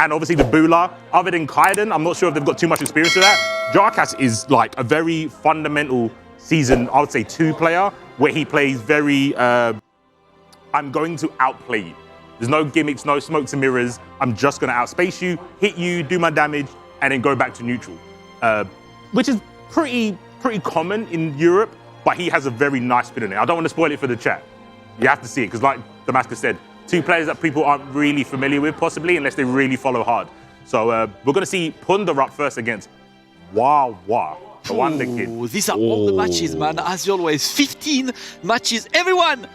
and obviously the Bula. Other than Kaiden, I'm not sure if they've got too much experience with that. Jaorcas is like a very fundamental season, I would say 2 player, where he plays very, I'm going to outplay you. There's no gimmicks, no smokes and mirrors. I'm just gonna outspace you, hit you, do my damage, and then go back to neutral. Which is pretty common in Europe, but he has a very nice spin in it. I don't want to spoil it for the chat. You have to see it, because like Damascus said, 2 players that people aren't really familiar with, possibly, unless they really follow hard. So we're gonna see Punda up first against Wawa. The Wonder Kid. These are all the matches, man. As always, 15 matches. Everyone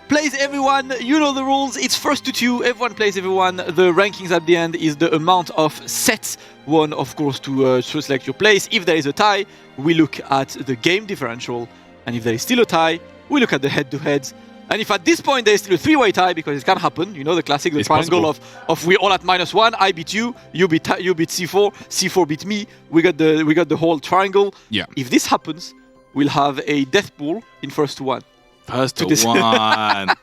plays everyone. You know the rules. It's first to 2. Everyone plays everyone. The rankings at the end is the amount of sets won, of course, to select your place. If there is a tie, we look at the game differential. And if there is still a tie, we look at the head-to-heads. And if at this point there is still a 3-way tie, because it can happen, you know, the classic, the triangle of we all at -1, I beat you, you beat C4, C4 beat me, we got the whole triangle. Yeah. If this happens, we'll have a death pool in first to 1. First to 1.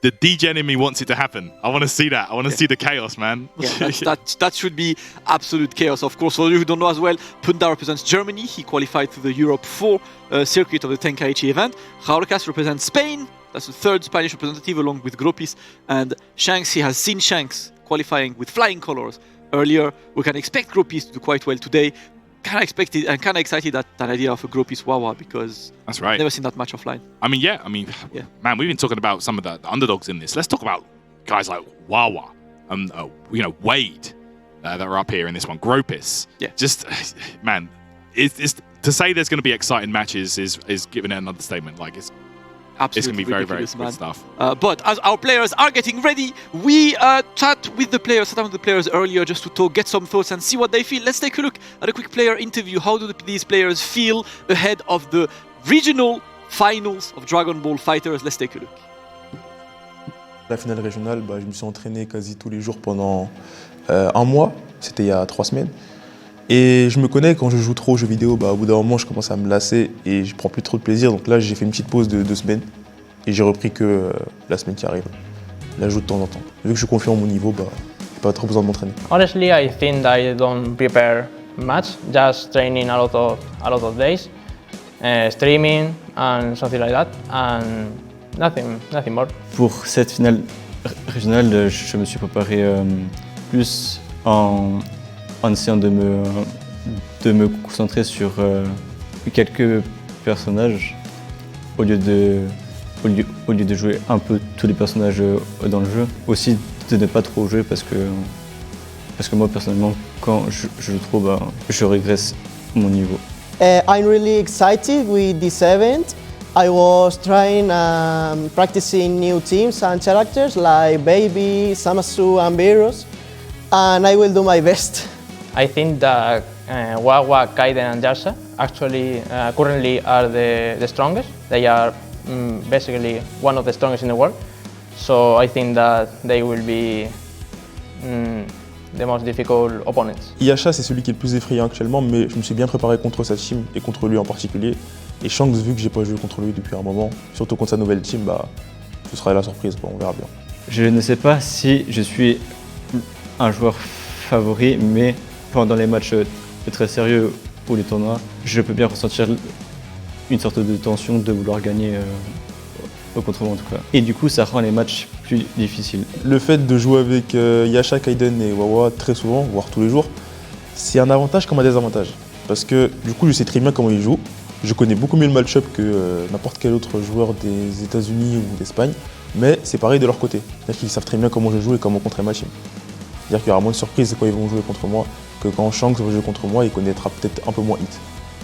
The degen in me wants it to happen. I want to see that. I want to see the chaos, man. Yeah, that should be absolute chaos, of course. For you who don't know as well, Punda represents Germany. He qualified to the Europe 4 circuit of the Tenkaichi event. Jaorcas represents Spain. That's the 3rd Spanish representative, along with Gropis. And Shanks, he has seen Shanks qualifying with flying colors earlier. We can expect Gropis to do quite well today. Kind of expected and kind of excited at that idea of a Gropis Wawa, because that's right. I've never seen that much offline. I mean, yeah. Man, we've been talking about some of the underdogs in this. Let's talk about guys like Wawa and you know, Wade that are up here in this one. Gropis. Yeah. Just man, it's to say there's going to be exciting matches is giving it an understatement. Like it's going to be very good stuff. But as our players are getting ready, we sat down with the players earlier just to talk, get some thoughts and see what they feel. Let's take a look at a quick player interview. How do these players feel ahead of the regional finals of Dragon Ball FighterZ? Let's take a look. La finale régionale, je me suis entraîné quasi tous les jours pendant 1 mois. C'était il y a 3 semaines. Et je me connais, quand je joue trop aux jeux vidéo, au bout d'un moment, je commence à me lasser et je prends plus trop de plaisir. Donc là, j'ai fait une petite pause de 2 semaines et j'ai repris que la semaine qui arrive. Là, je joue de temps en temps. Vu que je suis confiant en mon niveau, j'ai pas trop besoin de m'entraîner. Honestly, I think I don't prepare much, just training a lot of days, streaming and something like that, and nothing more. Pour cette finale régionale, je me suis préparé plus en essayant de me concentrer sur quelques personnages au lieu de jouer un peu tous les personnages dans le jeu. Aussi de ne pas trop jouer parce que moi personnellement, quand je joue trop, je régresse mon niveau. I'm really excited with this event. I was trying practicing new teams and characters like Baby, Samasu and Virus, and I will do my best. I think that Wawa, Kaiden and Jaorcas actually currently are the strongest. They are basically one of the strongest in the world. So I think that they will be the most difficult opponents. Jaorcas, c'est celui qui est le plus effrayant actuellement, mais je me suis bien préparé contre sa team et contre lui en particulier. Et Shanks, vu que j'ai pas joué contre lui depuis un moment, surtout contre sa nouvelle team, ce sera la surprise, on verra bien. Je ne sais pas si je suis un joueur favori, mais pendant les matchs très sérieux ou les tournois, je peux bien ressentir une sorte de tension de vouloir gagner contre moi en tout cas. Et du coup, ça rend les matchs plus difficiles. Le fait de jouer avec Jaorcas, Kaiden et Wawa très souvent, voire tous les jours, c'est un avantage comme un désavantage. Parce que du coup, je sais très bien comment ils jouent. Je connais beaucoup mieux le match-up que n'importe quel autre joueur des États-Unis ou d'Espagne. Mais c'est pareil de leur côté. C'est-à-dire qu'ils savent très bien comment je joue et comment contrer ma team. C'est-à-dire qu'il y aura moins de surprises quand ils vont jouer contre moi que quand Shanks va jouer contre moi, il connaîtra peut-être un peu moins hit.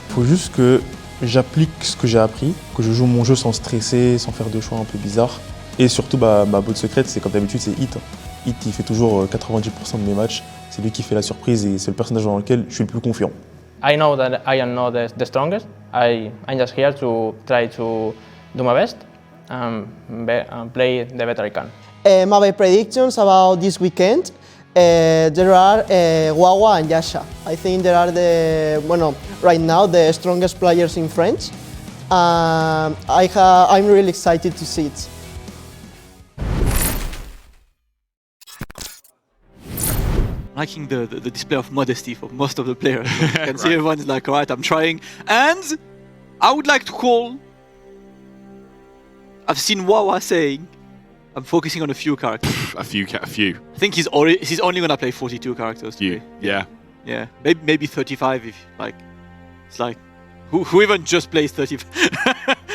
Il faut juste que j'applique ce que j'ai appris, que je joue mon jeu sans stresser, sans faire de choix un peu bizarres. Et surtout, ma botte secrète, c'est comme d'habitude, c'est Hit. Hit, il fait toujours 90% de mes matchs. C'est lui qui fait la surprise et c'est le personnage dans lequel je suis le plus confiant. I know that I am not the strongest. I'm just here to try to do my best and play the better I can. My predictions about this weekend, there are Wawa and Jaorcas. I think they are right now the strongest players in France. I'm really excited to see it. liking the display of modesty for most of the players. You can see everyone is like, alright, I'm trying. And I would like to call... I've seen Wawa saying, I'm focusing on a few characters. A few. I think he's only gonna play 42 characters today. Yeah. Yeah, maybe 35 if like... It's like... Who even just plays 35?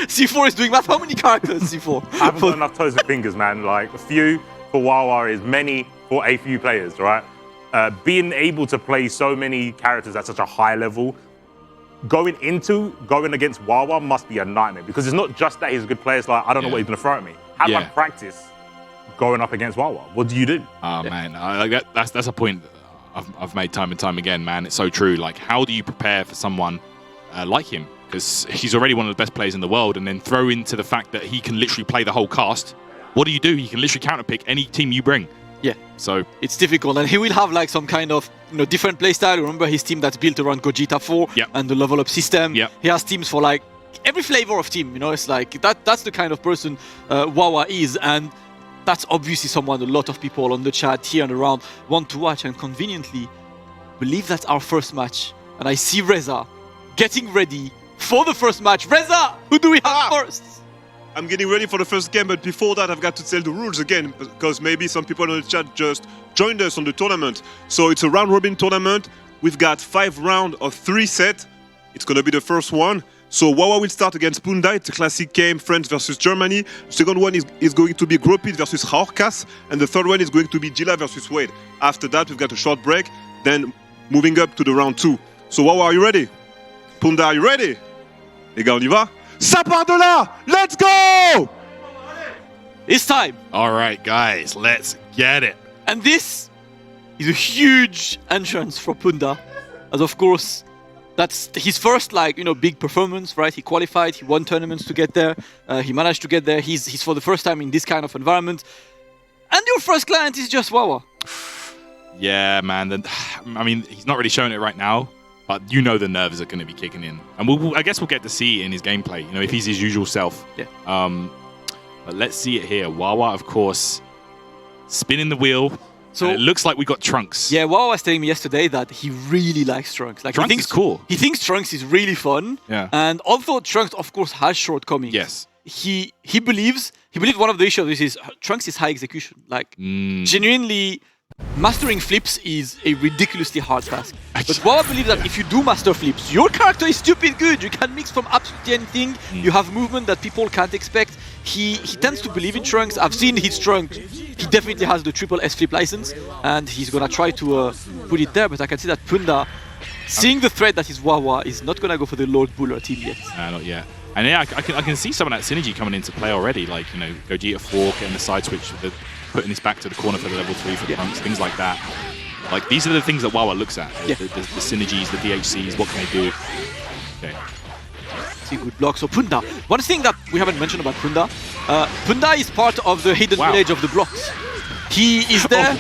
C4 is doing math. How many characters, C4? I haven't got enough toes and fingers, man. Like, a few for Wawa is many for a few players, right? Being able to play so many characters at such a high level, going against Wawa must be a nightmare, because it's not just that he's a good player, it's like, I don't know what he's going to throw at me. How do I practice going up against Wawa? What do you do? Oh, man. That's a point I've made time and time again, man. It's so true. Like, how do you prepare for someone like him? Because he's already one of the best players in the world, and then throw into the fact that he can literally play the whole cast. What do? He can literally counterpick any team you bring. Yeah. So it's difficult, and he will have like some kind of different playstyle. Remember his team that's built around Gogeta 4 and the level up system. He has teams for like every flavor of team. It's like that's the kind of person Wawa is, and that's obviously someone a lot of people on the chat here and around want to watch. And conveniently, believe that's our first match, and I see Reza getting ready for the first match. Reza, who do we have first? I'm getting ready for the first game, but before that I've got to tell the rules again, because maybe some people on the chat just joined us on the tournament. So it's a round-robin tournament. We've got 5 rounds of 3 sets. It's going to be the first one. So Wawa will start against Punda. It's a classic game, France versus Germany. The second one is going to be Gropis versus Jaorcas. And the third one is going to be Jila versus Wade. After that, we've got a short break, then moving up to the round 2. So Wawa, are you ready? Punda, are you ready? Les gars, on y va? Ça part de là! Let's go! It's time! Alright, guys, let's get it. And this is a huge entrance for Punda. As of course, that's his first big performance, right? He qualified, he won tournaments to get there. He managed to get there. He's for the first time in this kind of environment. And your first client is just Wawa. Yeah, man. I mean, he's not really showing it right now. But the nerves are going to be kicking in. And I guess we'll get to see it in his gameplay, if he's his usual self. Yeah. But let's see it here. Wawa, of course, spinning the wheel. So it looks like we got Trunks. Yeah, Wawa was telling me yesterday that he really likes Trunks. Like, Trunks is cool. He thinks Trunks is really fun. Yeah. And although Trunks, of course, has shortcomings. Yes. He believes one of the issues of this is Trunks is high execution. Like, genuinely... Mastering flips is a ridiculously hard task. But Wawa believes that if you do master flips, your character is stupid good. You can mix from absolutely anything. You have movement that people can't expect. He tends to believe in Trunks. I've seen his Trunks. He definitely has the triple S flip license, and he's gonna try to put it there. But I can see that Punda, seeing the threat that is Wawa, is not gonna go for the Lord Buller team yet. Not yet. And yeah, I can see some of that synergy coming into play already. Like Gogeta 4 getting the side switch, putting this back to the corner for the level 3 for Trunks, things like that. Like, these are the things that Wawa looks at. The synergies, the DHCs, what can they do? Okay. See, good block. So Punda, one thing that we haven't mentioned about Punda, Punda is part of the hidden village of the blocks. He is there.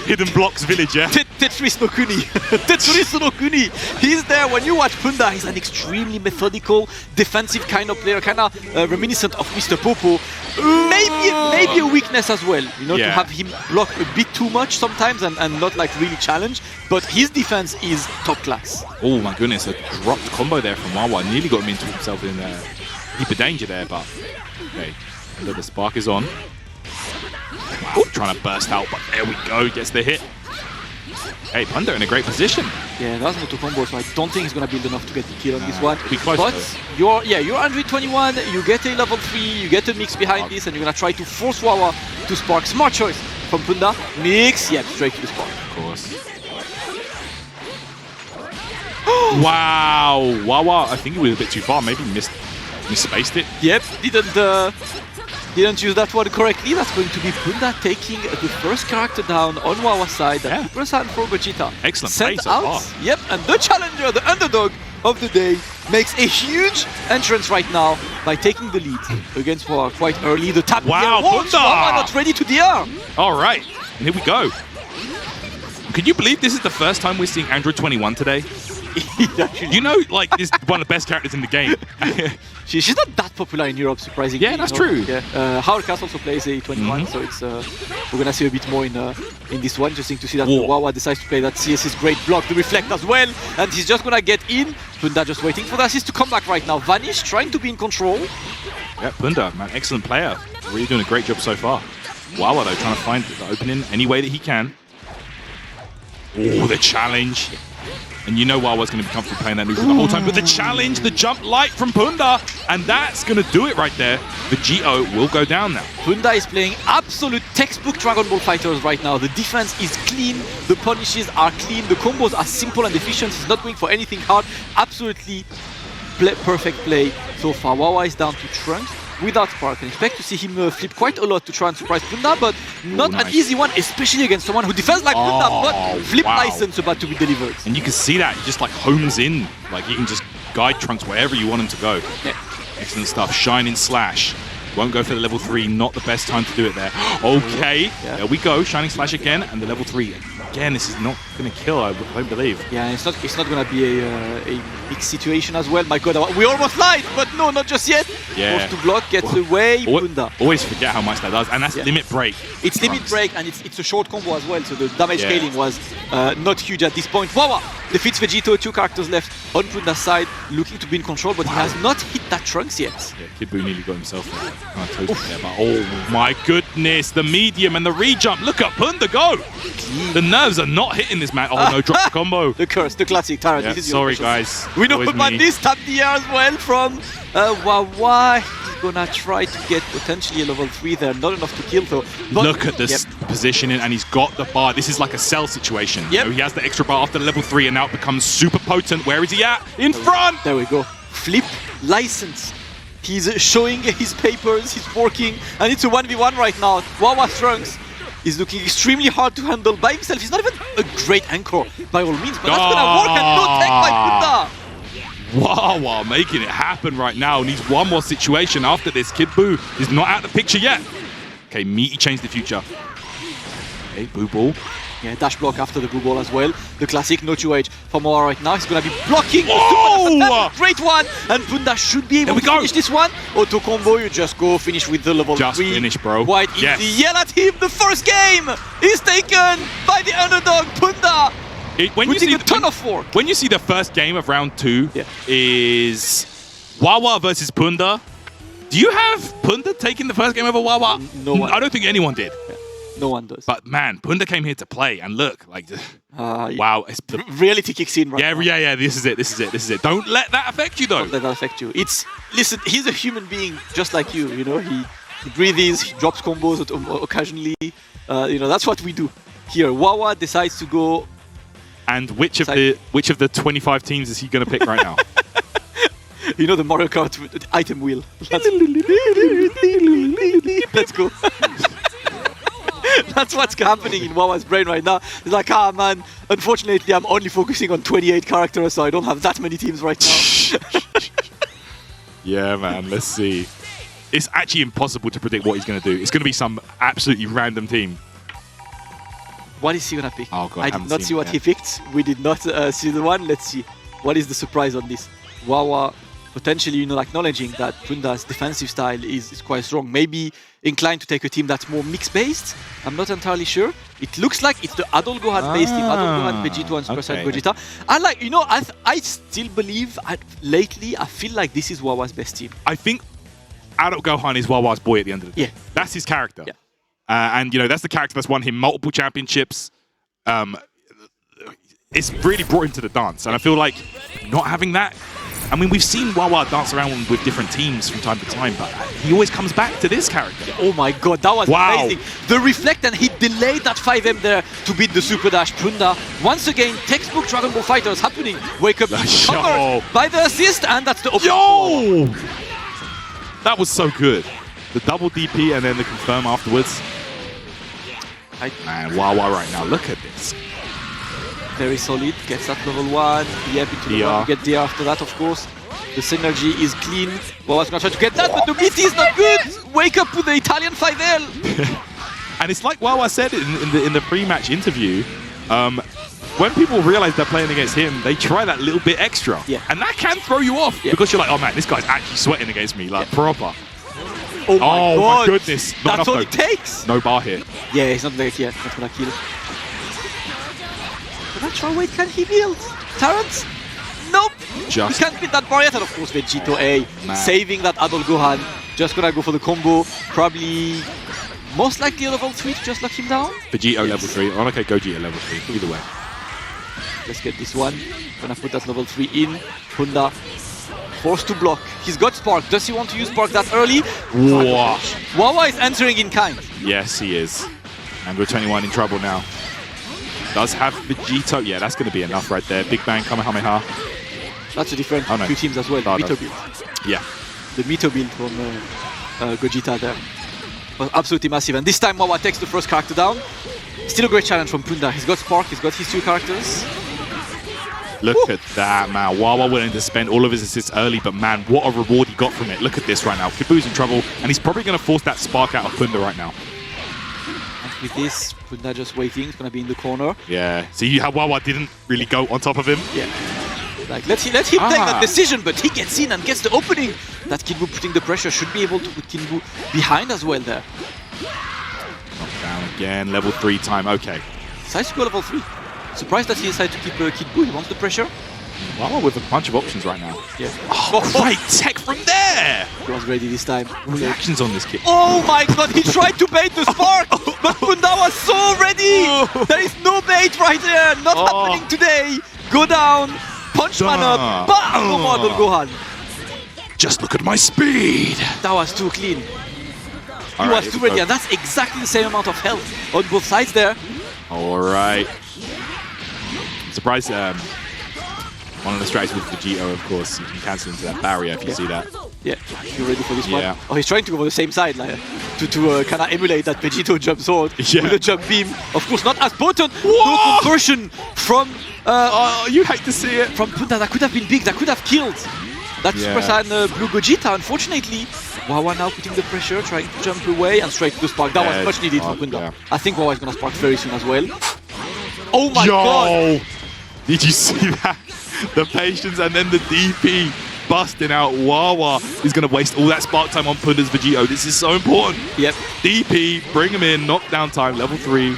Hidden blocks village, yeah? Tetris no Kuni. Tetris no Kuni. He's there. When you watch Punda, he's an extremely methodical, defensive kind of player, kind of reminiscent of Mr. Popo. Maybe a weakness as well, to have him block a bit too much sometimes and not like really challenge. But his defense is top class. Oh my goodness, a dropped combo there from Wawa. Nearly got him into himself in deeper danger there, but okay. The spark is on. Wow, trying to burst out, but there we go, gets the hit. Hey, Punda in a great position. Yeah, that's not a combo, so I don't think he's gonna build enough to get the kill on this one. Be close, but though. you're 121, you get a level 3, you get a mix behind this, and you're gonna try to force Wawa to spark. Smart choice from Punda. Mix, straight to the spark. Of course. Wow, Wawa, I think he was a bit too far, maybe misspaced it. Yep, didn't use that one correctly. That's going to be Punda taking the first character down on Wawa's side. That percent for Gogeta. Excellent Sent play so out. far. Yep, and the challenger, the underdog of the day, makes a huge entrance right now by taking the lead against Wawa quite early. The tap. Wow, Punda! Wawa not ready to DR. All right, and here we go. Can you believe this is the first time we're seeing Android 21 today? You know, like, this is one of the best characters in the game. She's not that popular in Europe, surprisingly. Yeah, that's true. Yeah. Jaorcas also plays A21, so it's we're gonna see a bit more in this one. Interesting to see that Wawa decides to play that CS's great block, the reflect as well, and he's just gonna get in. Punda just waiting for the assist to come back right now. Vanish trying to be in control. Yeah, Punda, man, excellent player. Really doing a great job so far. Wawa though, trying to find the opening any way that he can. Oh, the challenge. And you know Wawa's going to be comfortable playing that neutral the whole time. But the challenge, the jump light from Punda, and that's going to do it right there. The GO will go down now. Punda is playing absolute textbook Dragon Ball FighterZ right now. The defense is clean, the punishes are clean, the combos are simple and efficient. He's not going for anything hard. Absolutely perfect play so far. Wawa is down to Trunks without Spark. And expect to see him flip quite a lot to try and surprise Punda, but not an easy one, especially against someone who defends like Punda, but flip license about to be delivered. And you can see that, he just like homes in, like he can just guide Trunks wherever you want him to go. Yeah. Excellent stuff, Shining Slash. Won't go for the level 3, not the best time to do it there. Okay, there we go, Shining Slash again, and the level 3. Again, this is not going to kill, I don't believe. Yeah, and it's not going to be a big situation as well. My god, we almost lied, but no, not just yet. Yeah. Forced to block, gets away, Punda. Always forget how much that does, and that's limit break. It's limit break, and it's a short combo as well, so the damage scaling was not huge at this point. Wawa defeats Vegito, 2 characters left on Punda's side, looking to be in control, but he has not hit that Trunks yet. Yeah, Kid Buu nearly got himself kind of toasted there, but oh my goodness, the medium and the re-jump. Look at Punda go! The nerves are not hitting this man. Oh no, drop the combo. The curse, the classic. Tara, Yeah, this is sorry your guys. We know Always about me. this. Tap the air as well from Wawa. He's gonna try to get potentially a level 3 there. Not enough to kill though. But look at this positioning, and he's got the bar. This is like a cell situation. Yep. So he has the extra bar after level 3, and now it becomes super potent. Where is he at? In front! There we go. Flip license. He's showing his papers, he's working, and it's a 1v1 right now. Wawa Trunks is looking extremely hard to handle by himself. He's not even a great anchor by all means, but that's gonna work, and no tech by Punda. Wawa making it happen right now. Needs one more situation after this. Kid Buu is not out of the picture yet. Okay, Meaty changed the future. Okay, Buu Ball. Yeah, dash block after the blue ball as well. The classic no 2H from Wawa right now. He's gonna be blocking. Great one, and Punda should be able to finish this one. Auto combo, you just go finish with the level 3. Just finish, bro. Quite easy. Yell at him. The first game is taken by the underdog Punda. When you see a ton of fork. When you see the first game of round 2 is Wawa versus Punda, do you have Punda taking the first game over Wawa? No one. I don't think anyone did. No one does. But man, Punda came here to play, and look, like, wow. It's the reality kicks in right now. Yeah, this is it. Don't let that affect you, though. Don't let that affect you. Listen, he's a human being just like you, you know. He breathes, he drops combos occasionally. You know, that's what we do here. Wawa decides to go. And which of the 25 teams is he going to pick right now? You know, the Mario Kart item wheel. Let's go. That's what's happening in Wawa's brain right now. It's like, man, unfortunately, I'm only focusing on 28 characters, so I don't have that many teams right now. Yeah, man, let's see. It's actually impossible to predict what he's going to do. It's going to be some absolutely random team. What is he going to pick? Oh, God, I did not see what he picked. We did not see the one. Let's see. What is the surprise on this? Wawa potentially, you know, acknowledging that Punda's defensive style is quite strong. Maybe inclined to take a team that's more mix-based. I'm not entirely sure. It looks like it's the adult Gohan-based team. Adult Gohan, Vegito, and Super Saiyan Gogeta. I like, you know, I still believe, lately, I feel like this is Wawa's best team. I think adult Gohan is Wawa's boy at the end of the day. Yeah. That's his character. Yeah. And, you know, that's the character that's won him multiple championships. It's really brought him to the dance. And I feel like not having that, I mean, we've seen Wawa dance around with different teams from time to time, but he always comes back to this character. Oh my god, that was amazing. The reflect, and he delayed that 5M there to beat the super dash. Punda, once again, textbook Dragon Ball FighterZ happening. Wake up, covered by the assist, and that's the Yo! That was so good. The double DP and then the confirm afterwards. Man, Wawa right now, look at this. Very solid, gets that level 1, yep, into the 1, get there after that, of course. The synergy is clean. Wawa's gonna try to get that, but the BT is not good! Wake up with the Italian 5L! And it's like Wawa said in the pre-match interview, when people realize they're playing against him, they try that little bit extra. Yeah. And that can throw you off because you're like, oh man, this guy's actually sweating against me, like proper. Oh my goodness. Not That's enough, all though. it takes. No bar here. Yeah, he's not there yet. Not gonna kill. But not sure Wade, can he build? Tarrant? Nope. Just- He can't beat that bar yet. And of course, Vegito A man. saving that adult Gohan. Just gonna go for the combo. Probably most likely a level 3 to just lock him down. Vegito level 3. Oh, okay, Gogeta level 3. Either way. Let's get this one. Gonna put that level 3 in. Punda forced to block. He's got Spark. Does he want to use Spark that early? Wow. Wawa is answering in kind. Yes, he is. Anglo 21 in trouble now. Does have Vegito. Yeah, that's going to be enough right there. Big Bang Kamehameha. That's a different Oh, no. few teams as well. Bardock. Mito build. Yeah. The Mito build from Gogeta there was absolutely massive. And this time Wawa takes the first character down. Still a great challenge from Punda. He's got Spark, he's got his 2 characters. Look at that, man. Wawa willing to spend all of his assists early, but man, what a reward he got from it. Look at this right now. Kibu's in trouble, and he's probably going to force that Spark out of Punda right now. And with this, Punda just waiting. He's going to be in the corner. Yeah. See how Wawa didn't really go on top of him? Yeah. Like, let him take that decision, but he gets in and gets the opening. That Kinbu putting the pressure should be able to put Kinbu behind as well there. Down again, level 3 time. Okay. Decides to go level 3. Surprised that he decided to keep Kinbu. He wants the pressure. Wawa with a bunch of options right now. Yeah. Oh, great tech from there! He was ready this time. Reactions on this kid. Oh my god, he tried to bait the Spark, but Punda was so ready! There is no bait right there, not happening today! Go down, punch man up, bam! No more Adult Gohan. Just look at my speed! That was too clean. He Alright, was too ready, and that's exactly the same amount of health on both sides there. Alright. I'm surprised one of the strategies with Vegito, of course, you can cancel into that barrier if you see that. Yeah, you ready for this Yeah. one? Oh, he's trying to go for the same side, like, to kind of emulate that Vegito jump sword Yeah. with a jump beam. Of course, not as potent. No conversion from Oh, you hate to see it. from Punda. That could have been big. That could have killed that Super Saiyan Blue Gogeta. Unfortunately, Wawa now putting the pressure, trying to jump away and straight to the Spark. That was much needed for Punda. Yeah. I think Wawa is gonna Spark very soon as well. Oh my god! Did you see that? The patience and then the DP busting out. Wawa is going to waste all that Spark time on Punda's Vegito. This is so important. Yep. DP, bring him in, knockdown time, level 3.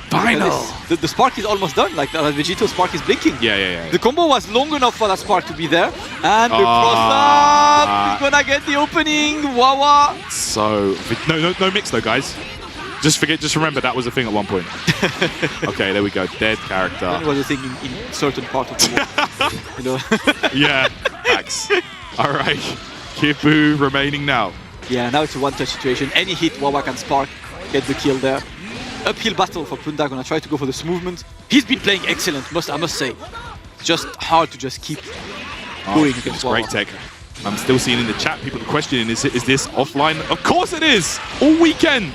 Final. The Spark is almost done. Like, the Vegito Spark is blinking. Yeah. The combo was long enough for that Spark to be there. And the cross-up is gonna get the opening. Wawa. So, no mix though, guys. Just remember that was a thing at one point. Okay, there we go. Dead character. That was a thing in certain part of the world. You know? Yeah, facts. All right, Kibu remaining now. Yeah, now it's a one-touch situation. Any hit, Wawa can Spark, get the kill there. Uphill battle for Punda, gonna try to go for this movement. He's been playing excellent, I must say. It's just hard to just keep going against It's Wawa. great tech. I'm still seeing in the chat people questioning, is this offline? Of course it is! All weekend!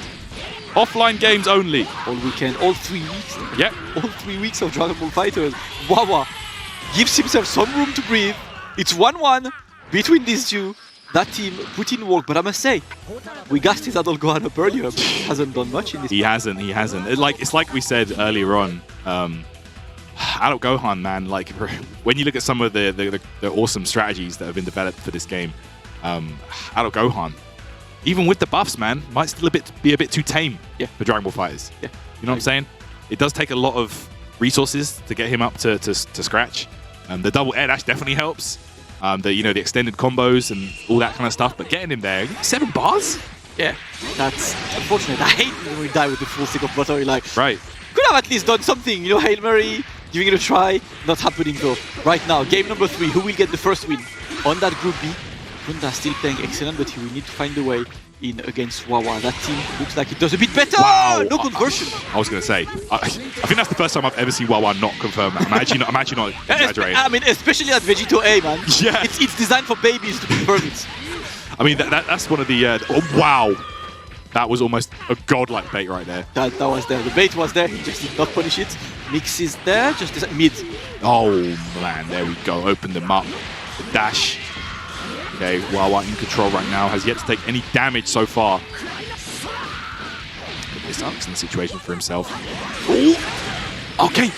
Offline games only. All weekend, all 3 weeks. Yep. All 3 weeks of Dragon Ball FighterZ. Wawa gives himself some room to breathe. It's 1-1 between these two. That team put in work, but I must say, we gassed his Adult Gohan up earlier, but he hasn't done much in this. He hasn't. It's like we said earlier on. Adult Gohan, man. Like when you look at some of the awesome strategies that have been developed for this game, Adult Gohan, even with the buffs, man, might still be a bit too tame for Dragon Ball FighterZ. Yeah. You know what I'm saying? It does take a lot of resources to get him up to scratch. The double air dash definitely helps. The extended combos and all that kind of stuff. But getting him there, 7 bars? Yeah, that's unfortunate. I hate when we die with the full stick of butter. Like, Right. could have at least done something. Hail Mary, giving it a try. Not happening though. Right now, game number 3. Who will get the first win on that Group B? Punda still playing excellent, but he will need to find a way in against Wawa. That team looks like it does a bit better. Wow. No conversion. I was going to say, I think that's the first time I've ever seen Wawa not confirm that. I'm actually not exaggerating. I mean, especially at Vegito A, man. Yeah. It's designed for babies to confirm it. I mean, that's one of the... oh, wow. That was almost a godlike bait right there. That was there. The bait was there. He just did not punish it. Mix is there. Just mid. Oh, man. There we go. Opened them up. The dash. Okay, Wawa in control right now. Has yet to take any damage so far. This excellent situation for himself. Ooh. Okay.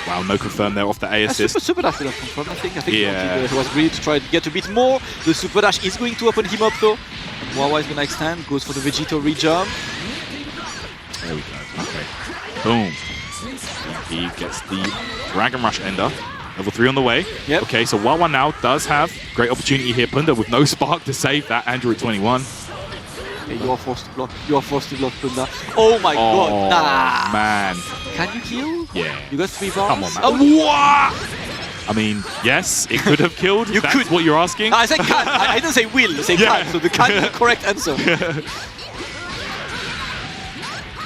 Wow, no confirm there off the A assist. Super dash would have confirmed, I think. Yeah. He was ready to try to get a bit more. The super dash is going to open him up though. Wawa is going to extend, goes for the Vegito re-jump. There we go. Okay. Boom. He gets the Dragon Rush ender. Level 3 on the way. Yep. Okay, so Wawa now does have great opportunity here. Punda with no spark to save that. Android 21. Okay, you are forced to block. You are forced to block Punda. Oh my god. Nah. Man. Can you kill? Yeah. You got 3 bars? Come on, man. Oh, I mean, yes, it could have killed. You That's could. what you're asking. I said can. I didn't say will. I said can. So the can is the correct answer. The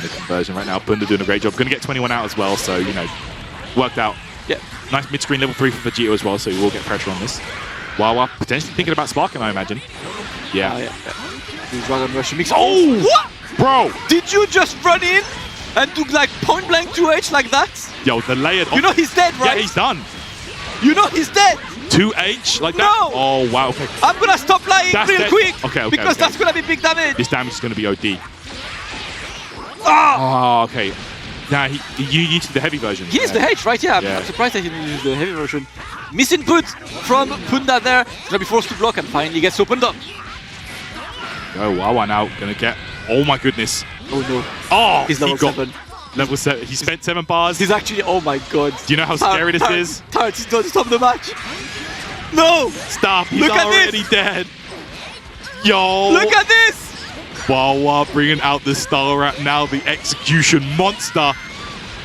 conversion right now. Punda doing a great job. Going to get 21 out as well, so, you know, worked out. Yeah. Nice mid-screen level 3 for Vegito as well, so he will get pressure on this. Wawa potentially thinking about sparking, I imagine. Yeah. The Dragon Rush mix. Oh! What? Bro! Did you just run in and do like point blank 2H like that? Yo, the layered... You know he's dead, right? Yeah, he's done. You know he's dead. 2H like that? No! Oh, wow, okay. I'm gonna stop lying That's real dead. quick. Okay, because okay. that's gonna be big damage. This damage is going to be OD. Ah! Oh, okay. Nah, you used the heavy version. He is the H, right? Yeah, Yeah. I'm surprised that he didn't use the heavy version. Misinput from Punda there. He's gonna be forced to block and finally gets opened up. Oh, Wawa now going to get... Oh my goodness. Oh no. Oh, He's level 7. Level 7. He spent 7 bars. He's actually, oh my god. Do you know how scary this is? Tyrant, he's going to stop the match. No! Stop, he's Look at already this. dead. Yo! Look at this! Wawa bringing out the Star Rat now, the execution monster.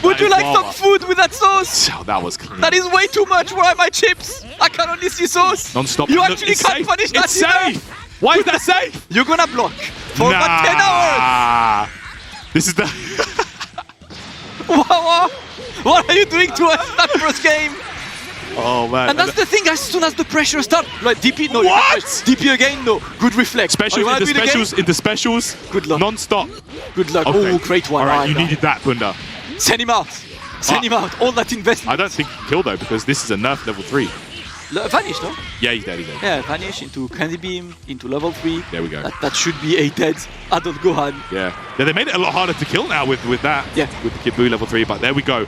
Would you like Wawa. some food with that sauce? Oh, that was clean. That is way too much. Where are my chips? I can only see sauce. Non-stop. You Look, actually it's can't safe. punish that It's either. safe! Why is that safe? You're gonna block for about 10 hours. This is the... Wawa, what are you doing to us that first game? Oh, man. And that's the thing, as soon as the pressure starts, like DP, no. What? DP again, no. Good reflex. Specials Oh, into specials into specials. Good luck. Non-stop. Good luck. Okay. Oh, great one. All right, you Right, needed that, Punda. Send him out. Send him out. All that investment. I don't think he killed, though, because this is a nerf level 3. Vanish, no? Yeah, he's dead, he's dead. Yeah, Vanish into Candy Beam, into level 3. There we go. That should be a dead adult Gohan. Yeah. Yeah, they made it a lot harder to kill now with that. Yeah. With the Kid Buu level 3, but there we go.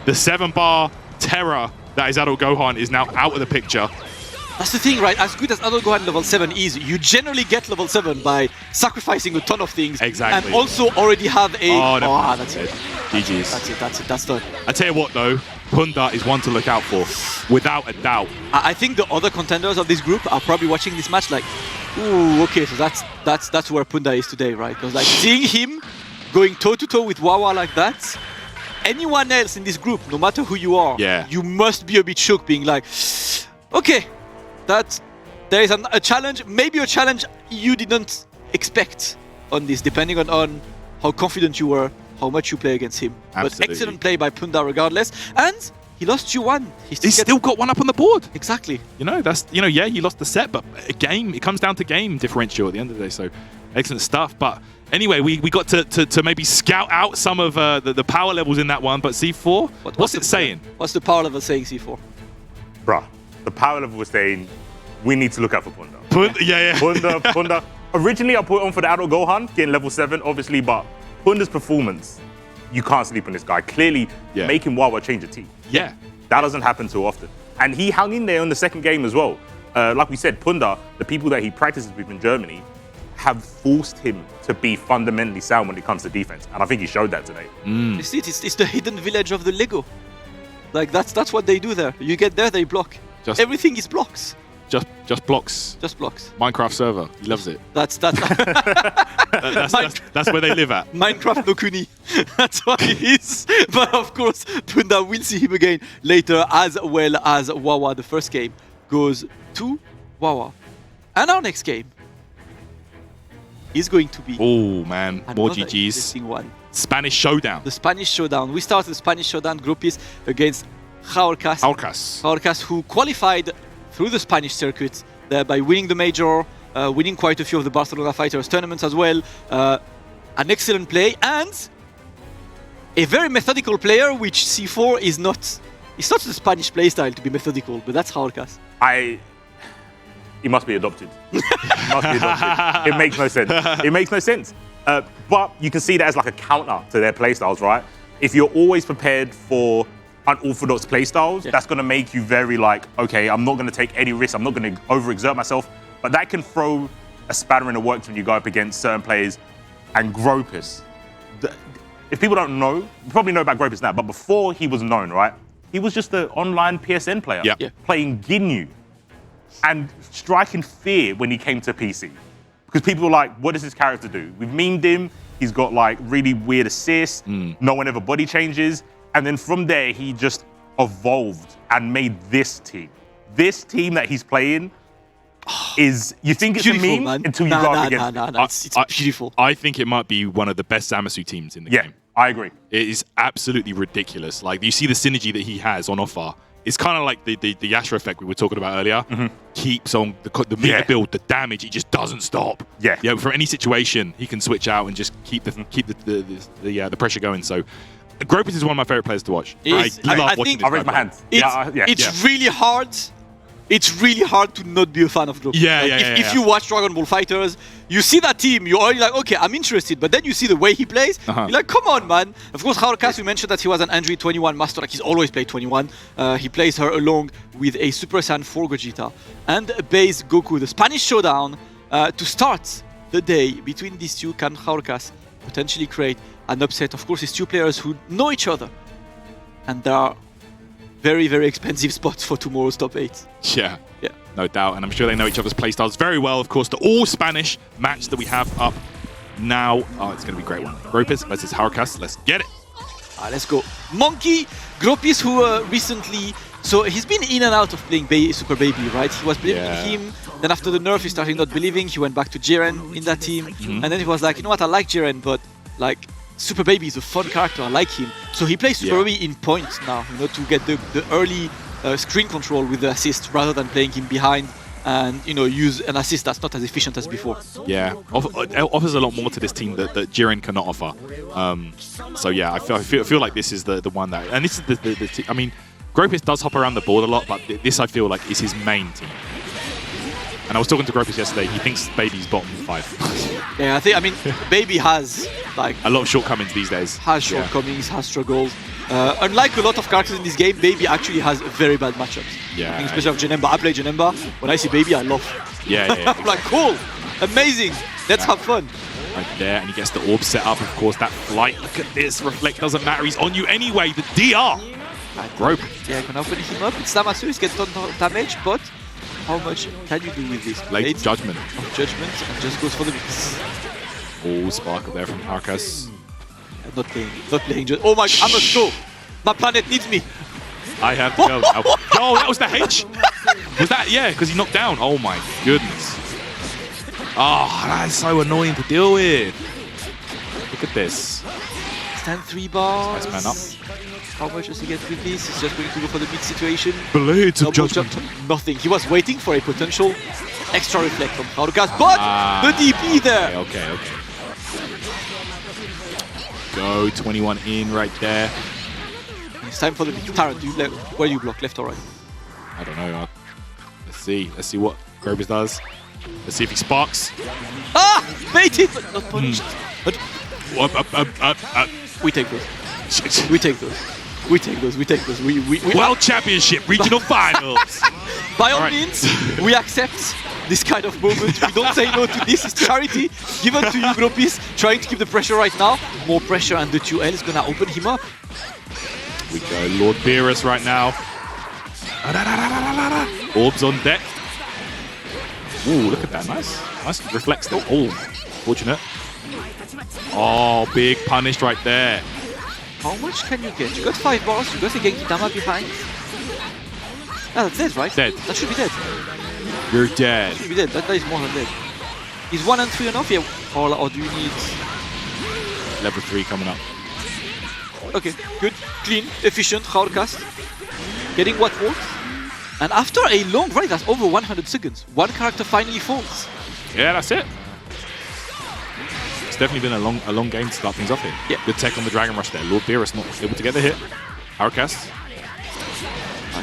The 7-bar terror that is adult Gohan is now out of the picture. That's the thing, right? As good as adult Gohan level 7 is, you generally get level 7 by sacrificing a ton of things. Exactly. And also already have a... Oh, no. That's it. GG's. That's it. That's done. I tell you what, though, Punda is one to look out for, without a doubt. I think the other contenders of this group are probably watching this match like, ooh, okay, so that's where Punda is today, right? Because like seeing him going toe-to-toe with Wawa like that, anyone else in this group, no matter who you are, you must be a bit shook, being like, okay, there is a challenge, maybe a challenge you didn't expect on this, depending on how confident you were, how much you play against him. Absolutely. But excellent play by Punda regardless, and he lost you one. He's still got one up on the board. Exactly. You know, yeah, he lost the set, but a game, it comes down to game differential at the end of the day, so excellent stuff. But anyway, we got to maybe scout out some of the power levels in that one, but C4, what's it saying? What's the power level saying, C4? Bruh, the power level was saying, we need to look out for Punda. Punda. Originally, I put on for the adult Gohan, getting level 7, obviously, but Punda's performance, you can't sleep on this guy. Clearly, making Wawa change a team. Yeah. That doesn't happen too often. And he hung in there in the second game as well. Like we said, Punda, the people that he practices with in Germany, have forced him to be fundamentally sound when it comes to defense. And I think he showed that today. You see, it's the hidden village of the Lego. Like, that's what they do there. You get there, they block. Everything is blocks. Just blocks. Just blocks. Minecraft server. He loves it. That's where they live at. Minecraft no Kuni. That's what it is. But of course, Punda will see him again later, as well as Wawa. The first game goes to Wawa. And our next game is going to be... Oh, man. More another GGs. interesting one. Spanish Showdown. The Spanish Showdown. We started the Spanish Showdown Gropis against Jaorcas. Jaorcas, who qualified through the Spanish circuit by winning the major, winning quite a few of the Barcelona FighterZ tournaments as well. An excellent play and a very methodical player, which C4 is not. It's not the Spanish playstyle to be methodical, but that's Jaorcas. He must be adopted. It makes no sense. It makes no sense. But you can see that as like a counter to their playstyles, right? If you're always prepared for unorthodox playstyles, that's going to make you very like, okay, I'm not going to take any risks. I'm not going to overexert myself. But that can throw a spanner in the works when you go up against certain players. And Gropis, if people don't know, you probably know about Gropis now, but before he was known, right? He was just an online PSN player playing Ginyu and striking fear when he came to PC. Because people were like, what does this character do? We've memed him. He's got like really weird assists. No one ever body changes. And then from there, he just evolved and made this team. This team that he's playing is, you think it's beautiful, a meme man. until you go up against it. It's beautiful. I think it might be one of the best Zamasu teams in the game. I agree. It is absolutely ridiculous. Like, you see the synergy that he has on offer. It's kind of like the Yasha effect we were talking about earlier. Keeps on the meter build, the damage, it just doesn't stop. Yeah. From any situation, he can switch out and just keep the pressure going. So, Gropis is one of my favorite players to watch. I love watching this. I raise my hand. It's really hard. It's really hard to not be a fan of Gropis. If you watch Dragon Ball FighterZ, you see that team, you're already like, okay, I'm interested. But then you see the way he plays, you're like, come on, man. Of course, Jaorcas, we mentioned that he was an Android 21 master, like he's always played 21. He plays her along with a Super Saiyan 4 Gogeta and a base Goku. The Spanish showdown to start the day between these two. Can Jaorcas potentially create an upset? Of course, it's two players who know each other. And there are very, very expensive spots for tomorrow's top 8. Yeah, no doubt. And I'm sure they know each other's playstyles very well. Of course, the all-Spanish match that we have up now. Oh, it's going to be a great one. Gropis versus Jaorcas. Let's get it. Let's go. Monkey Gropis, who recently... So he's been in and out of playing Super Baby, right? He was believing in him. Then after the nerf, he started not believing. He went back to Jiren in that team. And then he was like, you know what, I like Jiren, but like... Super Baby is a fun character, I like him. So he plays Super Baby in points now, you know, to get the early screen control with the assist rather than playing him behind and, you know, use an assist that's not as efficient as before. Yeah, offers a lot more to this team that Jiren cannot offer. So yeah, I feel like this is the one that, and this is the I mean, Gropis does hop around the board a lot, but this I feel like is his main team. And I was talking to Gropis yesterday, he thinks Baby's bottom 5. Yeah, I mean, Baby has like a lot of shortcomings these days. Has shortcomings, has struggles. Unlike a lot of characters in this game, Baby actually has very bad matchups. Yeah. I think especially of Janemba. I play Janemba. When I see Baby, I laugh. Yeah. I'm like, cool, amazing, let's have fun. Right there, and he gets the orb set up. Of course, that flight. Look at this. Reflect doesn't matter. He's on you anyway. The DR. Gropis. Yeah, gonna open him up. It's Zamasu. He's getting damage, but how much can you do with this? Late judgment. Of judgment, and just goes for the mix. Oh, sparkle there from Jaorcas. Not playing. Oh my, I must go. My planet needs me. I have to go. Oh, that was the H. Was that? Yeah, because he knocked down. Oh my goodness. Oh, that is so annoying to deal with. Look at this. Stand 3 bars. Nice man up. How much does he get with this? He's just going to go for the mid situation. Blades of judgment. Nothing. He was waiting for a potential extra reflect from Jaorcas, but the DP there. Okay. Go 21 in right there. It's time for the Tara. Where do you block, left or right? I don't know. Let's see what Gropis does. Let's see if he sparks. Baited, but not punished. We take those. We take those. World Championship, Regional Finals. By all means, we accept this kind of moment. We don't say no to this. It's charity given to you, Gropis. Trying to keep the pressure right now. More pressure, and the 2L is gonna open him up. We go Lord Beerus right now. Orbs on deck. Ooh, look at that. Nice reflex though. Oh, fortunate. Oh, big punish right there. How much can you get? You got 5 bars, you got a Genki Dama behind. That's dead, right? Dead. That should be dead. You're dead. Should be dead. That guy is more than dead. Is 1 and 3 enough? Yeah. Or do you need... Level 3 coming up. Okay, good, clean, efficient, Jaorcas. Getting what works. And after a long ride, that's over 100 seconds. One character finally falls. Yeah, that's it. It's definitely been a long game to start things off here. Yeah. Good tech on the Dragon Rush there. Lord Beerus not able to get the hit. Jaorcas.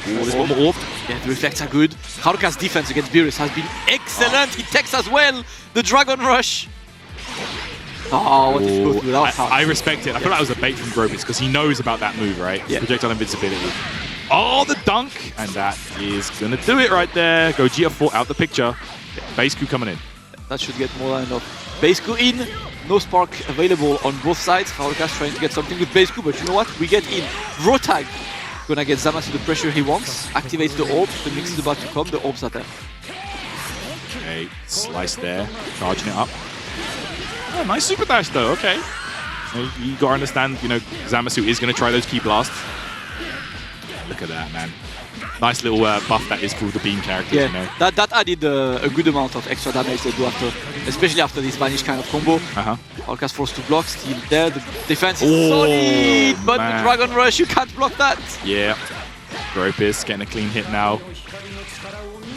There's one more orb. Yeah, the reflects are good. Jaorcas' defense against Beerus has been excellent. He takes as well the Dragon Rush. Oh, what did you go through? That was hard. I respect it. I feel like that was a bait from Gropis because he knows about that move, right? Yeah. Projectile invincibility. Oh, the dunk! And that is going to do it right there. Gogeta 4 out the picture. Base Coup coming in. That should get more than enough. Base Coup in. No spark available on both sides. Jaorcas trying to get something with Base Coup, but you know what? We get in. Rotag gonna get Zamasu the pressure he wants. Activates the orbs. The mix is about to come. The orbs are there. Okay, slice there. Charging it up. Oh, nice super dash though. Okay. You gotta understand, you know, Zamasu is gonna try those key blasts. Look at that, man. Nice little buff that is for the beam characters, Yeah, you know. that added a good amount of extra damage they do after, especially after this Spanish kind of combo. Jaorcas forced to block, still there. The defense is solid, but man. the Dragon Rush, you can't block that. Yeah. Gropis getting a clean hit now.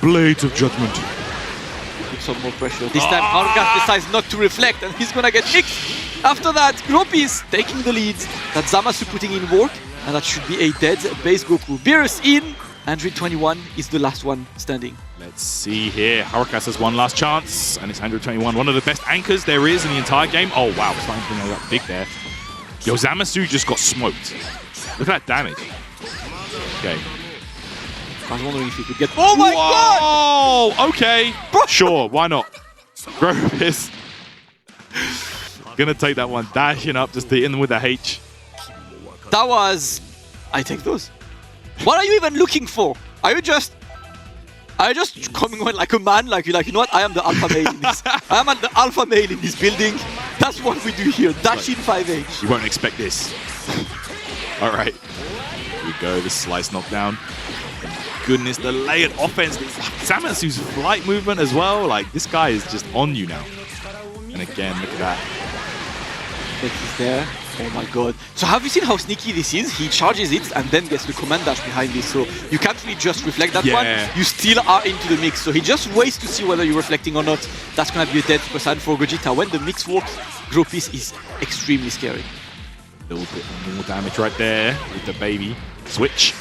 Blades of Judgment. Put some more pressure. This time Jaorcas decides not to reflect and he's gonna get kicked. After that, Gropis taking the lead. That Zamasu putting in work, and that should be a dead base Goku. Beerus in. 121 is the last one standing. Let's see here. Jaorcas has one last chance, and it's 121. One of the best anchors there is in the entire game. Oh, wow. Starting to bring that big there. Yo, Zamasu just got smoked. Look at that damage. Okay. I was wondering if he could get... Oh my god! Oh, okay. Sure, why not? Gropis. Gonna take that one. Dashing up, just hitting them with the H. That was... I take those. What are you even looking for? Are you just coming on like a man? Like you know what? I am the alpha male in this. I am the alpha male in this building. That's what we do here. Dash in 5H. You won't expect this. All right. Here we go. The slice knockdown. Goodness, the layered offense. Zamasu's flight movement as well. Like, this guy is just on you now. And again, look at that. He's there. Oh my god. So have you seen how sneaky this is? He charges it and then gets the command dash behind this. So you can't really just reflect that one. You still are into the mix. So he just waits to see whether you're reflecting or not. That's going to be a dead percent for Gogeta. When the mix works, Gropis is extremely scary. A little bit more damage right there with the baby. Switch.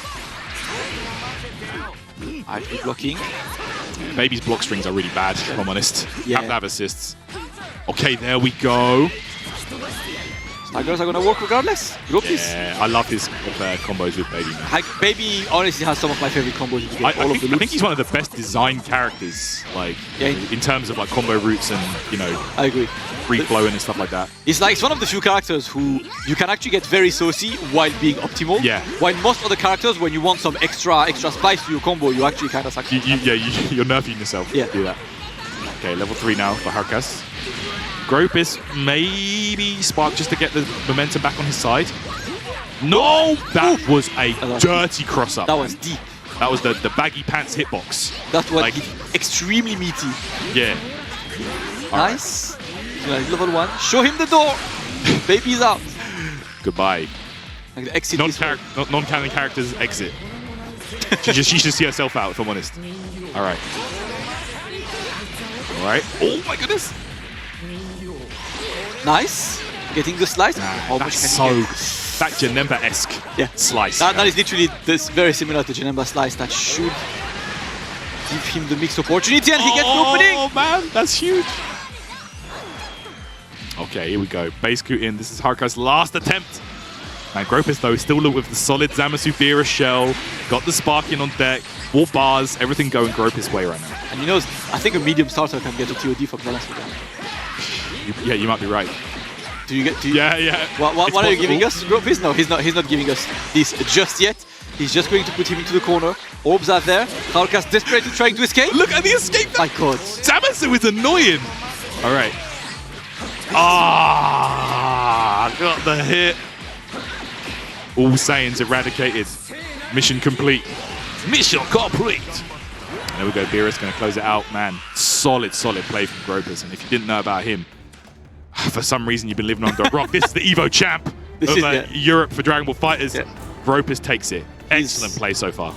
Alright, good blocking. Baby's block strings are really bad, if I'm honest. Yeah. Have to have assists. Okay, there we go. Staggers are gonna work regardless. Gropis. Yeah, I love his combos with Baby, man. Baby honestly has some of my favorite combos. I think he's one of the best designed characters, like in terms of like combo routes and I agree. free flowing and stuff like that. It's one of the few characters who you can actually get very saucy while being optimal. Yeah. While most other characters, when you want some extra spice to your combo, you actually kind of sacrifice. You're nerfing yourself. Yeah. To do that. Okay, level 3 now for Jaorcas. Gropis maybe spark just to get the momentum back on his side. No! That was a dirty cross-up. That was deep. That was the baggy pants hitbox. That was extremely meaty. Yeah. Nice. Right. Level 1. Show him the door. Baby's out. Goodbye. Like the exit Non-canon characters exit. she should see herself out, if I'm honest. Alright. Alright. Oh my goodness. Nice. Getting the slice. How much can he get? That Janemba-esque slice. That is literally very similar to Janemba slice. That should give him the mix opportunity and he gets the opening. Oh man, that's huge. Okay, here we go. Base Coup in. This is Jaorcas' last attempt. And Gropis, though, still with the solid Zamasu Beerus shell. Got the spark in on deck. 4 bars. Everything going Gropis' way right now. And I think a medium starter can get a TOD from the last one. Yeah, you might be right. Yeah. What are you giving us, Gropis? No, he's not giving us this just yet. He's just going to put him into the corner. Orbs are there. Jaorcas desperately trying to escape. Look at the escape. My god. Zamasu is annoying. All right. Got the hit. All Saiyans eradicated. Mission complete. Mission complete. There we go. Beerus going to close it out. Man, solid play from Gropis. And if you didn't know about him, for some reason you've been living under a rock. This is the Evo champ of Europe for Dragon Ball FighterZ. Yeah. Gropis takes it. Excellent play so far.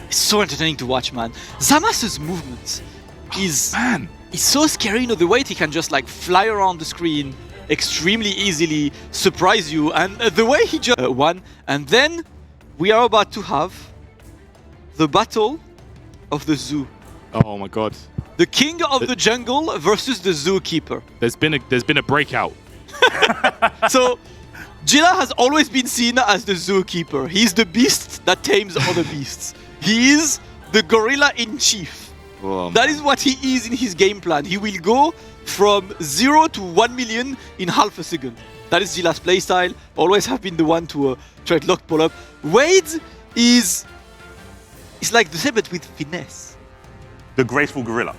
It's so entertaining to watch, man. Zamasu's movements is so scary. The way he can just fly around the screen extremely easily, surprise you, and the way he just won. And then we are about to have the battle of the zoo. Oh my god. The king of the jungle versus the zookeeper. There's been a breakout So, Jila has always been seen as the zookeeper. He's the beast that tames other beasts. He is the gorilla in chief. Oh, that is what he is in his game plan. He will go from 0 to 1 million in half a second. That is Jila's playstyle. Always have been the one to try to lock pull up. Wade is like the same but with finesse. The graceful gorilla.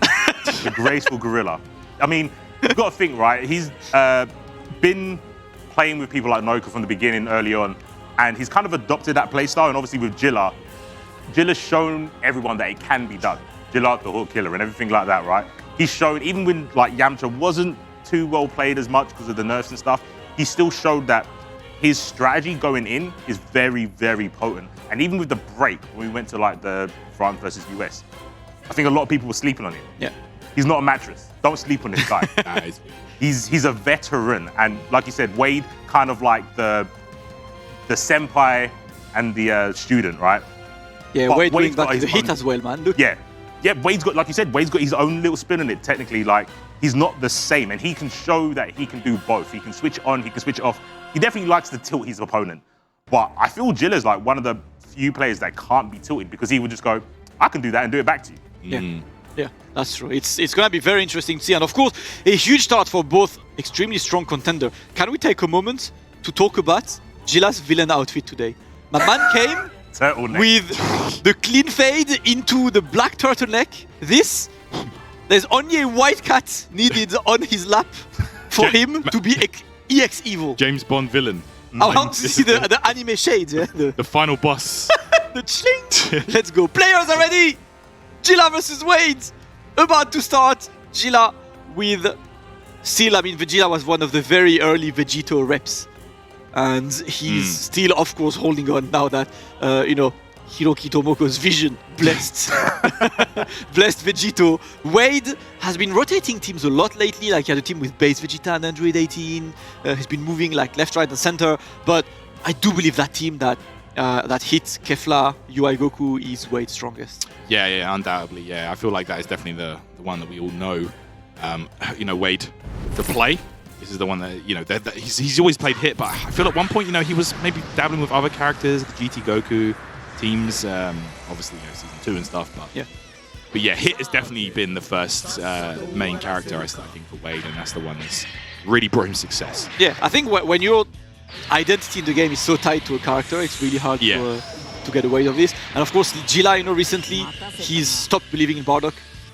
The graceful gorilla. I mean, you've got to think, right? He's been playing with people like Noka from the beginning, early on, and he's kind of adopted that playstyle. And obviously with Jila, Jila's shown everyone that it can be done. Jila, the hook killer and everything like that, right? He's shown, even when like Yamcha wasn't too well played as much because of the nerfs and stuff, he still showed that his strategy going in is very, very potent. And even with the break, when we went to like the France versus US, I think a lot of people were sleeping on him. Yeah. He's not a mattress. Don't sleep on this guy. He's a veteran. And like you said, Wade kind of like the senpai and the student, right? Yeah, But Wade Wade's doing got that to his the hit own- as well, man. Look. Yeah. Yeah, Wade's got, like you said, Wade's got his own little spin on it, technically. Like, he's not the same, and he can show that he can do both. He can switch on, he can switch off. He definitely likes to tilt his opponent. But I feel Jila's like one of the few players that can't be tilted because he would just go, I can do that and do it back to you. Yeah. Yeah, that's true. It's going to be very interesting to see. And of course, a huge start for both extremely strong contender. Can we take a moment to talk about Jila's villain outfit today? My man came Turtleneck. with the clean fade into the black turtleneck. There's only a white cat needed on his lap for him to be EX evil. James Bond villain. I want to see the anime shades, yeah? The final boss. The ching! Let's go. Players are ready! Jila versus Wade! About to start. Jila with still, I mean, Vegeta was one of the very early Vegito reps. And he's still, of course, holding on now that, you know, Hiroki Tomoko's vision blessed. Blessed Vegito. Wade has been rotating teams a lot lately. Like, he had a team with base Vegeta and Android 18. He's been moving like left, right, and center. But I do believe that team that hit Kefla, UI Goku is Wade's strongest. Yeah, undoubtedly. Yeah, I feel like that is definitely the one that we all know. You know, Wade, the play. This is the one that, you know, he's always played hit, but I feel at one point, you know, he was maybe dabbling with other characters, the GT Goku teams, obviously, you know, season 2 and stuff, but yeah, hit has definitely been the first main character, I think, for Wade, and that's the one that's really brought him success. Yeah, I think when your identity in the game is so tied to a character, it's really hard to get away with this. And of course, Jila, you know, recently, he's stopped believing in Bardock.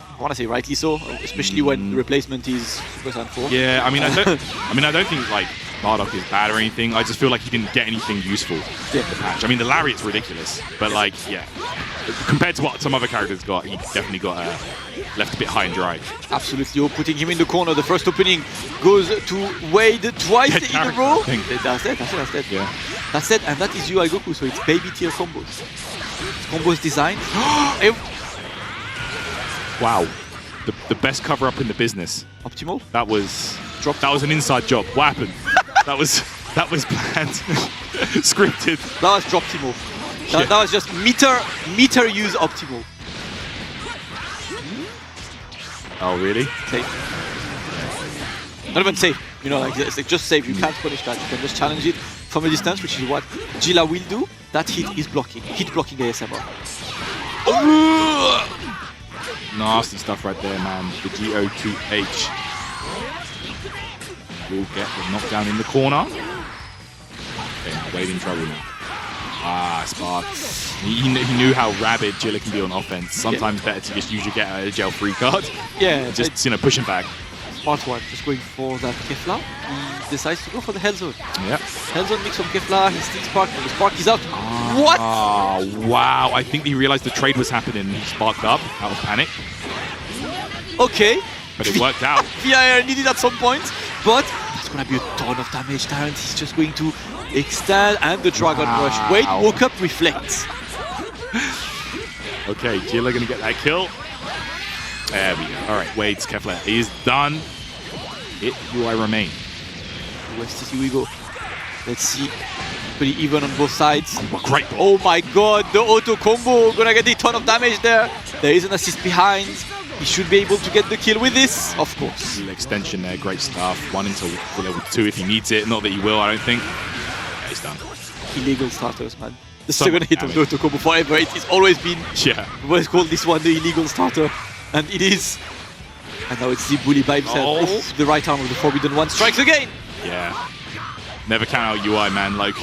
I want to say rightly so, especially when the replacement is Super Saiyan 4. Yeah, I mean, I don't think like Bardock is bad or anything. I just feel like he didn't get anything useful in the patch. I mean, the lariat's ridiculous, but like, yeah, compared to what some other characters got, he definitely got left a bit high and dry. Absolutely. Oh, putting him in the corner. The first opening goes to Wade twice in a row. That's it. Yeah. That's it, and that is UI Goku, so it's baby tier combos. It's combos designed. Wow, the best cover up in the business. Optimal. That was an inside job. What happened? that was planned, scripted. That was Droptimal. That was just meter use optimal. Oh really? Safe. Not even safe. You know, like it's like just safe. You can't punish that. You can just challenge it from a distance, which is what Jila will do. That hit is blocking. Hit blocking ASMR. Nasty stuff right there, man. The GO2H will get the knockdown in the corner. Okay, Wade in trouble now. Ah, Spark. He knew how rabid Jila can be on offense. Sometimes better to just use your get out of jail free card. Yeah, just, you know, pushing back. Smart one, just going for that Kefla. He decides to go for the Hell Zone. Yep. Hell Zone mix from Kefla, he steals Spark, but the Spark is out. What? Oh, wow. I think he realized the trade was happening and he sparked up out of panic. Okay. But it worked out. VIR needed at some point, but it's going to be a ton of damage. Tyrant is just going to extend, and the Dragon Rush. Wade woke up, reflects. Okay, Jila going to get that kill. There we go. All right, Wade's Kefla is done. It UI remain. West, here we go. Let's see. Pretty even on both sides. Great. Oh my god, the auto combo. Gonna get a ton of damage there. There is an assist behind. He should be able to get the kill with this, of course. Little extension there, great stuff. 1 into level 2 if he needs it. Not that he will, I don't think. Yeah, he's done. Illegal starters, man. The So second much hit of damage. Doto combo forever. It has always been, Yeah. let's call this one the illegal starter. And it is. And now it's Zibuli by himself. Oh. Oof, the right arm of the Forbidden One strikes again. Yeah. Never count out UI, man. Like,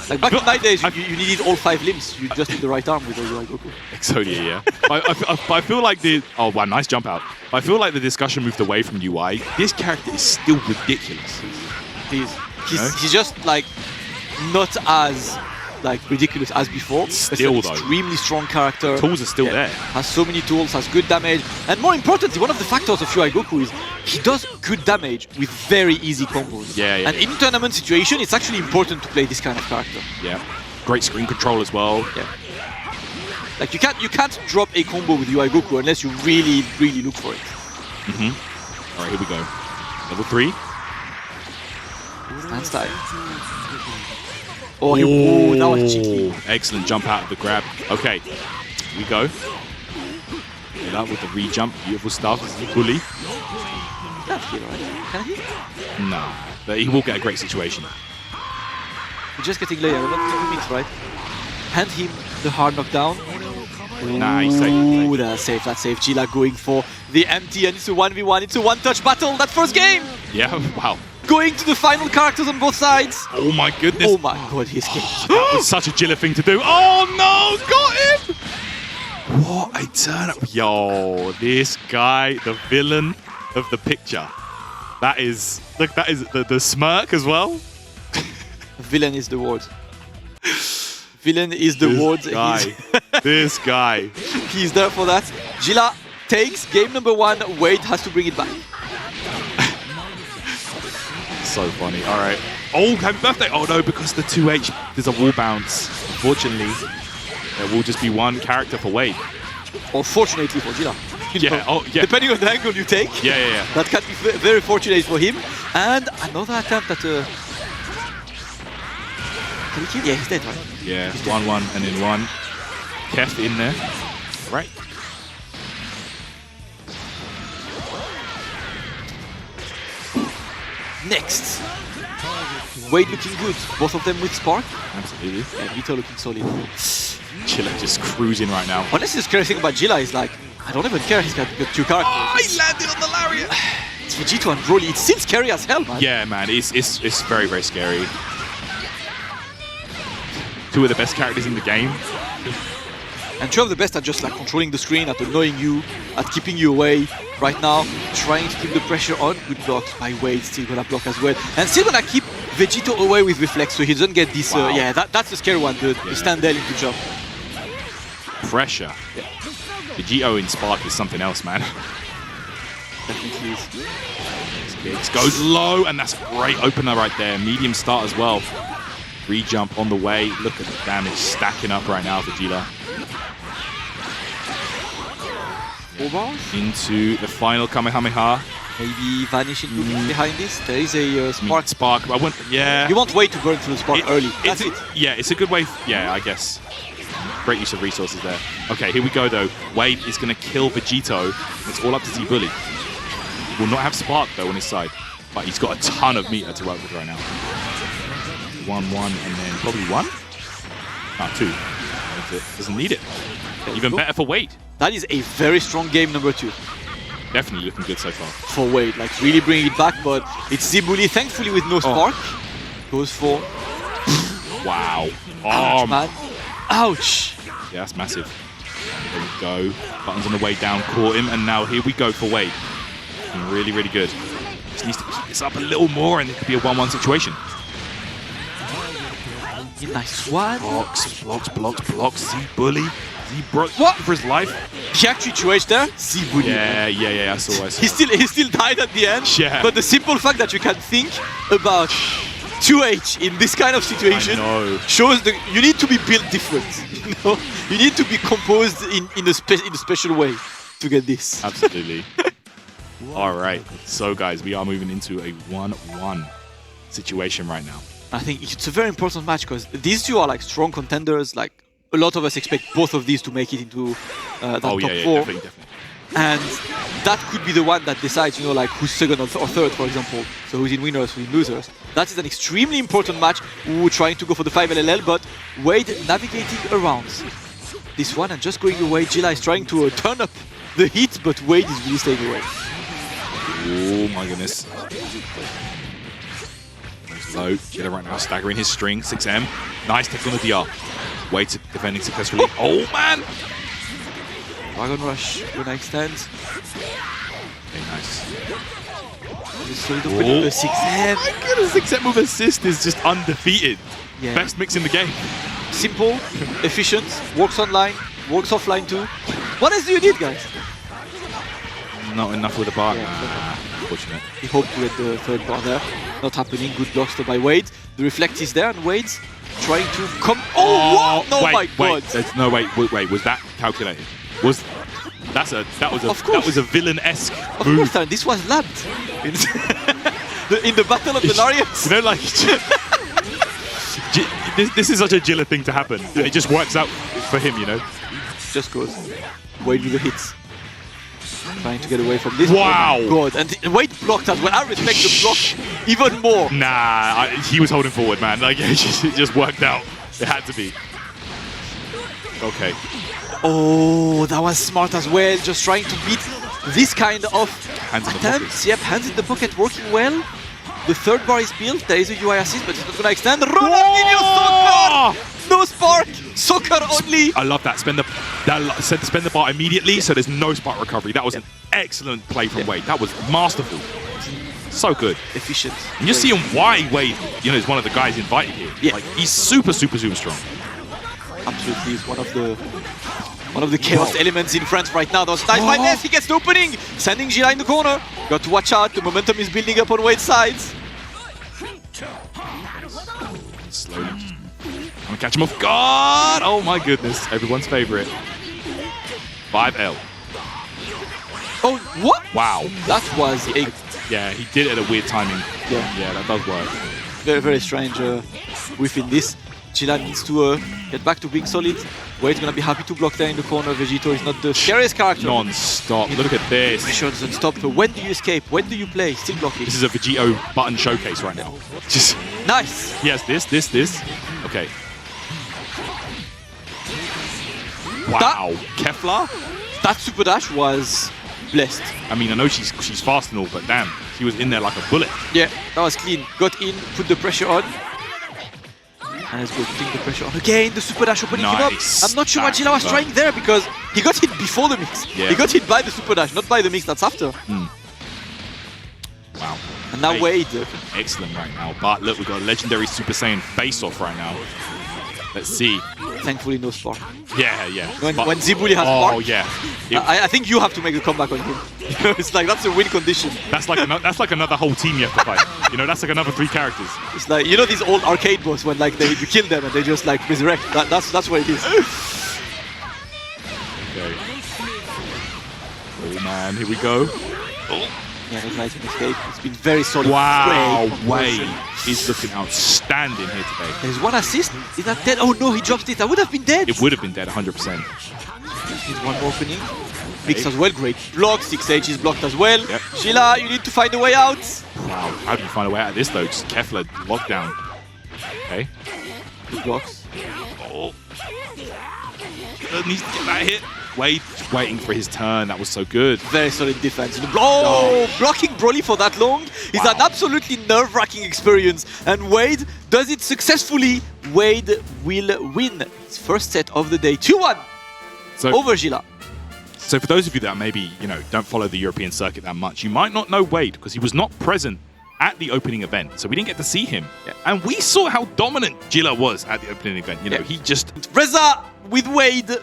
Like back in my days, you needed all 5 limbs. You just need the right arm with the UI Goku. Exodia, yeah. I feel like the... Oh, wow, nice jump out. I feel like the discussion moved away from UI. This character is still ridiculous. He's just like not as like ridiculous as before. Still, It's an extremely strong character. Tools are still there. Has so many tools, has good damage, and more importantly, one of the factors of UI Goku is he does good damage with very easy combos. Yeah. And in tournament situation, it's actually important to play this kind of character. Yeah. Great screen control as well. Yeah. Like you can't drop a combo with UI Goku unless you really look for it. All right, here we go. Level 3. Stand style. Oh, that was cheeky. Excellent jump out of the grab. Okay, here we go. Get out with the re-jump. Beautiful stuff. Bully. That's good, right? Can he? No, but he will get a great situation. We're just getting layer, we're not mix, right? Hand him the hard knockdown. Nah, he's safe. Ooh, that's safe, that's safe. Jila going for the empty, and it's a 1v1, it's a one-touch battle, that first game! Yeah, wow. Going to the final characters on both sides. Oh my goodness. Oh my god, he's kicked. That was such a Jila thing to do. Oh no, got him! What a turn up. Yo, this guy, the villain of the picture. That is, look, that is the smirk as well. Villain is the word. Villain is the word. Guy. This guy. He's there for that. Jila takes game number 1. Wade has to bring it back. So funny. All right. Oh, happy birthday. Oh no, because the 2H, there's a wall bounce. Unfortunately, there will just be one character for Wade. Or fortunately for Jila. Yeah, oh yeah. Depending on the angle you take. Yeah. That can be very fortunate for him. And another attempt at a... Can he kill? Yeah, he's dead, right? Yeah, 1-1 and then 1. Kef in there. Right. Next. Wade looking good. Both of them with Spark. Absolutely. And Vito looking solid. Jila just cruising right now. Honestly, the scary thing about Jila is like, I don't even care he's got 2 characters. Oh, he landed on the lariat. It's Vegito and Broly. It's still scary as hell, man. Yeah, man, it's very, very scary. 2 of the best characters in the game. And 2 of the best at just like controlling the screen, at annoying you, at keeping you away. Right now, trying to keep the pressure on. Good blocks by Wade, still gonna block as well. And still gonna keep Vegito away with reflex so he doesn't get this, Wow. yeah, that's the scary one, the stand there into jump. Pressure. Yeah. Vegito in Spark is something else, man. Definitely is. Giggs goes low, and that's a great opener right there. Medium start as well. Re-jump on the way. Look at the damage stacking up right now for Jila. 4 bars? Into the final Kamehameha. Maybe vanish into behind this. There is a spark. Spark. I want, yeah. You want Wade to burn through the spark early. That's it. Yeah, it's a good way. Yeah, I guess. Great use of resources there. Okay, here we go though. Wade is going to kill Vegito. It's all up to Z-Bully. He will not have Spark though on his side, but he's got a ton of meter to work with right now. 1-1 and then probably 1? Ah, 2. That's it. Doesn't need it. Even better for Wade. That is a very strong game number 2 Definitely looking good so far. for Wade. Like really bringing it back, but it's Zibuli, thankfully with no spark. Goes for... Wow. Ouch, man. Ouch. Yeah, that's massive. There we go. Buttons on the way down, caught him, and now here we go for Wade. Looking really, really good. Just needs to keep this up a little more, and it could be a 1-1 situation. Nice one. Blocks. Z-Bully. Z-Bully for his life. He actually 2H there. Zibuli. Yeah, I saw. He still died at the end. Yeah. But the simple fact that you can think about 2H in this kind of situation shows that you need to be built different. You know, you need to be composed in a special way to get this. Absolutely. All right. So, guys, we are moving into a 1-1 situation right now. I think it's a very important match because these 2 are like strong contenders, like a lot of us expect both of these to make it into that top 4. Definitely. And that could be the one that decides, you know, like who's second or third, for example. So who's in winners, who's in losers. That is an extremely important match. Ooh, trying to go for the 5 LLL, but Wade navigating around this one and just going away. Jila is trying to turn up the heat, but Wade is really staying away. Oh my goodness. Low, Jila right now staggering his string, 6M. Nice take on the DR. Wade defending successfully. Oh man! Dragon Rush, gonna extend. Okay, nice. Just solid open the 6M. Oh my goodness, 6M with assist is just undefeated. Yeah. Best mix in the game. Simple, efficient, works online, works offline too. What else do you need, guys? Not enough with the bar. Yeah, Unfortunate. He hoped to get the third bar there. Not happening. Good blocks though by Wade. The reflect is there, and Wade's trying to come. Oh, what? No, my God! There's no wait. Was that calculated? That was a villain-esque move. Of course, this was labbed in the battle of the Lariats. You know, like this is such a Jila thing to happen. And it just works out for him, you know. Just goes. Wade with the hits. Trying to get away from this. Wow! Oh God, and Wade blocked as well. I respect the block even more. Nah, he was holding forward, man. Like it just worked out. It had to be. Okay. Oh, that was smart as well. Just trying to beat this kind of Hands in the attempts. Yep, hands in the pocket working well. The third bar is built. There is a UI assist, but it's not gonna extend. Ronaldinho soccer! No spark! Soccer only! I love that. Spend the bar immediately, so there's no spark recovery. That was an excellent play from Wade. That was masterful. So good. Efficient. And you're seeing why Wade, you know, is one of the guys invited here. Yeah. Like he's super strong. Absolutely, he's one of the chaos elements in France right now. That was nice by Ness. He gets the opening, sending Jila in the corner. Got to watch out. The momentum is building up on Wade's sides. Slowly. I'm gonna catch him off guard. Oh my goodness. Everyone's favorite. 5L. Oh, what? Wow. That was a Yeah, he did it at a weird timing. Yeah, that does work. very strange within this. Jila needs to get back to being solid. Wade's gonna be happy to block there in the corner. Vegito is not the scariest character. Non-stop. Look at this. Pressure doesn't stop. When do you escape? When do you play? Still blocking. This is a Vegito button showcase right now. Just nice. He has this. Okay. Wow. Kefla? That super dash was blessed. I mean, I know she's fast and all, but damn, she was in there like a bullet. Yeah, that was clean. Got in, put the pressure on. And let's go putting the pressure on again. The super dash opening him up. I'm not sure what Jila was trying there because he got hit before the mix. Yeah. He got hit by the super dash, not by the mix that's after. Wow. And now Wade. Excellent right now. But look, we've got a legendary Super Saiyan face-off right now. Let's see. Thankfully, no spark. Yeah. When Zibuli has spark. Oh yeah. I think you have to make a comeback on him. It's like that's a win condition. That's like another whole team you have to fight. You know, that's like another 3 characters. It's like, you know, these old arcade boss when like you kill them and they just like resurrect. That's what it is. Okay. Oh man, here we go. Oh. Yeah, no nice escape. It's been very solid. Wow, Wade is looking outstanding here today. There's one assist. Is that dead? Oh no, he dropped it. I would have been dead. It would have been dead, 100%. Needs one more opening. Mix as well, great block. 6H is blocked as well. Yep. Jila, you need to find a way out. Wow, how do you find a way out of this though? Just Kefla lockdown. Okay. Good blocks. Oh. Jila needs to get that hit. Wade waiting for his turn. That was so good. Very solid defense. Blocking Broly for that long is an absolutely nerve-wracking experience. And Wade does it successfully. Wade will win his first set of the day. 2-1 over Jila. So for those of you that maybe, you know, don't follow the European circuit that much, you might not know Wade because he was not present at the opening event. So we didn't get to see him. Yeah. And we saw how dominant Jila was at the opening event. You know, he just... Reza with Wade.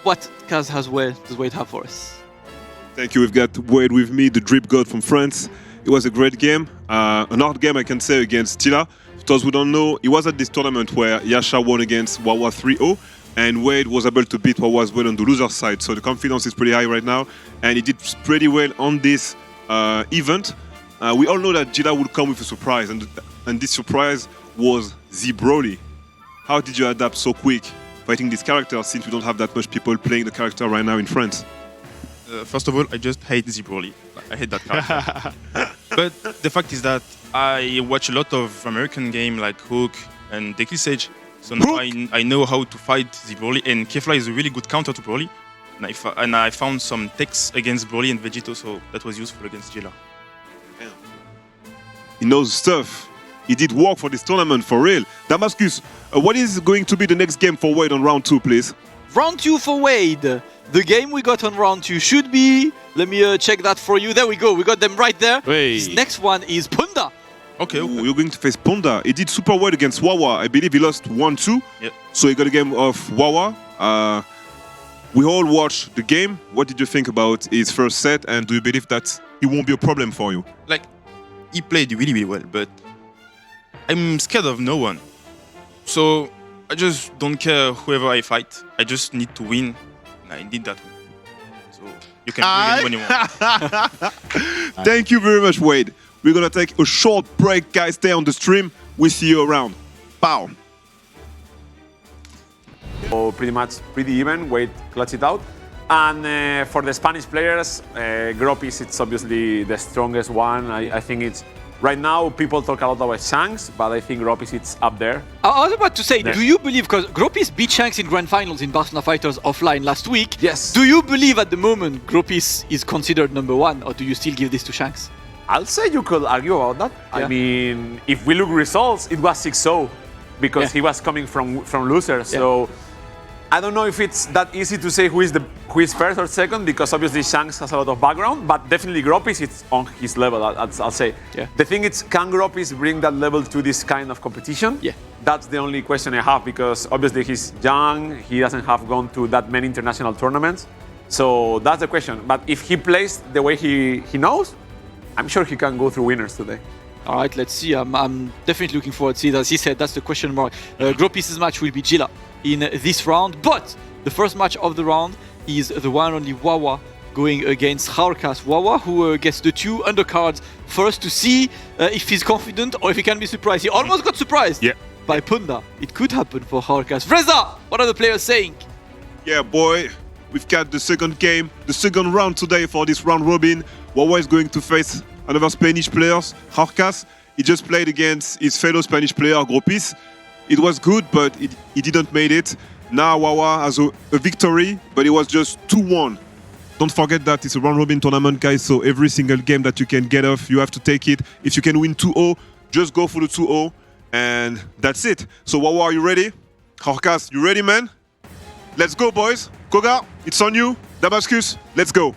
What does Wade have for us? Thank you. We've got Wade with me, the drip god from France. It was a great game. An hard game, I can say, against Jila. For those who don't know, it was at this tournament where Yasha won against Wawa 3-0. And Wade was able to beat Wawa as well on the loser side. So the confidence is pretty high right now. And he did pretty well on this event. We all know that Jila would come with a surprise. And this surprise was the Broly. How did you adapt so quick fighting this character since we don't have that much people playing the character right now in France? First of all, I just hate Broly. I hate that character. But the fact is that I watch a lot of American game like Hook and Dekill Sage. So now I know how to fight Broly, and Kefla is a really good counter to Broly. And I found some techs against Broly and Vegito, so that was useful against Jila. Yeah. He knows stuff. He did work for this tournament for real. Damascus, what is going to be the next game for Wade on round 2, please? Round 2 for Wade. The game we got on round 2 should be... Let me check that for you. There we go. We got them right there. Hey. His next one is Punda. Okay, ooh, you're going to face Punda. He did super well against Wawa. I believe he lost 1-2. Yep. So he got a game of Wawa. We all watched the game. What did you think about his first set? And do you believe that it won't be a problem for you? Like, he played really, really well, but I'm scared of no one. So I just don't care whoever I fight. I just need to win. And I need that win. So you can win when you want. Thank you very much, Wade. We're going to take a short break, guys. Stay on the stream. We'll see you around. Pow. So pretty even. Wade clutch it out. And for the Spanish players, Gropis, it's obviously the strongest one. I think it's right now people talk a lot about Shanks, but I think Gropis it's up there. I was about to say, do you believe, because Gropis beat Shanks in Grand Finals in Barcelona Fighters offline last week. Yes. Do you believe at the moment Gropis is considered #1, or do you still give this to Shanks? I'll say you could argue about that. Yeah. I mean, if we look results, it was 6-0 because he was coming from loser. So I don't know if it's that easy to say who is first or second, because obviously Shanks has a lot of background, but definitely Gropis is on his level, I'll say. Yeah. The thing is, can Gropis bring that level to this kind of competition? Yeah. That's the only question I have, because obviously he's young, he doesn't have gone to that many international tournaments. So that's the question. But if he plays the way he knows, I'm sure he can go through winners today. All right, let's see. I'm definitely looking forward to it. As he said, that's the question mark. Gropis' match will be Jila in this round, but the first match of the round is the one only Wawa going against Jaorcas. Wawa, who gets the 2 undercards first to see if he's confident or if he can be surprised. He almost got surprised by Punda. It could happen for Jaorcas. Freza, what are the players saying? Yeah, boy. We've got the second game, the second round today for this round robin. Wawa is going to face another Spanish player, Jaorcas. He just played against his fellow Spanish player, Gropis. It was good, but he didn't make it. Now Wawa has a victory, but it was just 2-1. Don't forget that it's a round robin tournament, guys, so every single game that you can get off, you have to take it. If you can win 2-0, just go for the 2-0, and that's it. So Wawa, are you ready? Jaorcas, you ready, man? Let's go, boys. Koga, it's on you. Damascus, let's go.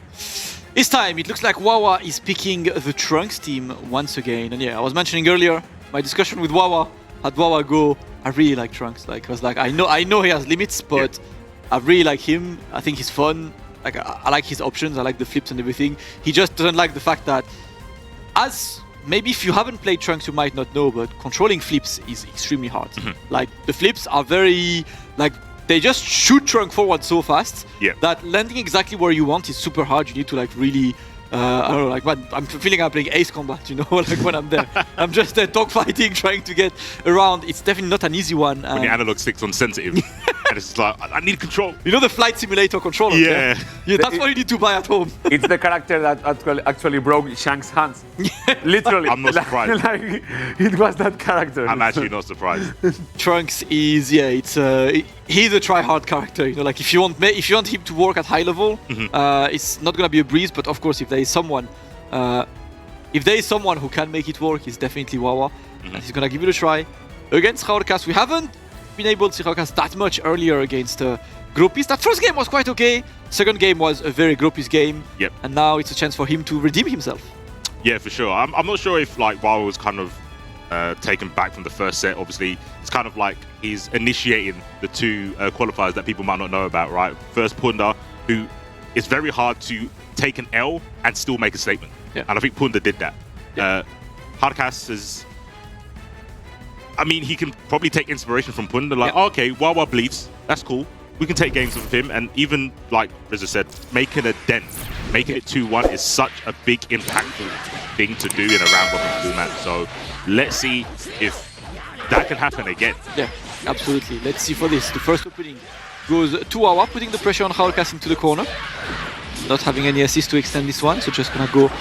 It's time. It looks like Wawa is picking the Trunks team once again. And yeah, I was mentioning earlier my discussion with Wawa. Had Wawa go, I really like Trunks. Like, I was like, I know he has limits, but I really like him. I think he's fun. Like, I like his options. I like the flips and everything. He just doesn't like the fact that, as maybe if you haven't played Trunks, you might not know, but controlling flips is extremely hard. Like, the flips are very, like, they just shoot Trunk forward so fast that landing exactly where you want is super hard. You need to like really, I don't know, like I'm feeling I'm playing Ace Combat, you know, like when I'm there. I'm just dogfighting, trying to get around. It's definitely not an easy one. When the analog sticks on sensitive, and it's like, I need control. You know the flight simulator controller? Yeah, that's what you need to buy at home. It's the character that actually broke Shanks' hands. Literally. I'm not surprised. Like, it was that character. I'm actually not surprised. Trunks is, he's a try-hard character. You know, like if you want him to work at high level, it's not gonna be a breeze. But of course, if there is someone who can make it work, it's definitely Wawa. And he's gonna give it a try against Jaorcas. We haven't been able to see Jaorcas that much earlier against Gropis. That first game was quite okay. Second game was a very Gropis game. Yep. And now it's a chance for him to redeem himself. Yeah, for sure. I'm not sure if like Wawa was kind of taken back from the first set. Obviously, it's kind of like he's initiating the 2 qualifiers that people might not know about, right? First, Punda, who it's very hard to take an L and still make a statement. Yeah. And I think Punda did that. Jaorcas is... I mean, he can probably take inspiration from Punda. Like, okay, Wawa bleeds. That's cool. We can take games with him. And even, like Rizza said, making a dent, making it 2-1 is such a big, impactful thing to do in a round robin format. So let's see if that can happen again. Yeah. Absolutely. Let's see for this. The first opening goes to Wawa, putting the pressure on Jaorcas into the corner. Not having any assist to extend this one, so just gonna go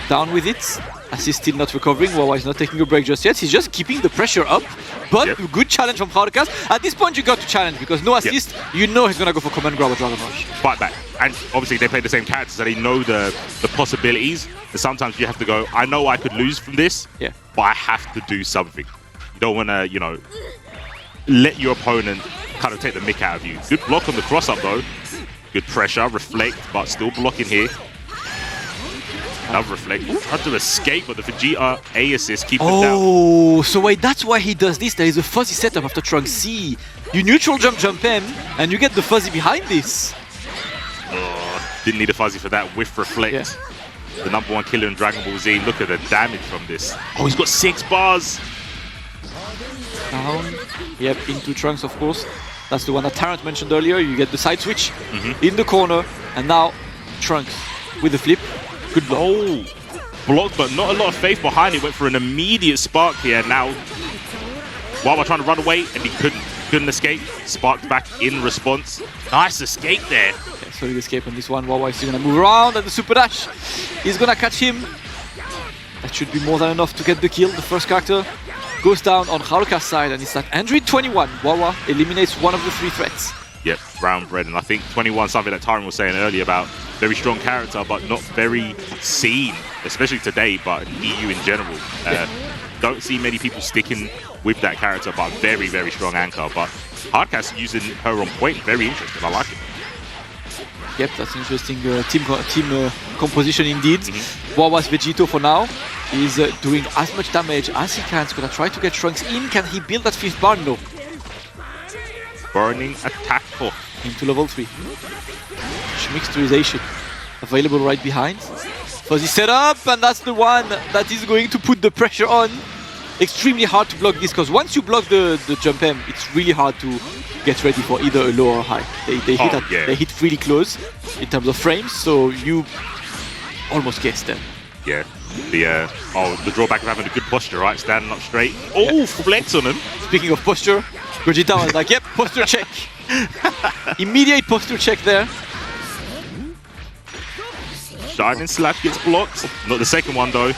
down with it. Assist still not recovering. Wawa is not taking a break just yet. He's just keeping the pressure up. But a good challenge from Jaorcas. At this point, you got to challenge because no assist. You know he's gonna go for command grab or Dragon Rush. Fight back. And obviously they play the same characters, so they know the possibilities. And sometimes you have to go, I know I could lose from this, but I have to do something. You don't want to, you know, let your opponent kind of take the mick out of you. Good block on the cross-up though. Good pressure, reflect, but still blocking here. Another reflect. Tried to escape, but the Vegeta A assist keeps him down. Oh, so wait, that's why he does this. There is a fuzzy setup after Trunks C. You neutral jump M, and you get the fuzzy behind this. Didn't need a fuzzy for that. Whiff reflect. The #1 killer in Dragon Ball Z. Look at the damage from this. Oh, he's got 6 bars. Down. Yep, into Trunks, of course. That's the one that Tarrant mentioned earlier. You get the side switch in the corner, and now Trunks with the flip. Good block. Oh, blocked, but not a lot of faith behind it. Went for an immediate spark here. Now, Wawa trying to run away, and he couldn't escape. Sparked back in response. Nice escape there. Solid escape on this one. Wawa is still going to move around, and the super dash is going to catch him. That should be more than enough to get the kill. The first character goes down on Jaorcas' side, and it's at Android 21. Wawa eliminates one of the 3 threats. Yep, brown bread. And I think 21, something that Tyron was saying earlier about very strong character, but not very seen, especially today, but EU in general. Don't see many people sticking with that character, but very, very strong anchor. But Jaorcas using her on point, very interesting. I like it. Yep, that's an interesting team composition indeed. Wawa's Vegito for now is doing as much damage as he can. He's gonna try to get Trunks in. Can he build that 5th bar? No. Burning attack for into level 3. Mixturization available right behind. Fuzzy setup, and that's the one that is going to put the pressure on. Extremely hard to block this because once you block the jump M, it's really hard to get ready for either a low or a high. They hit really close in terms of frames, so you almost guessed them. Yeah. The drawback of having a good posture, right? Standing up straight. Oh, flex on him. Speaking of posture, Gogeta was like, yep, posture check. Immediate posture check there. Shining Slash gets blocked. Not the second one though.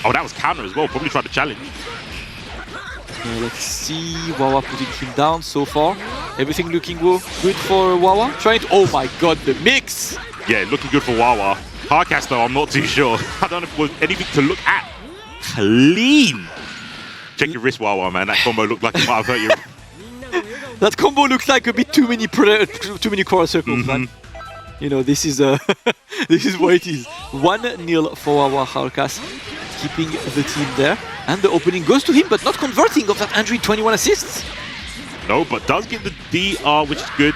Oh, that was counter as well. Probably tried to challenge. Let's see. Wawa putting him down so far. Everything looking good for Wawa. Trying to. Oh my god, the mix! Yeah, looking good for Wawa. Jaorcas though, I'm not too sure. I don't know if it was anything to look at. Clean! Check your wrist, Wawa, man. That combo looked like it might have hurt you. That combo looks like a bit too many quarter circles, man. You know, this is this is what it is. 1-0 for Wawa. Jaorcas keeping the team there. And the opening goes to him, but not converting of that Android 21 assists. No, but does get the DR, which is good.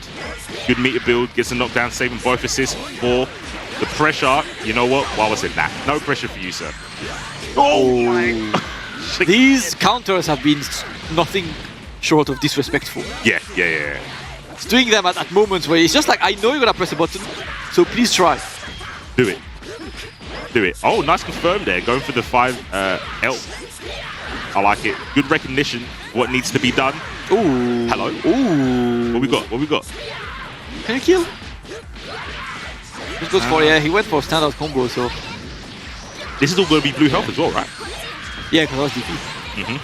Good meter build, gets a knockdown, saving both assists for the pressure. You know what? Wawa said, nah, no pressure for you, sir. Oh! These counters have been nothing short of disrespectful. Yeah. It's doing them at moments where it's just like, I know you're gonna press a button, so please try. Do it. Oh, nice confirm there. Going for the 5 L. I like it. Good recognition. What needs to be done. Ooh. Hello. Ooh. What we got? Can you kill? This goes for, he went for a standout combo, so. This is all going to be blue health as well, right? Yeah, because that was DP.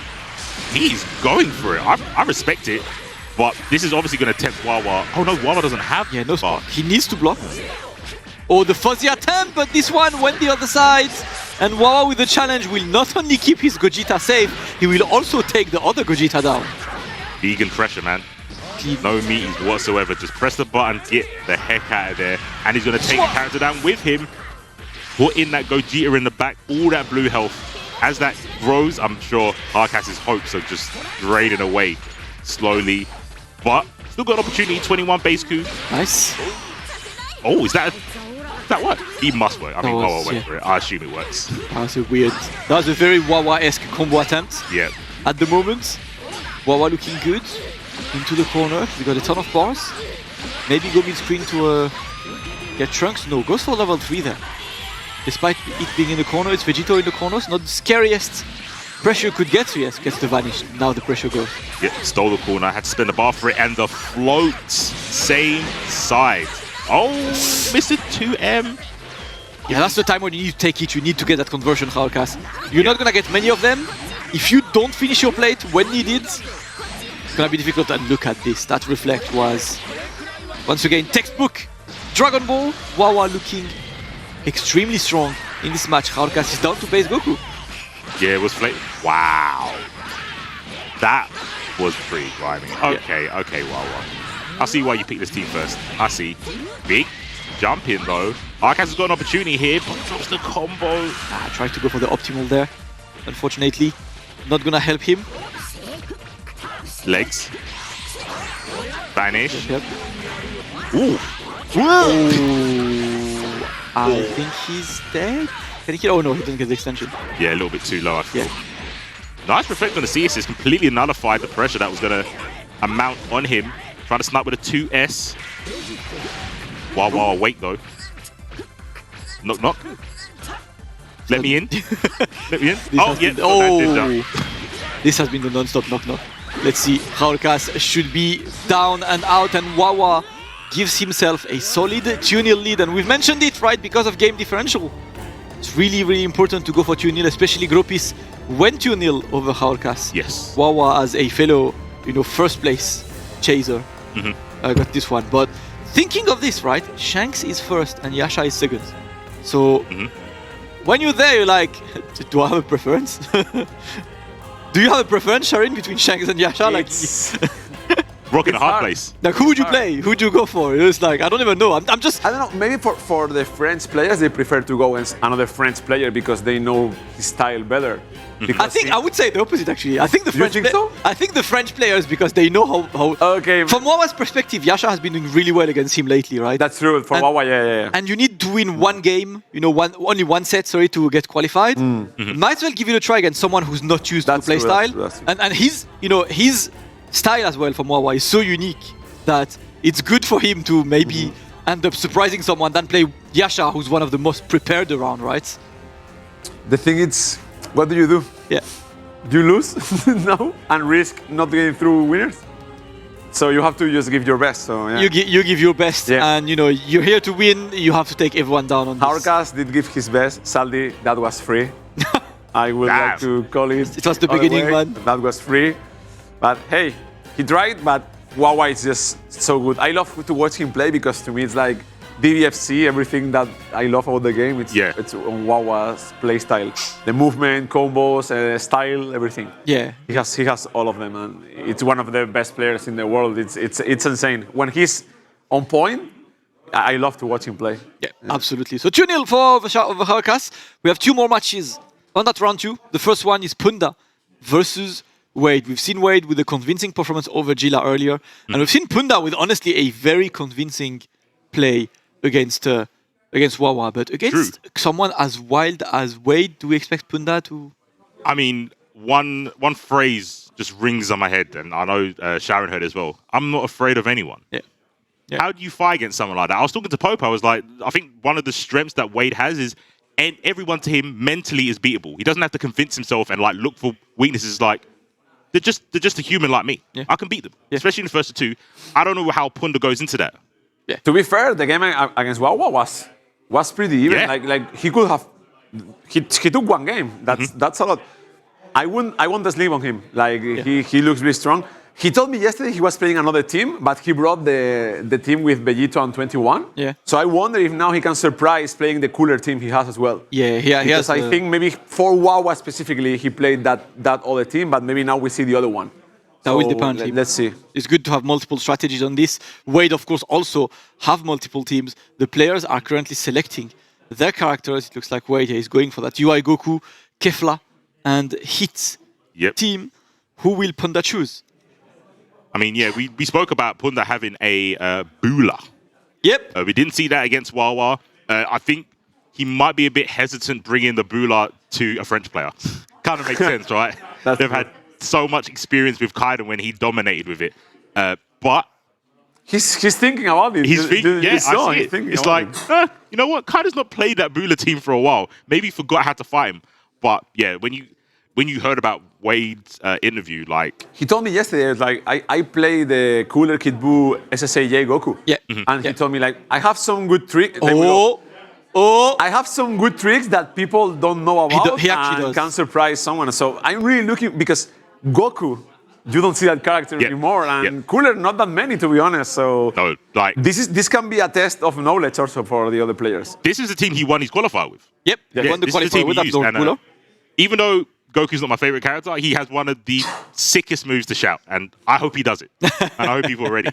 He's going for it. I respect it. But this is obviously going to tempt Wawa. Oh no, Wawa doesn't have no spark. He needs to block. Oh, the fuzzy attempt, but this one went the other side. And Wawa with the challenge will not only keep his Gogeta safe, he will also take the other Gogeta down. Vegan pressure, man. No meetings whatsoever. Just press the button, get the heck out of there. And he's going to take the character down with him. Put in that Gogeta in the back, all that blue health. As that grows, I'm sure Jaorcas' hopes are just draining away slowly. But still got an opportunity, 21 base coup. Nice. Oh, is that what? He must work. I mean, Wawa went for it. I assume it works. That was a very Wawa-esque combo attempt. Yeah. At the moment, Wawa looking good. Into the corner. We got a ton of bars. Maybe go mid-screen to get Trunks. No, goes for level 3 there. Despite it being in the corner, it's Vegito in the corners. Not the scariest pressure could get to, yes, gets the vanish. Now the pressure goes. Yep, stole the corner, had to spend the bar for it, and the float, same side. Oh, Mr. 2M. Yeah, that's the time when you need to take it, you need to get that conversion, Jaorcas. You're not gonna get many of them. If you don't finish your plate when needed, it's gonna be difficult. And look at this, that reflect was, once again, textbook. Dragon Ball, Wawa looking extremely strong in this match. Jaorcas is down to base Goku. Yeah, it was wow. That was pretty grimy. Okay, okay, Wawa. I see why you picked this team first. I see. Big jump in though. Jaorcas has got an opportunity here, but drops the combo. Tried to go for the optimal there. Unfortunately, not gonna help him. Legs. Vanish. Yep. Ooh. Ooh. I think he's dead. Can he kill? Oh no, he doesn't get the extension. Yeah, a little bit too low, I thought. Nice reflect on the C assist. Completely nullified the pressure that was going to amount on him. Trying to snipe with a 2S. Wawa, wait though. Knock, knock. Let me in. Let me in. Oh, yeah. This has been the non-stop knock-knock. Let's see. Jaorcas should be down and out, and Wawa gives himself a solid 2-0 lead. And we've mentioned it, right, because of game differential. It's really, really important to go for 2-0, especially Gropis went 2-0 over Jaorcas. Yes. Wawa, as a fellow, first place chaser, got this one. But thinking of this, right, Shanks is first and Yasha is second. So when you're there, you're like, do I have a preference? Do you have a preference, Sharin, between Shanks and Yasha? Rocking a hard place. Like, who would you play? Who would you go for? It's like, I don't even know. I'm just... I don't know, maybe for the French players, they prefer to go with another French player because they know his style better. I would say the opposite, actually. I think the French... I think the French players, because they know how... Okay. From Wawa's perspective, Yasha has been doing really well against him lately, right? That's true. For Wawa, yeah. And you need to win one game, only one set, to get qualified. Might as well give it a try against someone who's not used to play style. That's true. And his style as well from Wawa is so unique that it's good for him to maybe end up surprising someone than play Yasha, who's one of the most prepared around, right? The thing is, what do you do? Yeah. Do you lose now and risk not getting through winners? So you have to just give your best. So yeah. You give your best, and you're here to win. You have to take everyone down on this. Jaorcas did give his best. Sadly, that was free. I would like to call it. It was the beginning, man. That was free. But hey, he tried, but Wawa is just so good. I love to watch him play because to me it's like Dbfz, everything that I love about the game. It's on Wawa's play style. The movement, combos, style, everything. Yeah. He has all of them, and it's one of the best players in the world. It's insane. When he's on point, I love to watch him play. Yeah, absolutely. So 2-0 for Jaorcas. We have 2 more matches on that round 2. The first one is Punda versus Wade. We've seen Wade with a convincing performance over Jila earlier, and we've seen Punda with honestly a very convincing play against Wawa. But against someone as wild as Wade, do we expect Punda to? I mean, one phrase just rings on my head, and I know Sharon heard as well. I'm not afraid of anyone. Yeah. How do you fight against someone like that? I was talking to Popo. I was like, I think one of the strengths that Wade has is, and everyone to him mentally is beatable. He doesn't have to convince himself and look for weaknesses. They're just a human like me. Yeah. I can beat them, especially in the first 2. I don't know how Punda goes into that. Yeah. To be fair, the game against Wawa was pretty even. Yeah. Like he could have. He took one game. That's a lot. I won't sleep on him. He looks really strong. He told me yesterday he was playing another team, but he brought the team with Vegito on 21. Yeah. So I wonder if now he can surprise playing the cooler team he has as well. Yeah, he has. I think maybe for Wawa specifically, he played that other team, but maybe now we see the other one. That will depend. Let's see. It's good to have multiple strategies on this. Wade, of course, also have multiple teams. The players are currently selecting their characters. It looks like Wade is going for that UI Goku, Kefla, and Hit team. Who will Punda choose? I mean, yeah, we spoke about Punda having a Bula. Yep. We didn't see that against Wawa. I think he might be a bit hesitant bringing the Bula to a French player. Kind of makes sense, right? They've had so much experience with Kaiden when he dominated with it. But he's thinking about it. He's thinking, I see it. It's like, you know what? Kaiden's not played that Bula team for a while. Maybe he forgot how to fight him. But yeah, when when you heard about Wade's interview, like He told me yesterday, like, I play the cooler Kid Buu SSAJ Goku. Yeah. And he told me, like, I have some good tricks. I have some good tricks that people don't know about he actually and does. can surprise someone. So I'm really looking, because Goku, you don't see that character anymore, and Cooler, not that many, to be honest. So no, like this can be a test of knowledge also for the other players. this is the team he won his qualifier with. Yep, he won the this is qualifier with he that used, Lord and, Cooler. even though Goku's not my favorite character, he has one of the sickest moves to shout, and I hope he does it. And I hope people are ready.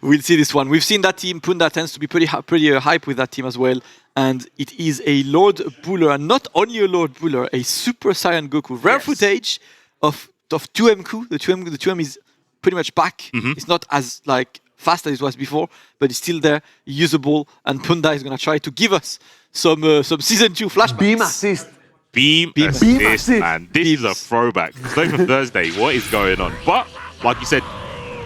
We'll see this one. We've seen that team. Punda tends to be pretty hype with that team as well. And it is a Lord Buller, and not only a Lord Buller, a Super Saiyan Goku. Rare footage of 2M-Ku. The 2M is pretty much back. It's not as like fast as it was before, but it's still there, usable. And Punda is going to try to give us some Season 2 flashbacks. Beam assist. Beam assist, man. This is a throwback. So for Thursday, what is going on? But, like you said,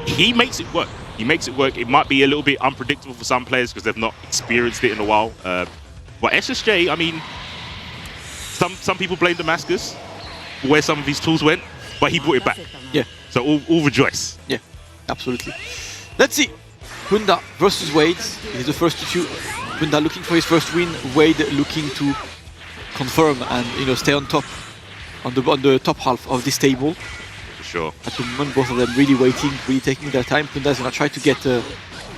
he makes it work. He makes it work. It might be a little bit unpredictable for some players because they've not experienced it in a while. But SSJ, I mean, some people blame Damascus for where some of his tools went, but he brought it back. Yeah. So all rejoice. Yeah, absolutely. Let's see. Punda versus Wade. It is the first to shoot. Punda looking for his first win. Wade looking to confirm and stay on top, on the top half of this table. For sure. At the moment, both of them really waiting, really taking their time. Punda is gonna try to get to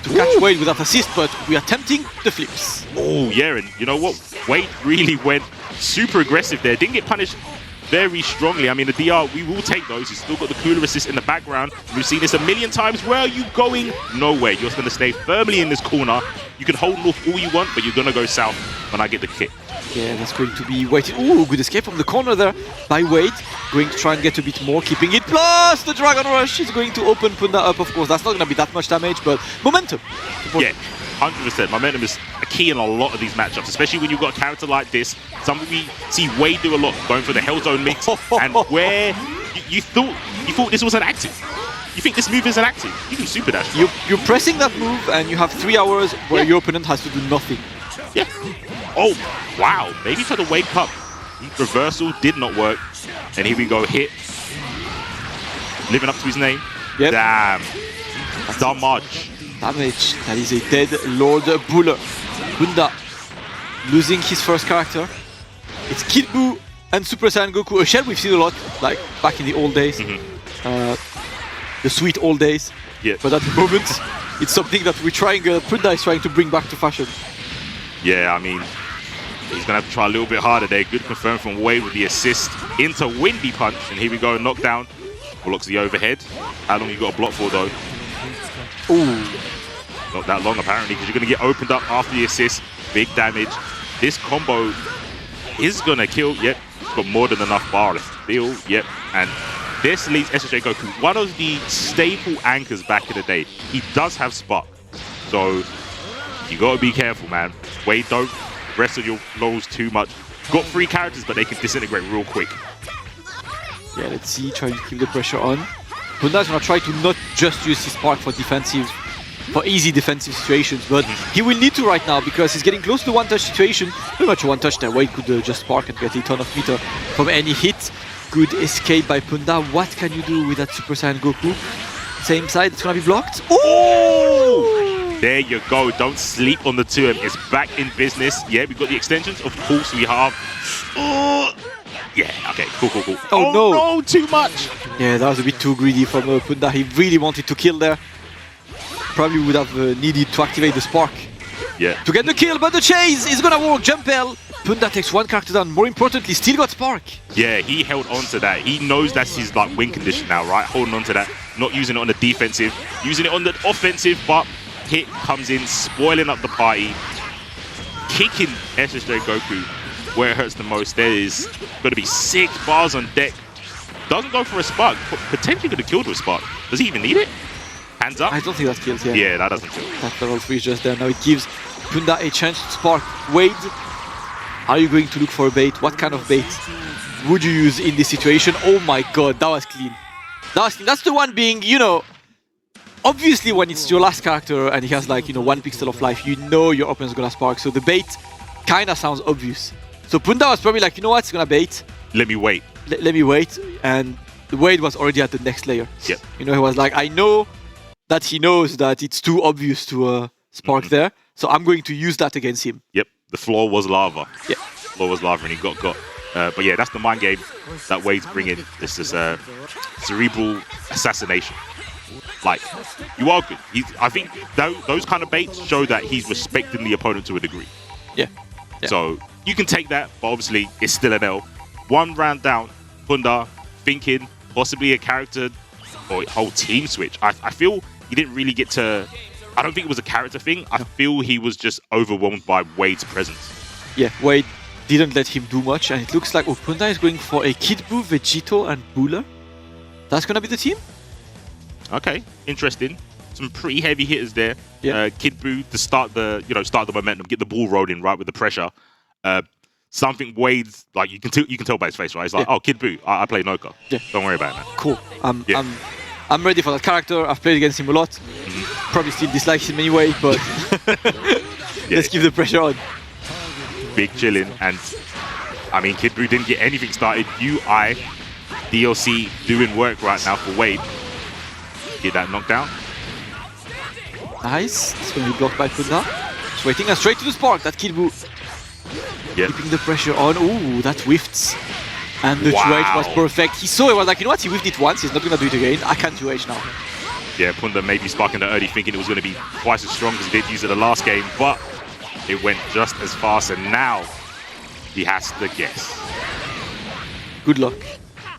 catch Wade without assist, but we are tempting the flips. Oh yeah, and you know what? Wade really went super aggressive there. Didn't get punished very strongly. I mean, the DR, we will take those. He's still got the cooler assist in the background. We've seen this a million times. Where are you going? Nowhere. You're just going to stay firmly in this corner. You can hold north all you want, but you're going to go south when I get the kick. Yeah, that's going to be waiting. Ooh, good escape from the corner there by Wade. Going to try and get a bit more, keeping it. Plus, the Dragon Rush is going to open Punda up, of course. That's not going to be that much damage, but momentum. Yeah, 100%. Momentum is a key in a lot of these matchups, especially when you've got a character like this. Something we see Wade do a lot, going for the Hellzone mix, and where you thought this was an active. You think this move is an active? You can super dash. You're pressing that move, and you have 3 hours where your opponent has to do nothing. Yeah. Oh, wow. Maybe for the Wade Cup. Reversal did not work. And here we go. Hit. Living up to his name. Yep. Damn. Damage. Damage. That is a dead Lord Buller. Punda losing his first character. It's Kid Buu and Super Saiyan Goku. A shell we've seen a lot, like back in the old days. The sweet old days. Yeah. But at the moment, it's something that Punda is trying to bring back to fashion. Yeah, I mean, he's going to have to try a little bit harder there. Good confirm from Wade with the assist into Windy Punch. And here we go, knockdown. Blocks the overhead. How long you got to block for, though? Ooh. Not that long, apparently, because you're going to get opened up after the assist. Big damage. This combo is going to kill. Yep, it's got more than enough bar to deal. Yep, and this leaves SSJ Goku, one of the staple anchors back in the day. He does have Spark, so you got to be careful, man. Wade, don't rest on your laurels too much. Got 3 characters, but they can disintegrate real quick. Yeah, let's see, trying to keep the pressure on. Punda's gonna try to not just use his Spark for easy defensive situations, but he will need to right now because he's getting close to the one-touch situation. Pretty much a one-touch there. Wade could just Spark and get a ton of meter from any hit. Good escape by Punda. What can you do with that Super Saiyan Goku? Same side, it's gonna be blocked. Oh! There you go. Don't sleep on the 2M. It's back in business. Yeah, we've got the extensions. Of course we have. Yeah, okay, cool. Oh no, too much. Yeah, that was a bit too greedy from Punda. He really wanted to kill there. Probably would have needed to activate the Spark. Yeah. To get the kill, but the chase is gonna work. Jump L. Punda takes 1 character down. More importantly, still got Spark. Yeah, he held on to that. He knows that's his like win condition now, right? Holding on to that, not using it on the defensive, using it on the offensive, but hit comes in, spoiling up the party, kicking SSJ Goku where it hurts the most. There is going to be 6 bars on deck. Doesn't go for a Spark. Potentially could have killed with Spark. Does he even need it? Hands up? I don't think that kills, yeah. Yeah, that doesn't kill. That level 3 is just there. Now it gives Punda a chance to Spark. Wade, are you going to look for a bait? What kind of bait would you use in this situation? Oh my god, that was clean. That was clean. That's the one being, obviously when it's your last character and he has like, 1 pixel of life, you know your opponent's gonna Spark. So the bait kind of sounds obvious. So Punda was probably like, you know what, it's gonna bait. Let me wait. let me wait. And Wade was already at the next layer. Yep. You know, he was like, I know that he knows that it's too obvious to spark there, so I'm going to use that against him. Yep, the floor was lava. Yeah. The floor was lava and he got. But yeah, that's the mind game that Wade's bringing. This is cerebral assassination. Like, you are good. I think those kind of baits show that he's respecting the opponent to a degree. Yeah. So you can take that, but obviously it's still an L. 1 round down, Punda thinking possibly a character or a whole team switch. I feel he didn't really get to... I don't think it was a character thing. I feel he was just overwhelmed by Wade's presence. Yeah, Wade didn't let him do much, and it looks like Punda is going for a Kid Buu, Vegito, and Buller. That's gonna be the team? Okay, interesting. Some pretty heavy hitters there. Yeah. Kid Buu to start the momentum, get the ball rolling right with the pressure. Something Wade's like you can tell by his face, right? He's like, oh, Kid Buu, I play Noka. Yeah. Don't worry about it, man. Cool. I'm ready for that character. I've played against him a lot. Probably still dislike him anyway, but let's keep the pressure on. Big chilling, and I mean, Kid Buu didn't get anything started. UI, DLC doing work right now for Wade. Get that knockdown. Nice. It's going to be blocked by Punda. Just waiting and straight to the spark. That Kid Buu. Yep. Keeping the pressure on. Ooh, that whiffs. And the 2H was perfect. He saw it, was like, you know what? He whiffed it once. He's not going to do it again. I can't 2H now. Yeah, Punda maybe sparking the early, thinking it was going to be twice as strong as he did use it the last game, but it went just as fast, and now he has to guess. Good luck.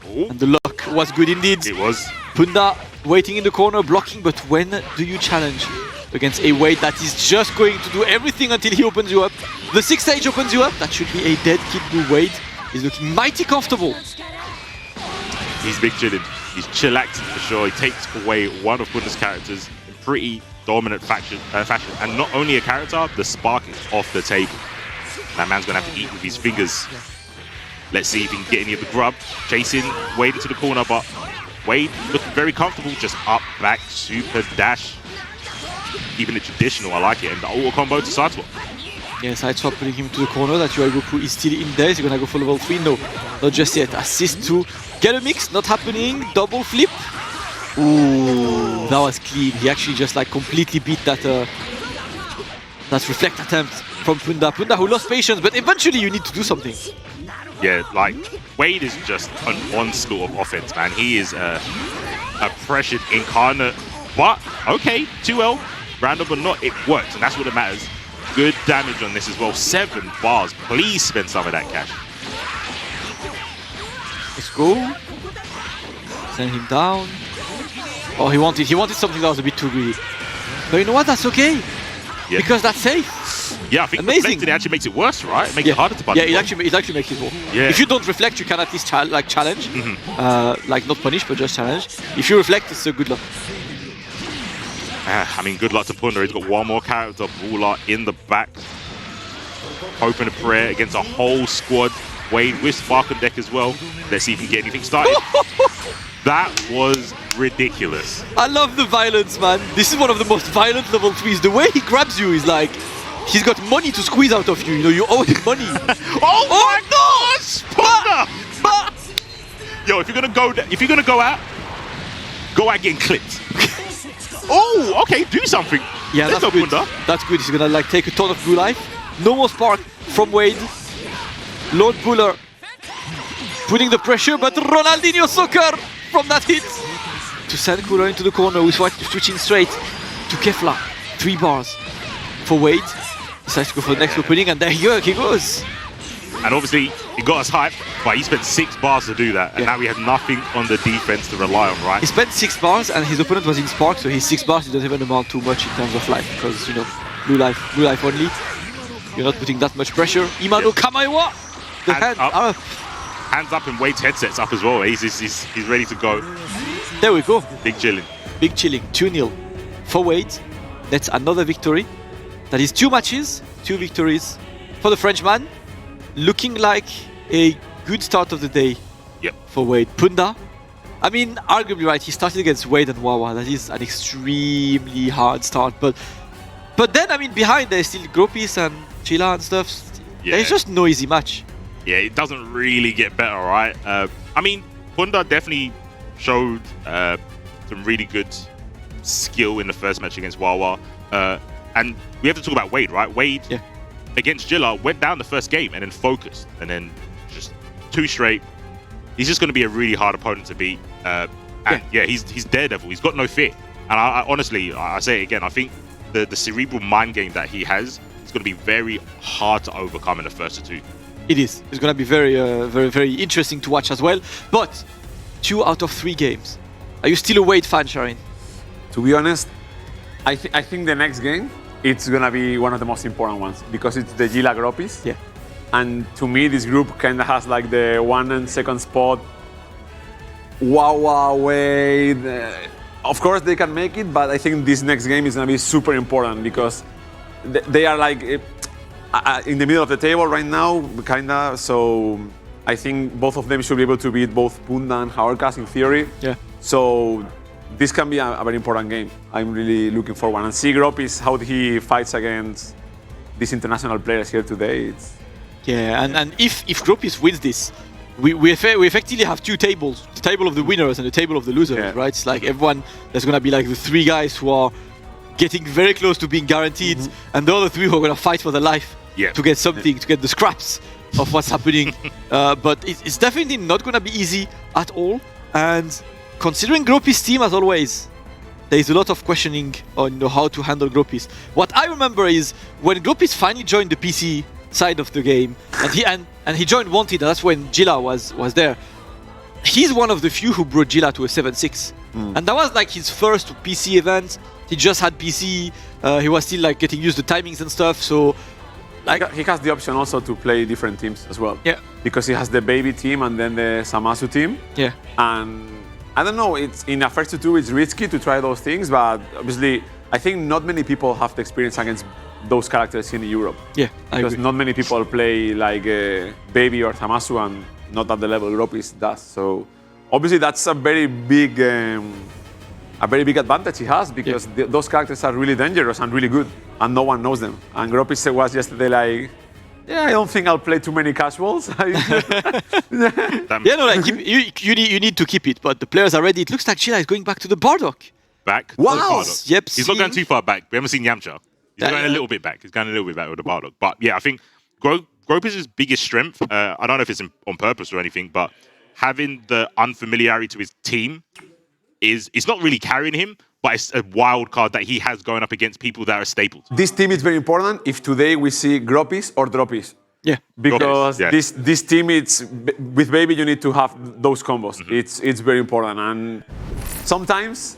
Ooh. And the luck was good indeed. It was. Punda waiting in the corner, blocking, but when do you challenge against a Wade that is just going to do everything until he opens you up? The 6th stage opens you up. That should be a dead Kid Buu. Wade is looking mighty comfortable. He's big chilling. He's chillaxing for sure. He takes away one of Punda's characters in pretty dominant fashion. And not only a character, the spark is off the table. That man's going to have to eat with his fingers. Let's see if he can get any of the grub. Chasing Wade into the corner, but Wade looking very comfortable. Just up, back, super dash. Keeping it traditional, I like it. And the auto combo to side swap. Yeah, side swap putting him to the corner. That UI Goku is still in there. Is he going to go for level 3? No, not just yet. Assist to get a mix, not happening. Double flip. Ooh, that was clean. He actually just like completely beat that reflect attempt from Punda. Punda who lost patience, but eventually you need to do something. Yeah, like Wade is just an onslaught of offense, man. He is a pressured incarnate. But okay, 2L, random or not, it works, and that's what it matters. Good damage on this as well. 7 bars. Please spend some of that cash. Let's go. Send him down. Oh, he wanted something that was a bit too greedy. But you know what? That's okay. Yeah. Because that's safe. Yeah, I think amazing. Reflecting actually makes it worse, right? It makes it harder to punish. Yeah, it actually makes it worse. Yeah. If you don't reflect, you can at least challenge. Like not punish, but just challenge. If you reflect, it's a good luck. I mean, good luck to Punda. He's got one more character, Baller, in the back. Hoping a prayer against a whole squad. Wade with Spark on deck as well. Let's see if he can get anything started. That was ridiculous. I love the violence, man. This is one of the most violent level 3s. The way he grabs you is like, he's got money to squeeze out of you. You know, you owe him money. Oh my gosh! Punda! Yo, if you're gonna go out getting clipped. Oh, okay, do something. Yeah, that's good. Punda. That's good. He's gonna like take a ton of blue life. No more spark from Wade. Lord Buller putting the pressure, but Ronaldinho soccer from that hit to send Cooler into the corner. We're switching straight to Kefla. 3 bars for Wade. Decides to go for the next opening, and there he goes. And obviously, he got us hyped, but he spent 6 bars to do that, and now we have nothing on the defense to rely on, right? He spent 6 bars, and his opponent was in Spark, so his 6 bars doesn't even amount too much in terms of life, because, you know, blue life only. You're not putting that much pressure. Imano Kamaiwa! The hand up. Hands up, and Wade's headset's up as well. He's ready to go. There we go. Big chilling. Big chilling. 2-0 for Wade. That's another victory. That is 2 matches, 2 victories for the Frenchman. Looking like a good start of the day for Wade. Punda, I mean, arguably right, he started against Wade and Wawa. That is an extremely hard start. But then, I mean, behind there's still Gropis and Jila and stuff. Yeah. It's just no easy match. Yeah, it doesn't really get better, right? I I mean, Punda definitely showed some really good skill in the first match against Wawa. And we have to talk about Wade, right? Wade against Jila went down the first game and then focused, and then just 2 straight. He's just going to be a really hard opponent to beat. And he's Daredevil. He's got no fear. And I honestly, I say it again, I think the cerebral mind game that he has is going to be very hard to overcome in the first 2. It is. It's going to be very interesting to watch as well. But 2 out of 3 games. Are you still a Wade fan, Sharin? To be honest, I think the next game, it's going to be one of the most important ones because it's the Jila Gropis. Yeah. And to me, this group kind of has like the 1 and 2nd spot. Wawa, Wade. Of course, they can make it, but I think this next game is going to be super important because they are like in the middle of the table right now, kind of. So I think both of them should be able to beat both Punda and Jaorcas in theory. Yeah. So this can be a very important game. I'm really looking forward and see Gropis how he fights against these international players here today. Yeah, and if Gropis wins this, we effectively have 2 tables, the table of the winners and the table of the losers, right? It's like everyone, there's going to be like the 3 guys who are getting very close to being guaranteed, and the other 3 who are going to fight for their life to get something, to get the scraps of what's happening. But it's definitely not going to be easy at all. And considering Gropis' team, as always, there's a lot of questioning on how to handle Gropis. What I remember is when Gropis finally joined the PC side of the game, and he joined Wanted, and that's when Jila was there. He's one of the few who brought Jila to a 7-6, and that was like his first PC event. He just had PC. He was still like getting used to timings and stuff. So, like, he has the option also to play different teams as well. Yeah. Because he has the baby team and then the Samasu team. Yeah. And I don't know. It's in a first 2, it's risky to try those things, but obviously, I think not many people have the experience against those characters in Europe. Yeah, because not many people play like Baby or Tamasu and not at the level Gropis does. So obviously that's a very big advantage he has because those characters are really dangerous and really good and no one knows them. And Gropis was yesterday like, yeah, I don't think I'll play too many casuals. You need to keep it, but the players are ready. It looks like Jila is going back to the Bardock. Back? Wow. Yep. He's not going too far back. We haven't seen Yamcha. He's going a little bit back. He's going a little bit back with the Bardock. But yeah, I think Gropis' biggest strength, I don't know if it's on purpose or anything, but having the unfamiliarity to his team it's not really carrying him, but it's a wild card that he has going up against people that are staples. This team is very important if today we see Gropis or Dropis. Yeah. Because this team, with Baby, you need to have those combos. It's very important. And sometimes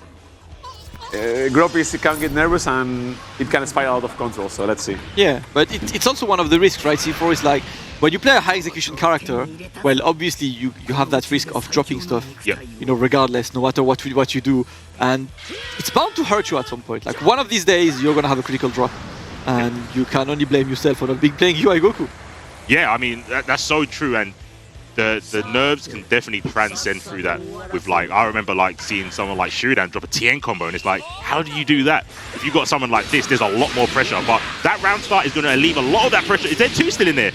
Gropis can get nervous and it can spiral out of control, so let's see. Yeah, but it's also one of the risks, right? C4 is like, when you play a high execution character, well, obviously you have that risk of dropping stuff, regardless, no matter what you do. And it's bound to hurt you at some point. Like, one of these days, you're going to have a critical drop. And you can only blame yourself for not being playing UI Goku. Yeah, I mean, that's so true. And the nerves can definitely transcend through that. With like, I remember like seeing someone like Shuridan drop a TN combo, and it's like, how do you do that? If you got someone like this, there's a lot more pressure. But that round start is going to alleviate a lot of that pressure. Is there 2 still in there?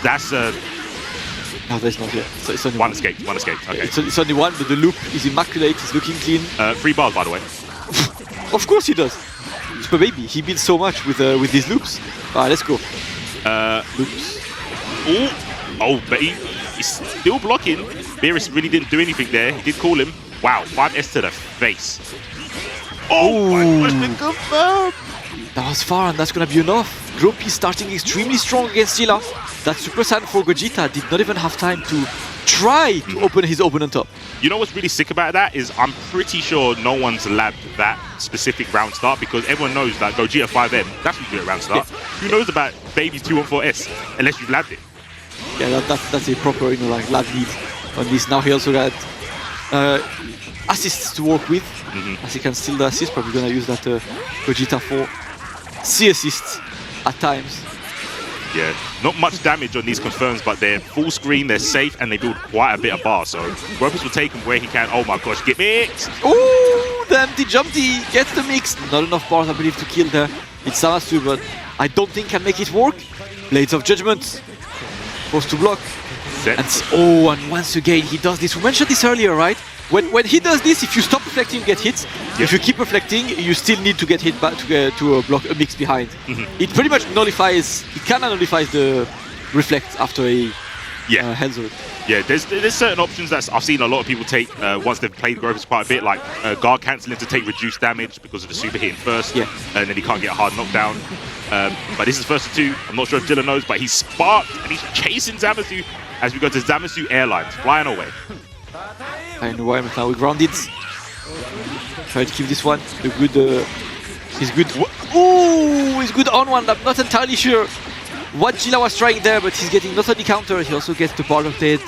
That's no, there's not yet. So it's only one escape. Okay. It's only 1, but the loop is immaculate. It's looking clean. 3 bars, by the way. Of course he does. Super Baby. He builds so much with these loops. Alright, let's go. Loops. Oh, but he's still blocking. Beerus really didn't do anything there. He did call him. Wow, 5S to the face. Oh my gosh, confirmed. That was far, and that's gonna be enough. Gropis starting extremely strong against Jila. That Super Saiyan for Gogeta did not even have time to try to open his opponent up. You know what's really sick about that is I'm pretty sure no one's labbed that specific round start because everyone knows that Gogeta 5M, that's what you do at round start. Who knows about Baby 214S unless you've labbed it? Yeah, that's a proper, like lab lead on this. Now he also got assists to work with, as he can steal the assist. Probably gonna use that Gogeta for C assists at times. Yeah, not much damage on these confirms, but they're full screen, they're safe, and they build quite a bit of bar. So Gropis will take him where he can. Oh my gosh, get mixed! Ooh, the empty jumpy gets the mix. Not enough bars, I believe, to kill there. It's Samasu, but I don't think can make it work. Blades of Judgment. Supposed to block. Set. And once again, he does this. We mentioned this earlier, right? When he does this, if you stop reflecting, you get hit. Yeah. If you keep reflecting, you still need to get hit back to block a mix behind. It pretty much nullifies, it kind of nullifies the reflect after a head zone. Yeah, there's certain options that I've seen a lot of people take once they've played Gropis quite a bit, like guard cancelling to take reduced damage because of the super hitting first, and then he can't get a hard knockdown. But this is first to two. I'm not sure if Jila knows, but he's sparked and he's chasing Zamasu as we go to Zamasu Airlines, flying away. I know why now we're grounded. Try to keep this one. The good, he's good. Ooh, he's good on one. I'm not entirely sure what Jila was trying there, but he's getting not only counter, he also gets the Bardock dead.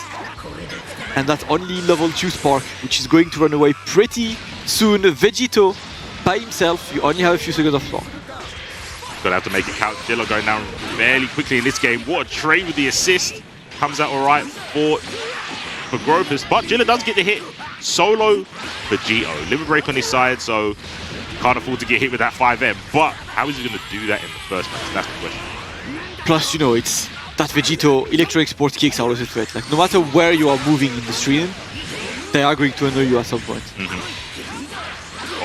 And that's only level 2 Spark, which is going to run away pretty soon. Vegito by himself, you only have a few seconds of Spark. Gonna have to make it count. Jila going down fairly quickly in this game. What a trade with the assist. Comes out alright for Gropis, but Jila does get the hit. Solo Vegito. Limit break on his side, so can't afford to get hit with that 5M. But how is he going to do that in the first place? That's the question. Plus, you know, it's that Vegito electronic sports kicks are always a threat. Like, no matter where you are moving in the stream, they are going to annoy you at some point.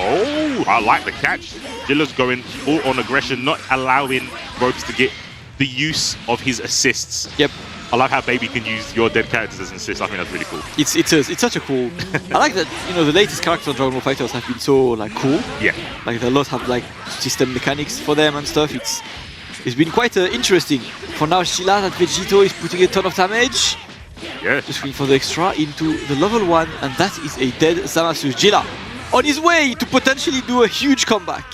Oh, I like the catch. Jila's going full on aggression, not allowing Gropis to get the use of his assists. Yep. I love how Baby can use your dead characters as an assist. I think that's really cool. It's such a cool. I like that, you know, the latest characters on Dragon Ball FighterZ have been so like cool. Yeah. Like a lot have like system mechanics for them and stuff. It's been quite interesting. For now, Jila, that Vegito is putting a ton of damage. Yeah. Just going for the extra into the level 1, and that is a dead Zamasu. Jila on his way to potentially do a huge comeback.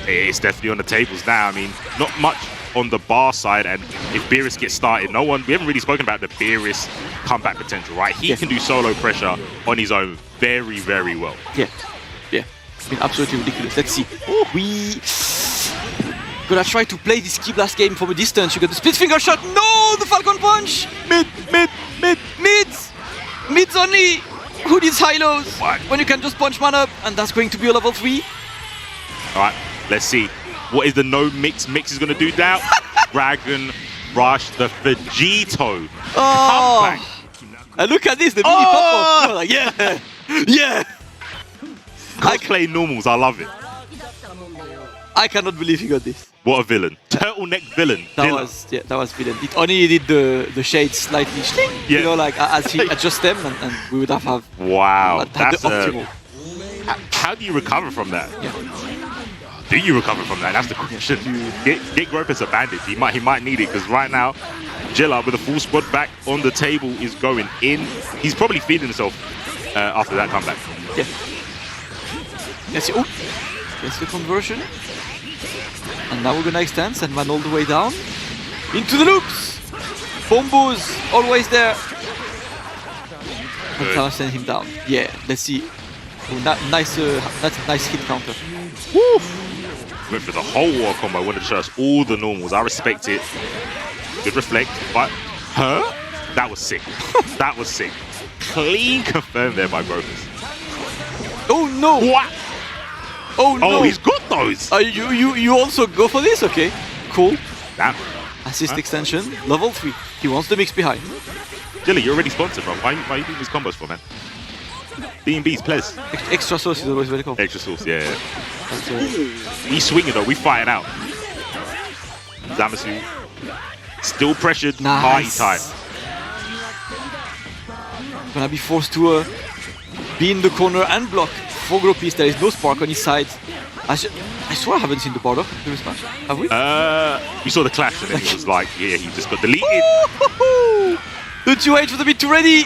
It's definitely on the tables now. I mean, not much on the bar side, and if Beerus gets started, we haven't really spoken about the Beerus comeback potential, right? He can do solo pressure on his own very, very well. Yeah. It's been absolutely ridiculous. Let's see. Gonna try to play this Key Blast game from a distance. You got the split finger shot. No, the Falcon Punch. Mids only. Who needs high-lows when you can just punch man up? And that's going to be a level 3. All right, let's see. What is the no mix? Mix is going to do now. Dragon Rush, the Vegito. Comeback. And look at this, the mini pop-off. Like, yeah. I play normals, I love it. I cannot believe he got this. What a villain. Turtleneck villain. That was villain. It only needed the shades slightly, you know, like as he adjusts them, and we would have wow, that's optimal. How do you recover from that? Yeah. Do you recover from that? That's the question. Get Gropis a bandage. He might need it, because right now, Jila with a full squad back on the table is going in. He's probably feeding himself after that comeback. Yeah. Let's see. Oh, gets the conversion. And now we're gonna extend, send man all the way down. Into the loops! Bombos, always there. And now send him down. Yeah, let's see. Oh, nice, that's a nice hit counter. Woo! Went for the whole war combo, wanted to show us all the normals. I respect it. Good reflect, but that was sick. That was sick. Clean confirmed there by Gropis. Oh no! What? Oh no! Oh, he's got those! You also go for this? Okay, cool. Damn. Assist extension, level 3. He wants the mix behind. Jila, you're already sponsored, bro. Why are you doing these combos for, man? B&B's, please. Extra sauce is always welcome. Extra sauce, yeah. We swinging though, we fighting out. Zamasu still pressured, party time. Gonna be forced to be in the corner and block for Gropis. There is no spark on his side. I swear I haven't seen the Bardock in this match. Have we? We saw the clash and then he was like, yeah, he just got deleted. The 2H for the mid 2 ready.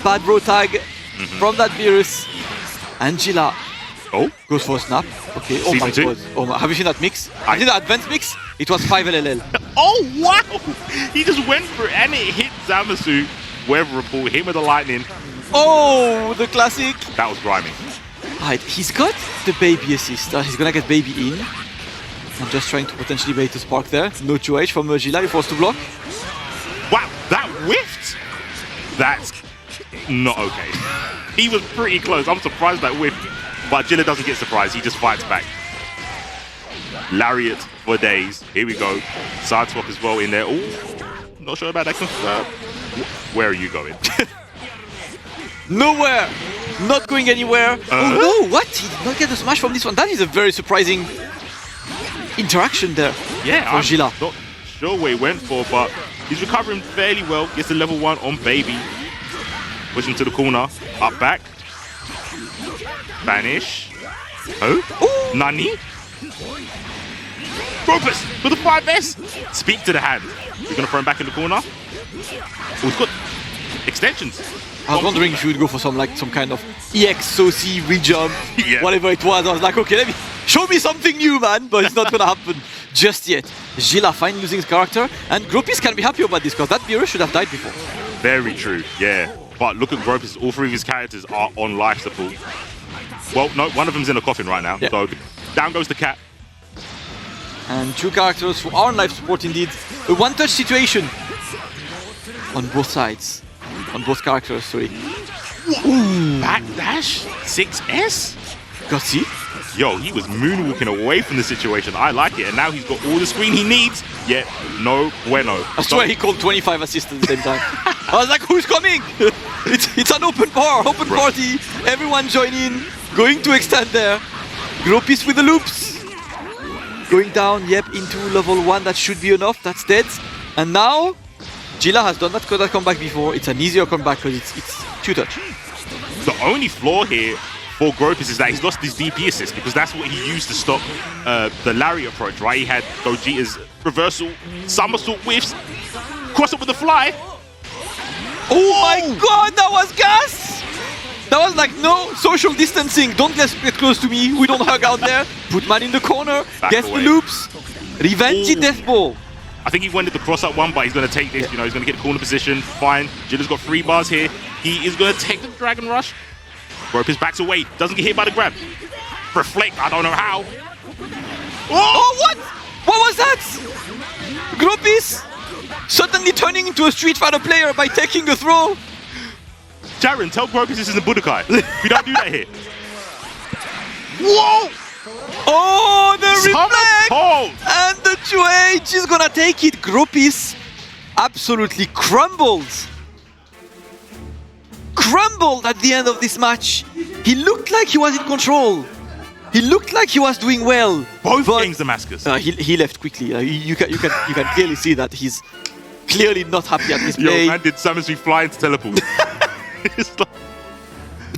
Bad bro tag from that Beerus. And Jila goes for a snap. Okay, oh my god. Oh my, have you seen that mix? I think the advanced mix, it was 5 LLL. Oh wow! He just went through and it hit Zamasu. Weather report, him with the lightning. Oh, the classic. That was grimy. Right, he's got the baby assist. He's gonna get baby in. I'm just trying to potentially bait the spark there. No 2H from Jila, forced to block. Wow, that whiffed? That's not okay. He was pretty close. I'm surprised that whiffed. But Jila doesn't get surprised. He just fights back. Lariat for days. Here we go. Side swap as well in there. Ooh. Not sure about that confirm. Where are you going? Nowhere! Not going anywhere. Oh no, what? He did not get the smash from this one. That is a very surprising interaction there Yeah, for I'm Jila. not sure where he went for, but he's recovering fairly well. Gets the level 1 on Baby. Pushing to the corner. Up back. Banish. Oh? Nani? Gropis with the 5S. Speak to the hand. We're going to throw him back in the corner. Oh, he's got extensions. I was wondering if you would go for some kind of EX-SOC rejump, whatever it was. I was like, okay, show me something new, man, but it's not gonna happen just yet. Jila finally losing his character, and Gropis can be happy about this because that mirror should have died before. Very true, yeah. But look at Gropis, all 3 of his characters are on life support. Well, no, one of them's in a coffin right now, so down goes the cat. And 2 characters who are on life support indeed. A one-touch situation on both sides. On both characters, sorry. Backdash? 6S? Gutsy. Yo, he was moonwalking away from the situation. I like it. And now he's got all the screen he needs. Yet, no bueno. I swear he called 25 assists at the same time. I was like, who's coming? It's an open bar, open party. Everyone join in. Going to extend there. Gropis with the loops. Going down, yep, into level 1. That should be enough. That's dead. And now, Jila has done that comeback before. It's an easier comeback because it's 2-touch. The only flaw here for Gropis is that he's lost his DP assist because that's what he used to stop the Larry approach, right? He had Gogeta's reversal, somersault whiffs, cross up with the fly. Oh my god, that was gas! That was like, no, social distancing. Don't get close to me. We don't hug out there. Put man in the corner, get the loops. Revenge death ball. I think he wanted the cross-up one, but he's going to take this. You know, he's going to get corner position. Fine. Jilla's got 3 bars here. He is going to take the Dragon Rush. Gropis backs away. Doesn't get hit by the grab. Reflect. I don't know how. Oh, what? What was that? Gropis suddenly turning into a Street Fighter player by taking a throw. Jaren, tell Gropis this isn't Budokai. We don't do that here. Whoa! Oh, the reflect! And the 2H is gonna take it. Gropis absolutely crumbled. Crumbled at the end of this match. He looked like he was in control. He looked like he was doing well. Both games Damascus. He left quickly. You can clearly see that he's clearly not happy at this play. Yo, man did Samusui fly into teleport.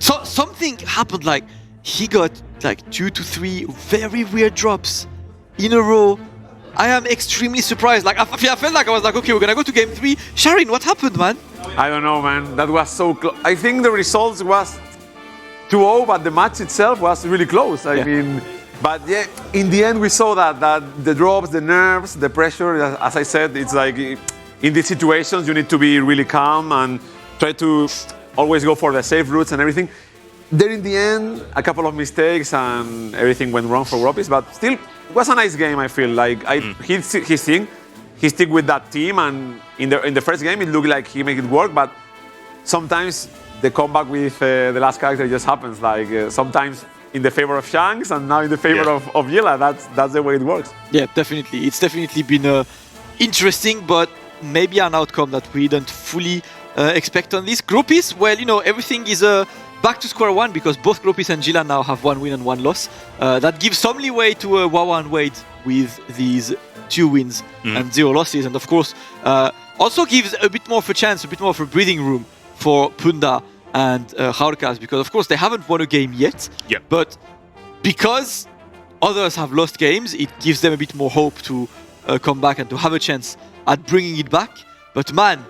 So something happened, like he got like 2 to 3 very weird drops in a row. I am extremely surprised. Like I felt like I was like, okay, we're gonna go to game 3. Sharin, what happened, man? I don't know, man. That was so close. I think the results was 2-0, but the match itself was really close. I mean, but yeah, in the end we saw that the drops, the nerves, the pressure. As I said, it's like in these situations you need to be really calm and try to always go for the safe routes and everything. There in the end, a couple of mistakes and everything went wrong for Gropis, but still, it was a nice game, I feel. Like, he stick with that team, and in the first game, it looked like he made it work, but sometimes the comeback with the last character just happens. Like, sometimes in the favor of Shanks, and now in the favor of Jila. That's the way it works. Yeah, definitely. It's definitely been interesting, but maybe an outcome that we didn't fully expect on this. Gropis, well, you know, everything is back to square one because both Gropis and Jila now have 1 win and 1 loss. That gives some leeway to Wawa and Wade with these 2 wins and 0 losses. And of course, also gives a bit more of a chance, a bit more of a breathing room for Punda and Jaorcas, because of course they haven't won a game yet. But because others have lost games, it gives them a bit more hope to come back and to have a chance at bringing it back. But man,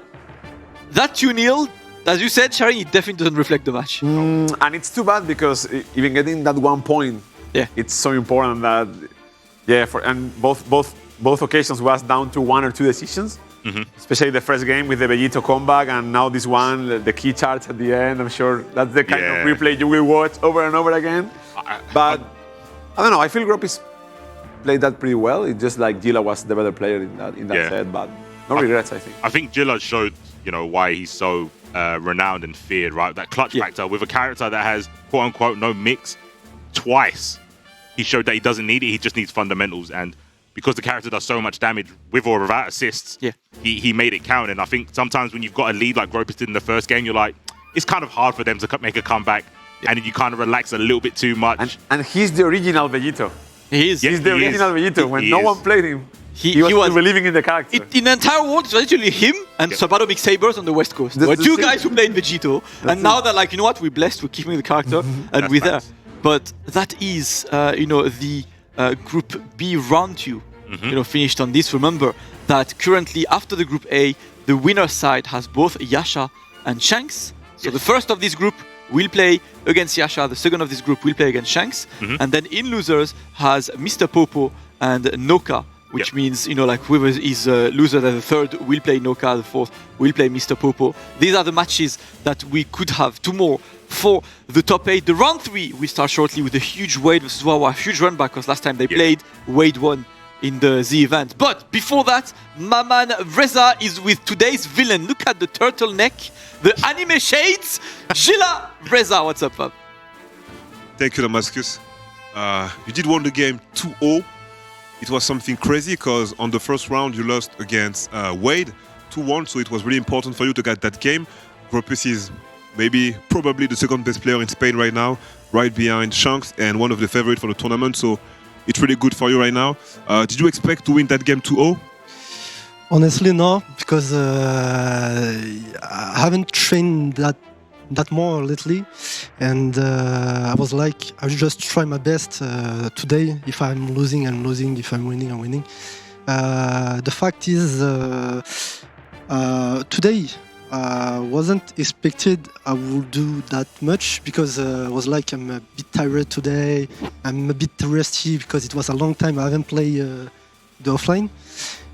that 2-0, as you said, Sharin, it definitely doesn't reflect the match. And it's too bad because even getting that 1 point, it's so important that, and both occasions was down to 1 or 2 decisions. Especially the first game with the Vegito comeback, and now this one, the key charge at the end. I'm sure that's the kind of replay you will watch over and over again. But I don't know, I feel Gropis played that pretty well. It's just like Jila was the better player in that set, but no regrets, I think. I think Jila showed, you know, why he's so renowned and feared, right? That clutch factor with a character that has quote-unquote no mix. Twice he showed that he doesn't need it, he just needs fundamentals. And because the character does so much damage with or without assists, he made it count. And I think sometimes when you've got a lead like Gropis did in the first game, you're like, it's kind of hard for them to make a comeback. And then you kind of relax a little bit too much. And he's the original Vegito. He is. He's the original Vegito. When no one played him, he was believing in the character. In the entire world, it was actually him and Sabado Big Sabers on the West Coast. There were two guys who played Vegito, and now they're like, you know what, we're blessed, we're keeping the character, and we're there. But that is, the Group B round 2, finished on this. Remember that currently after the Group A, the winner side has both Yasha and Shanks. So the first of this group will play against Yasha, the second of this group will play against Shanks, and then in losers has Mr. Popo and Noka, which means, like whoever is loser, then the third will play Noka, the fourth will play Mr. Popo. These are the matches that we could have tomorrow for the top 8. The round 3 will start shortly with a huge Wade versus Wawa, a huge run back, because last time they played, Wade won in the Z event. But before that, my man Reza is with today's villain. Look at the turtleneck, the anime shades. Jila, Reza, what's up, fam? Thank you, Damascus. You did win the game 2-0. It was something crazy because on the first round you lost against Wade 2-1, so it was really important for you to get that game. Gropis is probably the second best player in Spain right now, right behind Shanks and one of the favorites for the tournament, so it's really good for you right now. Did you expect to win that game 2-0? Honestly, no, because I haven't trained that more lately, and I was like, I will just try my best today. If I'm losing, I'm losing. If I'm winning, I'm winning. The fact is, today wasn't expected I would do that much, because I was like, I'm a bit tired today. I'm a bit rusty because it was a long time I haven't played the offline,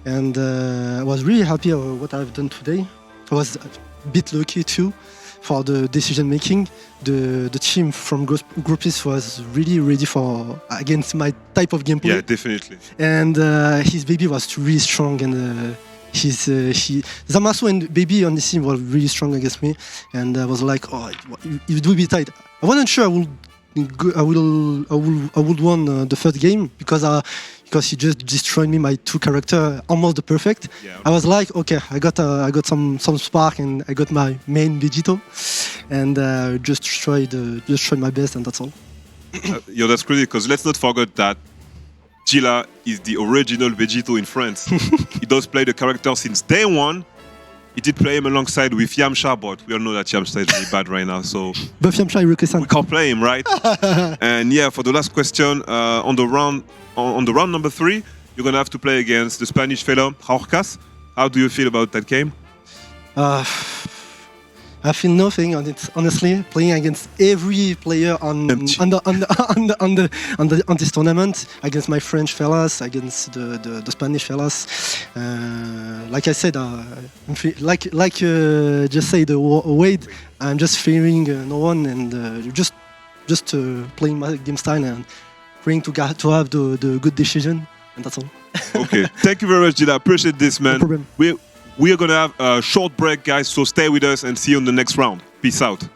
and I was really happy with what I've done today. I was a bit lucky too for the decision making. The team from Gropis was really ready for against my type of gameplay. Yeah, definitely. And his baby was really strong, and Zamasu and baby on the team were really strong against me, and I was like, oh, it will be tight. I wasn't sure I would won the third game because he just destroyed me, my two character, almost the perfect. Yeah. I was like, okay, I got some spark, and I got my main Vegito, and just tried my best, and that's all. Yo, that's crazy, because let's not forget that Jila is the original Vegito in France. He does play the character since day one. He did play him alongside with Yamcha, but we all know that Yamcha is really bad right now, so but Yamcha, we can't play him, right? And yeah, for the last question, on the round number 3, you're gonna have to play against the Spanish fellow Jaorcas. How do you feel about that game? I feel nothing on it, honestly. Playing against every player on this tournament, against my French fellas, against the Spanish fellas. Like I said, just say the Wade. I'm just fearing no one, and just playing my game style and praying to have the good decision, and that's all. Okay, thank you very much, Jila. Appreciate this, man. No problem. We are going to have a short break, guys, so stay with us and see you in the next round. Peace out.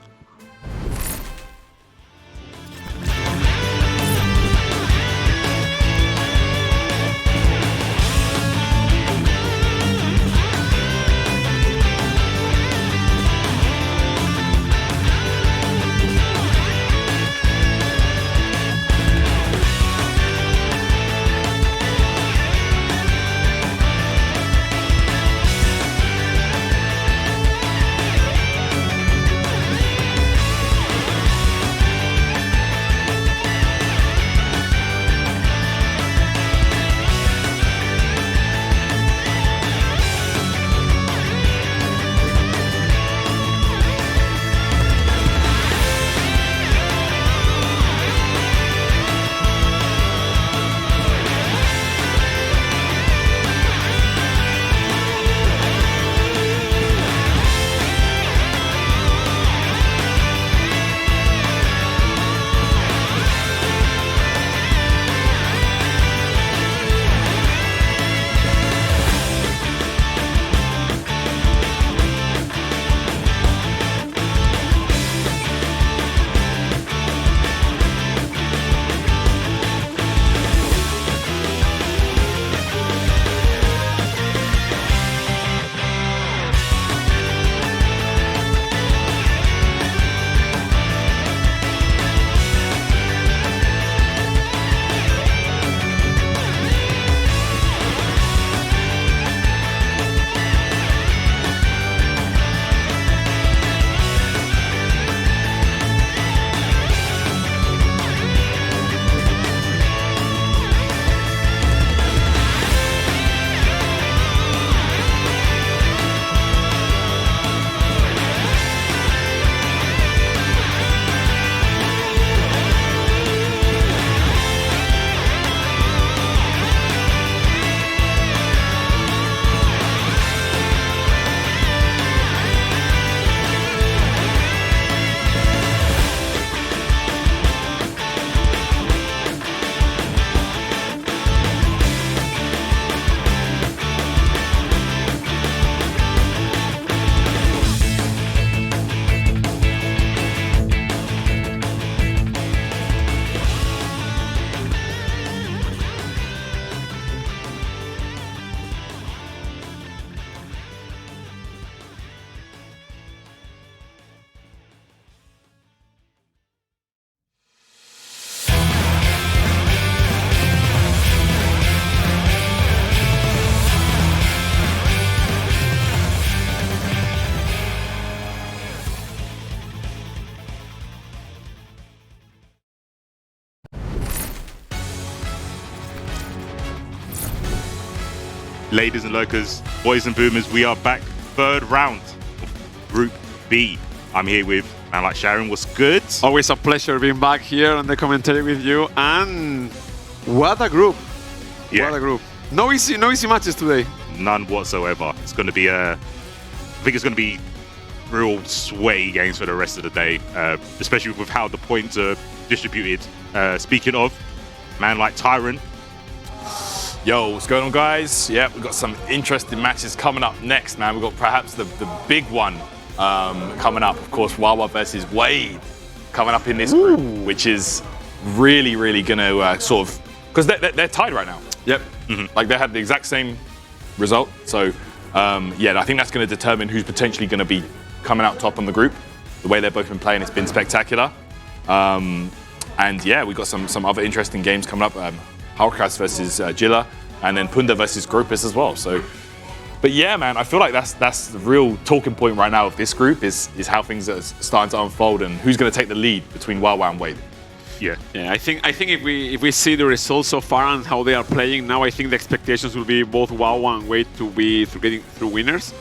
Ladies and lurkers, boys and boomers, we are back. Third round of Group B. I'm here with man like Sharon. What's good? Always a pleasure being back here on the commentary with you. And what a group! Yeah. What a group! No easy matches today. None whatsoever. It's going to be I think it's going to be real sweaty games for the rest of the day, especially with how the points are distributed. Speaking of, man like Tyron. Yo, what's going on, guys? Yeah, we've got some interesting matches coming up next, man. We've got perhaps the big one coming up, of course, Wawa versus Wade coming up in this group, which is really, really going to sort of, because they're tied right now. Yep. Like they had the exact same result. So, yeah, I think that's going to determine who's potentially going to be coming out top on the group. The way they've both been playing, it's been spectacular. And yeah, we've got some other interesting games coming up. Jaorcas versus Jila, and then Punda versus Gropis as well. So, but yeah, man, I feel like that's the real talking point right now of this group is how things are starting to unfold and who's going to take the lead between Wawa and Wade. Yeah, I think if we see the results so far and how they are playing now, I think the expectations will be both Wawa and Wade to be getting through winners.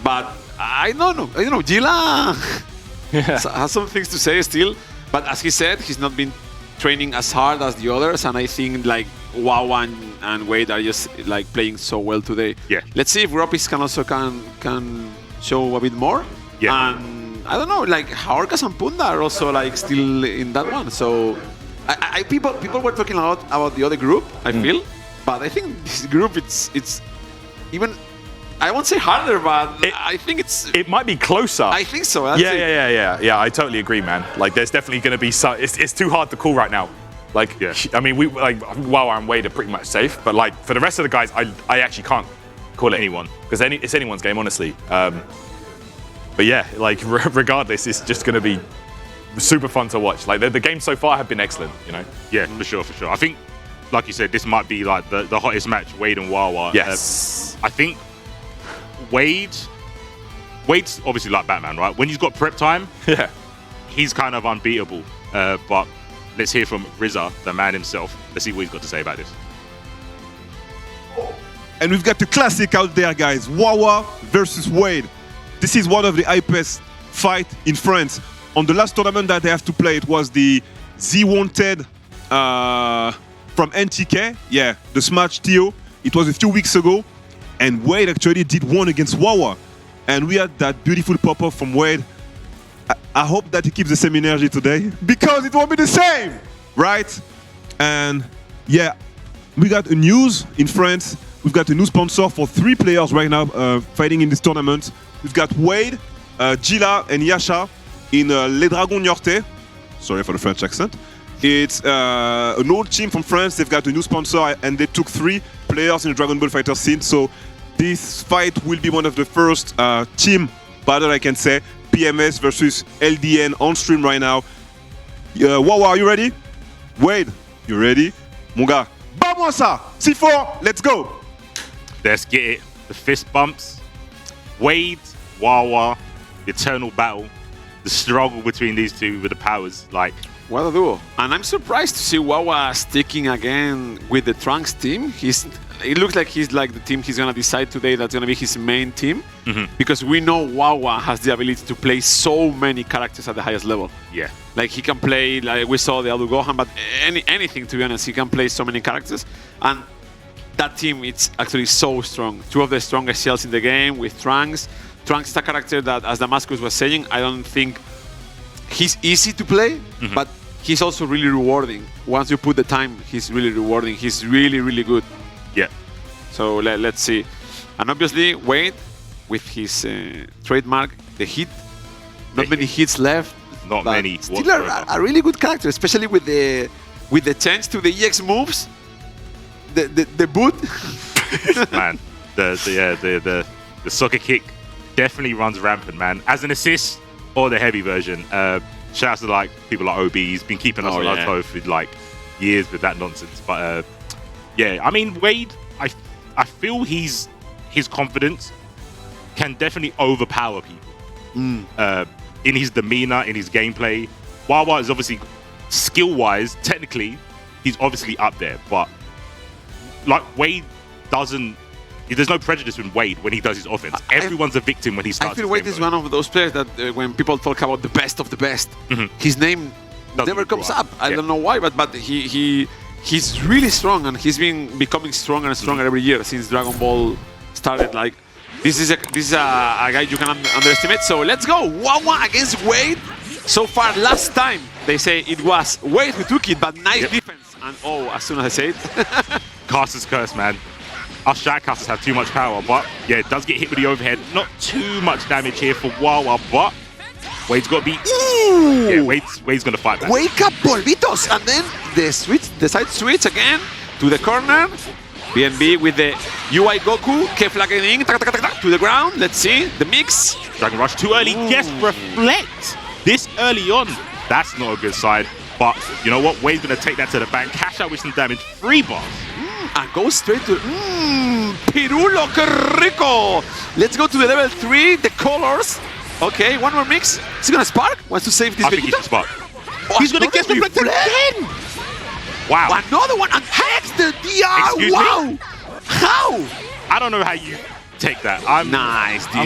But I don't know, Jila has some things to say still. But as he said, he's not been training as hard as the others, and I think like Wawa and Wade are just like playing so well today. Yeah. Let's see if Gropis can show a bit more. Yeah. And I don't know, like Jaorcas and Punda are also like still in that one. So people were talking a lot about the other group, I feel, but I think this group it's even, I won't say harder, but I think it might be closer. I think so. Yeah, I totally agree, man. Like, there's definitely going to be some. It's too hard to call right now. Like, I mean, Wawa and Wade are pretty much safe, but like for the rest of the guys, I actually can't call it anyone because it's anyone's game, honestly. But yeah, like regardless, it's just going to be super fun to watch. Like the games so far have been excellent, you know. Yeah, for sure. I think, like you said, this might be like the hottest match, Wade and Wawa. Yes. I think. Wade's obviously like Batman, right? When he's got prep time, he's kind of unbeatable. But let's hear from Rizza, the man himself. Let's see what he's got to say about this. And we've got the classic out there, guys. Wawa versus Wade. This is one of the hypest fight in France. On the last tournament that they have to play, it was the Z Wanted from NTK. Yeah, the Smash Tio. It was a few weeks ago. And Wade actually did one against Wawa. And we had that beautiful pop-up from Wade. I hope that he keeps the same energy today, because it won't be the same, right? And yeah, we got a news in France. We've got a new sponsor for 3 players right now fighting in this tournament. We've got Wade, Jila, and Yasha in Les Dragons Niortais. Sorry for the French accent. It's an old team from France. They've got a new sponsor, and they took 3 players in the Dragon Ball Fighter scene. So this fight will be one of the first team battle, I can say. PMS versus LDN on stream right now. Wawa, are you ready? Wade, you ready? Mon gars, bats-moi ça! C4, let's go! Let's get it. The fist bumps. Wade, Wawa, the eternal battle. The struggle between these two with the powers. Like, what a duo. And I'm surprised to see Wawa sticking again with the Trunks team. It looks like he's like the team he's going to decide today that's going to be his main team. Because we know Wawa has the ability to play so many characters at the highest level. Yeah. Like he can play, like we saw the other Gohan, but anything, to be honest, he can play so many characters. And that team, it's actually so strong. 2 of the strongest shells in the game with Trunks. Trunks is a character that, as Damascus was saying, I don't think he's easy to play, but he's also really rewarding. Once you put the time, he's really rewarding. He's really, really good. Yeah. So let's see. And obviously, Wade, with his trademark, the hit. Not many hits left. Not many. Still a really good character, especially with the change to the EX moves. The boot. Man, the soccer kick definitely runs rampant, man. As an assist or the heavy version. Shout out to like people like OB. He's been keeping us on our toes for like years with that nonsense. But yeah, I mean Wade, I feel his confidence can definitely overpower people in his demeanor, in his gameplay. Wawa is obviously skill-wise, technically, he's obviously up there, but like Wade doesn't there's no prejudice in Wade when he does his offense. Everyone's a victim when he starts. I feel Wade is one of those players that when people talk about the best of the best, his name never comes up. I don't know why, but he's really strong, and he's been becoming stronger and stronger every year since Dragon Ball started. Like this is a guy you can underestimate. So let's go, Wawa against Wade. So far, last time they say it was Wade who took it, but nice defense. And as soon as I say it, Caster's curse, man. Our shy casters have too much power, but yeah, it does get hit with the overhead. Not too much damage here for Wawa, but Wade's got to be. Yeah, Wade's going to fight back. Wake up, Polvitos! And then the side switch again to the corner. BNB with the UI Goku, K-flagging to the ground. Let's see the mix. Dragon Rush too early. Guess reflect this early on. That's not a good side. But you know what? Wade's going to take that to the bank. Cash out with some damage. 3 bars. And go straight to Pirulo, que rico! Let's go to the level 3, the colors. Okay, one more mix. Is he gonna spark? Wants to save this I think he should spark. He's gonna guess reflect again! Wow. Another one, and hex the DR! Excuse wow! me? How? I don't know how you take that. I'm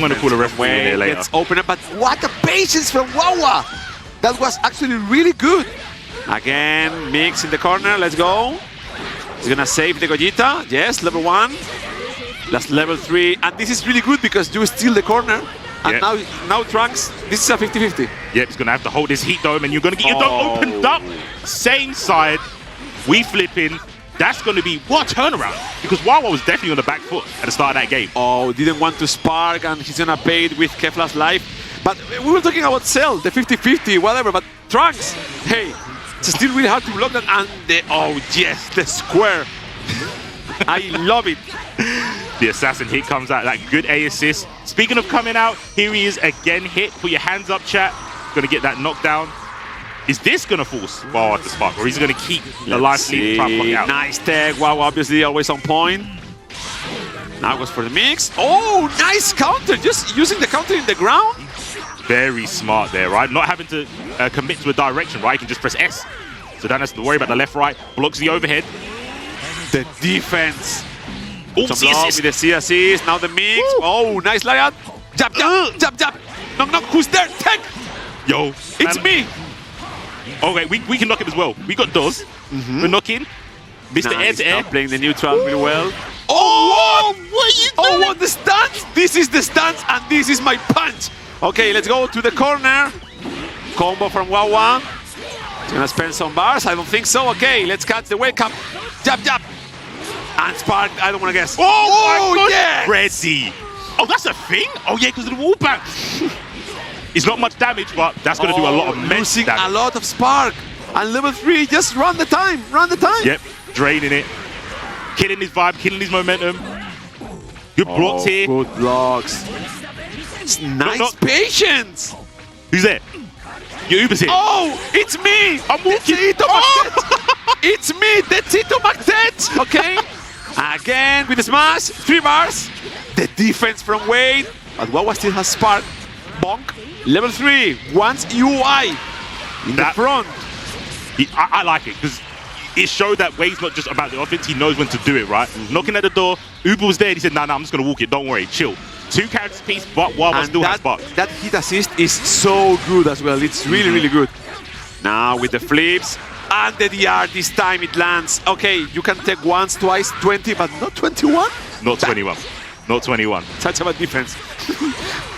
gonna call a referee in there later. Let's open up, but what a patience from Wawa! That was actually really good. Again, mix in the corner, let's go. He's gonna save the Gogeta. Yes, level 1. That's level 3. And this is really good because you steal the corner. And now Trunks, this is a 50-50. Yep, he's gonna have to hold his heat dome and you're gonna get your dome opened up. Same side. We flip in. That's gonna be what a turnaround. Because Wawa was definitely on the back foot at the start of that game. Didn't want to spark and he's gonna pay it with Kefla's life. But we were talking about Cell, the 50-50, whatever, but Trunks, hey, it's still really hard to block that, and the square. I love it. The assassin hit comes out, that good A assist. Speaking of coming out, here he is again hit. Put your hands up, chat. Gonna get that knockdown. Is this gonna force Wawa to spark, or is he gonna keep the life lead and try and block it out? Nice tag, Wawa obviously always on point. Now goes for the mix. Oh, nice counter, just using the counter in the ground. Very smart there, right? Not having to commit to a direction, right? You can just press S. So don't have to worry about the left-right. Blocks the overhead. The defense. Oh, some love with the C assist. Now the mix. Woo. Oh, nice layout. Jab, jab, jab, jab. Knock, knock. Who's there? Tech. Yo, it's me. Okay, we can knock him as well. We got Doz. We're knocking. Mr. Nice. Air-to-air. Playing the neutral really well. Oh, what? What are you doing? Oh, what the stance? This is the stance, and this is my punch. Okay, let's go to the corner. Combo from Wawa. He's gonna spend some bars. I don't think so. Okay, let's catch the wake up. Jab, jab. And spark. I don't want to guess. Oh my God! Yes! Ready. Oh, that's a thing? Oh yeah, because of the wall back. It's not much damage, but that's going to do a lot of immense damage. A lot of spark. And level 3, just run the time. Run the time. Yep, draining it. Killing his vibe, killing his momentum. Good blocks here. Good blocks. It's nice patience. Who's there? Your Uber's here. Oh, it's me. I'm walking. It's me, the Tito Magtet. Okay. Again with the smash. 3 bars. The defense from Wade. But Wawa still has spark. Bonk. Level 3. Wants UI in the front. I like it because it showed that Wade's not just about the offense. He knows when to do it, right? Knocking at the door. Uber was there. And he said, nah, I'm just going to walk it. Don't worry. Chill. 2 characters piece, but Wawa still has spark. That hit assist is so good as well. It's really, really good. Now with the flips and the DR, this time it lands. Okay, you can take once, twice, 20, but not 21? Not 21. Not 21. Such a bad defense.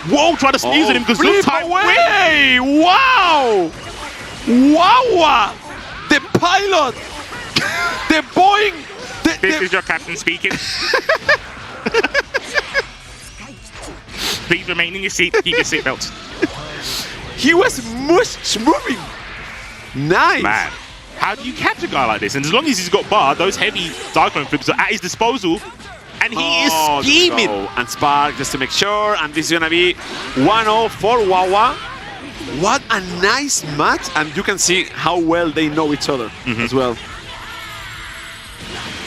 Whoa, try to sneeze at him because look time away! Wow! Wawa! The pilot! The Boeing! This is your captain speaking. Please remain in your seat. Keep your seatbelts. He was moving. Nice. Man, how do you catch a guy like this? And as long as he's got bar, those heavy cyclone flips are at his disposal. And he is scheming. And spark just to make sure. And this is going to be 1-0 for Wawa. What a nice match. And you can see how well they know each other as well.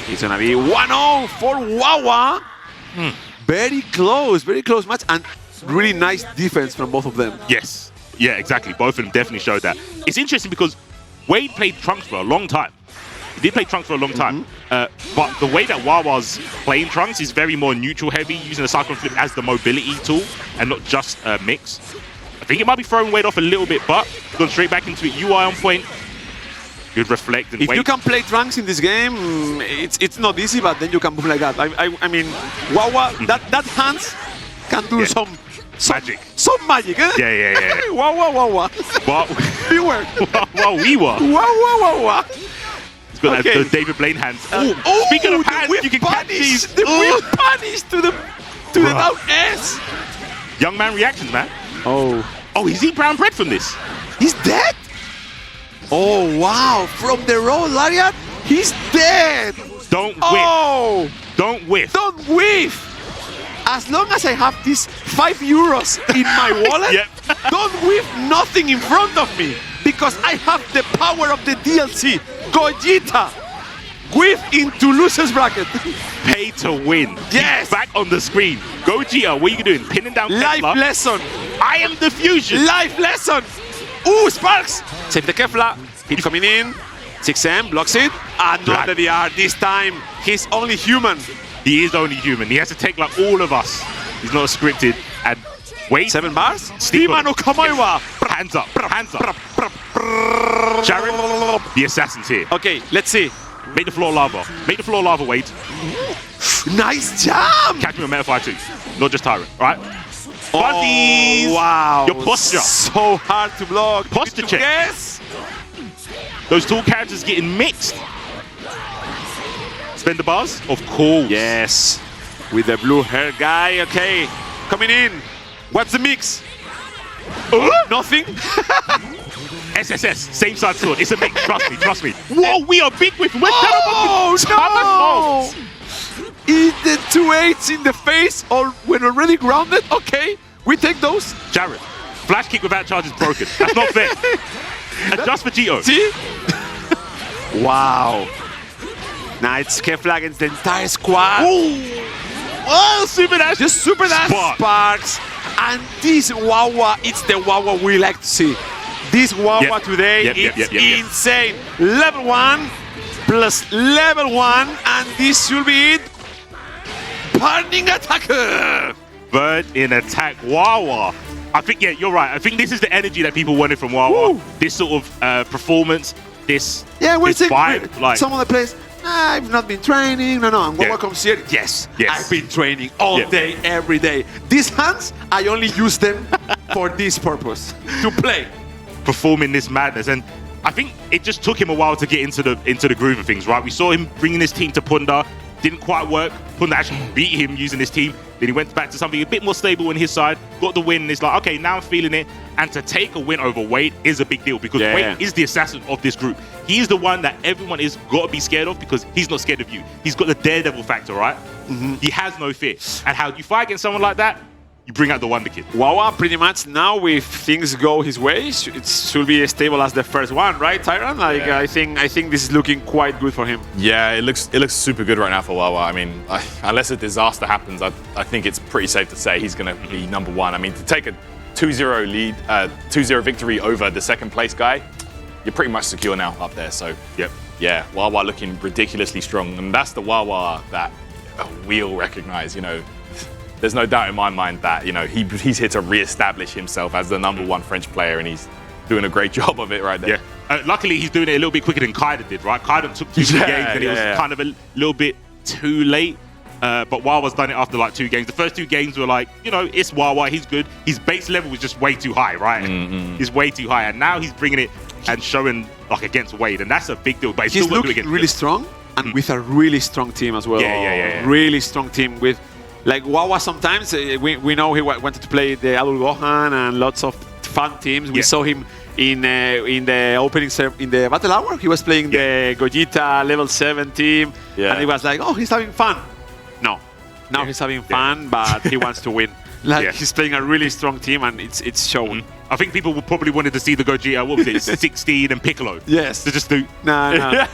It's going to be 1-0 for Wawa. Very close match. And really nice defense from both of them. Yes. Yeah, exactly. Both of them definitely showed that. It's interesting because Wade played Trunks for a long time. He did play Trunks for a long time. But the way that Wawa's playing Trunks is very more neutral heavy, using the cyclone flip as the mobility tool and not just a mix. I think it might be throwing Wade off a little bit, but going straight back into it. UI on point. Good reflect and If Wade. you can play Trunks in this game, it's not easy, but then you can move like that. I mean, Wawa, that hands can do some magic. Some magic, eh? Yeah. Wawa. Beware. Wawa. He's got those David Blaine hands. Speaking of hands, you can catch these. The whip punish to the down S. Young man reactions, man. Oh, he's eating brown bread from this. He's dead? Oh, wow. From the roll lariat, he's dead. Don't whiff. Don't whiff. Don't whiff. As long as I have these €5 in my wallet, don't whiff nothing in front of me. Because I have the power of the DLC. Gogeta. Whiff into loser's bracket. Pay to win. Yes. He's back on the screen. Gogeta, what are you doing? Pinning down Life Kefla. lesson. I am the fusion. Life lesson. Ooh, Sparks. Save the Kefla. Hit coming in. 6M blocks it. Another DR. This time, he's only human. He is only human. He has to take like all of us. He's not scripted. And wait. 7 bars. Steven no Kamaiwa. Hands up. Hands up. Sharon, the assassin's here. Okay, let's see. Make the floor lava. Make the floor lava, Wade. Nice jump. Catch me on Meta Fire too. Not just Tyrant, right? Oh, Buddies! wow. Your posture. So hard to block. Posture check. Yes. Those two characters getting mixed. Spend the bars? Of course. Yes. With the blue hair guy. Okay. Coming in. What's the mix? Nothing. SSS. Same side sword. It's a mix. Trust me. Whoa, we are big with him. Where's no! Eat the 2-8s in the face or when already grounded. Okay. We take those. Jared. Flash kick without charge is broken. That's not fair. Adjust for Gito. See? Wow. Now it's Kefla against the entire squad. Oh, super dash. Just super dash Sparks. And this Wawa, it's the Wawa we like to see. This Wawa today, it's insane. Level 1 plus level 1, and this should be it. Burning attacker. Bird in attack Wawa. I think, you're right. I think this is the energy that people wanted from Wawa. Woo. This sort of performance, this vibe. Like, some of the players, I've not been training. No. And Wawa comes here. Yes, I've been training all day, every day. These hands, I only use them for this purpose, to play. Performing this madness. And I think it just took him a while to get into the groove of things, right? We saw him bringing his team to Punda. Didn't quite work. Punda actually beat him using his team. Then he went back to something a bit more stable on his side, got the win, and it's like, okay, now I'm feeling it. And to take a win over Wade is a big deal because Wade is the assassin of this group. He's the one that everyone is got to be scared of because he's not scared of you. He's got the daredevil factor, right? He has no fear. And how do you fight against someone like that? You bring out the Wonder Kid. Wawa pretty much now, if things go his way, it should be as stable as the first one, right, Tyron? Like I think this is looking quite good for him. Yeah, it looks super good right now for Wawa. I mean, unless a disaster happens, I think it's pretty safe to say he's going to be #1. I mean, to take a 2-0 lead, 2-0 victory over the second place guy, you're pretty much secure now up there. So yeah, Wawa looking ridiculously strong, and that's the Wawa that we'll recognize. You know, there's no doubt in my mind that he's here to re-establish himself as the #1 French player, and he's doing a great job of it right there. Luckily, he's doing it a little bit quicker than Kaiden did, right? Kaiden took 2 games, and it was kind of a little bit too late. But Wawa's done it after like 2 games. The first 2 games were like, it's Wawa, he's good. His base level was just way too high, right? He's way too high, and now he's bringing it and showing like against Wade, and that's a big deal. But he's looking really strong, and with a really strong team as well. Yeah. Really strong team with. Like Wawa, sometimes we know he wanted to play the adult Gohan and lots of fun teams. We saw him in the opening in the battle hour. He was playing the Gogeta level 7 team, and he was like, "Oh, he's having fun." No, now he's having fun, but he wants to win. Like he's playing a really strong team, and it's showing. I think people would probably wanted to see the Gogeta. What was it, 16 and Piccolo? Yes. To just do. No.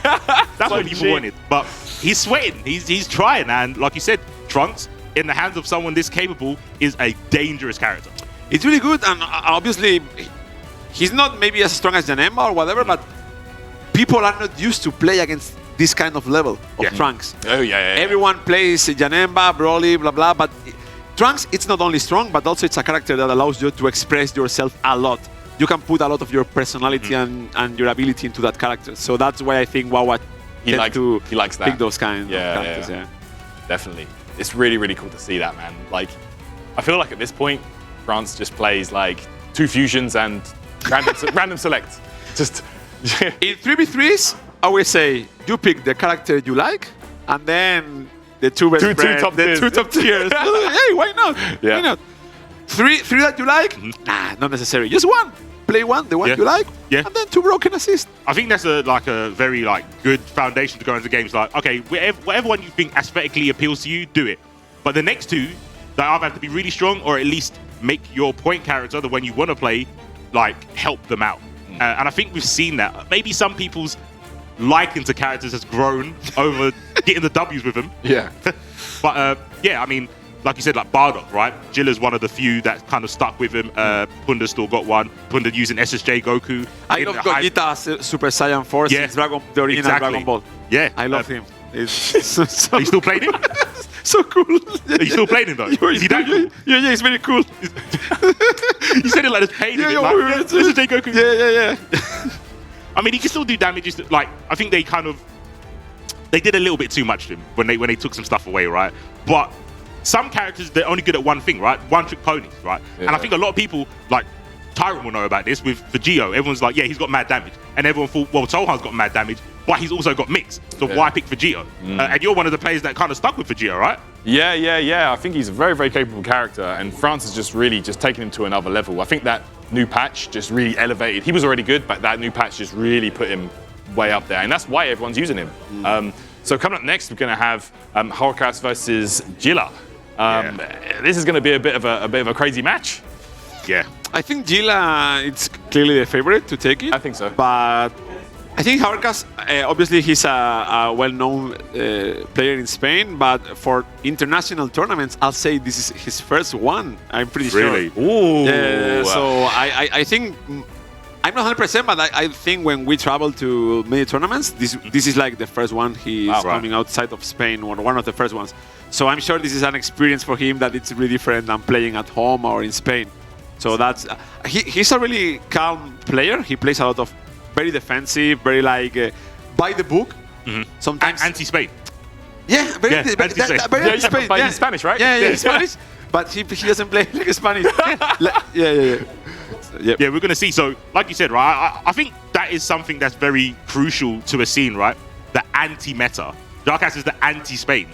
That's what people wanted. But he's sweating. He's trying, and like you said, Trunks, in the hands of someone this capable, is a dangerous character. It's really good, and obviously he's not maybe as strong as Janemba or whatever, but people are not used to play against this kind of level of Trunks. Oh, yeah. Everyone plays Janemba, Broly, blah, blah, but Trunks, it's not only strong, but also it's a character that allows you to express yourself a lot. You can put a lot of your personality and your ability into that character. So that's why I think Wawa he likes that. Pick those kind of characters. Yeah. Definitely. It's really, really cool to see that, man. Like, I feel like at this point, France just plays like 2 fusions and random select. Just in 3v3s, I always say you pick the character you like, and then the two top tiers. Hey, why not? Yeah. Why not? Three that you like? Nah, not necessary. Just one. Play one, the one you like, and then 2 broken assist. I think that's a very good foundation to go into games. Like, okay, whatever one you think aesthetically appeals to you, do it. But the next 2, they either have to be really strong or at least make your point character, the one you want to play, help them out. And I think we've seen that. Maybe some people's liking to characters has grown over getting the W's with them. Yeah. But I mean, like you said, like Bardock, right? Jila's one of the few that kind of stuck with him. Punda's still got one. Punda using SSJ Goku. I love Gogeta Super Saiyan Force. Yeah, the original Dragon Ball. Yeah. I love him. Are you still playing him? So cool. Are you still playing him though? Is he that cool? Yeah, he's very cool. You said it like there's pain in it. SSJ Goku. Yeah. I mean, he can still do damages. I think they did a little bit too much to him when they took some stuff away, right? But some characters, they're only good at one thing, right? One-trick ponies, right? Yeah. And I think a lot of people, like Tyrant will know about this with Vegito. Everyone's like, yeah, he's got mad damage. And everyone thought, well, Sohan's got mad damage, but he's also got mix. So why pick Vegito? And you're one of the players that kind of stuck with Vegito, right? Yeah. I think he's a very, very capable character. And France has just really taken him to another level. I think that new patch just really elevated. He was already good, but that new patch just really put him way up there. And that's why everyone's using him. So coming up next, we're going to have Jaorcas versus Jila. This is going to be a bit of a crazy match. Yeah. I think Jila, it's clearly the favorite to take it. I think so. But I think Jaorcas, obviously he's a well-known player in Spain, but for international tournaments, I'll say this is his first one. I'm pretty sure. Really? Ooh. So I think, I'm not 100%, but I think when we travel to many tournaments, this is like the first one he's coming outside of Spain, or one of the first ones. So I'm sure this is an experience for him that it's really different than playing at home or in Spain. So that's he's a really calm player. He plays a lot of very defensive, very by the book. Sometimes anti-Spain. Yeah, very anti-Spain. But he's Spanish, right? Yeah, he's Spanish. But he doesn't play like a Spanish. Yeah, we're going to see. So, like you said, right, I think that is something that's very crucial to a scene, right? The anti-meta. Jaorcas is the anti-Spain.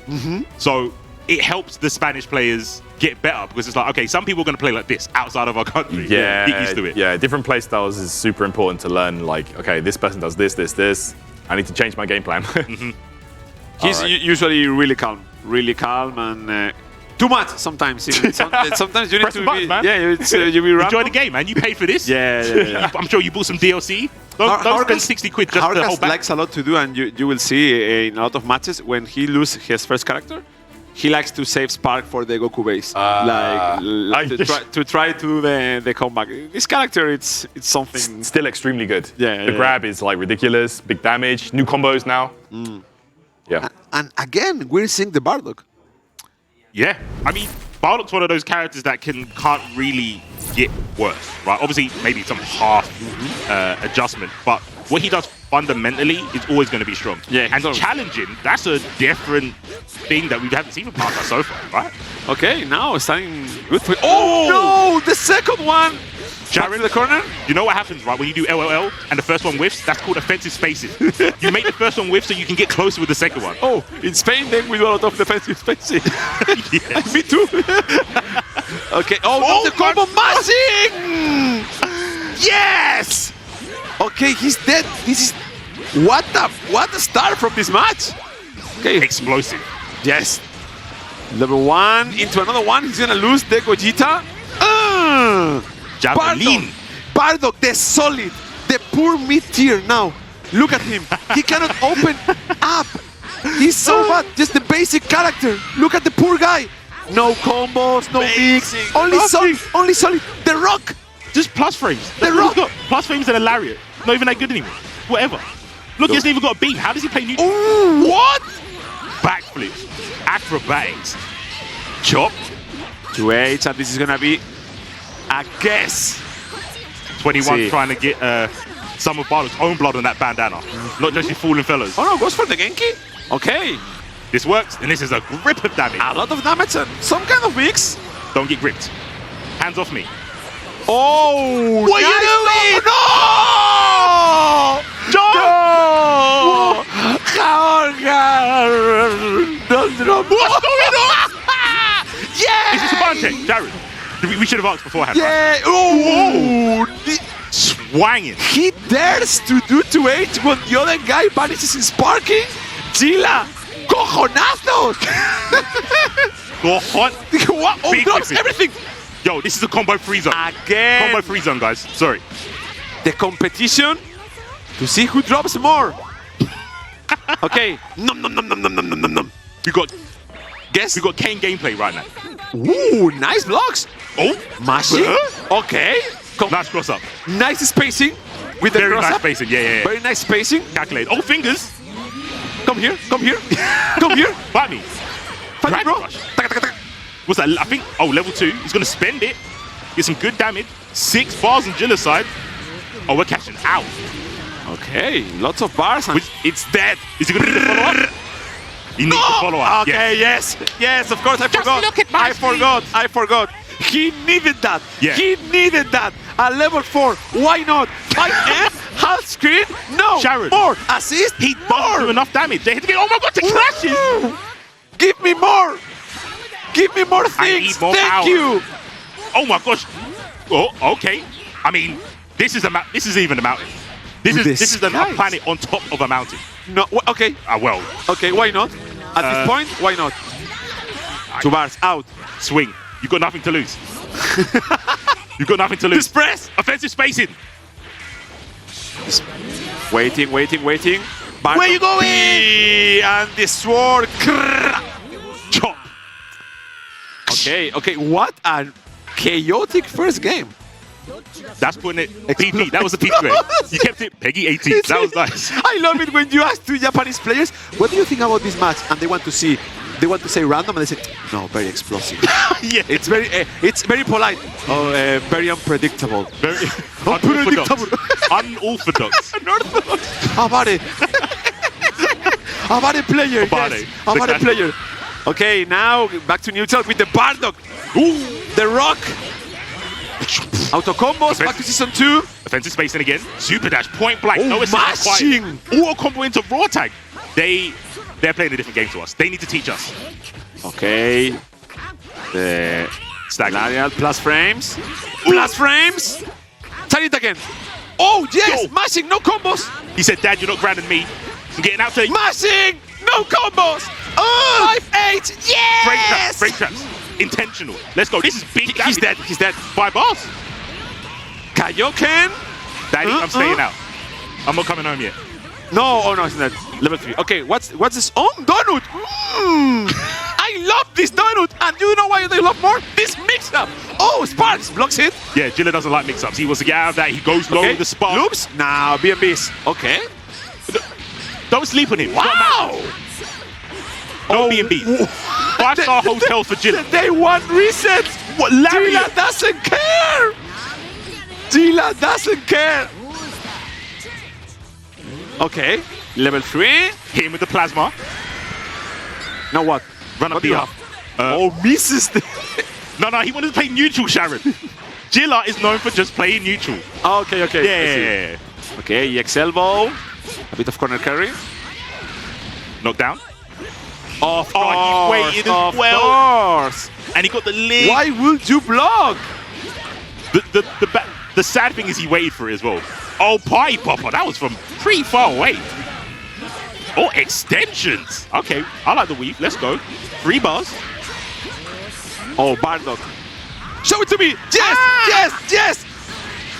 So it helps the Spanish players get better because it's like, okay, some people are going to play like this outside of our country. Yeah, get used to it. Yeah, different play styles is super important to learn. Like, okay, this person does this. I need to change my game plan. He's usually really calm, and too much sometimes. Sometimes you need to be, man. You be enjoy the game, man. You pay for this. Yeah. I'm sure you bought some DLC. Don't spend 60 quid just to hold back. Likes a lot to do, and you will see in a lot of matches when he loses his first character, he likes to save Spark for the Goku base, to try to do the comeback. This character, it's something still extremely good. Yeah, the grab is like ridiculous, big damage, new combos now. Yeah, and again we're seeing the Bardock. Yeah, I mean, Bardock's one of those characters that can't really get worse, right? Obviously, maybe some half adjustment, but what he does fundamentally is always going to be strong. Yeah, and challenging, that's a different thing that we haven't seen from Parker so far, right? Okay, now it's starting good for... Oh, no! The second one! Jared, the corner? You know what happens, right? When you do LLL and the first one whiffs, that's called offensive spacing. You make the first one whiff so you can get closer with the second one. Oh, in Spain, then we do a lot of defensive spacing. Me too. Okay, the combo mashing! Yes! Okay, he's dead. This is... What a start from this match! Okay. Explosive. Yes. Level 1 into another one. He's gonna lose the Gogeta. Bardock, the solid, the poor mid-tier now. Look at him. He cannot open up. He's so bad. Just the basic character. Look at the poor guy. No combos, no mix. Only solid. The Rock. Just plus frames. The Rock. Plus frames and a lariat. Not even that good anymore. Whatever. Look, he hasn't even got a beam. How does he play neutral? Ooh, what? Backflips. Acrobatics. Chop. 2H, and this is gonna be a guess. 21 See. trying to get some of Bardock's own blood on that bandana. Not just your fallen fellas. Oh no, goes for the Genki. Okay, This works, and this is a grip of damage. a lot of damage and some kind of mix. Don't get gripped. Hands off me. Oh, What are you doing? No! No! Jaorcas! Don't drop. What's going on? Yeah! Is this a button check, Jared? We should have asked beforehand. Yeah! Oh! Swanging. He dares to do 2H when the other guy vanishes in sparking. Jila! Cojonazos! Gohan. What? Oh, Big drops whipping. everything! Yo, this is a combo free zone. Again! Combo free zone, guys. Sorry. The competition to see who drops more. Okay. Nom nom nom nom nom nom nom nom nom. We got Guess. Kane gameplay right now. Ooh, nice blocks. Oh, Mashing. Okay. nice cross up. Nice spacing with the Very cross nice up. spacing. Yeah. Very nice spacing. Calculate. Oh, fingers. Come here. Come here. Come here. Fight me. Fight me, Drag bro. rush. Taka, taka, taka. What's that? I think. Oh, level 2. He's gonna spend it. Get some good damage. 6 bars on Jila's side. Oh, we're cashing out. Okay. Lots of bars. And It's dead. Is he gonna need to follow up? He needs to follow up. Okay, yes. Yes, of course, I forgot. look at my I forgot. He needed that. Yeah. He needed that. A level 4. Why not? 5M, half screen. No. Sharon. More. Assist. He doesn't do enough damage. They hit to get. Oh my god, the crashes. Give me more. Give me more I things. need more Thank power. you. Oh my gosh. Oh, okay. I mean, this is even a mountain. This is a planet on top of a mountain. No. Okay. Well. Okay. Why not? At this point, why not? 2 bars out. Swing. You've got nothing to lose. You've got nothing to lose. Just press. Offensive spacing. Waiting. Bardock Where you going? B, and the sword. Chop. Okay. What a chaotic first game. That's putting it PP. That was the PP grade. You kept it Peggy 18. That was nice. I love it when you ask 2 Japanese players, what do you think about this match? And they want to say random, and they say, no, very explosive. Yeah. It's very polite. Oh, very unpredictable. Very unorthodox. Unorthodox. Abare. Abare player. Abare. Yes. Abare player. Okay, now back to neutral with the Bardock. Ooh, the Rock. Auto combos, back to season 2. Offensive spacing again. Super dash, point blank. Oh, No assist mashing. required. Auto combo into raw tag. They're playing a different game to us. They need to teach us. Okay. The Lariat plus frames. Plus frames. Try it again. Oh, yes. Yo. Mashing, no combos. He said, Dad, you're not grounding me. I'm getting out to Mashing, no combos. 5-8. Yes. break traps. Intentional. Let's go. This is big damage. He's dead. 5 bars. Kaioken. Daddy, I'm staying out. I'm not coming home yet. No, oh no, it's not. Level 3. Okay, what's this? Oh, donut. I love this donut. And you know why they love more? This mix-up. Oh, Sparks blocks it. Yeah, Jila doesn't like mix-ups. He wants to get out of that. He goes low with the spark. Loops. Now, BMBs. Okay. Don't sleep on him. Wow. No B&B. 5-star hotel for Jila. Day 1 reset. What, Jila doesn't care. Jila doesn't care. Okay. Level 3. Hit him with the plasma. Now what? Run up the up. Misses the... No, he wanted to play neutral, Sharon. Jila is known for just playing neutral. Okay. Yeah. Okay, EX elbow. A bit of corner carry. Knockdown. Of Oh, he waited as well. Of course. And he got the lead. Why would you block? The sad thing is he waited for it as well. Oh, party popper. That was from pretty far away. Oh, extensions. Okay, I like the weave. Let's go. 3 bars. Oh, Bardock. Show it to me. Yes.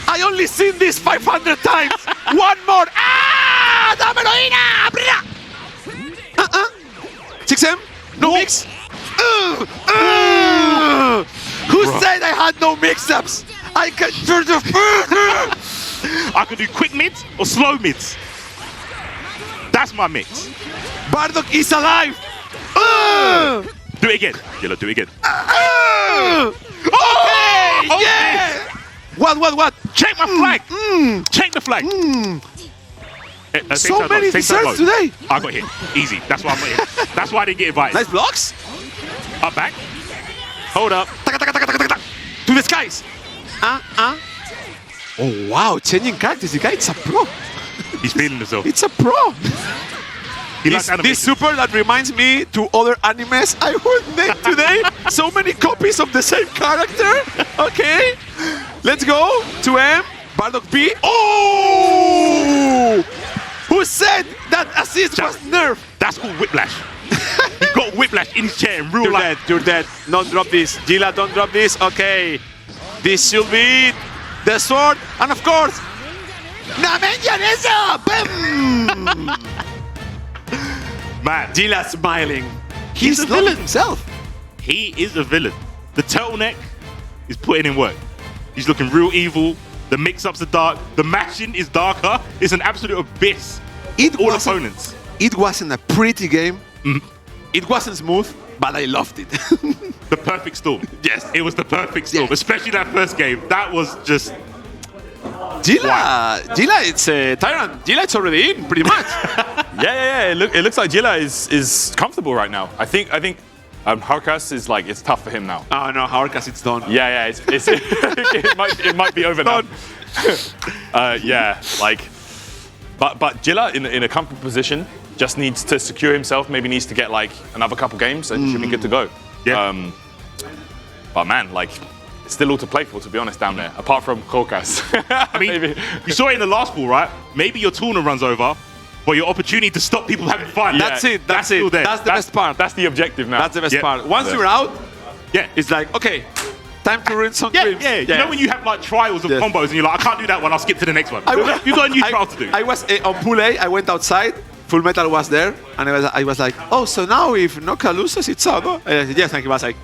I only seen this 500 times. One more. Dámelo, Ina. 6M. No mix. Who said I had no mix-ups? I can turn the... I can do quick mids or slow mids. That's my mix. Bardock is alive! Do it again. Jila, do it again. Okay! Yeah! What? Check my flag. Check the flag. So many desserts today. I got hit. Easy. That's why I'm not hit. That's why I didn't get invited. Nice blocks. Up back. Hold up. To the skies. Oh wow, changing characters. The guy, it's a pro. He's feeling himself. It's a pro. He likes This super that reminds me to other animes I would name today. So many copies of the same character. Okay. Let's go to M. Bardock B. Oh! Who said that assist was nerfed? That's called whiplash. He got whiplash in his chair in real life. You're dead. Don't drop this. Jila, don't drop this. Okay. This should be the sword. And of course, Man, Jila smiling. He's a villain himself. He is a villain. The turtleneck is putting in work. He's looking real evil. The mix-ups are dark. The mashing is darker. It's an absolute abyss. All opponents. It wasn't a pretty game. It wasn't smooth, but I loved it. The perfect storm. Yes. It was the perfect storm, especially that first game. That was just... Jila, it's a Tyrant. Jila, it's already in, pretty much. Yeah. It looks like Jila is comfortable right now. I think Jaorcas is like, it's tough for him now. Oh no, Jaorcas, it's done. Yeah. It might be over now. Yeah, like, but Jila in a comfortable position just needs to secure himself. Maybe needs to get like another couple games, and he should be good to go. Yeah. But man, like, it's still all to play for, to be honest, down there. Apart from Jaorcas. I mean, you saw it in the last ball, right? Maybe your tournament runs over, but your opportunity to stop people having fun. That's it. That's still there. That's the best part. That's the objective now. That's the best part. Once you're out, Yeah. it's like, okay, time to ruin some dreams. Yeah. You know when you have like trials of combos and you're like, I can't do that one, I'll skip to the next one. You've got a new trial to do. I was on pool A, I went outside, Full Metal was there, and I was like, oh, so now if Noka loses, it's out, no? Yes, and he was like,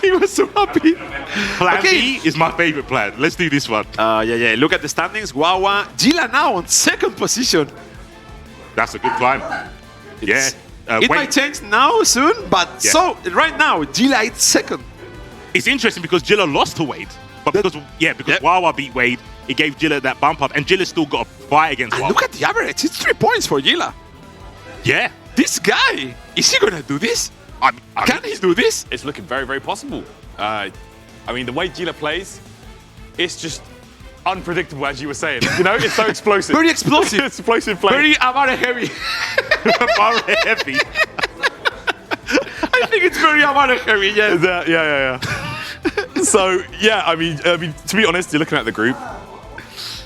he was so happy. Plan B is my favorite plan. Let's do this one. Yeah. Look at the standings. Wawa, Jila now on second position. That's a good climb. Yeah. It might change now soon, but so right now, Jila is second. It's interesting because Jila lost to Wade, but because Wawa beat Wade, it gave Jila that bump up, and Jila still got a fight against Wawa. Look at the average; it's 3 points for Jila. Yeah. This guy, is he gonna do this? Can he do this? It's looking very, very possible. I mean, the way Jila plays, it's just unpredictable, as you were saying. You know, it's so explosive. Very explosive. Explosive play. Very Amare heavy. Amare heavy. I think it's very Amare heavy, yes. Yeah. So, yeah, I mean, to be honest, you're looking at the group.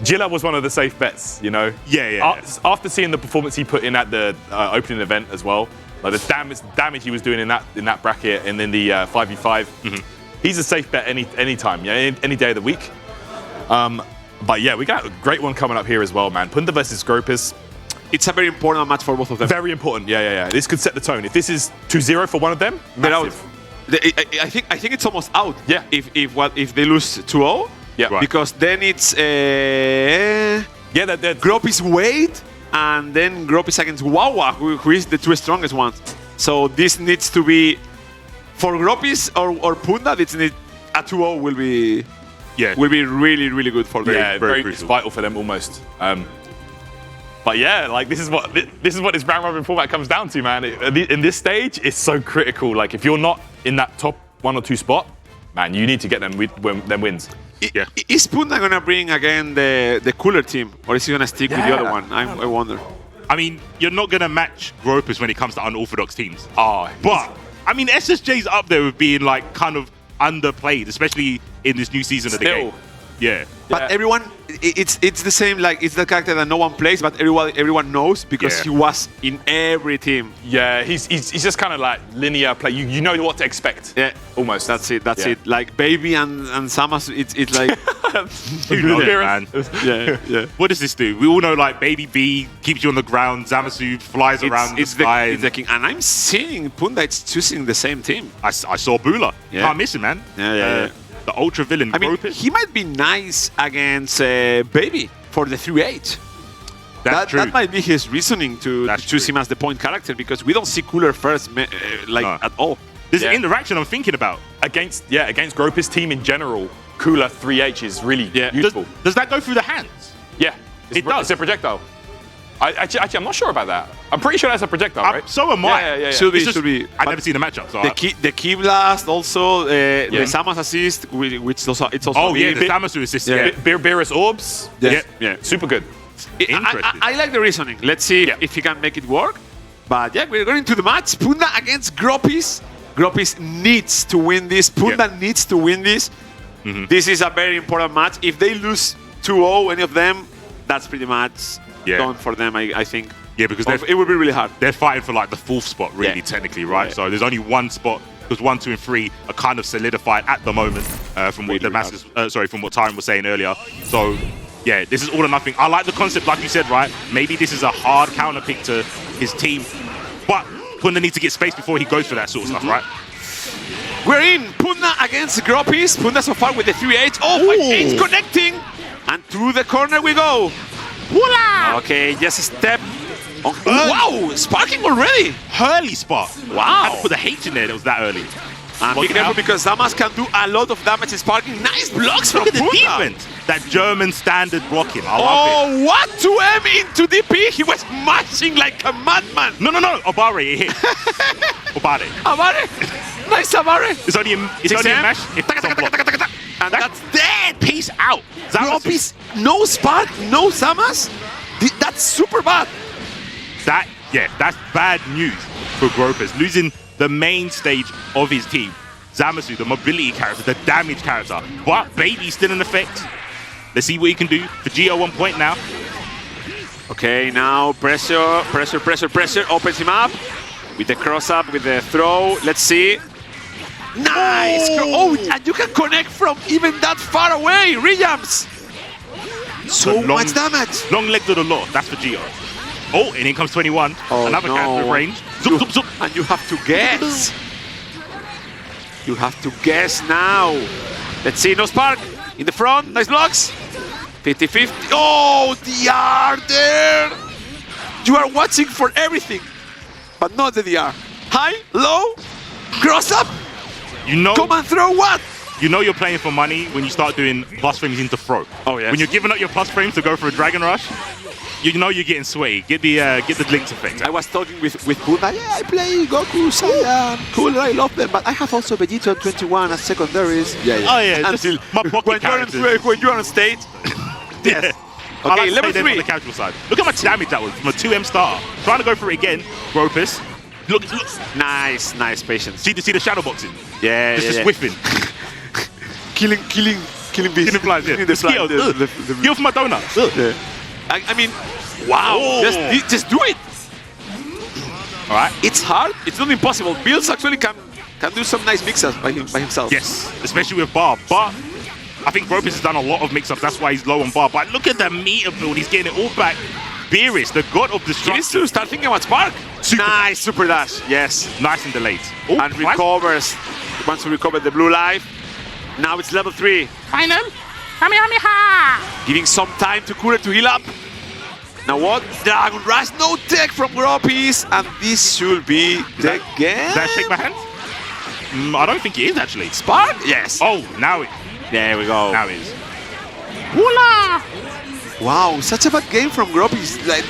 Jila was one of the safe bets, you know? Yeah. After seeing the performance he put in at the opening event as well, like the damage he was doing in that bracket and then the 5v5, he's a safe bet any time, any day of the week. But yeah, we got a great one coming up here as well, man. Punda versus Gropis. It's a very important match for both of them. Very important, yeah. This could set the tone. If this is 2-0 for one of them, massive. I think it's almost out. Yeah. If they lose 2-0. Yeah. Right. Because then it's Gropis Wade and then Gropis against Wawa, who is the two strongest ones. So this needs to be for Gropis or Punda. This need a 2-0 will be really, really good for them. Yeah, very it's vital for them almost. But yeah, like this is what this round robin format comes down to, man. In this stage, it's so critical. Like if you're not in that top 1 or 2 spot, man, you need to get them wins. Yeah. Is Punda gonna bring again the cooler team, or is he gonna stick with the other one? I wonder. I mean, you're not gonna match Gropis when it comes to unorthodox teams. But I mean, SSJ's up there with being like kind of underplayed, especially in this new season of the game. Yeah. But everyone, it's the same. Like it's the character that no one plays, but everyone knows because he was in every team. Yeah, he's just kind of like linear play. You know what to expect. Yeah, almost. That's it. Like Baby and Samas, it's like. Who knows, man? Yeah. What does this do? We all know like Baby B keeps you on the ground. Zamasu flies around the sky. It's the king, and I'm seeing Punda. It's choosing the same team. I saw Bula. Yeah. Can't miss him, man. Yeah. The ultra villain. I mean, Gropis. he might be nice against Baby for the 3-8. That's true. That might be his reasoning to choose him as the point character, because we don't see Cooler first at all. There's an interaction I'm thinking about. Against Gropis team in general, Cooler 3H is really useful. Does that go through the hands? Yeah, it does. It's a projectile. Actually, I'm not sure about that. I'm pretty sure that's a projectile, right? So am I. Yeah. Should be. I've never seen the matchup. So the key blast, also the Samus assist, which also it's also. Oh yeah, the Samus assist. Yeah. Beerus Orbs. Yes. Yeah, super good. I like the reasoning. Let's see if he can make it work. But yeah, we're going to the match. Punda against Gropis. Gropis needs to win this. Punda needs to win this. This is a very important match. If they lose 2-0, any of them, that's pretty much done for them, I think. Yeah, because it would be really hard. They're fighting for like the 4th spot, really, technically, right? Yeah. So there's only one spot, because 1, 2, and 3 are kind of solidified at the moment from what from what Tyron was saying earlier. So yeah, this is all or nothing. I like the concept, like you said, right? Maybe this is a hard counter pick to his team, but Punda needs to get space before he goes for that sort of stuff, right? We're in Punda against Gropis. Punda so far with the 3H. Oh, 5H connecting, and through the corner we go. Voila! Okay, just a step. Oh, wow, sparking already. Early spark. Wow. I had to put the H in there that was that early. And be careful because Damas can do a lot of damage in sparking. Nice blocks from Look at the Punda. defense. That German standard blocking. I love it. Oh, what 2M into DP? He was mashing like a madman. No. Obare, it hit. Obare. Abare. Nice Abare. It's only a mash. If it's on block. And that's dead. Peace out. Gropis, no spark, no Samas. That's super bad. That's bad news for Gropis. Losing the main stage of his team. Zamasu, the mobility character, the damage character. But Baby's still in effect. Let's see what he can do for Gio 1 point now. Okay, now pressure. Opens him up with the cross up, with the throw. Let's see. Nice! Oh, and you can connect from even that far away. Rejumps. So much damage. Long leg to the law. That's for Gio. Oh, and in comes 21. Oh, another character with range. Zoop. And you have to guess. You have to guess now. Let's see, no spark. In the front, nice blocks. 50-50. Oh, DR there. You are watching for everything, but not the DR. High, low, cross up. You know. Come and throw what? You know you're playing for money when you start doing plus frames into throw. Oh, yes. When you're giving up your plus frames to go for a Dragon Rush, you know you're getting sweaty. Get the Lynx effect. I was talking with Punda. Yeah, I play Goku, Saiyan, Cooler, I love them, but I have also Vegeta 21 as secondaries. Yeah. Oh yeah, until my pocket when you're on stage. Yes. Okay, like level 3. On the casual side. Look how much damage that was from a 2M starter. Trying to go for it again. Gropis. Look. Nice patience. See the shadow boxing. Yeah. Just whiffing. Killing beasts. Killing flies. Yeah. Give my donuts. Yeah. I mean, wow. Just do it. All right. It's hard. It's not impossible. Bills actually can do some nice mix-ups by himself. Yes, especially with bar. But I think Gropis has done a lot of mix-ups. That's why he's low on bar. But look at the meter build. He's getting it all back. Beerus, the god of destruction. He needs to start thinking about spark. Nice super dash. Yes. Nice and delayed. Oh, and recovers. Once he recovered the blue life. Now it's level 3. Final. Kamehameha. Giving some time to Cooler to heal up. Now what? Dragon Rush, no tech from Gropis, and this should be the game. Did I shake my hand? I don't think it is actually. Spark? Yes. Oh, now it. There we go. Now it is. Voila! Wow, such a bad game from Gropis. Like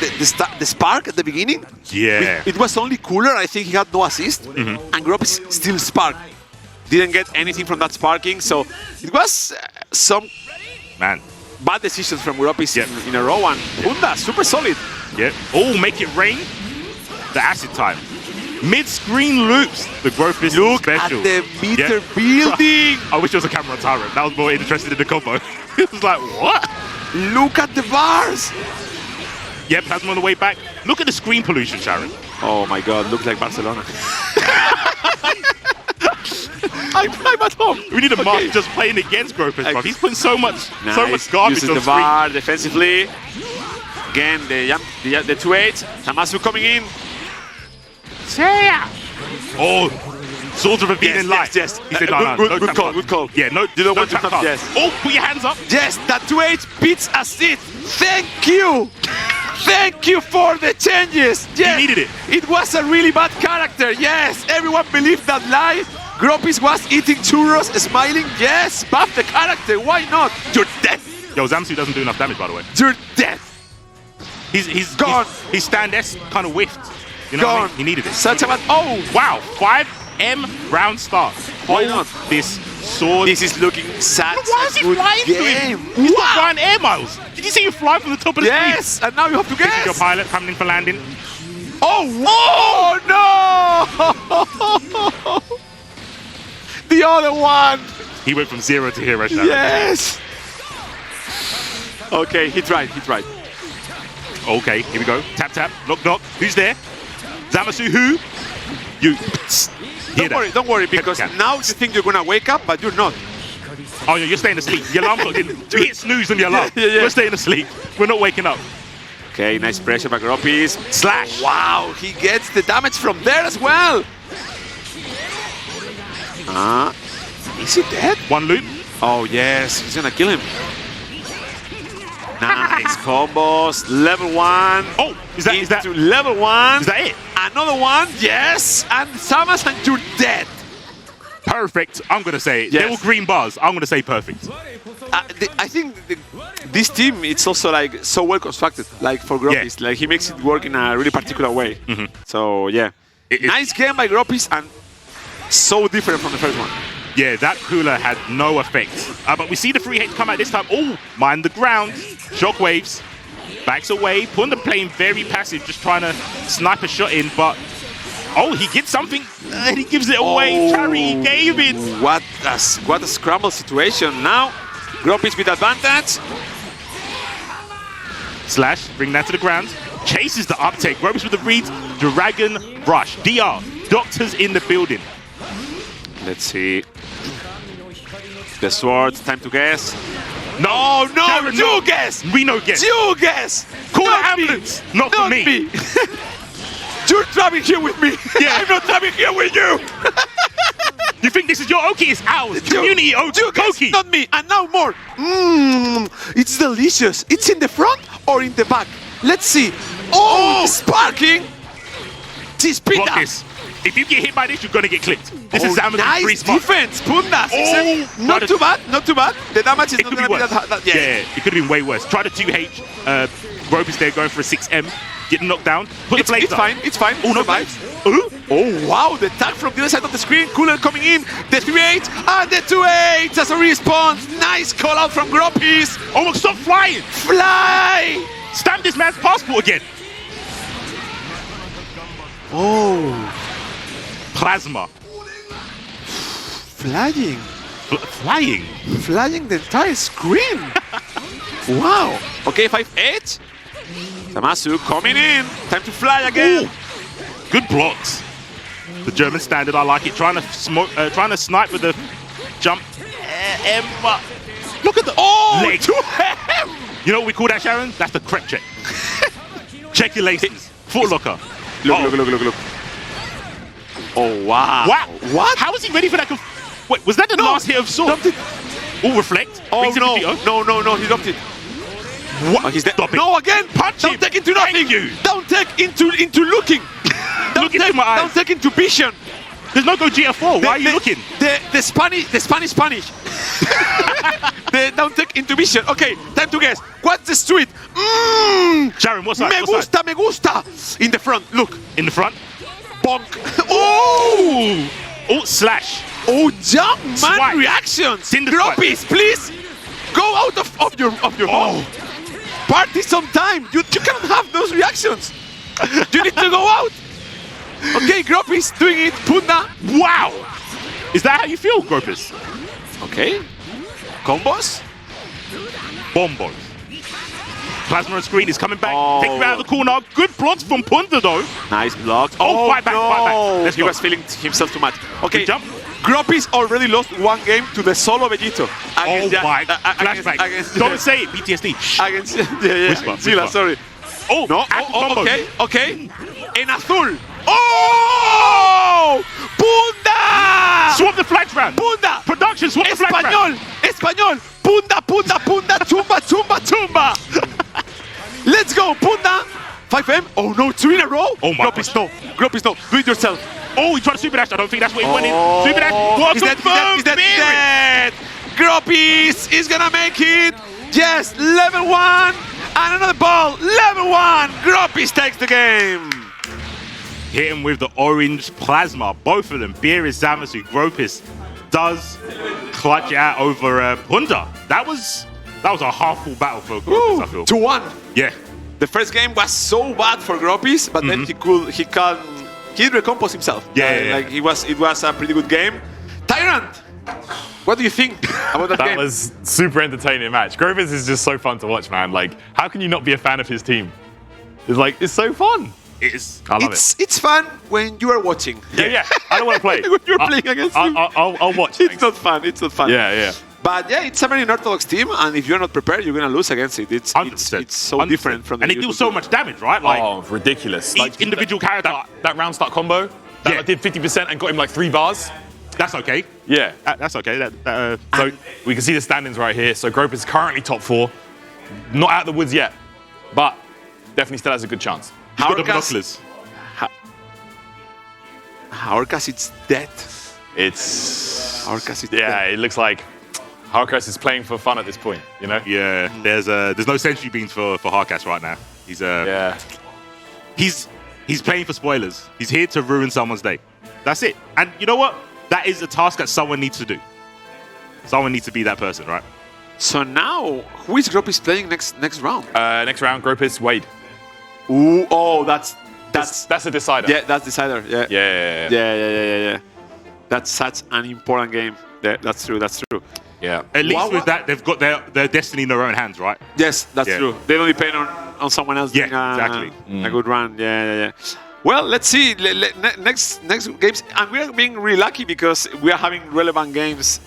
the spark at the beginning. Yeah. It was only Cooler. I think he had no assist, and Gropis still spark. Didn't get anything from that sparking, so it was some bad decisions from Gropis in a row, and Punda, super solid. Yeah. Oh, make it rain. The acid time. Mid-screen loops. The Gropis Look special. at the meter building. I wish it was a camera on Tyrant. That was more interested in the combo. It was like, what? Look at the bars. Yep, has him on the way back. Look at the screen pollution, Sharon. Oh my god, looks like Barcelona. I'm at home. We need a mark just playing against Gropis, bro. He's putting so much garbage Using on the screen. bar defensively. Again, the 2-8. Tamasu coming in. Oh, sort of a being in light. Yes. He said, no, good call. Yeah, no, You don't want to tap have, card. yes. Oh, put your hands up. Yes, that 2-8 beats assist. Thank you. Thank you for the changes. Yes, He needed it. It was a really bad character. Yes, everyone believed that lie. Gropis was eating churros, smiling. Yes, buff the character. Why not? You're dead. Yo, Zamsu doesn't do enough damage, by the way. You're dead. He's gone. His stand S kind of whiffed. You know what I mean? He needed it. Such a bad. Oh, Wow, 5M round start. Why not? This sword. this is looking sad. Why is he flying to him? He's not flying air miles. Did you see him fly from the top of the screen? Yes, and now you have to This is your guess. pilot coming in for landing. Oh no! The other one. He went from 0 to hero, Sharon. Yes. Okay, he tried. He tried. Okay, here we go. Tap, tap. Knock, knock. Who's there? Zamasu, who? You. Don't worry, because now you think you're gonna wake up, but you're not. Oh, yeah, you're staying asleep. Your alarm clock didn't. You hit snooze on the alarm. Yeah. We're staying asleep. We're not waking up. Okay, nice pressure by Gropis. Slash. Wow, he gets the damage from there as well. Is he dead? One loop. Oh yes, he's gonna kill him. Nice combos. Level 1. Oh, is that level 1? Is that it? Another one. Yes, and Samas, and you're dead. Perfect. I'm gonna say it. Yes. They're all green bars. I'm gonna say perfect. I think this team, it's also like so well constructed, like for Gropis. Like he makes it work in a really particular way. So yeah, nice game by Gropis and so different from the first one. Yeah, that cooler had no effect. But we see the free hit come out this time. Oh, mind the ground. Shockwaves. Backs away. Punda playing very passive, just trying to snipe a shot in, but oh, he gets something and he gives it away. Charity gave it. What a scramble situation. Now, Gropis with advantage. Slash, bring that to the ground. Chases the uptake. Gropis with the reads. Dragon Rush. DR. Doctors in the building. Let's see. The sword, time to guess. No, Jared, you guess! We no guess. You guess! Call the Not ambulance. Me. Not for me. You're traveling here with me. Yeah. I'm not traveling here with you. You think this is your Oki? It's ours. Community Oki. Not me. And now more. It's delicious. It's in the front or in the back? Let's see. Oh, sparking. Block this. If you get hit by this, you're gonna get clipped. This is Amazon nice free spot. defense, Punda. Oh, not too bad, not too bad. The damage is It not could gonna be be worse. that. Yeah, it could have been way worse. Try the 2H. Gropis there going for a 6M. Getting knocked down. Put the blades it's up. fine, it's fine. Oh, no Survives. blades. Oh, wow, the tag from the other side of the screen. Cooler coming in. The 3H and the 2H as a response. Nice call out from Gropis. Oh, stop flying. Fly. Stamp this man's passport again. Oh. Plasma. Flying. Flying. Flying the entire screen. Wow. Okay, 5H. Zamasu coming in. Time to fly again. Ooh. Good blocks. The German standard, I like it. Trying to snipe with the jump. Look at the leg. You know what we call that, Sharon? That's the crep check. Check your laces. Foot locker. Look. Oh, wow. Wow. What? How was he ready for that? Wait, was that the last hit of sword? All reflect. Oh, Brings him to no. No, he dropped it. What? Oh, he's dead. Stop it. No, again. Punch Don't him. take into nothing. You. Don't take into looking. Look into my eyes. Don't take into vision. There's no GF4. Why are you looking? The Spanish. Don't take into vision. Okay, time to guess. What's the street? Sharon, what's that? Me gusta. In the front, look. In the front. Bonk. Oh! Oh, slash. Oh, jump man Swipe. reactions. Tinder Gropis, please go out of your home. Party sometime. You cannot have those reactions. You need to go out. Okay, Gropis doing it. Punda. Wow. Is that how you feel, Gropis? Okay. Combos. Bombos. Plasma on screen is coming back. Oh. Take you out of the corner. Good blocks from Punda, though. Nice block. Oh, fight back. Let's He go. was feeling himself too much. Okay, Good jump. Gropis already lost one game to the solo Vegito. Oh my. Flashback. Don't say it. PTSD. Shh. Against Whisper, Jila, whisper. sorry. Oh, No, combo. okay. En azul. Oh! Punda! Swap the flags round. Punda! Production, swap the flags round. Español! Punda! Chumba! Let's go, Punda! 5M. Oh no, 2 in a row? Oh my Gropis, no. Gropis, no. Do it yourself. Oh, he tried to super dash. I don't think that's what he wanted. Super dash. He's dead, he's dead, he's dead. Gropis is gonna make it. Yes, level 1. And another ball. Level 1. Gropis takes the game. Hit him with the orange plasma. Both of them. Beerus, Zamasu, Gropis does clutch it out over Punda. That was a half-full battle for Gropis, I feel. 2-1. Yeah. The first game was so bad for Gropis, but then he recomposed himself. Yeah. Like it was a pretty good game. Tyrant, what do you think about that game? That was super entertaining match. Gropis is just so fun to watch, man. Like, how can you not be a fan of his team? It's so fun. It is. I love it. It's fun when you are watching. Yeah. I don't want to play. When you're playing against him. I'll watch. It's not fun. It's not fun. Yeah. But yeah, it's a very unorthodox team, and if you're not prepared, you're gonna lose against it. It's 100%. It's so different from the And it deals so much damage, right? Like, Oh, ridiculous. each individual character. That round start combo, that did 50% and got him like 3 bars. That's okay. Yeah. That's okay. So we can see the standings right here. So Gropis is currently top 4. Not out of the woods yet, but definitely still has a good chance. He's got the binoculars. Jaorcas, it's dead. Jaorcas is dead. It looks like Jaorcas is playing for fun at this point, you know? Yeah, there's no century beans for Jaorcas right now. He's playing for spoilers. He's here to ruin someone's day. That's it. And you know what? That is a task that someone needs to do. Someone needs to be that person, right? So now, who is Gropis playing next round? Next round, Gropis Wade. Ooh, oh, that's a decider. Yeah, that's decider. Yeah. Yeah. That's such an important game. Yeah, that's true. Yeah. At least with that, they've got their destiny in their own hands, right? Yes, that's true. They don't depend on someone else doing exactly. a good run. Yeah. Well, let's see. Next games, and we are being really lucky because we are having relevant games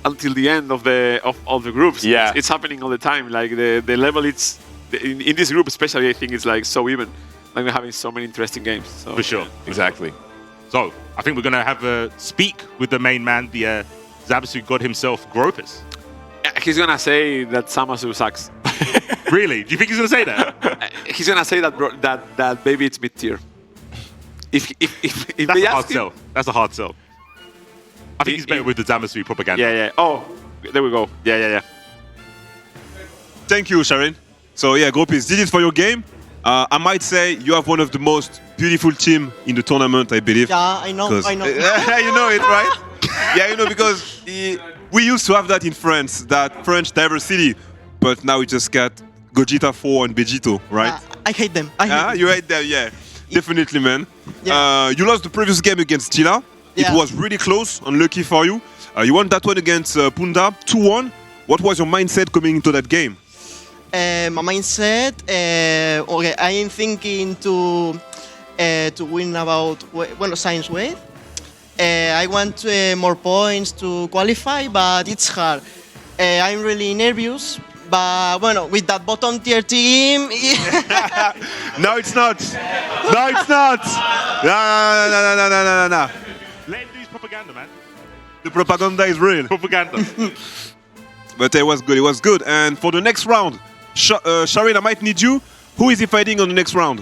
until the end of the groups. Yeah. It's happening all the time. Like the level, it's in this group especially. I think it's like so even. Like we're having so many interesting games. So. For sure. Exactly. So I think we're gonna have a speak with the main man, the Zabasu god himself, Gropis. He's gonna say that Zamasu sucks. Really? Do you think he's gonna say that? He's gonna say that baby it's mid tier. If That's a hard sell. That's a hard sell. I think he's better with the Zamasu propaganda. Yeah. Oh, there we go. Yeah. Thank you, Sharon. So yeah, Gropis did it for your game. I might say you have one of the most beautiful team in the tournament, I believe. Yeah, I know. You know it, right? Yeah, you know, because we used to have that in France, that French diversity, but now we just got Gogeta 4 and Vegito, right? I hate them. I hate them. You hate them, yeah. Definitely, man. Yeah. You lost the previous game against Jila. Yeah. It was really close, unlucky for you. You won that one against Punda, 2-1. What was your mindset coming into that game? My mindset, okay, I am thinking to win about Science Wade. I want more points to qualify, but it's hard. I'm really nervous, but with that bottom tier team. No, it's not. No, it's not. No. Let him do his propaganda, man. The propaganda is real. Propaganda. But it was good. It was good. And for the next round, Sharin, I might need you. Who is he fighting on the next round?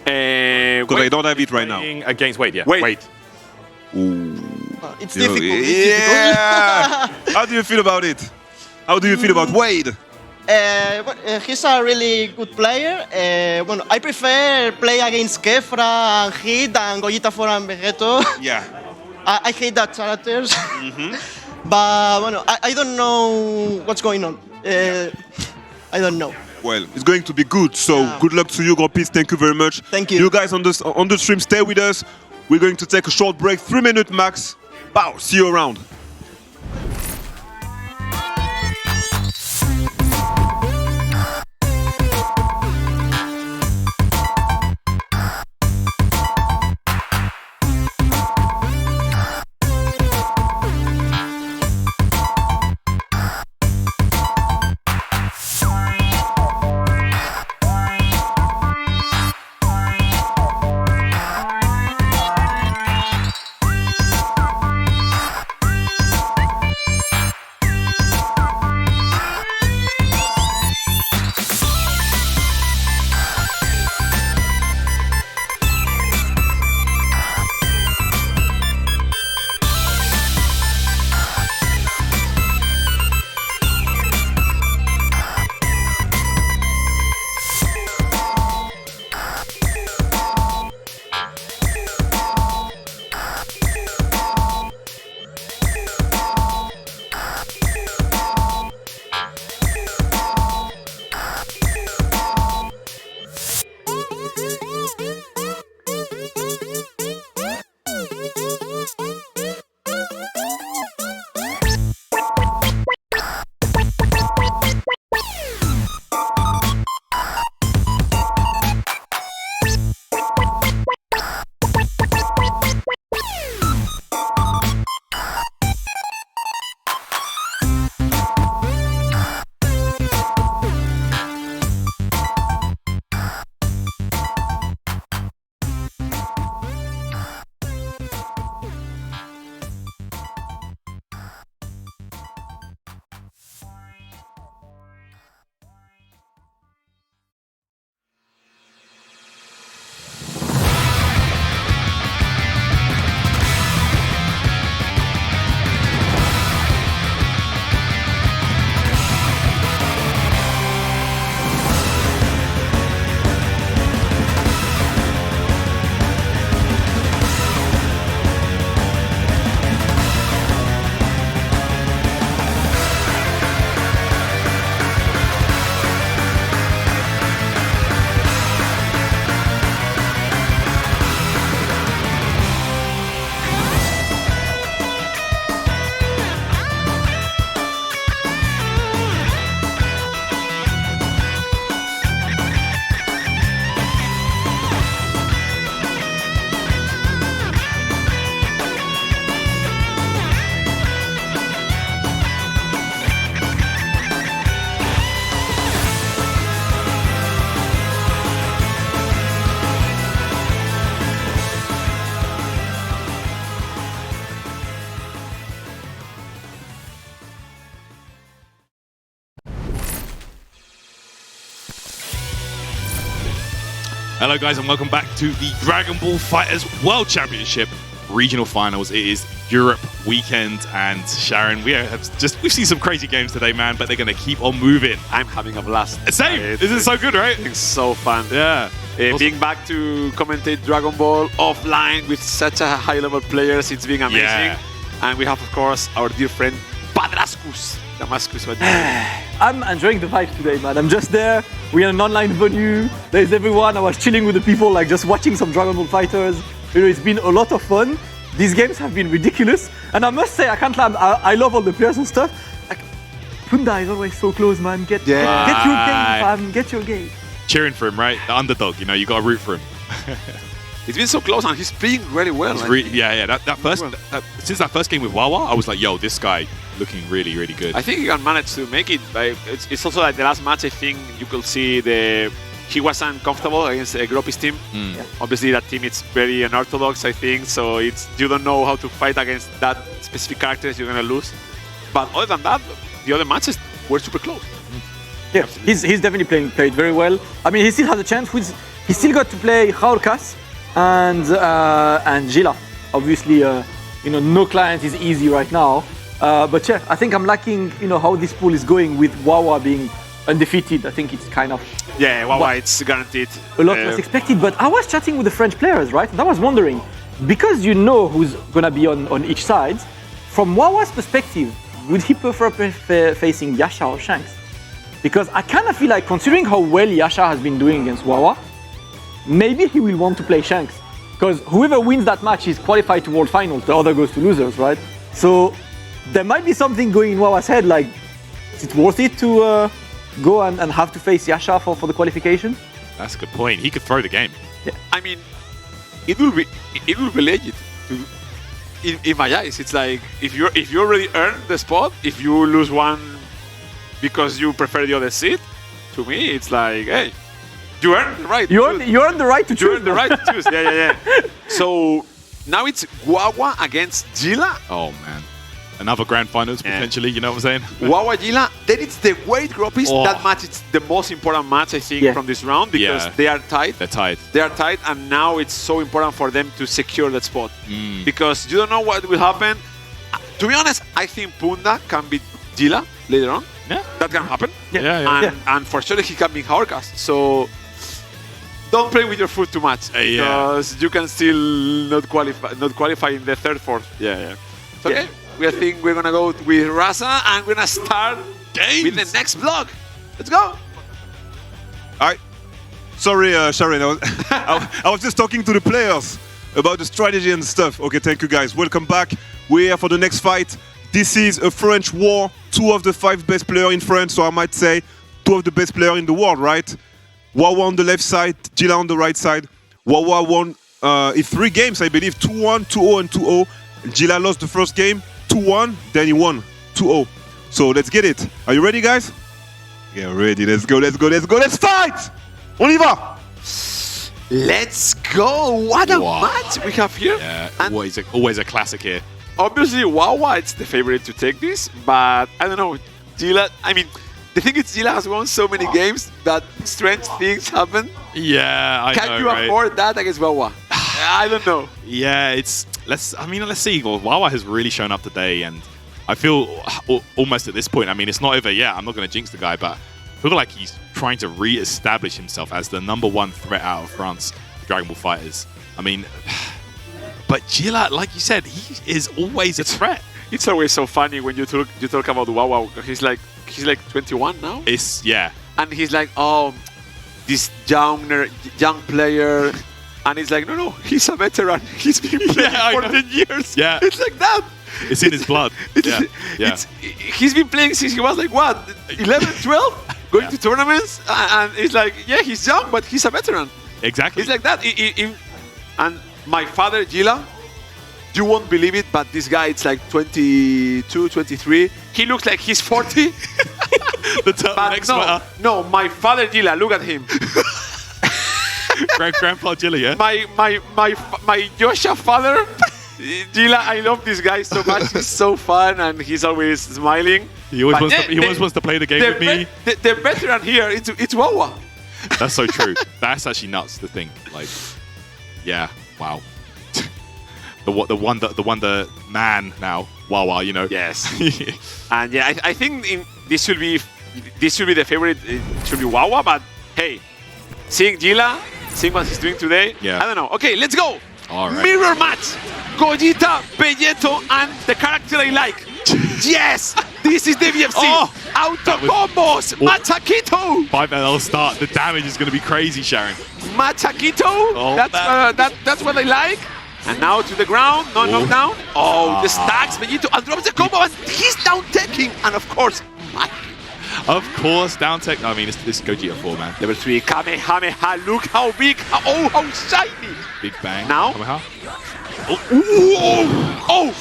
Because I don't have it right now. Against Wade, yeah. Wade. Ooh. It's difficult. Yeah. How do you feel about it? How do you feel about Wade? He's a really good player. I prefer play against Kefra and Hit and Gogeta 4 and Vegeto. Yeah. I hate that characters. But I don't know what's going on. I don't know. Well, it's going to be good. So good luck to you, Gropis. Thank you very much. Thank you. You guys on the stream, stay with us. We're going to take a short break, 3 minutes max. Bow. See you around. Hello guys and welcome back to the Dragon Ball FighterZ World Championship Regional Finals. It is Europe weekend and Sharon, we've seen some crazy games today, man, but they're going to keep on moving. I'm having a blast. Same! This is so good, right? It's so fun. Yeah. Being back to commentate Dragon Ball offline with such a high-level players, it's been amazing. Yeah. And we have, of course, our dear friend Padrascus. Damascus. I'm enjoying the vibes today, man. I'm just there. We're in an online venue. There's everyone. I was chilling with the people, like just watching some Dragon Ball fighters. You know, it's been a lot of fun. These games have been ridiculous. And I must say, I can't lie, I love all the players and stuff. Like, Punda is always so close, man. Get your game, fam. Get your game. Cheering for him, right? The underdog, you know, you got to root for him. He's been so close and he's playing really well. Since that first game with Wawa, I was like, yo, this guy looking really, really good. I think he can manage to make it. It's also like the last match, I think you could see he was uncomfortable against a Gropis team. Yeah. Obviously that team is very unorthodox, I think, so you don't know how to fight against that specific characters, you're gonna lose. But other than that, the other matches were super close. Yeah, he's definitely played very well. I mean, he still has a chance. He still got to play Jaorcas and Jila. Obviously, you know, no client is easy right now. But yeah, I think I'm liking, you know, how this pool is going with Wawa being undefeated. I think it's kind of... Yeah, Wawa, it's guaranteed. A lot less expected, but I was chatting with the French players, right? And I was wondering, because you know who's gonna be on each side, from Wawa's perspective, would he prefer facing Yasha or Shanks? Because I kind of feel like, considering how well Yasha has been doing against Wawa, maybe he will want to play Shanks. Because whoever wins that match is qualified to World Finals, the other goes to losers, right? So there might be something going in Wawa's head, like, is it worth it to go and have to face Yasha for the qualification? That's a good point. He could throw the game. Yeah. I mean, it will be legit. In my eyes, it's like if you already earned the spot, if you lose one because you prefer the other seat, to me it's like, hey, you earned the right. You earned the right to choose. You earned the right to choose. Yeah. So now it's Wawa against Jila. Oh man. Another grand finals potentially, you know what I'm saying? Wawa Jila, then it's the Wade Gropis. That match is the most important match, I think, from this round because they are tied. They're tied. They are tied, and now it's so important for them to secure that spot. Because you don't know what will happen. To be honest, I think Punda can beat Jila later on. Yeah. That can happen. Yeah. And for sure he can beat Jaorcas. So don't play with your foot too much because you can still not qualify in the third, fourth. Yeah. It's okay. We think we're gonna go with Rasa and we're gonna start with the next vlog. Let's go. All right. Sorry, Sharon. I was just talking to the players about the strategy and stuff. Okay, thank you guys. Welcome back. We're here for the next fight. This is a French war. 2 of the 5 best players in France, so I might say 2 of the best players in the world, right? Wawa on the left side, Jila on the right side. Wawa won in 3 games, I believe. 2-1, 2-0, and 2-0. Jila lost the first game. 2-1, then he won 2-0. So let's get it. Are you ready, guys? Yeah, ready. Let's go. Let's fight! On y va! Let's go. What a match we have here. Yeah, always a classic here. Obviously, Wawa, it's the favorite to take this, but I don't know. Jila, I mean, the thing is, Jila has won so many games that strange things happen. Yeah, I know, Can you afford that against Wawa? I don't know. Yeah, let's see. Well, Wawa has really shown up today, and I feel almost at this point, I mean, it's not over yet. I'm not going to jinx the guy, but I feel like he's trying to re-establish himself as the #1 threat out of France, Dragon Ball FighterZ. I mean, but Jila, like you said, he is always a threat. It's always so funny when you talk about Wawa. He's like 21 now. And he's like, oh, this young player. And it's like, no, he's a veteran. He's been playing for 10 years. Yeah. It's like that. It's in his blood. He's been playing since he was like, what, 11, 12? Going to tournaments? And it's like, yeah, he's young, but he's a veteran. Exactly. It's like that. And my father, Jila, you won't believe it, but this guy, it's like 22, 23. He looks like he's 40. No, my father, Jila, look at him. Grandpa Jila, yeah? My Joshua father, Jila, I love this guy so much. He's so fun and he's always smiling. He always wants to play the game with me. The veteran here, it's Wawa. That's so true. That's actually nuts to think. Like, yeah, wow. the wonder man now, Wawa, you know. Yes. And yeah, I think this should be the favorite. It should be Wawa, but hey, seeing Jila, seeing what he's doing today, yeah. I don't know. Okay, let's go. All right. Mirror match. Gogeta, Belleto, and the character I like. Yes, this is Dbfz. Oh, auto combos, Machaquito. 5LL start. The damage is going to be crazy, Sharon. Machaquito. Oh, that's what I like. And now to the ground, no knockdown. Oh, the stacks, Belleto, and drops the combo, and he's down teching. And of course, down tech. I mean, this is Gogeta 4, man. Level 3, Kamehameha. Look how big. Oh, how shiny. Big bang. Now. Kamehameha. Oh,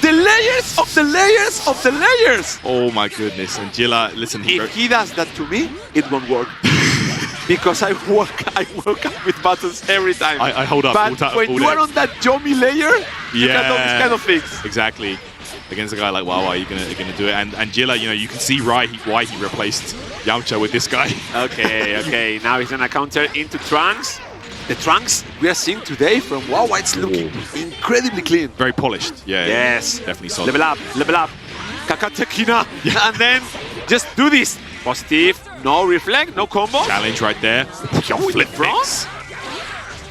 the layers of the layers of the layers. Oh my goodness. And Jila, listen. If he does that to me, it won't work. Because I work up with buttons every time. I hold up. But when you are on that Yomi layer, you can do these kind of things. Exactly. Against a guy like Wawa, you're gonna do it. And Jila, you know, you can see why he replaced Yamcha with this guy. Okay. Now he's gonna counter into Trunks. The Trunks we are seeing today from Wawa, it's looking incredibly clean. Very polished. Yeah. Yes. Definitely solid. Level up. Kakatekina. Yeah. And then just do this. Positive. No reflect. No combo. Challenge right there. Flip frost.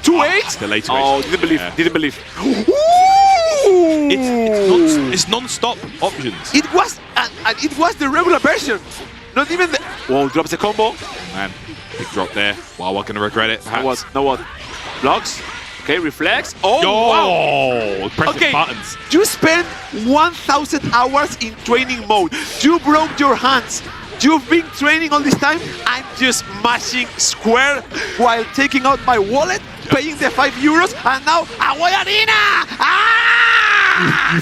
2-8. The later. Oh, didn't believe. It's non-stop options. It was the regular version. Not even the. Whoa, drops the combo. Man, big drop there. Wawa gonna regret it. Perhaps. No what? Blocks. Okay, reflex. Oh, wow. Pressing buttons. You spent 1,000 hours in training mode. You broke your hands. You've been training all this time. I'm just mashing square while taking out my wallet, paying the €5, and now Away Arena!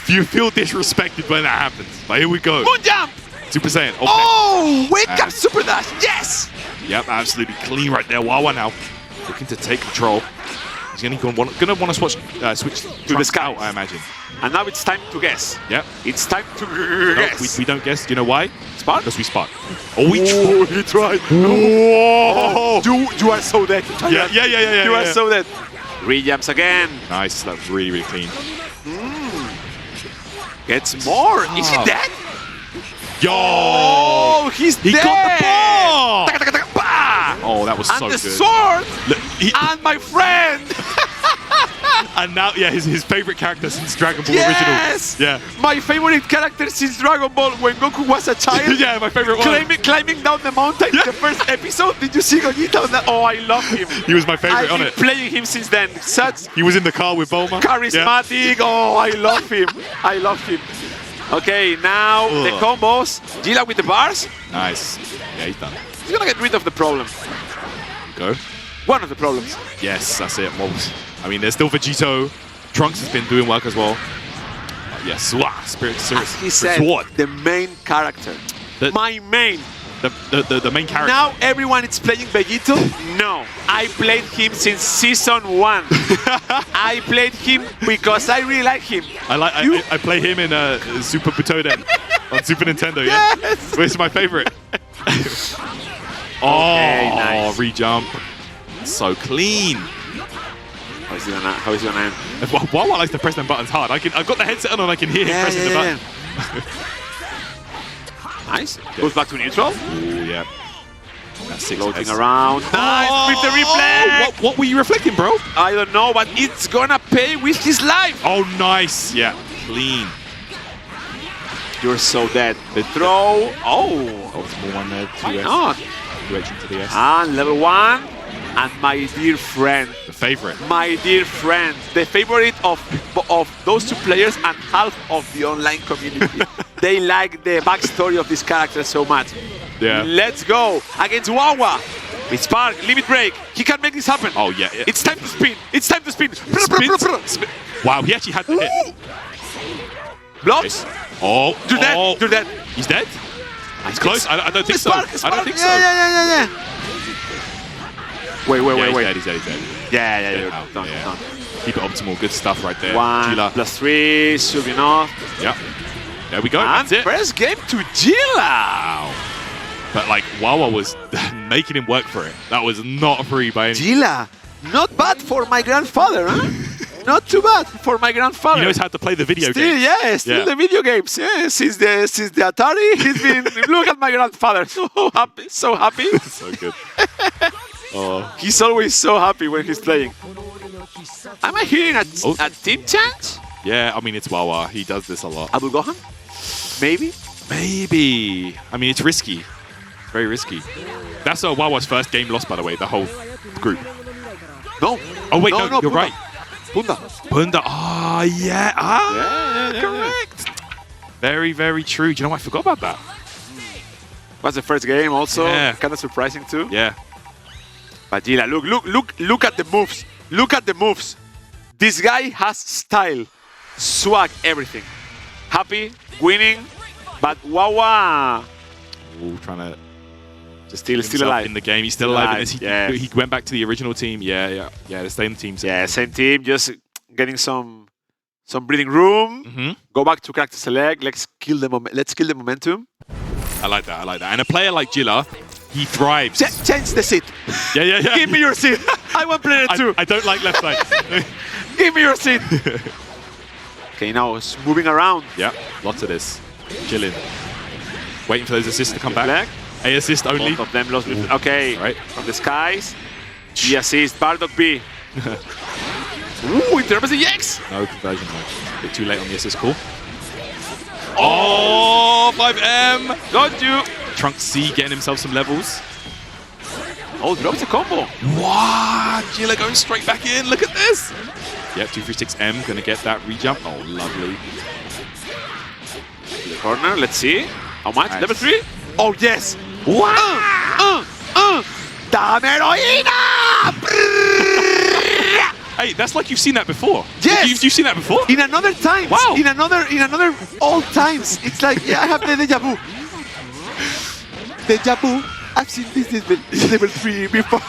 You feel disrespected when that happens. But here we go. Moon jump! Super Saiyan. Okay. Oh, wake up Super Dash. Yes! Yep, absolutely clean right there. Wawa now looking to take control. He's gonna want to switch to the sky, I imagine. And now it's time to guess. Yep. It's time to guess. We don't guess. Do you know why? Spark? Because we spark. He tried. Whoa. You are so dead. Yeah. You are so dead. Re-jumps again. Nice. That's really, really clean. Gets more. Is he dead? Yo! Oh, he's dead. He got the ball. Oh, that was so good. And the sword. And my friend. And now, yeah, his favorite character since Dragon Ball Yes! Original. Yeah. My favorite character since Dragon Ball when Goku was a child. Yeah, my favorite one. Climbing down the mountain in the first episode. Did you see Gogeta on that? Oh, I love him. He was my favorite on it. I've been playing him since then. He was in the car with Bulma. Charismatic. Yeah. Oh, I love him. I love him. Okay, now the combos. Jila with the bars. Nice. Yeah, he's done. He's gonna get rid of the problem. Go. One of the problems. Yes, that's it. Well, I mean, there's still Vegito. Trunks has been doing work as well. Yes, Spirit Serious. As he said, the main character. My main. The main character. Now everyone is playing Vegito? No. I played him since season 1. I played him because I really like him. I play him in Super Butoden on Super Nintendo, yeah? Yes! It's my favorite. Nice. Re-jump. So clean. How is he gonna end? Wawa likes to press them buttons hard. I've got the headset on and I can hear him pressing the button. Nice. Goes back to neutral. Ooh, yeah. That's 6. Floating around. Nice with the reflect. What were you reflecting, bro? I don't know, but it's gonna pay with his life. Oh, nice. Yeah. Clean. You're so dead. The throw. Optimal one there. Why not? 2H into the S. And level 1. And my dear friend. The favorite. My dear friend. The favorite of those two players and half of the online community. They like the backstory of this character so much. Yeah. Let's go against Wawa. With Spark, limit break. He can make this happen. Oh, yeah. It's time to spin. It's time to spin. Spin. Wow, he actually had the hit. Blocks. Oh. You're dead. You're dead. He's dead? He's close. I don't think so. Spark. I don't think so. Yeah. Wait. He's dead. Yeah. Done. Keep it optimal. Good stuff right there. 1 Jila. +3 should be enough. Yep. There we go. And that's it. first game to Jila. Wow. But like Wawa was making him work for it. That was not free by any. Jila, not bad for my grandfather, huh? Not too bad for my grandfather. He knows how to play the video Still, games. yeah, still the video games. Yeah, since the Atari, he's been. Look at my grandfather, so happy, so happy. So good. Oh, He's always so happy when he's playing. Am I hearing a team chant? yeah. I mean, it's Wawa. He does this a lot. Abu Gohan? Maybe. Maybe. I mean, it's risky. Very risky. That's Wawa's first game lost, by the way. The whole group. No. Oh wait, no, you're Punda. right. Punda. Punda. Ah, yeah. Ah, Yeah. correct. Very, very true. Do you know what? I forgot about that. Was the first game also. Yeah. Kind of surprising too. Yeah. But Jila, look at the moves. Look at the moves. This guy has style, swag, everything. Happy, winning, but Wawa Ooh, trying to still himself alive in the game. He's still alive in this. Yeah. He went back to the original team. Yeah. The same team. Yeah, same team, just getting some breathing room. Mm-hmm. Go back to character select. Let's kill the momentum. I like that. And a player like Jila, he thrives. Change the seat. Yeah. Give me your seat. I want player 2. I don't like left side. Give me your seat. Okay, now it's moving around. Yeah, lots of this. Chilling. Waiting for those assists to come back. Black. A assist only. Both of them lost. Okay, Right. from the skies. The assist, Bardock B. Ooh, interrupts the X. No conversion though. A bit too late on the assist call. Oh, 5M. Got you. Trunks C getting himself some levels. Oh, drops a combo. Wow, Jila going straight back in. Look at this. Yep, 236M gonna get that rejump. Oh, lovely. To the corner, let's see. How much? Nice. Level 3? Oh, yes. Wow. Dame heroína! Hey, that's like you've seen that before. Yes. You've seen that before? In another time. Wow. In another old times. It's like, yeah, I have the deja vu. Deja vu. I've seen this level 3 before.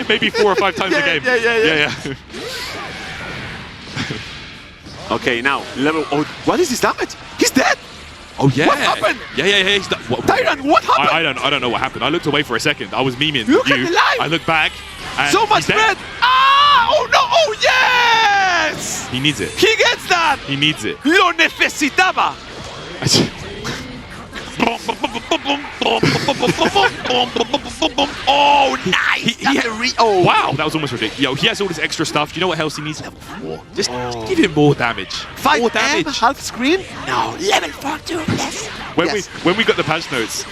Maybe 4 or 5 times a game. Yeah. Okay, now level. Oh, what is this damage? He's dead. Oh yeah. What happened? Yeah. He's Tyrant, what happened? I don't know what happened. I looked away for a second. I was memeing Look you. at the light. I looked back. And So much he's dead. red. Ah! Oh no! Oh yes! He needs it. He gets that. He needs it. Lo necesitaba. Oh, nice! Wow, that was almost ridiculous. Yo, he has all this extra stuff. Do you know what else he needs? Level 4. Just give him more damage. 5M, more damage. half screen? No, level 4 too. Yes. When we got the patch notes,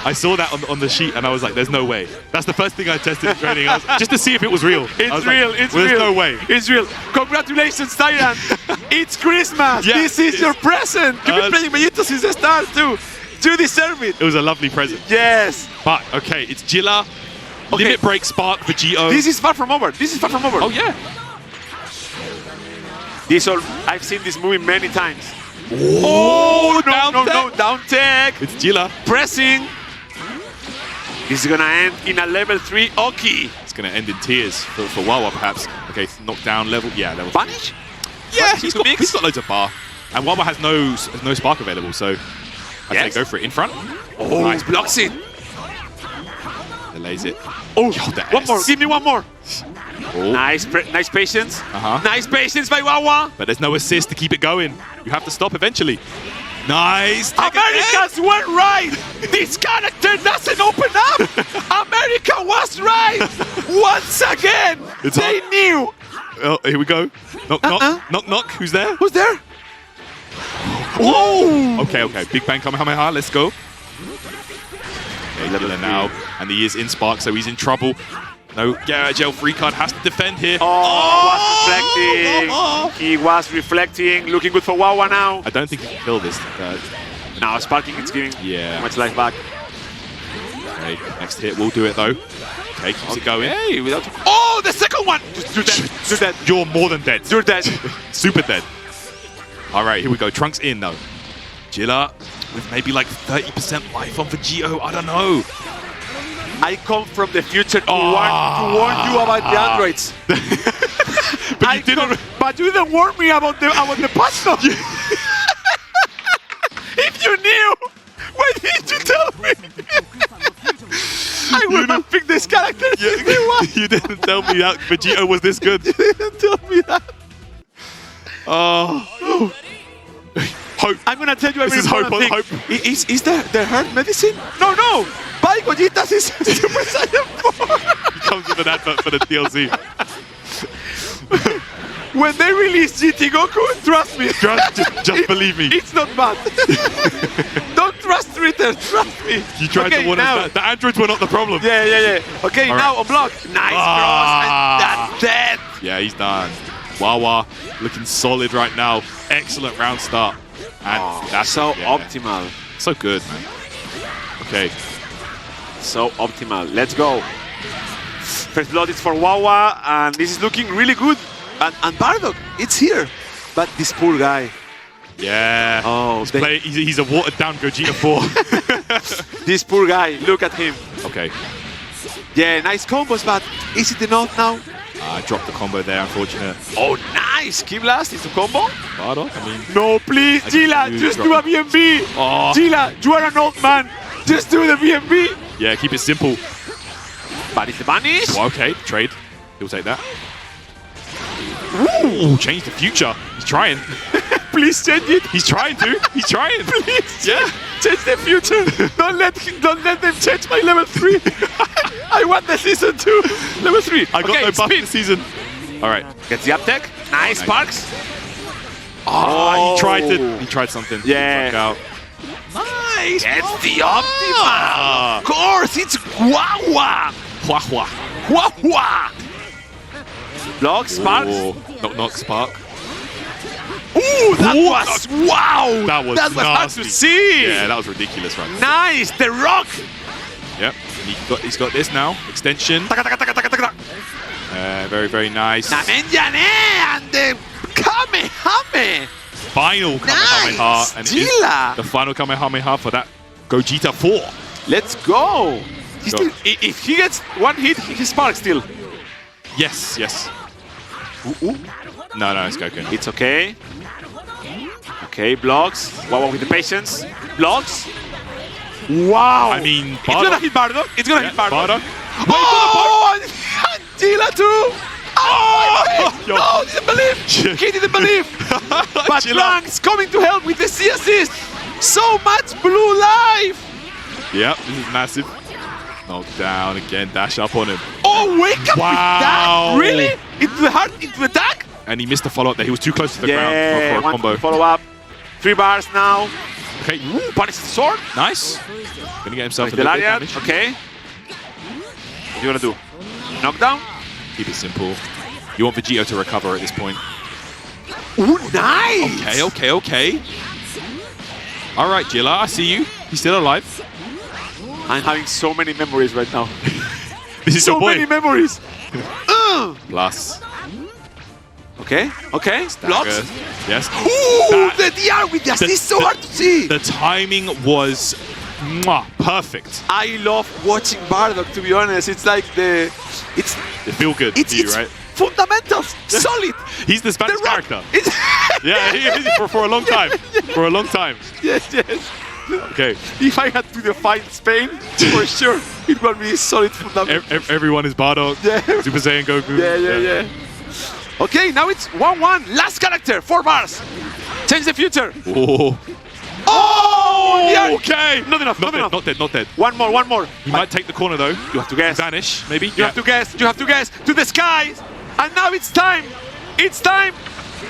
I saw that on the sheet and I was like, "There's no way." That's the first thing I tested in training, just to see if it was real. It's real. Like, There's no way. It's real. Congratulations, Tyrant. It's Christmas. Yeah, This is your present. You've been playing Vegeta since the start too. You deserve it. It was a lovely present. Yes. But okay, it's Jila. Limit break spark for GO. This is far from over. Oh yeah. I've seen this movie many times. Oh, No, down tech. It's Jila. Pressing. This is gonna end in a level 3 Oki. It's gonna end in tears for Wawa perhaps. Okay, knockdown level. Yeah, level. Vanish? Yeah, he's got loads of bar, and Wawa has no spark available, so I say go for it. In front. Oh, Nice. blocks it. Delays it. Oh, the one more. S. Give me one more. Oh. Nice patience. Uh-huh. Nice patience by Wawa. But there's no assist to keep it going. You have to stop eventually. Nice. Americans were right. This character doesn't open up. America was right. Once again, they knew. Oh, here we go. Knock. Who's there? Who's there? Whoa! Okay. Big Bang Kamehameha. Let's go. Okay, Jila now, and he is in spark, so he's in trouble. No, Gel free card has to defend here. He was reflecting. Looking good for Wawa now. I don't think he can kill this. Now sparking, it's giving much life back. Okay, next hit will do it though. Okay, keeps it going. Hey, oh, the second one! You're dead. You're more than dead. You're dead. Super dead. All right, here we go. Trunks in though. Jila with maybe like 30% life on for GO. I don't know. I come from the future to warn you about the androids. But you didn't warn me about the patch notes. If you knew, why didn't you tell me? I would have picked this character. You didn't tell me that Vegito was this good. You didn't tell me that. Oh. Hope. I'm gonna tell you a This is very hope. important thing. Is the hurt medicine? No. Buy Gogetas is Super Saiyan 4. He comes with an advert for the DLC. When they release GT Goku, trust me. Just believe me. It's not bad. Don't trust Twitter, trust me. You tried to warn us that the androids were not the problem. Yeah. Okay, All now right. on block. Nice cross, and that's dead. Yeah, he's done. Wawa looking solid right now. Excellent round start. And that's So optimal. So good, man. Okay. So optimal. Let's go. First blood is for Wawa, and this is looking really good. And Bardock, it's here. But this poor guy. Yeah. Oh, he's a watered down Gogeta 4. This poor guy, look at him. Okay. Yeah, nice combos, but is it enough now? I dropped the combo there, unfortunate. Oh, nice! Key blast into combo. Bardock, I mean... No, please, Jila, just do a BMB. Oh. Jila, you are an old man. Just do the BMB. Yeah, keep it simple. Banish the banish. Well, okay, trade. He'll take that. Ooh, change the future. He's trying. Please change it. He's trying to. He's trying. Please. Yeah. Change the future. Don't let them change my level 3. I want the season 2. Level 3. I got no buff this season. All right. Gets the uptech. Nice sparks. Oh, he tried something. Yeah. Didn't work out. Nice. Gets the optimal. Of course, it's Wawa. Wawa. Block, sparks. Knock, spark. Ooh, that was wow. That was hard to see. Yeah, that was ridiculous, right? Nice, the rock. Yep. And he's got this now. Extension. Very, very nice. And the Kamehame. Final Kamehameha. Nice. And it Jila. is the final Kamehameha for that Gogeta 4. Let's go. If he gets one hit, he sparks still. Yes. Ooh. No, it's Goku. It's okay. Okay, blocks. Wawa with the patience. Blocks. Wow. I mean, it's gonna hit Bardock. It's gonna hit Bardock. Oh! And Jila too. Oh! No, didn't believe. He didn't believe. But Blank's coming to help with the C assist. So much blue life. Yep, this is massive. Knock down again, dash up on him. Oh, wake up with that? Really? Into the heart, into the attack? And he missed the follow-up there. He was too close to the ground for a combo. Follow-up. 3 bars now. Okay. Punish the sword. Nice. Gonna get himself a the little bit lariat. damage. Okay. What do you want to do? Knockdown? Keep it simple. You want Vegito to recover at this point. Ooh, nice! Okay. All right, Jila, I see you. He's still alive. I'm having so many memories right now. This is your boy. So many memories. Plus. Okay. Blocks. Yes. Ooh, the DR with the assist, so hard to see. The timing was perfect. I love watching Bardock, to be honest. It's like They feel good to you, right? Fundamentals, solid. He's the Spanish character. Yeah, he is for a long time. For a long time. Yes. Okay. If I had to define Spain, for sure, it would be solid fundamentals. Everyone is Bardock. Yeah. Super Saiyan Goku. Yeah. Okay, now it's 1-1. Last character, 4 bars. Change the future. Oh! Yeah. Okay. Not enough. Not dead. One more. He might take the corner though. You have to guess. Vanish, maybe. You have to guess. To the skies. And now it's time.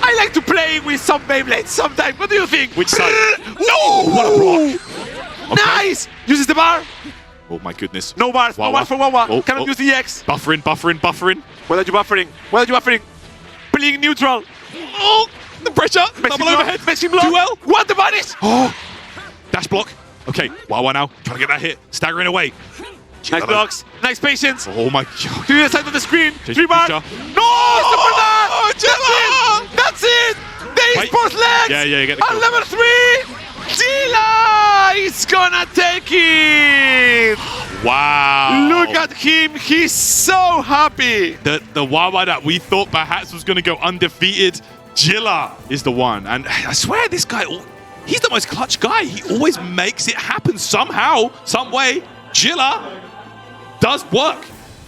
I like to play with some Beyblades sometimes. What do you think? Which side? No! What a block. Okay. Nice! Uses the bar. Oh my goodness. No bars. No bar for Wawa. Cannot use the EX. Buffering. What are you buffering? Playing neutral. Oh! The pressure. Double overhead. Messing block. Duel. What the banish? Oh! Dash block. Okay, Wawa now. Trying to get that hit. Staggering away. Nice blocks. Nice patience. Oh my god. To the side of the screen. Change 3 bars. future. No! Super that! That's it! The esports legs! Yeah, you get the On level 3! Jila is gonna take it! Wow. Look at him. He's so happy. The Wawa that we thought perhaps was going to go undefeated, Jila is the one. And I swear this guy, he's the most clutch guy. He always makes it happen somehow, some way. Jila does work.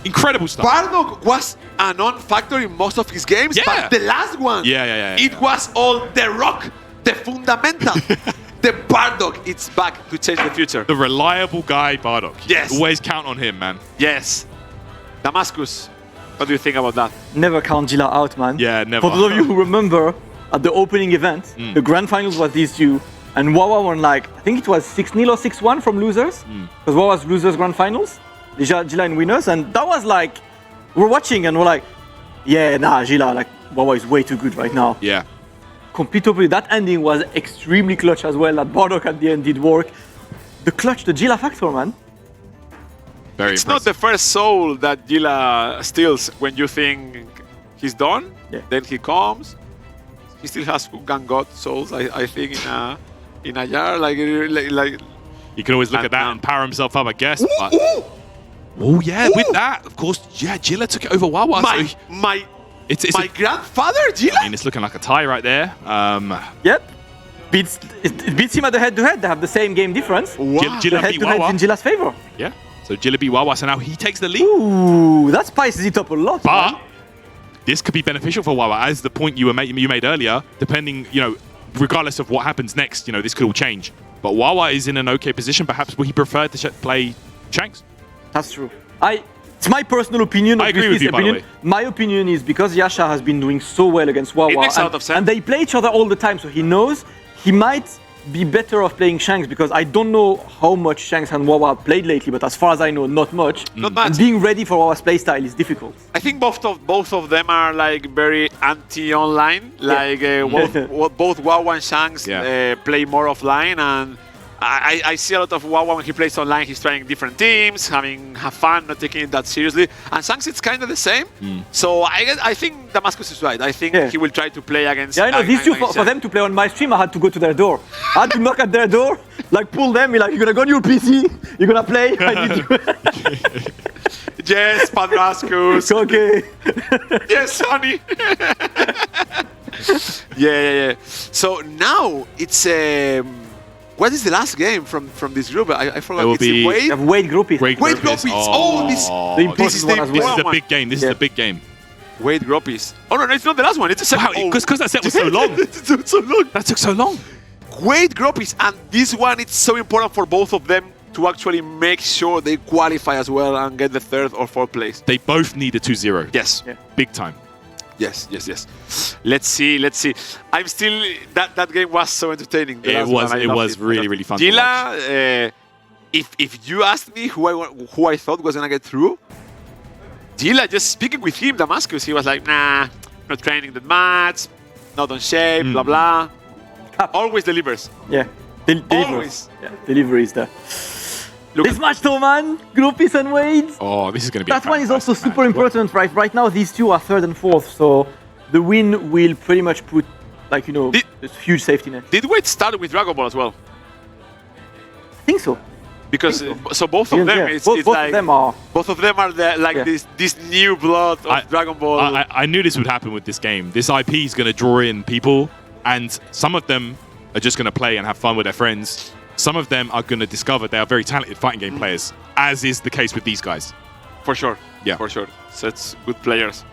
Incredible stuff. Bardock was a non-factor in most of his games, Yeah. but the last one, Yeah. it was all the rock, the fundamental. The Bardock, it's back to change the future. The reliable guy, Bardock. Yes. Always count on him, man. Yes. Damascus, what do you think about that? Never count Jila out, man. Yeah, never. For those of you who remember, at the opening event, the grand finals was these two, and Wawa won like, I think it was 6-0 or 6-1 from losers, because Wawa's losers grand finals, Jila in winners, and that was like, we're watching and we're like, yeah, nah, Jila, like, Wawa is way too good right now. Yeah. Complete opposite. That ending was extremely clutch as well, that Bardock at the end did work. The clutch, the Jila factor, man. Very It's impressive. not the first soul that Jila steals when you think he's done. Yeah. Then he comes. He still has Gun God souls, I think, in a jar. Like You can always look at that and power himself up, I guess. But... Oh, yeah, with that, of course, yeah, Jila took it over Wawa. my It's my grandfather, Jila. I mean, it's looking like a tie right there. Yep. It beats him at the head-to-head. They have the same game difference. Jila The beat head-to-head's Wawa. in Jila's favor. Yeah. So Jila beat Wawa, so now he takes the lead. Ooh, that spices it up a lot. But man. this could be beneficial for Wawa, as the point you made earlier. Depending, regardless of what happens next, this could all change. But Wawa is in an okay position. Perhaps will he prefer to play Shanks? That's true. It's my personal opinion. I agree with you, by the way. My opinion is because Yasha has been doing so well against Wawa, It makes a lot of sense. and they play each other all the time, so he knows he might be better off playing Shanks, because I don't know how much Shanks and Wawa have played lately, but as far as I know, not much. Not much. And being ready for Wawa's playstyle is difficult. I think both of them are like very anti-online. Like both Wawa and Shanks play more offline, and I see a lot of Wawa when he plays online. He's trying different teams, have fun, not taking it that seriously. And Shanks, it's kind of the same. So I think Damascus is right. I think he will try to play against. Yeah, I know. These two, for them to play on my stream, I had to go to their door. I had to knock at their door, like pull them, be like, you're gonna go on your PC, you're gonna play. I need you. Yes, Damascus. Okay. Yes, honey. Yeah. So now it's what is the last game from this group? I forgot. It will It's be Wade. You have Wade Gropis. Wade Gropis. The this is important one the as well. This is the one. big game. This is the big game. Wade Gropis. Oh no, it's not the last one. It's the second. Wow, because that set was so long. It took so long. That took so long. Wade Gropis, and this one, it's so important for both of them to actually make sure they qualify as well and get the third or fourth place. They both need a 2-0. Yes. Yeah. Big time. Yes. Let's see. I'm still that game was so entertaining. The last one. I It loved was really fun. to watch. Jila, if you asked me who I thought was gonna get through, Jila, just speaking with him, Damascus, he was like, nah, not training that much, not on shape, blah blah. Always delivers. Yeah. Always. Yeah, delivery is there. Look This match though, man, Gropis and Wade. Oh, this is going to be. That one is also fantastic super match. important, right? Right now, these two are third and fourth, so the win will pretty much put, this huge safety net. Did Wade start with Dragon Ball as well? I think so. Because so both of them, it's both like of them are. both of them are this new blood of Dragon Ball. I knew this would happen with this game. This IP is going to draw in people, and some of them are just going to play and have fun with their friends. Some of them are going to discover they are very talented fighting game players, as is the case with these guys. For sure. Yeah. For sure. Such good players.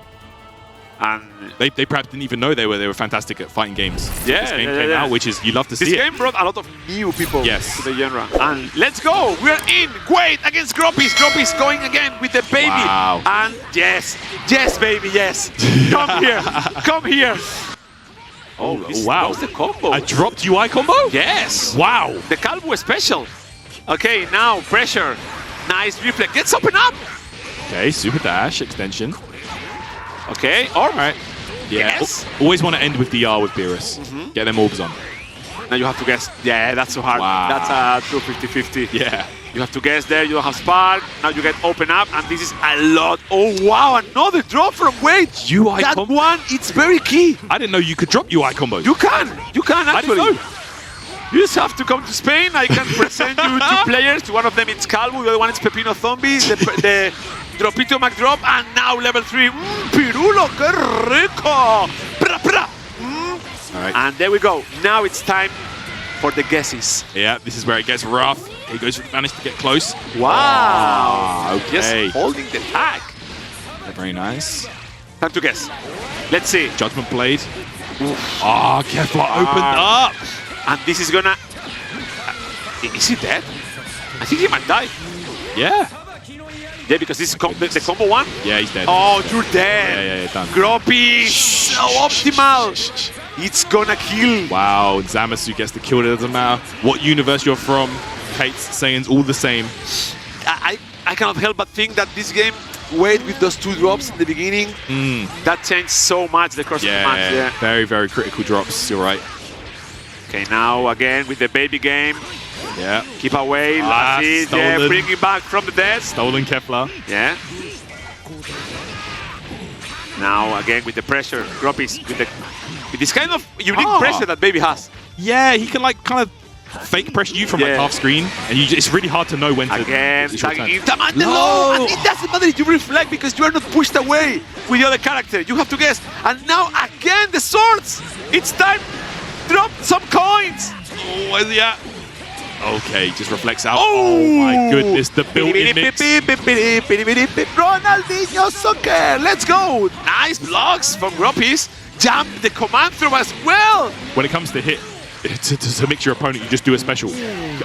And they perhaps didn't even know they were fantastic at fighting games. Yeah, This game yeah, came yeah. out, which is, you love to this see it. game brought a lot of new people Yes. to the genre. And let's go. We're in. Wade against Gropis. Gropis going again with the baby. Wow. And yes, baby, yes. Come here. Come here. Oh, wow. That was the combo. A dropped UI combo? Yes. Wow. The Calvo special. Okay, now pressure. Nice reflex. Gets open up. Okay, super dash, extension. Okay, all right. Yeah, Yes. always want to end with DR with Beerus. Get them orbs on. Now you have to guess. Yeah, that's so hard. Wow. That's a 250-50. Yeah. You have to guess there. You don't have spark. Now you get open up, and this is a lot. Oh wow! Another drop from Wade. UI that combo. one, it's very key. I didn't know you could drop UI combos. You can I actually. didn't know. You just have to come to Spain. I can present you two players. One of them is Calvo. The other one is Pepino Zombie. The Dropito McDrop, and now level 3. Pirulo, que rico! Pra, pra. All right. And there we go. Now it's time for the guesses. Yeah, this is where it gets rough. He goes, managed to get close. Wow! Okay. Just holding the tag. Very nice. Time to guess. Let's see. Judgment Blade. Ah, Kefla opened up. And this is gonna... is he dead? I think he might die. Yeah. Yeah, because this is the combo one. Yeah, he's dead. Oh, you're dead. Yeah, done. Gropis, so optimal. It's gonna kill. Wow, Zamasu gets the kill. It doesn't matter what universe you're from. Kate's saying's all the same. I cannot help but think that this game, Wade with those 2 drops in the beginning, that changed so much the course of the match. Yeah, very, very critical drops. You're right. Okay, now again with the baby game. Yeah. Keep away. Yeah, bring him back from the dead. Stolen Kefla. Yeah. Now again with the pressure, Gropis with this kind of unique pressure that baby has. Yeah, he can like kind of fake pressure you from like half screen, and it's really hard to know when to. Again, tagging him. No! And it doesn't matter if you reflect because you are not pushed away with the other character. You have to guess. And now again the swords. It's time. Drop some coins. Oh, where's he at? Okay, just reflects out. Oh my goodness, the built-in mix. Ronaldinho soccer. Let's go. Nice blocks from Gropis. Jump the command throw as well. When it comes to hit, to mix your opponent, you just do a special.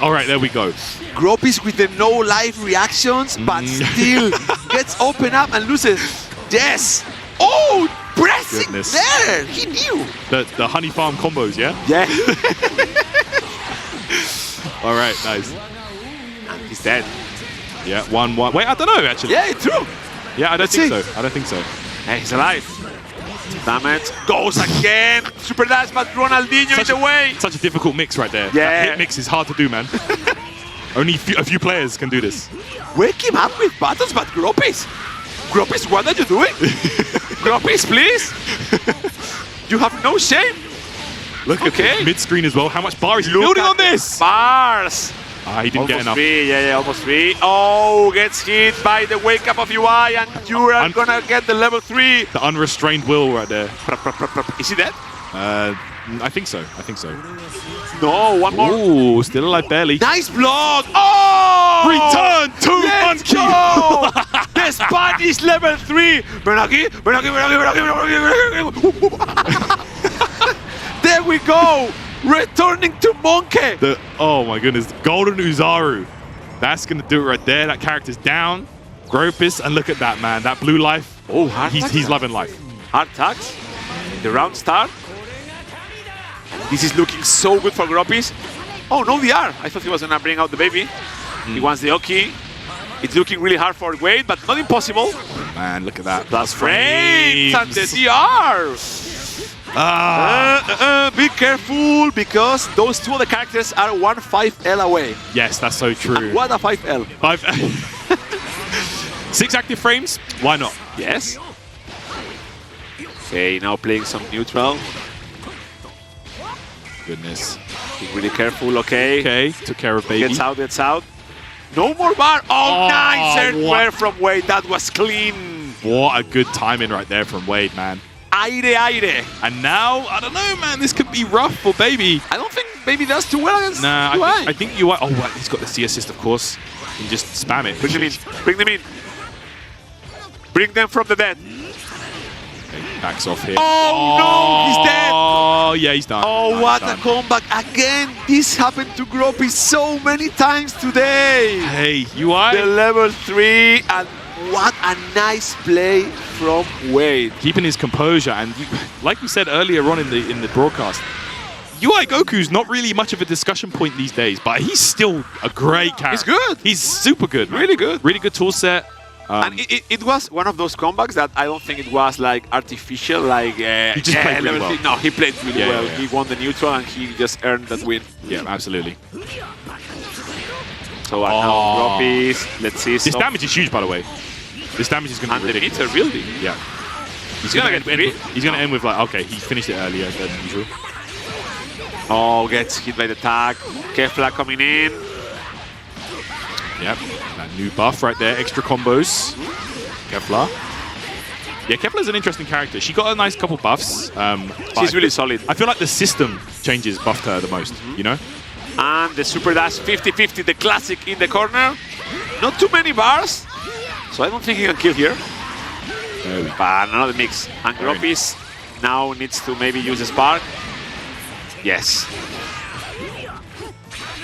All right, there we go. Gropis with the no life reactions, but still gets open up and loses. Yes. Oh, pressing there. He knew. The honey farm combos, yeah? Yeah. All right, nice. And he's dead. Yeah, 1-1. Wait, I don't know, actually. Yeah, it's true. Yeah, I don't think so. I don't think so. Hey, he's alive. Damage. Goes again. Super dash, but Ronaldinho in the way. Such a difficult mix right there. Yeah. That hit mix is hard to do, man. Only a few players can do this. Wake him up with buttons, but Gropis. Gropis, what are you doing? Gropis, please. You have no shame. Look at mid-screen as well. How much bar is he building on this? Bars. Ah, he didn't get enough. Yeah, almost 3. Oh, gets hit by the wake up of UI, and you are gonna get the level 3. The unrestrained will right there. Is he dead? I think so. No, one more. Ooh, still alive barely. Nice block. Oh! Return to Monkey. The Spanish level 3. Bernaki. There we go. Returning to Monkey. Oh my goodness, Golden Uzaru. That's gonna do it right there. That character's down. Gropis, and look at that, man. That blue life. Oh, hard he's loving life. Hard tags. The round start. This is looking so good for Gropis. Oh, no VR. I thought he was gonna bring out the baby. He wants the Oki. It's looking really hard for Wade, but not impossible. Man, look at that. Plus frames and the DR. Be careful because those 2 other characters are 1 5L away. Yes, that's so true. And what a 5L. 6 active frames? Why not? Yes. Okay, now playing some neutral. Goodness. Being really careful, okay. Okay, took care of baby. Gets out. No more bar. Oh, nice air from Wade. That was clean. What a good timing right there from Wade, man. Aire. And now, I don't know, man. This could be rough for baby. I don't think baby does too well against Nah, UI. I think UI. Oh, right, he's got the C assist, of course. You just spam it. Bring them in. Bring them from the dead. Okay, backs off here. Oh, no, he's dead. Oh, yeah, he's done. Oh, what a comeback. Again, this happened to Gropis so many times today. Hey, UI. The level 3, and what a nice play from Wade. Keeping his composure, and like we said earlier on in the broadcast, UI Goku's not really much of a discussion point these days, but he's still a great character. He's good. He's super good. Really good. Really good tool set. And it was one of those comebacks that I don't think it was like artificial, like he just played really well. No, he played really well. Yeah. He won the neutral and he just earned that win. Yeah, absolutely. So now Gropis, let's see. This damage is huge, by the way. This damage is going to be ridiculous. And the meter building. Yeah. He's gonna end with like, okay, he finished it earlier than usual. Oh, gets hit by the tag. Kefla coming in. Yep, that new buff right there, extra combos. Kefla. Yeah, Kefla's an interesting character. She got a nice couple buffs. She's really solid. I feel like the system changes buffed her the most, you know? And the super dash 50-50, the classic in the corner. Not too many bars, so I don't think he can kill here. But another mix. And Gropis now needs to maybe use a spark. Yes.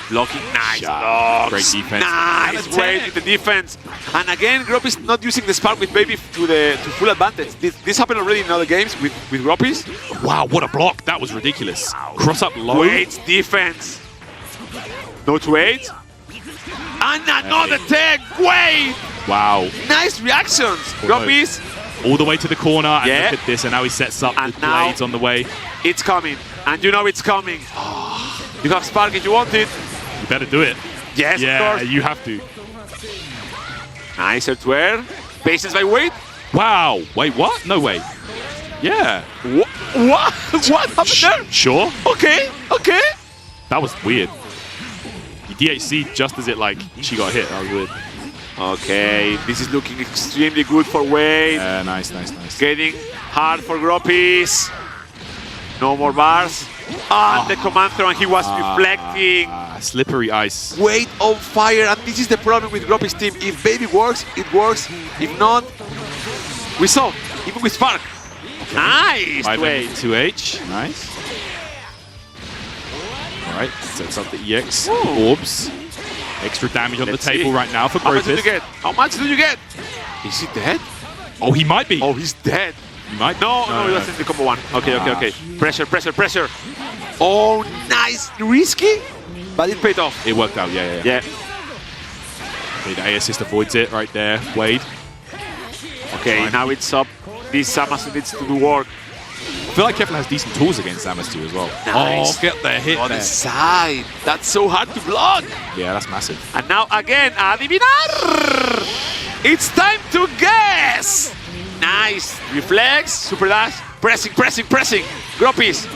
Blocking, nice blocks. Great defense. Nice Wade with the defense. And again, Gropis not using the spark with Baby to full advantage. This happened already in other games with Gropis. Wow, what a block. That was ridiculous. Cross up low. Wade's defense. No to Wade. And another tag, Wade! Wow. Nice reactions. Gropis. All the way to the corner, and look at this, and now he sets up the blades on the way. It's coming, and you know it's coming. You have spark if you want it. You better do it. Yes, yeah, of course. You have to. Nice air. Patience by Wade. Wow. Wait, what? No way. Yeah. What? What happened there? Sure. Okay, okay. That was weird. He DHC just as she got hit. That was weird. Okay, this is looking extremely good for Wade. Nice. Getting hard for Gropis. No more bars. And the command throw, and he was reflecting. Slippery ice. Wade on fire, and this is the problem with Gropis' team. If Baby works, it works. If not, we saw, even with Spark. Nice, 5 2H. Nice. Alright, sets up the EX. Orbs. Extra damage on the table right now for Gropis. How much did you get? How much did you get? Is he dead? Oh, he might be. Oh, he's dead. He might. No, he was in the combo one. Okay. Pressure. Oh, nice. Risky, but it paid off. It worked out, yeah. Okay, the A assist avoids it right there. Wade. Okay, now it's up. This Zamasu needs to do work. I feel like Kefla has decent tools against Zamasu as well. Nice. Oh, get the hit on there. the side. That's so hard to block. Yeah, that's massive. And now again, adivinar. It's time to guess. Nice. Reflex, super dash, pressing. Gropis.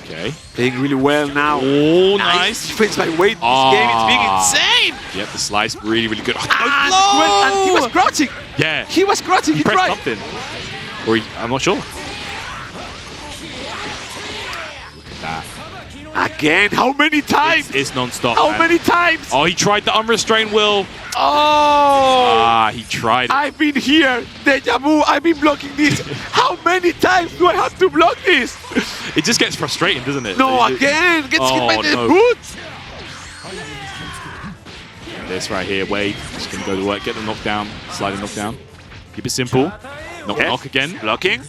Okay. Playing really well now. Oh, nice. Defense by Wade. This game is being insane. Yep, the slice really good. And he was crouching. Yeah. He was crouching. He pressed tried. something. Or I'm not sure. Look at that. Again, how many times? It's non-stop. How many times? Oh, he tried the unrestrained will. Oh! He tried it. I've been here. Deja vu. I've been blocking this. How many times do I have to block this? It just gets frustrating, doesn't it? No, again. Gets hit by the boots. This right here, Wade. Just going to go to work, get the knockdown, sliding knockdown. Keep it simple. Knock again. Blocking.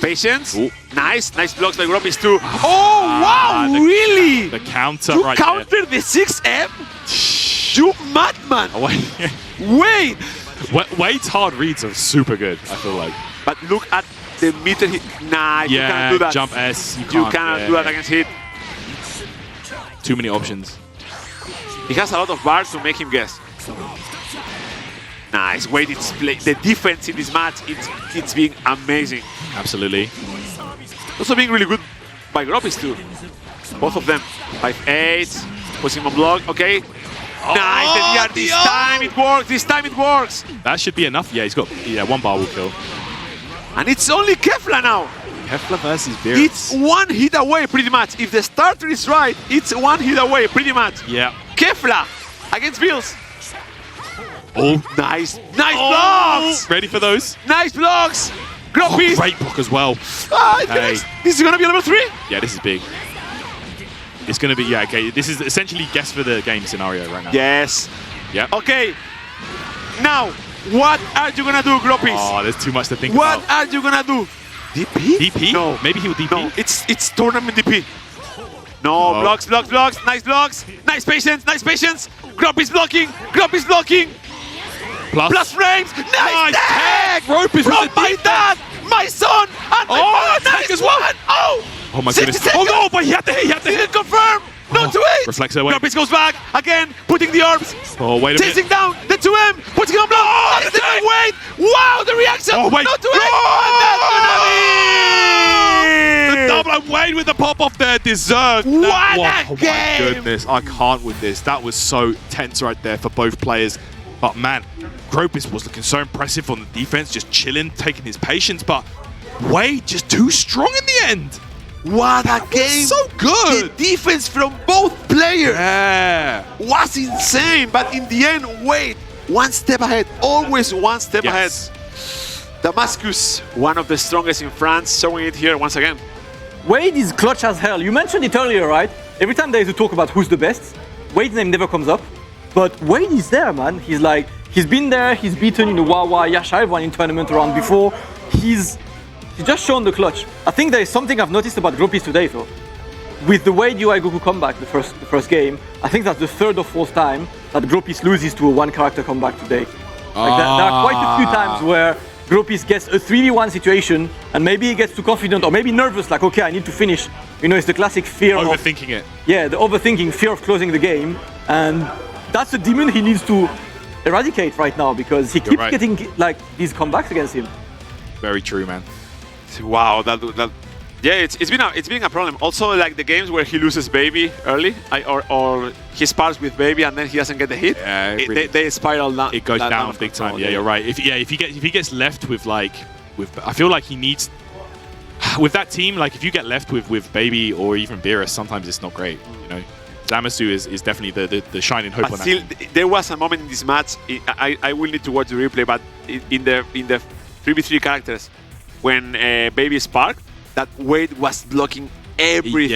Patience. Ooh. Nice blocks by Gropis too. Oh, wow, really? The counter you right counter the 6M? You madman. Wait. Wade's hard reads are super good, I feel like. But look at the meter hit. Nah, you can't do that. Jump S. You cannot do that against hit. Too many options. He has a lot of bars to make him guess. Nice. Wade, the defense in this match, it's being amazing. Absolutely. Also being really good by Gropis too. Both of them. 5-8. Puts him on block. Okay. Nice. This time it works. This time it works. That should be enough. Yeah, he's got one bar will kill. And it's only Kefla now. Kefla versus Beer. It's one hit away pretty much. If the starter is right, it's one hit away pretty much. Yeah. Kefla against Bills. Oh, nice blocks! Ready for those? Nice blocks! Gropis! Great block as well. This is gonna be a level 3? Yeah, this is big. It's gonna be, okay. This is essentially guess for the game scenario right now. Yes. Yeah. Okay. Now, what are you gonna do, Gropis? Oh, there's too much to think about. What are you gonna do? DP? DP? No. Maybe he will DP? No, it's tournament DP. No, blocks. Nice blocks. Nice patience. Gropis blocking. Plus frames. Nice tag. Gropis from my dad, my son, and my mother. Nice one. Oh my goodness. Oh no, but he had to hit. Didn't confirm. Not to it. Reflects away. Gropis goes back again, putting the orbs. Oh, wait a minute. Chasing down the 2M, putting on block. Oh, wait. Wow, the reaction. Oh, wait. Not to it. And the double and Wade with the pop off there deserved. What a Oh game. my goodness, I can't with this. That was so tense right there for both players. But man, Gropis was looking so impressive on the defense, just chilling, taking his patience. But Wade just too strong in the end. What a game! So good. The defense from both players was insane. But in the end, Wade, one step ahead, always one step ahead. Damascus, one of the strongest in France, showing it here once again. Wade is clutch as hell. You mentioned it earlier, right? Every time there is a talk about who's the best, Wade's name never comes up. But Wade is there, man. He's like, he's been there, he's beaten in the Wawa, Yasha, everyone in tournament around before. He's just shown the clutch. I think there is something I've noticed about Gropis today, though. With the Wade UI Goku comeback, the first game, I think that's the third or fourth time that Gropis loses to a one-character comeback today. Like there are quite a few times where Gropis gets a 3v1 situation and maybe he gets too confident or maybe nervous, like, okay, I need to finish. You know, it's the classic fear of overthinking it. Yeah, the overthinking, fear of closing the game. And that's a demon he needs to eradicate right now because he keeps getting like these comebacks against him. Very true, man. Wow, yeah, it's been a problem. Also, like the games where he loses Baby early, or he spars with Baby and then he doesn't get the hit. Yeah, they spiral down. It goes down big time. Yeah, you're right. If he gets left with I feel like he needs with that team. Like if you get left with Baby or even Beerus, sometimes it's not great. You know, Zamasu is definitely the shining hope on that team. There was a moment in this match. I will need to watch the replay, but in the 3v3 characters when Baby sparked. That Wade was blocking everything,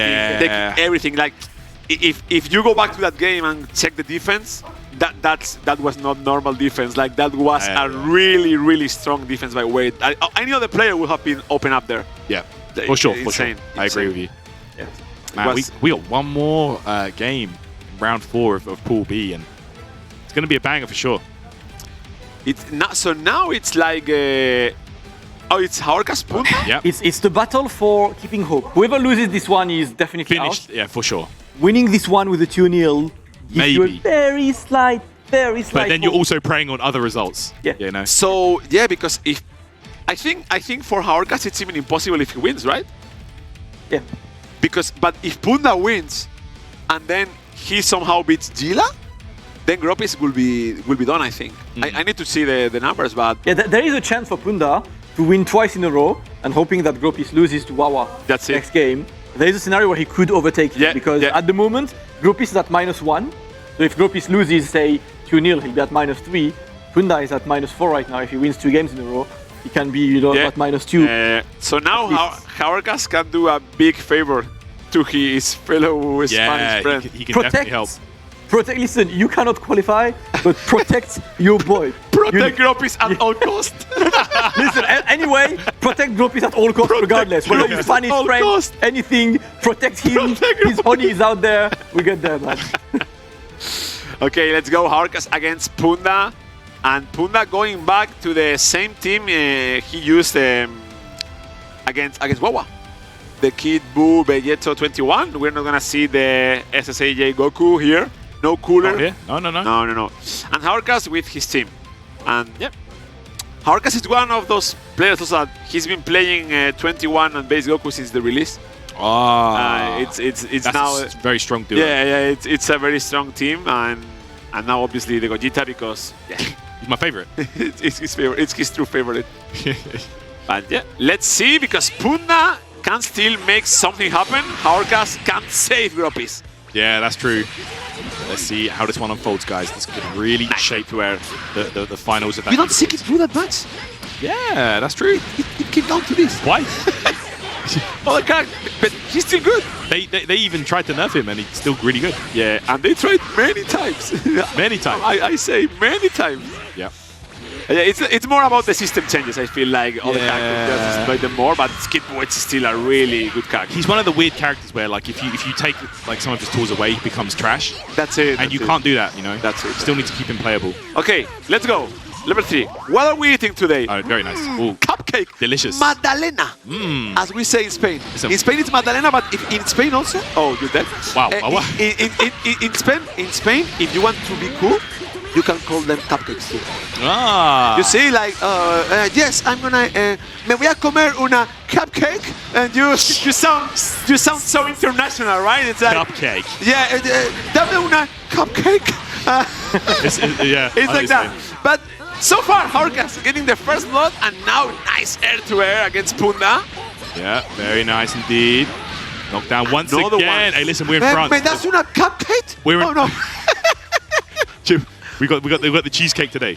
everything. Like, if you go back to that game and check the defense, that was not normal defense. Like that was a really strong defense by Wade. Any other player would have been open up there. Yeah, for sure. I agree with you. Yeah. Man, we got one more game, round 4 of Pool B, and it's going to be a banger for sure. It's not so now. It's like. Oh, it's Jaorcas Punda? Yeah. It's the battle for keeping hope. Whoever loses this one is definitely finished. Out. Yeah, for sure. Winning this one with a 2-0 gives you a very slight But then you're also preying on other results. Yeah. You know? So, yeah, because if... I think for Jaorcas it's even impossible if he wins, right? Yeah. But if Punda wins and then he somehow beats Jila, then Gropis will be done, I think. I need to see the numbers, but... Yeah, there is a chance for Punda to win twice in a row and hoping that Gropis loses to Wawa next game. There is a scenario where he could overtake him because at the moment, Gropis is at -1. So if Gropis loses, say, 2-0, he'll be at -3. Punda is at -4 right now. If he wins 2 games in a row, he can be at -2. So now Jaorcas can do a big favor to his fellow Spanish friend. He can definitely help. Listen, you cannot qualify, but protect your boy. Protect Gropis at all costs. Listen, anyway, protect Gropis at all costs regardless. Whether you Spanish friend, anything, protect him. His honey is out there. We get there, man. Okay, let's go. Jaorcas against Punda. And Punda going back to the same team he used against Wawa. The Kid Buu Vegeto 21. We're not going to see the SSAJ Goku here. No cooler. Oh, yeah? No. And Jaorcas with his team. And Jaorcas is one of those players also that he's been playing 21 and base Goku since the release. It's now a very strong duo. Yeah, it's a very strong team, and now obviously the Gogeta because he's my favorite. it's his favorite. It's his true favorite. But yeah, let's see because Punda can still make something happen. Jaorcas can't save Gropis. Yeah, that's true. Let's see how this one unfolds, guys. This could really shape where the finals of that. You don't think it through that much? Yeah, that's true. It came down to this. Why? Oh, God, but he's still good. They even tried to nerf him, and he's still really good. Yeah, and they tried many times. Many times. I say many times. Yeah. It's more about the system changes, I feel like. All the characters just exploit them more, but Skid Boy is still a really good character. He's one of the weird characters where, like, if you take like some of his tools away, he becomes trash. That's it. And you can't do that, you know? That's it. Still need to keep him playable. Okay, let's go. Level 3. What are we eating today? Oh, very nice. Ooh. Cupcake. Delicious. Magdalena. As we say in Spain. In Spain it's Magdalena, but in Spain also... Oh, you're dead? Wow. In Spain, if you want to be cool, you can call them cupcakes too. Ah. You see, like, yes, I'm gonna, me voy a comer una cupcake, and you sound so international, right? It's like Cupcake. Yeah, dame una cupcake. Yeah. It's like that. But so far, Jaorcas getting the first blood, and now nice air-to-air against Punda. Yeah, very nice indeed. Knockdown once Another again. one. Hey, listen, we're in France. Me das una cupcake? We're in, oh no. we got the cheesecake today.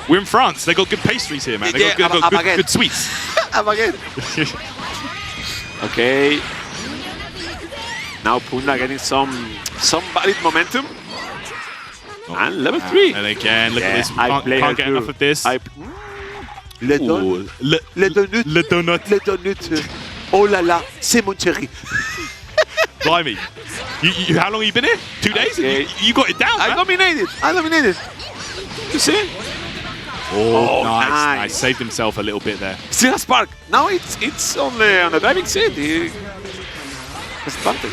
We're in France. They got good pastries here, man. They Yeah, got I'm good sweets. I'm again. Okay. Now Punda getting some valid momentum. And level 3. And again, look at this. I Can't get enough of this. Le Ooh, donut. Le donut. Le donut. Oh la la, c'est mon chéri. Blimey. How long have you been here? 2 days? Okay. You got it down, I man. dominated. You see? Oh, nice. nice. Saved himself a little bit there. Still a spark. Now it's on the driving seat. He has advantage.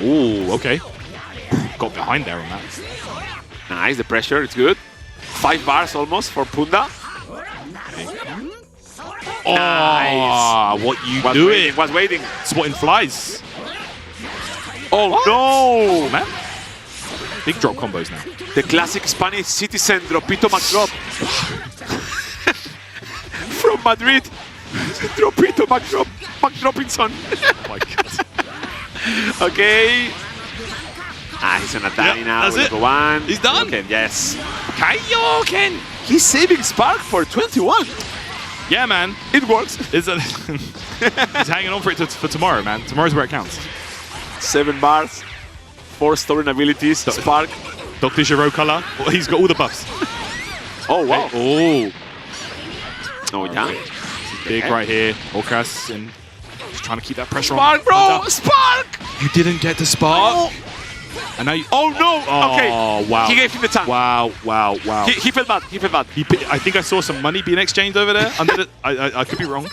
Oh, okay. Got behind there on that. Nice, the pressure, it's good. 5 bars almost for Punda. Oh, Nice. what you doing? Was waiting. Spotting flies. Oh no! Man. Big drop combos now. The classic Spanish citizen Dropito McDrop. From Madrid. Dropito McDropinson. Oh my god. Okay. He's on a die now. That's it. Gohan. He's done. Okay, yes. Kaioken. He's saving Spark for 21. Yeah, man. It works. He's hanging on for it for tomorrow, man. Tomorrow's where it counts. 7 bars. 4 storing abilities. Spark. Dr. Giro color. Well, he's got all the buffs. Oh, wow. Oh. Oh, yeah. Big right here. Jaorcas and just trying to keep that pressure Spark, on. bro! Spark! You didn't get the spark. Oh. And now you, Oh no! Okay. Oh, wow. He gave him the time. Wow. He felt bad. He felt bad. I think I saw some money being exchanged over there. Under the, I could be wrong.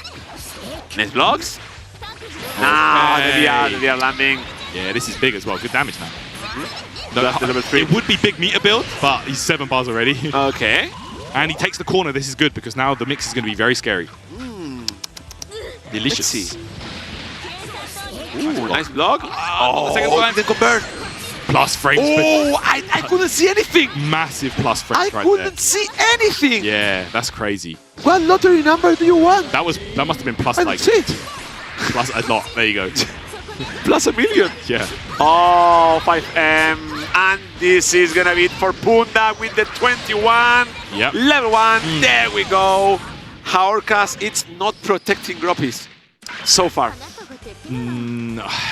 Nice blocks. Nah, the VR landing. Yeah, this is big as well. Good damage now. No, That's the level 3. it would be big meter build, but he's 7 bars already. Okay. And he takes the corner. This is good because now the mix is going to be very scary. Delicious. Let's see. Ooh, nice block. Oh, The second one can convert. Plus frames. Oh, I couldn't see anything. Massive plus frames I right there. couldn't see anything. Yeah, that's crazy. What lottery number do you want? That must have been plus I like see it. plus a lot. There you go. Plus a million. Yeah. Oh, 5M. And this is going to be it for Punda with the 21. Yep. Level 1. There we go. Jaorcas, it's not protecting Gropis so far.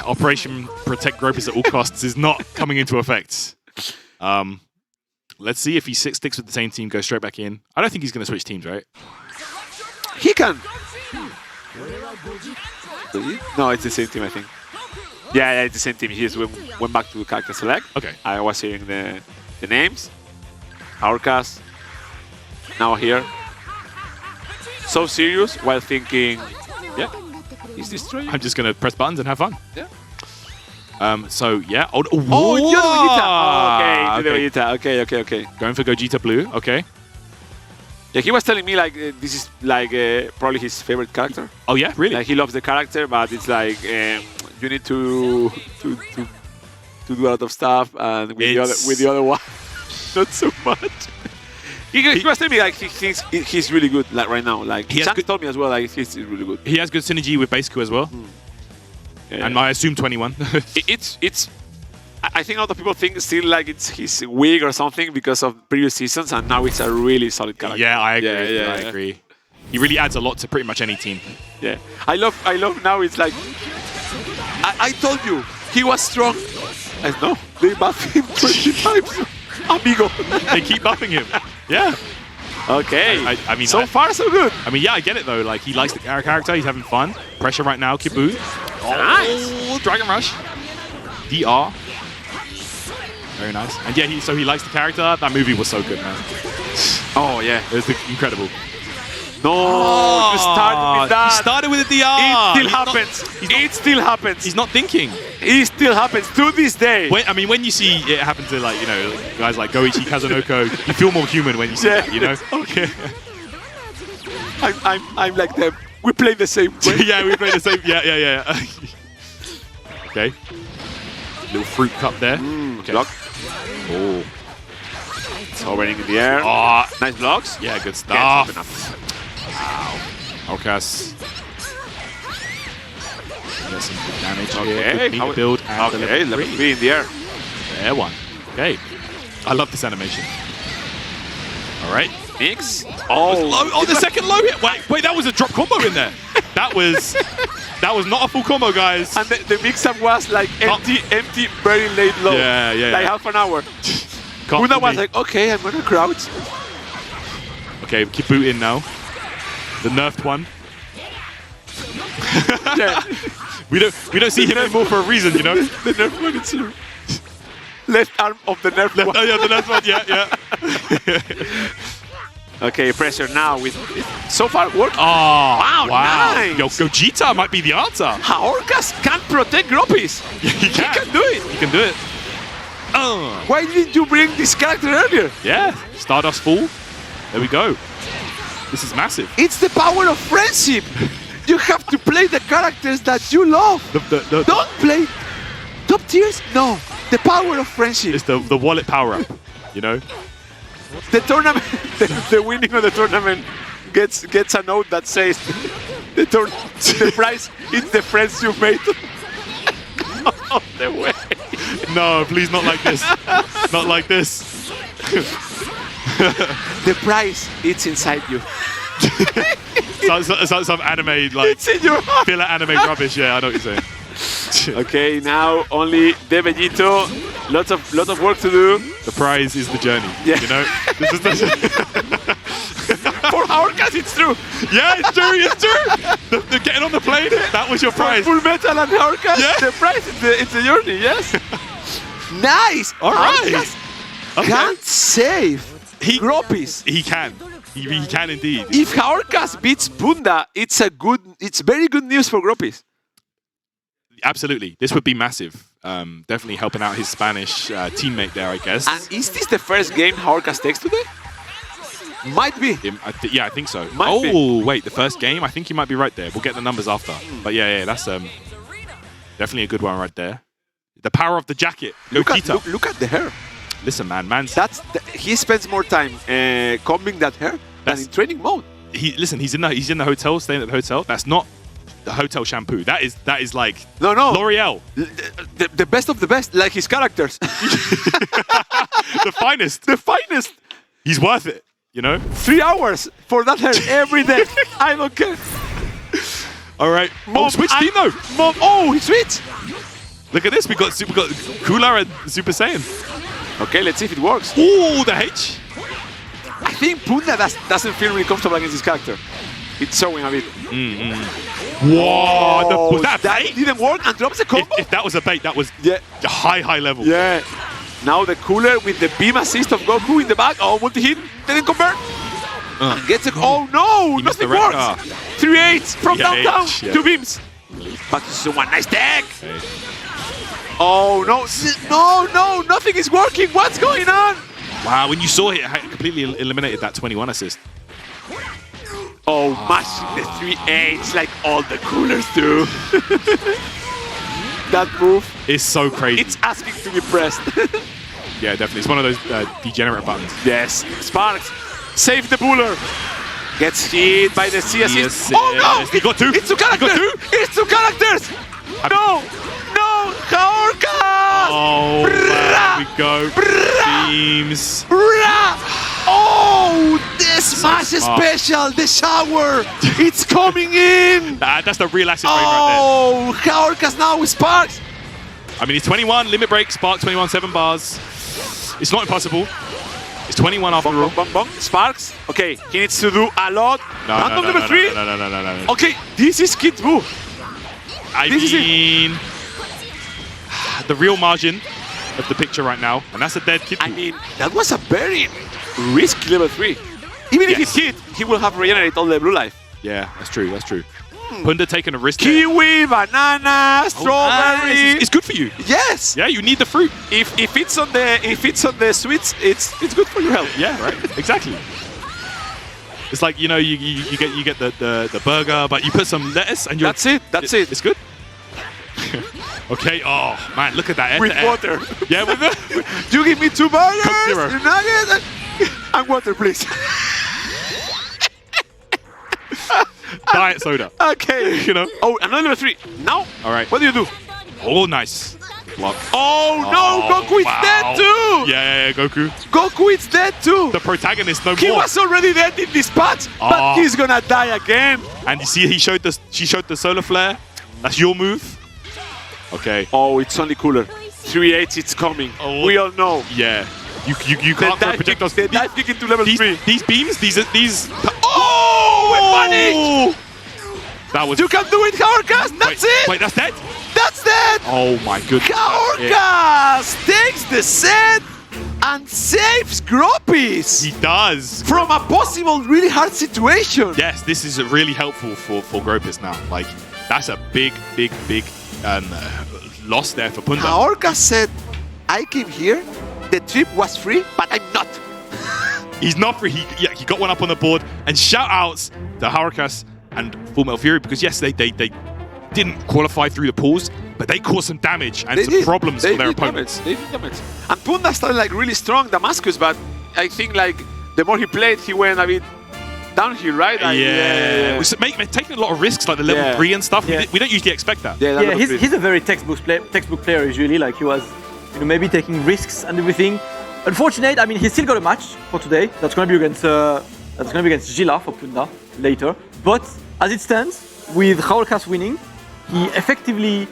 Operation Protect Gropis at all costs is not coming into effect. Let's see if he sticks with the same team, goes straight back in. I don't think he's going to switch teams, right? He can. No, it's the same team, I think. Yeah, it's the same team. He just went back to character select. Okay. I was hearing the names. Jaorcas. Now here. So serious while thinking, yeah, he's destroying. I'm just going to press buttons and have fun. Yeah. So, yeah. Oh, Jila Vegeta. Okay. Okay. Going for Gogeta Blue. Okay. Yeah, he was telling me like this is like probably his favorite character. Oh, yeah? Really? Like he loves the character, but it's like you need to do a lot of stuff, and with the other one, not so much. He was telling me like he's really good like right now. Like Shanks told me as well, like he's really good. He has good synergy with Basiku as well. Yeah. And I assume 21. it's. I think a lot of people think still like it's his wig or something because of previous seasons, and now it's a really solid character. Yeah, I agree. Yeah, I agree. He really adds a lot to pretty much any team. Yeah, I love now. It's like I told you he was strong. I know they buffed him 20 times, amigo. They keep buffing him. Yeah. Okay. I mean, so far so good. I mean, yeah, I get it though. Like he likes the character. He's having fun. Pressure right now. Kibu. Nice. Dragon Rush. DR. Very nice. And yeah, he likes the character. That movie was so good, man. Oh yeah, It was incredible. No, you started with that. He started with a DR. It still happens. It still happens. He's not thinking. It still happens to this day. I mean, when you see it happen to, like, you know, guys like Goichi Kazunoko, you feel more human when you see that, you know? Okay. I'm like them. We play the same way. Yeah, we play the same. Yeah. Okay. Little fruit cup there. Okay. Block. Oh. It's hovering in the air. Oh. Nice blocks. Yeah, good Yeah, stuff. it's enough. Wow. Jaorcas. Get some good damage Okay. here. Good build. And Okay, level 3 in the air. There one. Okay. I love this animation. All right. Mix. Oh, the second low hit. Wait, that was a drop combo in there. That was not a full combo, guys. And the mix-up was like empty, very late low. Yeah. Like half an hour. Punda was like, okay, I'm gonna crouch. Okay, keep booting now. The nerfed one. Yeah. We don't see him anymore for a reason, you know. The nerfed one is here. Left arm of the nerfed one. Oh yeah, the nerfed one. Yeah. Okay, pressure now with so far work. Oh, wow. Nice. Yo, Gogeta might be the answer. Jaorcas can't protect Gropis. He can do it. He can do it. Why didn't you bring this character earlier? Yeah, Stardust Fall. There we go. This is massive. It's the power of friendship. You have to play the characters that you love. Don't play top tiers. No, the power of friendship. It's the wallet power up. You know. The tournament, the winning of the tournament gets a note that says the prize is the friends you made. Oh, the way. No, please, not like this. Not like this. The prize, it's inside you. Some anime, like, it's in your heart. filler anime rubbish. Yeah, I know what you're saying. Okay, now only Dbfz. Lots of work to do. The prize is the journey. Yeah. You know. This is For Jaorcas, it's true. Yeah, it's true. It's true. The getting on the plane. That was your prize. Full Metal and Jaorcas. Yeah. The prize it's the journey. Yes. Nice. All right. Jaorcas can't save Gropis. He can. He can indeed. If Jaorcas beats Punda, it's very good news for Gropis. Absolutely. This would be massive. Definitely helping out his Spanish teammate there, I guess. And is this the first game Jaorcas takes today? Might be. Yeah, I think so. Might be. Wait, the first game? I think you might be right there. We'll get the numbers after. But yeah, that's definitely a good one right there. The power of the jacket. Look at the hair. Listen, man. He spends more time combing that hair than in training mode. He's in the hotel, staying at the hotel. That's not the hotel shampoo. That is like no L'Oreal. The best of the best, like his characters. The finest. The finest. He's worth it, you know? 3 hours for that hair every day. I don't care. All right. Mom, switch team though. Mom, oh, he switched. Look at this. We got Cooler and Super Saiyan. Okay, let's see if it works. Ooh, the H. I think Punda doesn't feel really comfortable against this character. It's showing a bit. Whoa, that didn't work and drops a combo? If that was a bait, that was high level. Yeah. Now the Cooler with the beam assist of Goku in the back. Oh, multi-hit. Didn't convert. Gets it. Oh, no. Nothing works. 3-8s from downtown. 2 beams. But this is one nice tag. Okay. Oh, no. No. Nothing is working. What's going on? Wow, when you saw it completely eliminated that 21 assist. Oh, mashing the 3-8s like all the Coolers do. That move is so crazy. It's asking to be pressed. Yeah, definitely. It's one of those degenerate buttons. Yes. Sparks. Save the Buller. Gets hit by the C assist. Oh, no. He got 2. It's 2 characters. It's 2 characters. No. Jaorcas. Oh, there we go. Teams. Oh, the Smash Special, the shower. It's coming in. That's the real acid rain right there. Oh, Jaorcas now with Sparks. I mean, it's 21, limit break, Sparks 21, 7 bars. It's not impossible. It's 21 after all. Sparks. Okay, he needs to do a lot. No. Number 3. No. Okay, this is Kid's Boo. I mean, the real margin of the picture right now, and that's a dead Kid Boo. I mean, that was a very risky level 3. Even if it's hit, he will have regenerated all the blue life. Yeah, that's true. That's true. Punda taking a risk. Kiwi, banana, strawberry. Nice. It's good for you. Yes. Yeah, you need the fruit. If it's on the sweets, it's good for your health. Yeah, right. Exactly. It's like, you know, you get the burger, but you put some lettuce and you're... That's it. That's it. It's good. Okay. Oh man, look at that. With water. Yeah, with the... You give me 2 burgers, Coke Zero. nuggets, and water, please. Diet soda. Okay. You know. Oh, another level 3. Now. All right. What do you do? Oh, nice. Block. Oh no, Goku is dead too. Yeah, Goku. Goku is dead too. The protagonist no He more. was already dead in this patch, but he's gonna die again. And you see, she showed the solar flare. That's your move. Okay. Oh, it's only cooler. 3-8, it's coming. Oh. We all know. Yeah. You can't throw projectiles. They dive kick into level 3. These beams, these. Oh, with panic! That was. You can do it, Jaorcas. That's it. Wait, that's dead. That's dead. Oh my goodness. Jaorcas takes the set and saves Gropis. He does. From a possible really hard situation. Yes, this is really helpful for Gropis now. Like, that's a big loss there for Punda. Jaorcas said, I came here, the trip was free, but I'm not. He's not free. He got one up on the board. And shout outs to Jaorcas and Full Metal Fury, because yes, they didn't qualify through the pools, but they caused some damage and some problems for their opponents. They did damage. And Punda started like really strong, Damascus, but I think like the more he played, he went a bit downhill, right? Like, yeah. Taking a lot of risks, like the level 3 and stuff. Yeah. We don't usually expect that. Yeah, he's a very textbook player usually. Like he was, maybe taking risks and everything. Unfortunate. I mean, he's still got a match for today. That's gonna be against Jila for Punda later. But as it stands, with Jaorcas winning, he effectively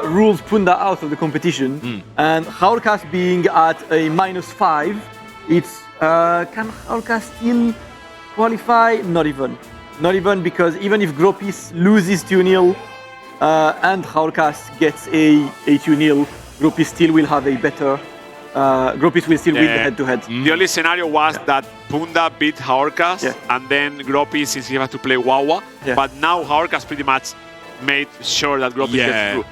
rules Punda out of the competition. And Jaorcas being at a -5, it's can Jaorcas still qualify? Not even, because even if Gropis loses 2-0 and Jaorcas gets a 2-0, Gropis still will have a better. Gropis will still win the head-to-head. The only scenario was that Punda beat Jaorcas, and then Gropis, since he had to play Wawa. But now Jaorcas pretty much made sure that Gropis gets through.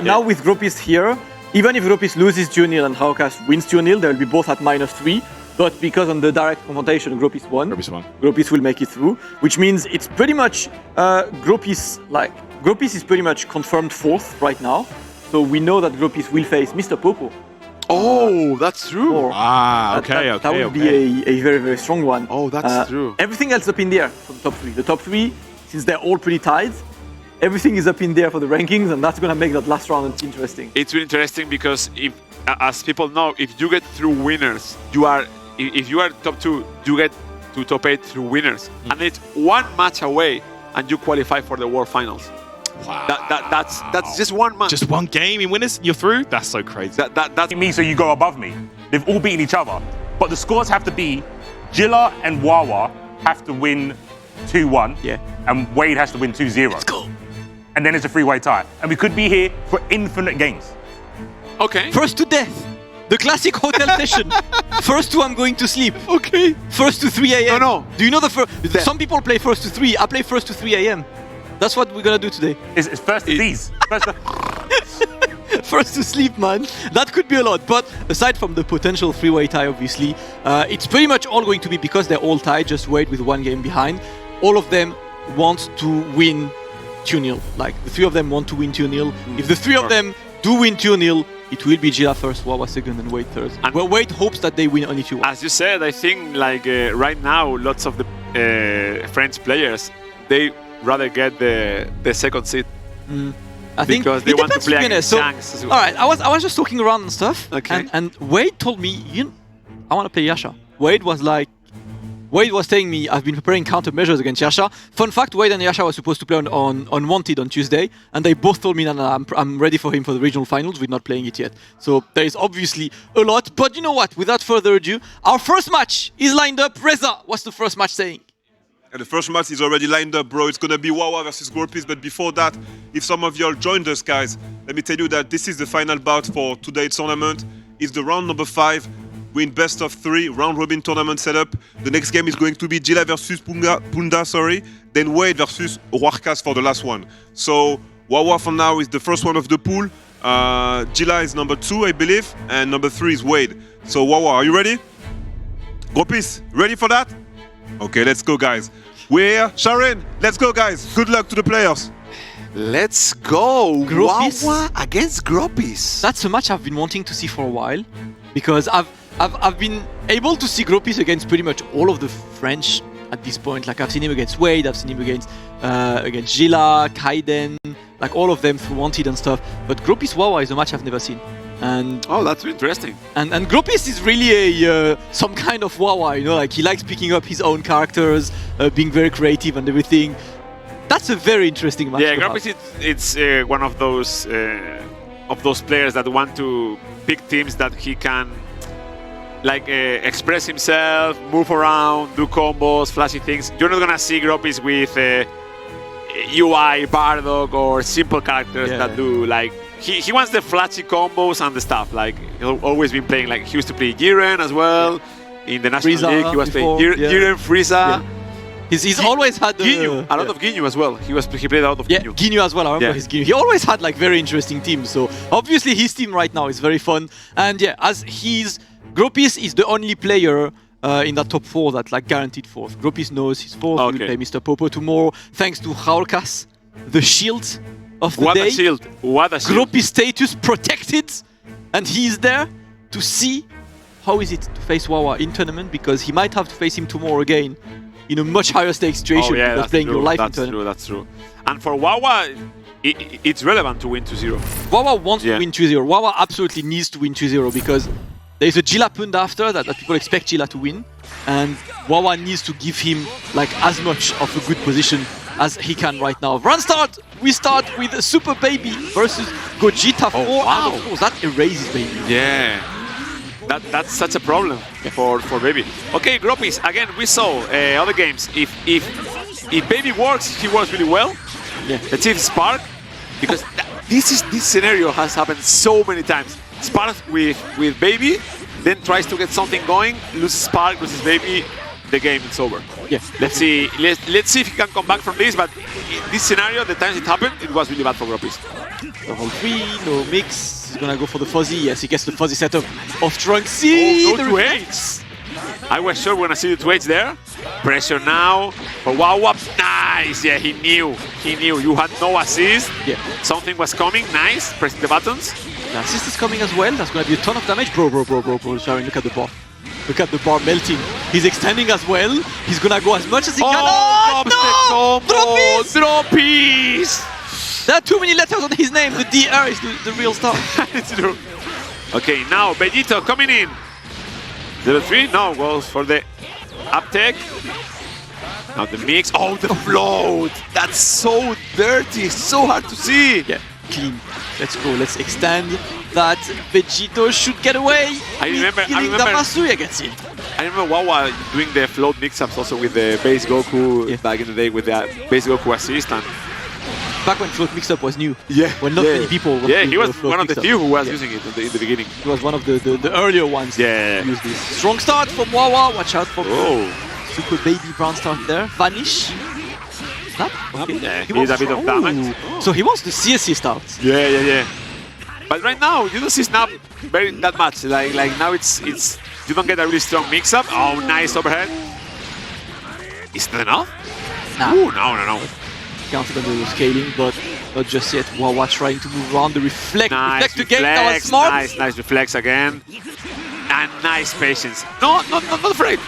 Now with Gropis here, even if Gropis loses 2-0 and Jaorcas wins 2-0, they will be both at -3. But because on the direct confrontation, Gropis won. Gropis will make it through, which means it's pretty much Gropis is pretty much confirmed 4th right now. So we know that Gropis will face Mr. Popo. Oh, that's true. That would be a very, very strong one. Oh, that's true. Everything else up in the air for the top 3. The top 3, since they're all pretty tied, everything is up in there for the rankings, and that's going to make that last round interesting. It's really interesting because, as people know, if you get through winners, if you are top 2, you get to top 8 through winners. And it's one match away, and you qualify for the World Finals. Wow. That's just one match. Just one game in winners, you're through? That's so crazy. That's me, so you go above me. They've all beaten each other. But the scores have to be Jila and Wawa have to win 2-1. Yeah. And Wade has to win 2-0. Let's go. And then it's a 3-way tie. And we could be here for infinite games. Okay. First to death. The classic hotel session. First to I'm going to sleep. Okay. First to 3 a.m. No. Do you know some people play first to 3. I play first to 3 a.m. That's what we're gonna do today. It's first to these. First to sleep, man. That could be a lot. But aside from the potential 3-way tie, obviously, it's pretty much all going to be, because they're all tied, just Wade with 1 game behind. All of them want to win 2-0. Like, the 3 of them want to win 2-0. If the 3 of them do win 2-0, it will be Jila first, Wawa second, and Wade third. And Wade hopes that they win only 2-1. As you said, I think like right now, lots of the French players, they rather get the second seed. I think because they want to play against Shanks as well. All right, I was just talking around and stuff, and Wade told me, I want to play Yasha. Wade was telling me, I've been preparing countermeasures against Yasha. Fun fact, Wade and Yasha were supposed to play on Wanted on Tuesday, and they both told me, no, I'm ready for him for the regional finals. We're not playing it yet. So there is obviously a lot, but you know what? Without further ado, our first match is lined up. Reza, what's the first match saying? And the first match is already lined up, bro. It's gonna be Wawa versus Gropis. But before that, if some of y'all joined us, guys, let me tell you that this is the final bout for today's tournament. It's the round number 5. We're in best of 3 round robin tournament setup. The next game is going to be Jila versus Punda, sorry. Then Wade versus Jaorcas for the last one. So Wawa for now is the first one of the pool. Jila is number 2, I believe, and number 3 is Wade. So Wawa, are you ready? Gropis, ready for that? Okay, let's go, guys. We're here. Sharon, let's go, guys. Good luck to the players. Let's go! Gropis? Wawa against Gropis. That's a match I've been wanting to see for a while, because I've been able to see Gropis against pretty much all of the French at this point. Like I've seen him against Wade, I've seen him against Jila, Kaiden, like all of them through Wanted and stuff. But Gropis Wawa is a match I've never seen. And oh, that's interesting. And Gropis is really a some kind of Wawa, you know, like he likes picking up his own characters, being very creative and everything. That's a very interesting match. Yeah, Gropis it's one of those players that want to pick teams that he can like express himself, move around, do combos, flashy things. You're not gonna see Gropis with UI, Bardock, or simple characters that do like. He wants the flashy combos and the stuff. Like he's always been playing. Like he used to play Jiren as well in the National Frieza League. He was before, playing Jiren, Frieza. Yeah. He's always had Ginyu, a lot of Ginyu as well. He played a lot of Ginyu. Ginyu as well. I remember his Ginyu. He always had like very interesting teams. So obviously his team right now is very fun. And yeah, as Gropis is the only player in that top 4 that like guaranteed 4th. Gropis knows he's 4th. He will play Mr. Popo tomorrow. Thanks to Jaorcas, the shield of the day. What a shield! What a shield! Gropis status protected, and he's there to see how is it to face Wawa in tournament, because he might have to face him tomorrow again in a much higher stakes situation because playing your life in tournament. That's true. And for Wawa, it's relevant to win 2-0. Wawa wants to win 2-0. Wawa absolutely needs to win 2-0 because there's a Jila Punda after that people expect Jila to win, and Wawa needs to give him like as much of a good position as he can right now. Run start! We start with Super Baby versus Gogeta 4 out of 4. That erases Baby. Yeah. That's such a problem for Baby. Okay, Gropis, again, we saw other games. If Baby works, he works really well. Yeah. Let's see if Spark, because this scenario has happened so many times. Spark with Baby, then tries to get something going, loses Spark, loses Baby, the game is over. Yeah. Let's see if he can come back from this, but in this scenario, the times it happened, it was really bad for Gropis. The whole 3, no mix. He's gonna go for the fuzzy. Yes, he gets the fuzzy setup of Trunksy. Oh, no 2-8s. I was sure we're gonna see the 2-8s there. Pressure now for Wawa. Nice. Yeah, he knew. You had no assist. Yeah. Something was coming. Nice. Pressing the buttons. The assist is coming as well. That's gonna be a ton of damage. Bro. Sharon, look at the bar. Look at the bar melting. He's extending as well. He's gonna go as much as he can. Oh, no! Gropis! There are too many letters on his name. The DR is the real stuff. It's true. Okay, now Vegito coming in. 0-3, no, goes for the uptake. Now the mix. Oh, the float! That's so dirty, so hard to see. Yeah, clean. Let's go, let's extend that. Vegito should get away. I remember Damasuya gets it. I remember Wawa doing the float mix-ups also with the base Goku back in the day with the base Goku assist. And back when float mix-up was new. Yeah. When not many people were he was one of the few who was using it in the beginning. He was one of the earlier ones to use this. Strong start from Wawa. Watch out for Super Baby brown start there. Vanish. Snap. Okay. Yeah, he needs a bit of damage. So he wants the CSC start. Yeah. But right now you don't see Snap that much. Like now it's you don't get a really strong mix-up. Oh, nice overhead. Is that enough? Nah. Ooh, no. Counted under the scaling, but not just yet. Wawa trying to move around the reflect. Nice reflect again. That was smart. Nice reflex again. And nice patience. No, not afraid.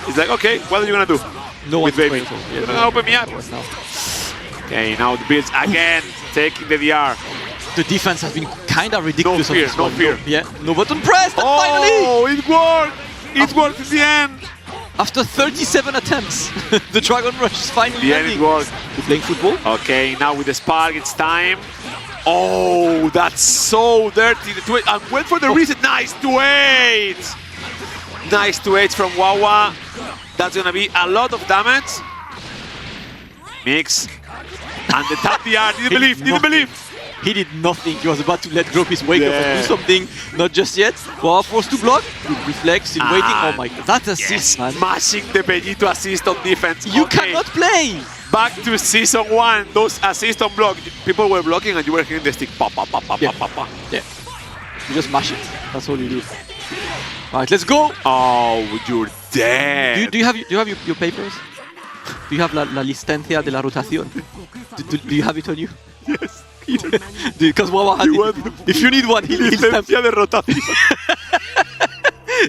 It's like, okay, what are you gonna do? No one's Baby. You're gonna open me up. Okay, now the builds again, taking the DR. The defense has been kind of ridiculous. No fear. Yeah, no button pressed, and finally! Oh, it worked! It worked in the end! After 37 attempts, the Dragon Rush is finally ending. It worked. You're playing football? Okay, now with the Spark, it's time. Oh, that's so dirty. And went for the reset. Nice 2-8! Nice 2-8 from Wawa. That's gonna be a lot of damage. Mix. And the tap DR, didn't believe. He did nothing. He was about to let Gropis wake up and do something. Not just yet. Wawa forced to block. Good reflex, still waiting. Oh my god, that assist, man. Smashing the Vegito assist on defense. You cannot play. Back to season 1, those assists on block. People were blocking and you were hitting the stick. Pa, pa, pa, pa, pa, pa, pa. Yeah. You just mash it. That's all you do. Alright, let's go. Oh, you're dead. Do you have your papers? Do you have la licencia de la rotación? Do you have it on you? Yes. Because Wawa has it. If you need one, he'll stamp de rotación.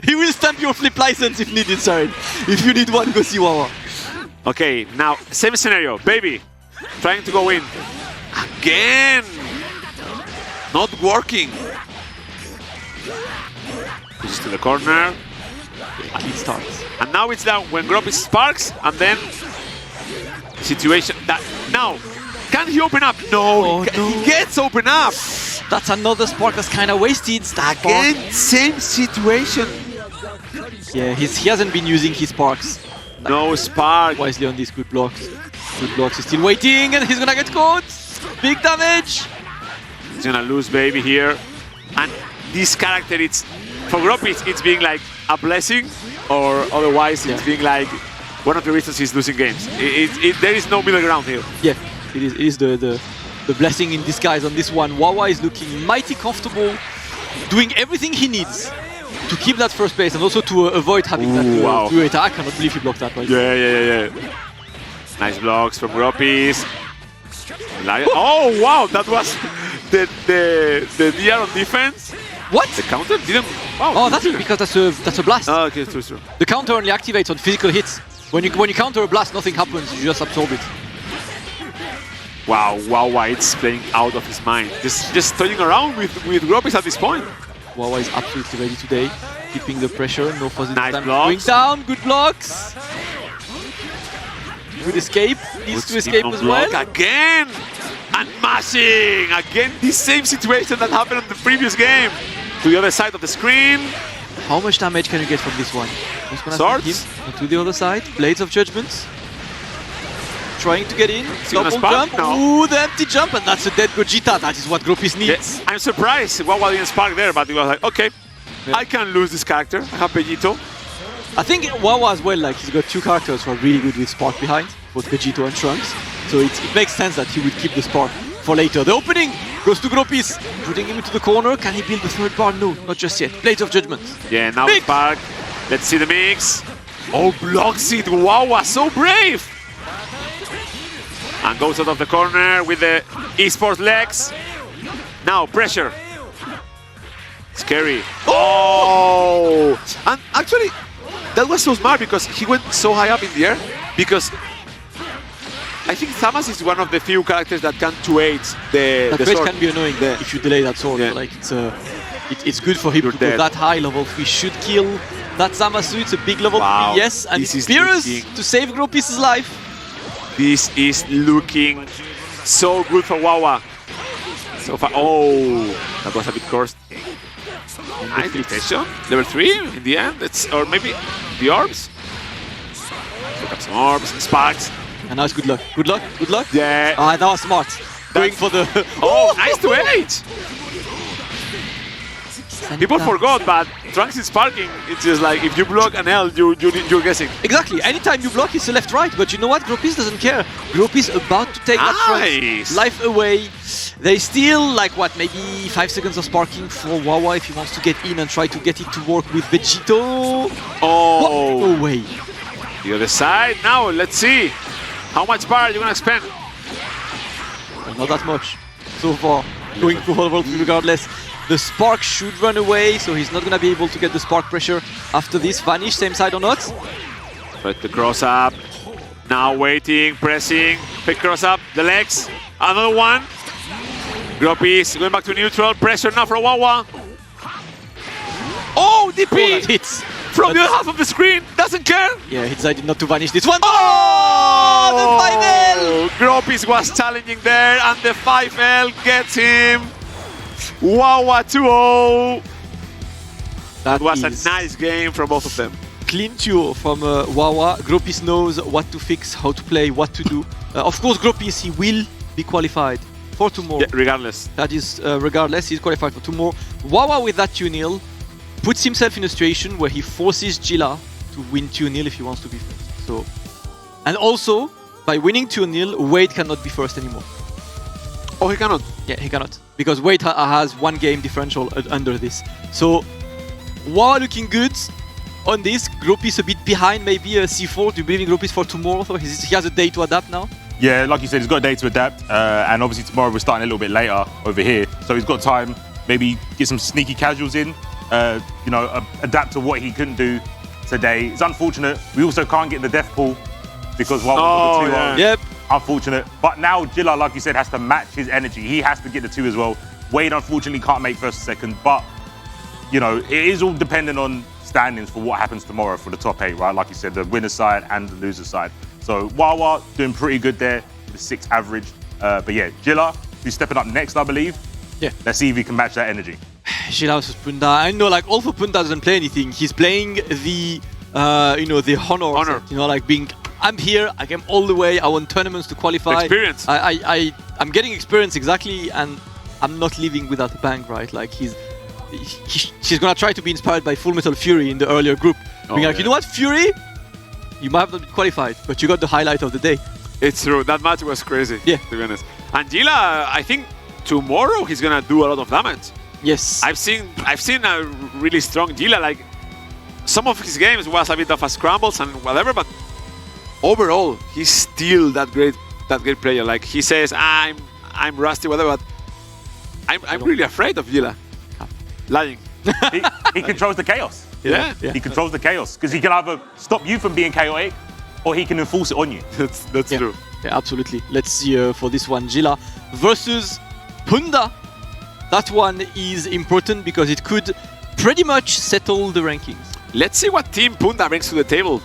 He will stamp your flip license if needed, sorry. If you need one, go see Wawa. Okay, now, same scenario. Baby, trying to go in. Again! Not working. Pushes to the corner. And it starts. And now it's down when Gropis sparks, and then situation that now can he open up? No, he gets open up. That's another spark that's kind of wasted. Again, same situation. Yeah, he hasn't been using his sparks. No spark. Wisely on these good blocks. Good blocks. He's still waiting, and he's gonna get caught. Big damage. He's gonna lose baby here, and this character, it's for Gropis, it's being like a blessing, or otherwise it's being like one of the reasons he's losing games. There is no middle ground here. Yeah, it is the blessing in disguise on this one. Wawa is looking mighty comfortable, doing everything he needs to keep that first place and also to avoid having that two attack. I cannot believe he blocked that, right? Yeah. Nice blocks from Gropis. Oh wow, that was the DR on defense. What? The counter didn't. Wow, oh, that's because that's a blast. Oh, okay, true. The counter only activates on physical hits. When you counter a blast, nothing happens. You just absorb it. Wow, Wawa, it's playing out of his mind. Just toying around with Gropis at this point. Wawa is absolutely ready today, keeping the pressure. No fuzzy nice time. blocks. Going down, good blocks. Good escape. Needs to escape as well. Again, and mashing again. This same situation that happened in the previous game. To the other side of the screen. How much damage can you get from this one? Swords. To the other side. Blades of Judgment. Trying to get in. Double jump. No. Ooh, the empty jump, and that's a dead Gogeta. That is what Gropis needs. Yes. I'm surprised Wawa didn't spark there, but he was like, okay, I can lose this character. I have Vegito. I think Wawa as well, like, he's got two characters who are really good with spark behind, both Vegito and Trunks. So it makes sense that he would keep the spark for later. The opening goes to Gropis, putting him into the corner. Can he build the third bar? No, not just yet. Blades of Judgment. Yeah, now spark. Let's see the mix. Oh, blocks it. Wawa, so brave. And goes out of the corner with the esports legs. Now, pressure. Scary. Oh! And actually, that was so smart because he went so high up in the air. Because I think Samas is one of the few characters that can 2-8 the sword. Can be annoying if you delay that sword. Yeah. Like it's good for him to go that high. Level 3 should kill that Zamasu. It's a big level 3, yes. And it's Beerus to save Gropis' life. This is looking so good for Wawa. So far, oh, that was a bit cursed. Nice detection. Level 3 in the end. Or maybe the orbs. Look up some orbs, sparks. And now it's good luck. Good luck. Good luck. Yeah. Ah, that was smart. Going for the. Oh, nice to 8. People forgot, but Trunks is sparking. It's just like if you block an L, you're guessing. Exactly. Anytime you block, it's a left-right. But you know what? Gropis doesn't care. Gropis about to take that Trunks life away. There's still like what, maybe 5 seconds of sparking for Wawa if he wants to get in and try to get it to work with Vegito. Oh, no way. The other side. Now let's see how much power you're gonna spend. Well, not that much so far. Going through whole world regardless. The spark should run away, so he's not going to be able to get the spark pressure after this. Vanish, same side or not? But the cross up. Now waiting, pressing. Fake cross up, the legs. Another one. Gropis going back to neutral. Pressure now for Wawa. Oh, DP! Oh, that hits. From the other half of the screen. Doesn't care. Yeah, he decided not to vanish this one. Oh, the 5L! Gropis was challenging there, and the 5L gets him. Wawa 2-0. That was a nice game from both of them. Clean duo from Wawa. Gropis knows what to fix, how to play, what to do. Of course, Gropis, he will be qualified for 2 more. Yeah, regardless. That is, regardless, he's qualified for 2 more. Wawa with that 2-0 puts himself in a situation where he forces Jila to win 2-0 if he wants to be first. So, and also, by winning 2-0, Wade cannot be first anymore. Oh, he cannot? Yeah, he cannot. Because Wade has 1 game differential under this. So, Wawa looking good on this. Gropis a bit behind, maybe a C4. Do you believe in Gropis for tomorrow? So he has a day to adapt now? Yeah, like you said, he's got a day to adapt. And obviously tomorrow we're starting a little bit later over here. So he's got time, maybe get some sneaky casuals in. You know, adapt to what he couldn't do today. It's unfortunate. We also can't get the death pool because Wawa got the 2 on. Yep. Unfortunate. But now Jila, like you said, has to match his energy. He has to get the 2 as well. Wade unfortunately can't make first or second, but you know, it is all dependent on standings for what happens tomorrow for the top 8, right? Like you said, the winner's side and the loser's side. So Wawa doing pretty good there, the 6th average. But yeah, Jila, who's stepping up next, I believe. Yeah. Let's see if he can match that energy. Jila versus Punda. I know, like, Alpha Punda doesn't play anything. He's playing the, you know, the honor. Set, you know, like being, I'm here, I came all the way, I won tournaments to qualify. Experience. I'm getting experience, exactly, and I'm not leaving without a bang, right? Like, she's gonna try to be inspired by Full Metal Fury in the earlier group. Being like, you know what, Fury? You might have not been qualified, but you got the highlight of the day. It's true, that match was crazy, yeah, to be honest. And Jila, I think tomorrow he's gonna do a lot of damage. Yes. I've seen a really strong Jila. Like, some of his games was a bit of a scrambles and whatever, but overall he's still that great player. Like, he says, I'm rusty, whatever, but I'm really afraid of Jila. Lying. he controls the chaos. Yeah. He controls the chaos because he can either stop you from being chaotic or he can enforce it on you. That's true. Yeah, absolutely. Let's see for this one, Jila versus Punda. That one is important because it could pretty much settle the rankings. Let's see what team Punda brings to the table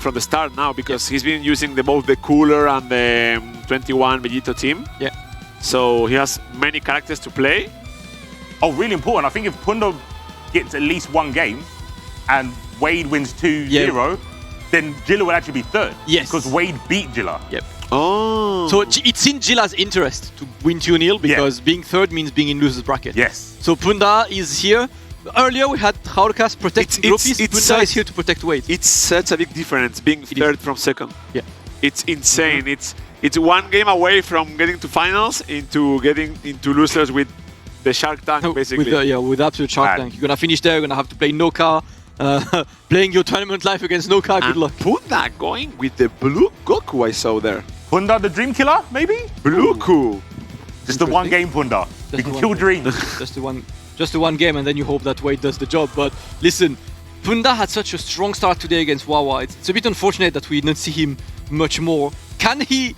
from the start now, because he's been using both the Cooler and the 21 Vegito team. Yeah. So he has many characters to play. Oh, really important. I think if Punda gets at least 1 game and Wade wins 2-0, then Jila will actually be 3rd. Yes. Because Wade beat Jila. Yep. Oh. So it's in Jila's interest to win 2-0 because being 3rd means being in loser's bracket. Yes. So Punda is here. Earlier we had Jaorcas protect Gropis. Punda is here to protect Wade. It's such a big difference being 3rd from 2nd. Yeah. It's insane. It's 1 game away from getting to finals into getting into losers with the Shark Tank, basically. With absolute Shark Tank. You're gonna finish there. You're gonna have to play Noka. Playing your tournament life against Noka. Good luck. Punda going with the blue Goku I saw there. Punda the Dream Killer, maybe? Blue Goku. Just the 1 game Punda. We can kill dreams. Just the one game, and then you hope that Wade does the job. But listen, Punda had such a strong start today against Wawa. It's a bit unfortunate that we didn't see him much more. Can he?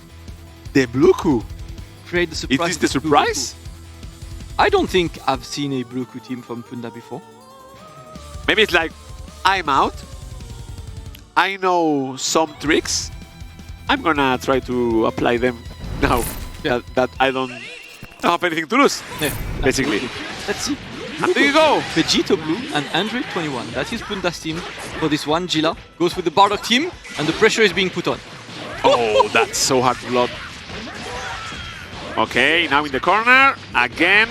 The Blue Goku. Create the surprise. Is this the surprise? I don't think I've seen a Blue Goku team from Punda before. Maybe it's like, I'm out. I know some tricks. I'm gonna try to apply them now that I don't have anything to lose. Yeah, basically. Let's see. And there you go. Vegito Blue and Android 21. That is Punda's team for this one. Jila goes with the Bardock team, and the pressure is being put on. Oh, that's so hard to block. Okay, now in the corner again.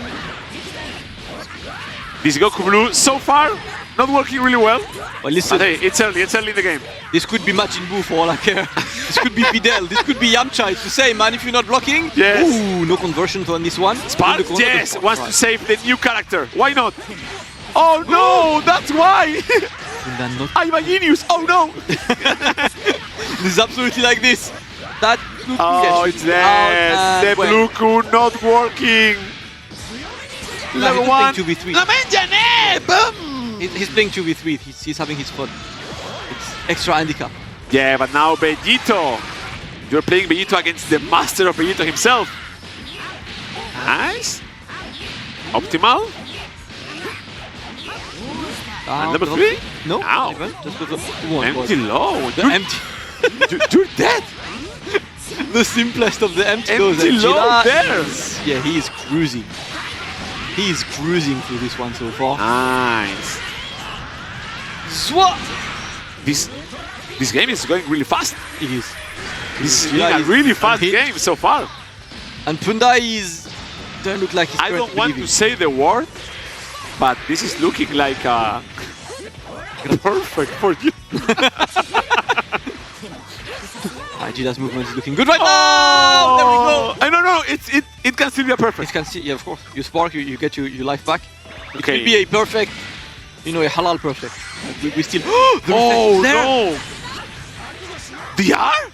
This Goku Blue so far not working really well. Well, listen, but hey, it's early in the game. This could be Majin Buu for all I care. This could be Fidel. This could be Yamcha. It's the same, man. If you're not blocking, ooh, no conversion on this one. Spark, yes, wants to save the new character. Why not? Oh no, that's why. I'm a genius. Oh no. This is absolutely like this. That Blue it's there. The Blue Goku not working. Level 1. Boom. He's playing 2v3. He's having his fun. It's extra handicap. Yeah, but now Vegito. You're playing Vegito against the master of Vegito himself. Nice. Optimal. And level 3? No. Ow. Empty low. The empty. You're dead. The simplest of the empty Empty low there. Yeah, he is cruising. He is cruising through this one so far. Nice. Swat! This game is going really fast. It is. This is a really fast game so far. And Punda is Doesn't look like he's I don't currently want leaving. to say the word, but this is looking like perfect for you. Jila's movement is looking good right now. There we go. I don't know. It can still be a perfect. You can see, yeah, of course. You spark, you get your life back. It Okay. will be a perfect, you know, a halal perfect. We still. Oh no! DR?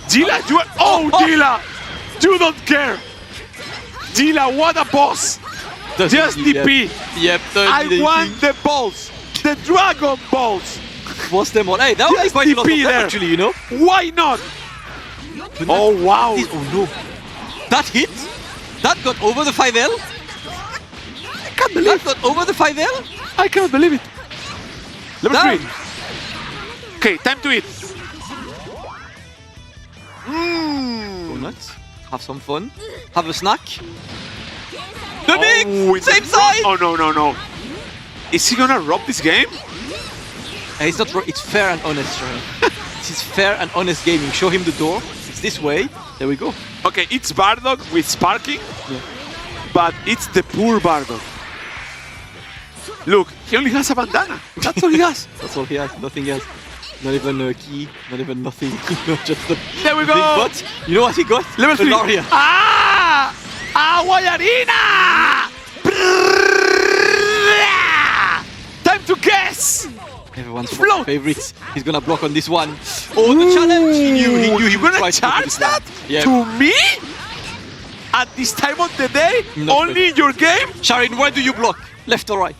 Jila, you are. Oh, Jila! You don't care! Jila, what a boss! Just DP! Yep, I want the balls! The Dragon Balls! What's them all? Hey, that was Just quite a lot of DP them, there. actually, you know? Why not? Oh wow! Oh no. That hit? That got over the 5L? I can't believe That got over the 5L? I cannot believe it! Level Damn. 3! Okay, time to eat! Go nuts. Have some fun. Have a snack. The big! it's Same a- side! Oh no, no, no! Is he gonna rob this game? It's not. It's fair and honest, Sharon. This is fair and honest gaming. Show him the door. It's this way. There we go. Okay, it's Bardock with sparking, but it's the poor Bardock. Look, he only has a bandana. That's all he has. That's all he has. Nothing else. Not even a key. Not even nothing. Just the There we big go. butt. You know what he got? Level 3. Laria. Ah! Agua y harina! Time to guess! Everyone's Float. favorites. He's gonna block on this one. Oh, the challenge! He knew he You're would gonna try to do charge this that? one. Yeah. To me? At this time of the day? Not Only in your game? Sharin, where do you block? Left or right?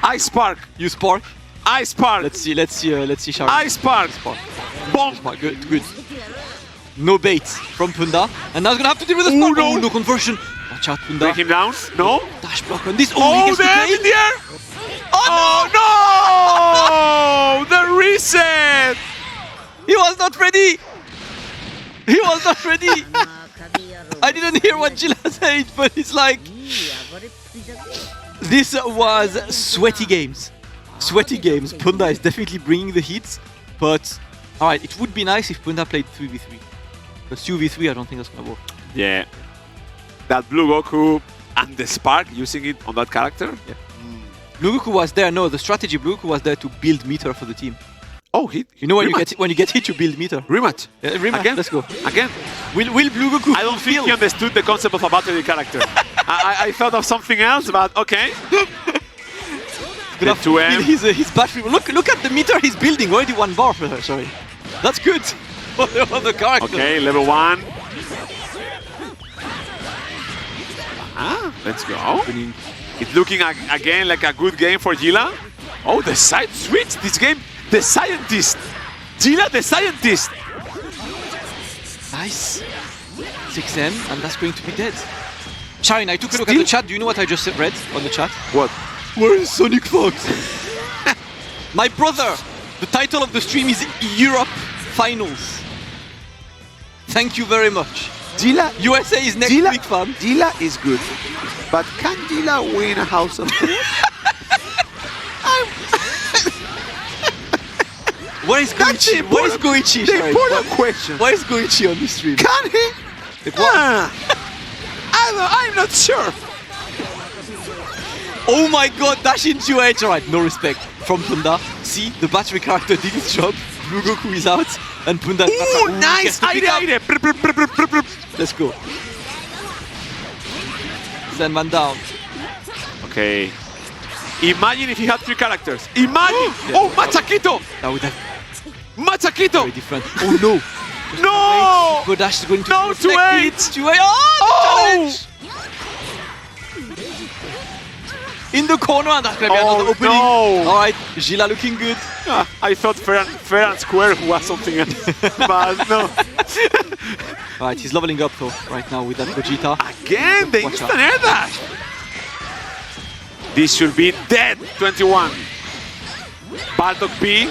I spark. You spark. I spark. Let's see, Sharin. I spark. Bomb. Smart, good. No bait from Punda. And now he's gonna have to deal with the spark. no. Oh, no conversion. Watch out, Punda. Bring him down. No. Dash block on this. Oh, he Oh, gets to there play. in the air. Oh no! The reset. He was not ready. He was not ready. I didn't hear what Jila said, but it's like... This was sweaty games. Sweaty games. Punda is definitely bringing the hits, but... Alright, it would be nice if Punda played 3v3. But 2v3, I don't think that's gonna work. Yeah. That blue Goku and the spark, using it on that character. Yeah. Blue Goku was there. No, the strategy Blue Goku was there to build meter for the team. Oh, hit. You know when rematch. you get hit, you build meter. Rematch. Yeah, rematch. Again? Let's go. Again. Will Blue Goku? I don't think he understood the concept of a battery character. I thought of something else, but okay. Gonna The 2M. his battery. Look at the meter he's building. Already 1 bar for her. Sorry. That's good for the other character. Okay, level 1. Let's go. It's looking again like a good game for Jila. Oh, the side switch. This game, the scientist. Jila, the scientist. Nice. 6M, and that's going to be dead. Sharin, I took a look at the chat. Do you know what I just read on the chat? What? Where is sonicfox? My brother, the title of the stream is Europe Finals. Thank you very much. Jila, USA is next Jila, week, fam. Jila is good, but can Jila win a house of Where is Goichi? Where is Goichi? The Sharin? important question. Where is Goichi on this stream? Can he? I'm not sure. Oh my god, dash into edge. Alright, no respect from Punda. See, the battery character did his job. Blue Goku is out, and Punda is back. Ooh, nice! Aire. Let's go. Send man down. Okay. Imagine if he had 3 characters. Imagine! Oh, Machaquito! That would have Machaquito! very different. Oh no! No! Good dash is going to No, reflect 2-8. it. 2-8. Oh, the challenge! In the corner, and that's going to be another opening. No. Alright, Jila looking good. I thought fair and square was something else. But no. Alright, he's leveling up though, right now with that Gogeta. Again, the Watch instant out. air dash. This should be dead. 21. Bardock B.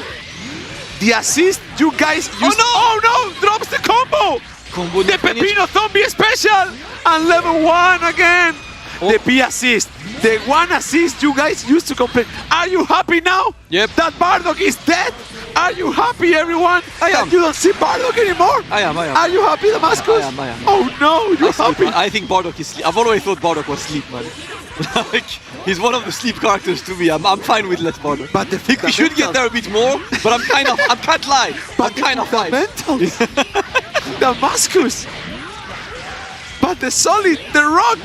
The assist, you guys used. Oh no! Drops the combo! Combo The finish. Pepino Zombie special! And level 1 again! the B assist, the one assist you guys used to complain. Are you happy now? Yep. That Bardock is dead? Are you happy, everyone? I am. That you don't see Bardock anymore? I am. Are you happy, Damascus? I am. Oh no, you're happy. I think Bardock is sleep. I've always thought Bardock was sleep, man. Like, he's one of the sleep characters to me. I'm fine with less Bardock. But the he should get there a bit more, but I can't lie. I'm kind of fine. Damascus. But the solid, the rock.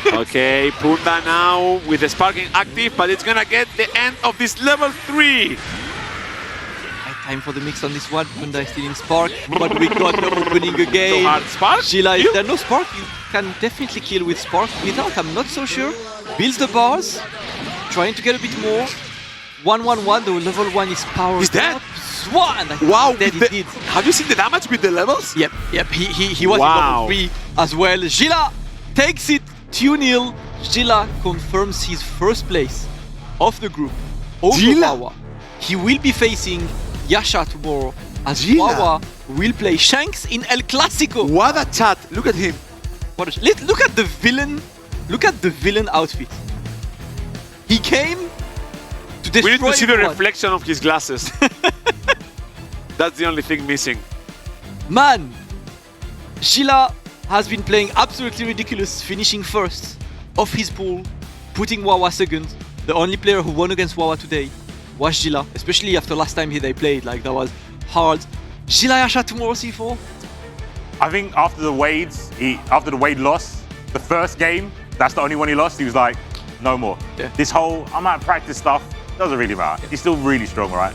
Okay, Punda now with the sparking active, but it's gonna get the end of this level 3. Time for the mix on this one. Punda is stealing Spark, but we got the opening again. So hard Spark? Jila, if there's no Spark, you can definitely kill with Spark. Without, I'm not so sure. Builds the bars, trying to get a bit more. 1-1-1, the level 1 is powered. He's dead. Up. Swan! Wow, dead indeed. Have you seen the damage with the levels? Yep. He was in level 3 as well. Jila takes it 2-0. Jila confirms his first place of the group over Wawa. He will be facing Yasha tomorrow as Wawa will play Shanks in El Clasico. What a chat! Look at him. Look at the villain. Look at the villain outfit. He came to destroy. We need to see the everyone. reflection of his glasses. That's the only thing missing. Man, Jila has been playing absolutely ridiculous, finishing first of his pool, putting Wawa second. The only player who won against Wawa today was Jila, especially after last time they played. Like, that was hard. Jila Yasha tomorrow, C4? I think after the Wade loss, the first game, that's the only one he lost. He was like, no more. Yeah. This whole I'm out of practice stuff doesn't really matter. He's still really strong, right?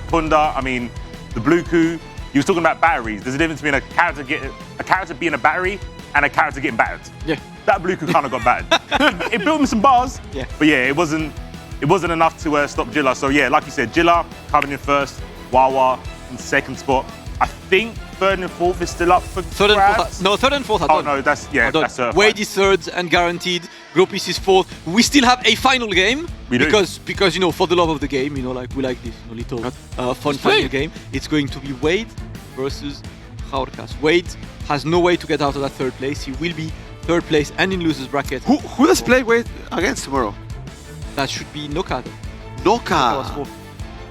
Punda, I mean, the blue coup. He was talking about batteries. There's a difference between a character being a battery and a character getting battered. Yeah. That blue coup kind of got battered. It built him some bars. Yeah. But yeah, it wasn't enough to stop Jila. So yeah, like you said, Jila coming in first, Wawa in second spot. I think third and fourth is still up for third and fourth. No, third and fourth are done. Oh no, that's Wade is third and guaranteed. Gropis is fourth. We still have a final game because you know, for the love of the game, you know, like we like this little fun final game. It's going to be Wade versus Jaorcas. Wade has no way to get out of that third place. He will be third place and in losers bracket. Who does play Wade against tomorrow? That should be Noka. Noka.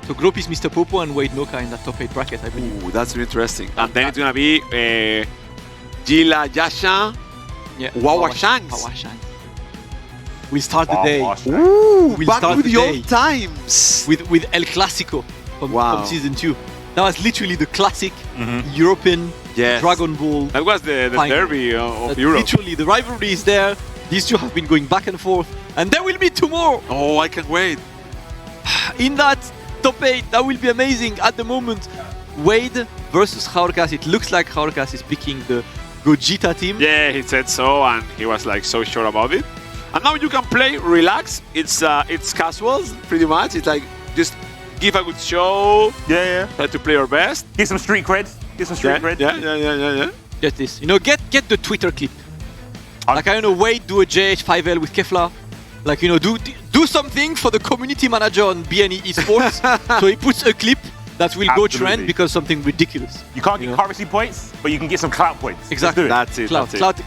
So Gropis, Mr. Popo, and Wade Noka in that top 8 bracket, I believe. Ooh, that's really interesting. And then it's gonna be Jila Yasha, Wawa Shanks. Wawa Shanks. We'll start the day. Ooh, back with the old times. With El Clasico from season 2. That was literally the classic European Dragon Ball. That was the derby of Europe. Literally, the rivalry is there. These two have been going back and forth. And there will be tomorrow. Oh, I can't wait. In that top 8, that will be amazing. At the moment, Wade versus Jaorcas. It looks like Jaorcas is picking the Gogeta team. Yeah, he said so, and he was like so sure about it. And now you can play, relax. It's casual, pretty much. It's like just give a good show. Yeah. Try to play your best. Get some street cred. Yeah. Get this. You know, get the Twitter clip. Like, I don't know, Wade do a JH5L with Kefla. Like, you know, do something for the community manager on BNE Esports. So he puts a clip that will go trend because something ridiculous. You can't get currency points, but you can get some clout points. Exactly. That's it.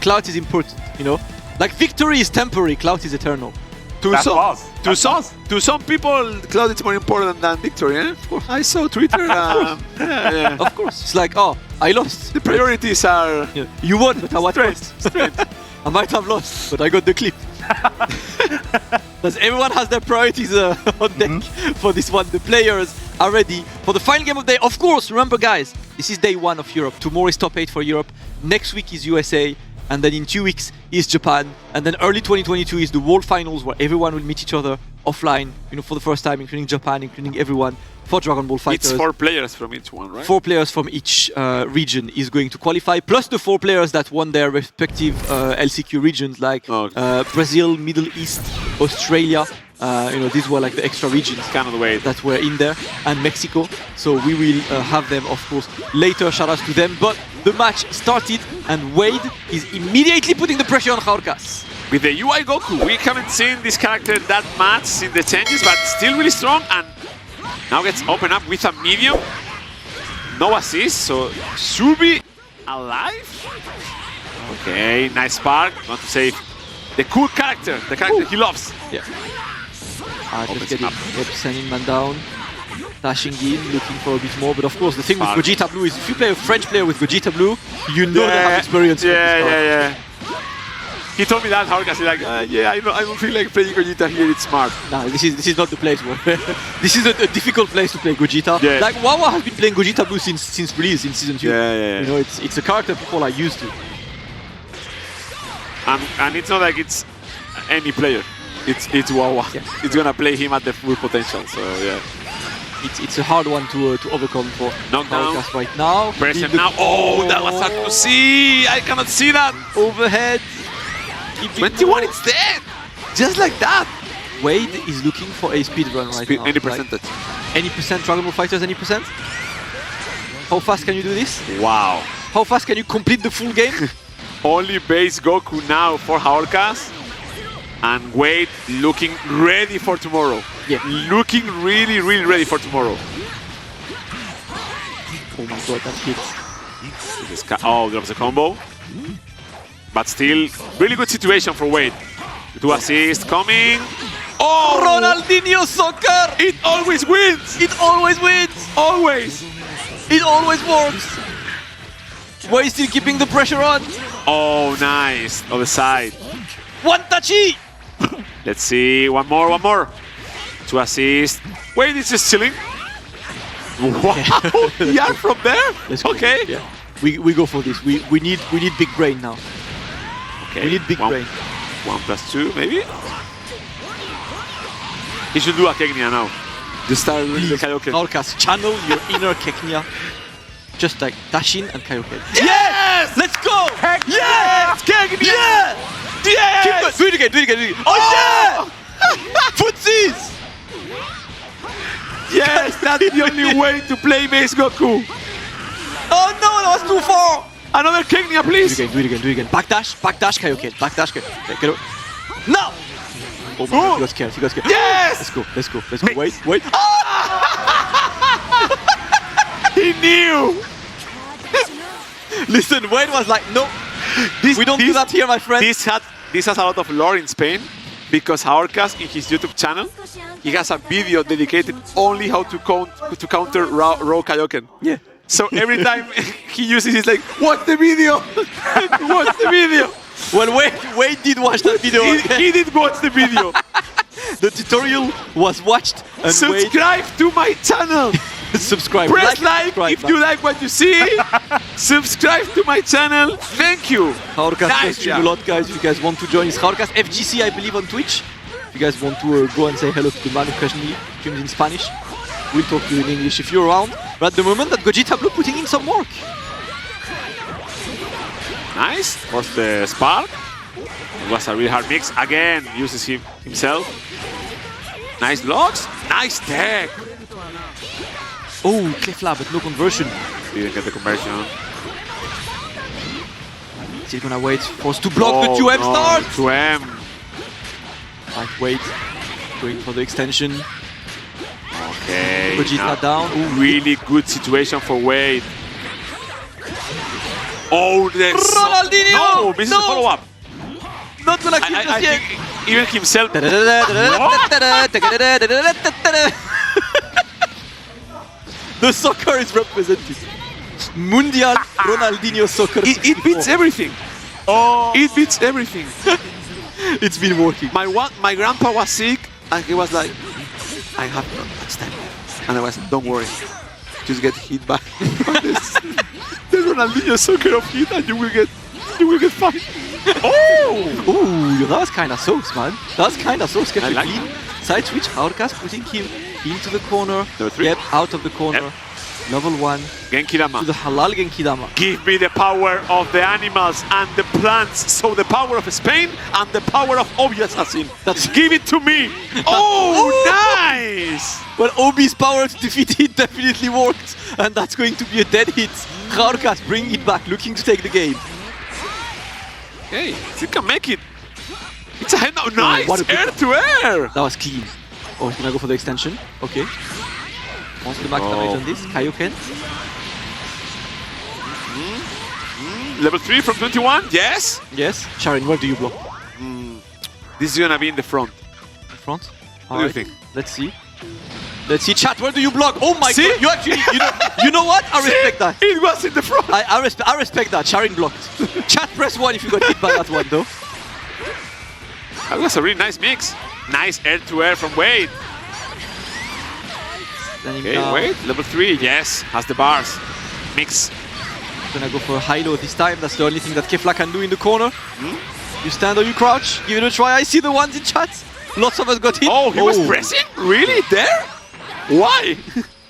Clout is important, you know? Like, victory is temporary, clout is eternal. To some people, clout is more important than victory, eh? Of course. I saw Twitter. Yeah. Of course. It's like, oh, I lost. The priorities are... Yeah. You won, but I was straight. I might have lost, but I got the clip. Because everyone has their priorities on deck for this one. The players are ready for the final game of the day. Of course, remember guys, this is day 1 of Europe. Tomorrow is top 8 for Europe. Next week is USA. And then in 2 weeks is Japan. And then early 2022 is the World Finals where everyone will meet each other offline, you know, for the first time, including Japan, including everyone for Dragon Ball FighterZ. It's 4 players from each one, right? 4 players from each region is going to qualify, plus the 4 players that won their respective LCQ regions, like Brazil, Middle East, Australia. You know, these were like the extra regions that were in there, and Mexico. So we will have them, of course, later. Shout out to them. But the match started, and Wade is immediately putting the pressure on Jaorcas. With the UI Goku, we haven't seen this character that much in the changes, but still really strong, and now gets opened up with a medium. No assist, so should be alive. Okay, nice spark. Want to save the cool character, the character he loves. Yeah. Just sending man down. Dashing in, looking for a bit more. But of course, the thing with Gogeta Blue is if you play a French player with Gogeta Blue, you know they have experience. Yeah. He told me that, Jaorcas. He's like, yeah, I don't feel like playing Gogeta here, it's smart. No, this is not the place where this is a difficult place to play Gogeta. Yeah. Like Wawa has been playing Gogeta Blue since release in season 2. Yeah. You know, it's a character people are used to. And it's not like it's any player. It's Wawa. Yeah. It's gonna play him at the full potential. So yeah. It's a hard one to overcome for Jaorcas right now. Pressure now. Oh, that was hard to see. I cannot see that. Overhead. 21, it's dead. Just like that. Wade is looking for a speed run right now. Any percentage. Any percent, Dragon Ball FighterZ, any percent? How fast can you do this? Wow. How fast can you complete the full game? Only base Goku now for Jaorcas. And Wade looking ready for tomorrow. Yeah. Looking really ready for tomorrow. Oh my god, that hit. Oh, drops the combo. But still, really good situation for Wade. 2 assists coming. Oh! Ronaldinho soccer! It always wins! It always wins! Always! It always works! Wade still keeping the pressure on. Oh, nice. On the side. One touchy! Let's see. One more. 2 assists. Wade is just chilling. Wow! Yeah, from there? Okay. Yeah. We go for this. We need big brain now. Okay. We need big brain. 1+2 maybe? He should do a Keknia now. Just start with the Kaioken. Jaorcas, channel your inner Keknia. Just like dash in and Kaioken. Yes! Let's go! Yes! Keknia! Yeah! Yes! Do it again. Oh yeah! Footsies! Yes, that's the only way to play base Goku. Oh no, that was too far! Another Keknia, please. Do it again. Backdash, Kaioken. Backdash, Kaioken. No! Oh my god, he got scared. Yes! Let's go. Wait. He knew! Listen, Wade was like, no, we don't do that here, my friend. This has a lot of lore in Spain because Jaorcas in his YouTube channel, he has a video dedicated only how to counter raw Kaioken. Yeah. So every time he uses it, he's like, watch the video! Watch the video! Well, Wade did watch that video. He did watch the video. The tutorial was watched and subscribe to my channel! Subscribe. Press like if you like what you see. Subscribe to my channel. Thank you. Jaorcas nice a lot, guys. If you guys want to join his Jaorcas FGC, I believe, on Twitch. If you guys want to go and say hello to the man who occasionally streams in Spanish, we'll talk to you in English if you're around. But at the moment, that Gogeta Blue putting in some work. Nice. Forced the spark. It was a really hard mix. Again, uses himself. Nice blocks. Nice tech. Oh, Clefla, but no conversion. Didn't get the conversion. Still gonna wait. Forced to block the 2M start. 2M. Right, wait. Going for the extension. Okay. Gogeta down. Ooh, really good situation for Wade. Oh, there's Ronaldinho! No, misses the follow-up. Not gonna keep this yet. Even himself. The soccer is represented. Mundial Ronaldinho soccer. It beats everything. Oh, it beats everything. It's been working. My grandpa was sick, and he was like, "I have not much time," and I was, "Don't worry, just get hit by the Ronaldinho soccer of hit, and you will get fine." Oh, that was kind of sauce, man. That was kind of sauce. Can you clean? Side switch, Jaorcas putting him into the corner. Number 3. Yep, out of the corner. Yep. Level 1. Genkidama. To the halal Genkidama. Give me the power of the animals and the plants. So the power of Spain and the power of Obi Assassin. Give it to me. Oh, nice. Well, Obi's power to defeat it definitely worked. And that's going to be a dead hit. Jaorcas bringing it back, looking to take the game. Hey, he can make it. It's a head now. Nice. Air to air. That was clean. Oh, he's gonna go for the extension. Okay. Wants the max damage on this. Kaioken. Level 3 from 21. Yes. Yes. Sharon, where do you block? This is gonna be in the front. In front? What do you think? Let's see. Let's see, chat. Where do you block? Oh my See? god! You actually, you know what? I respect that. It was in the front. I respect that. Sharon blocked. Chat, press 1 if you got hit by that one, though. That was a really nice mix. Nice air-to-air from Wade. Okay, Wade, level 3, yes, has the bars. Mix. Gonna go for a high-low this time. That's the only thing that Kefla can do in the corner. You stand or you crouch. Give it a try. I see the ones in chat. Lots of us got hit. Oh, he was pressing? Really? There? Why?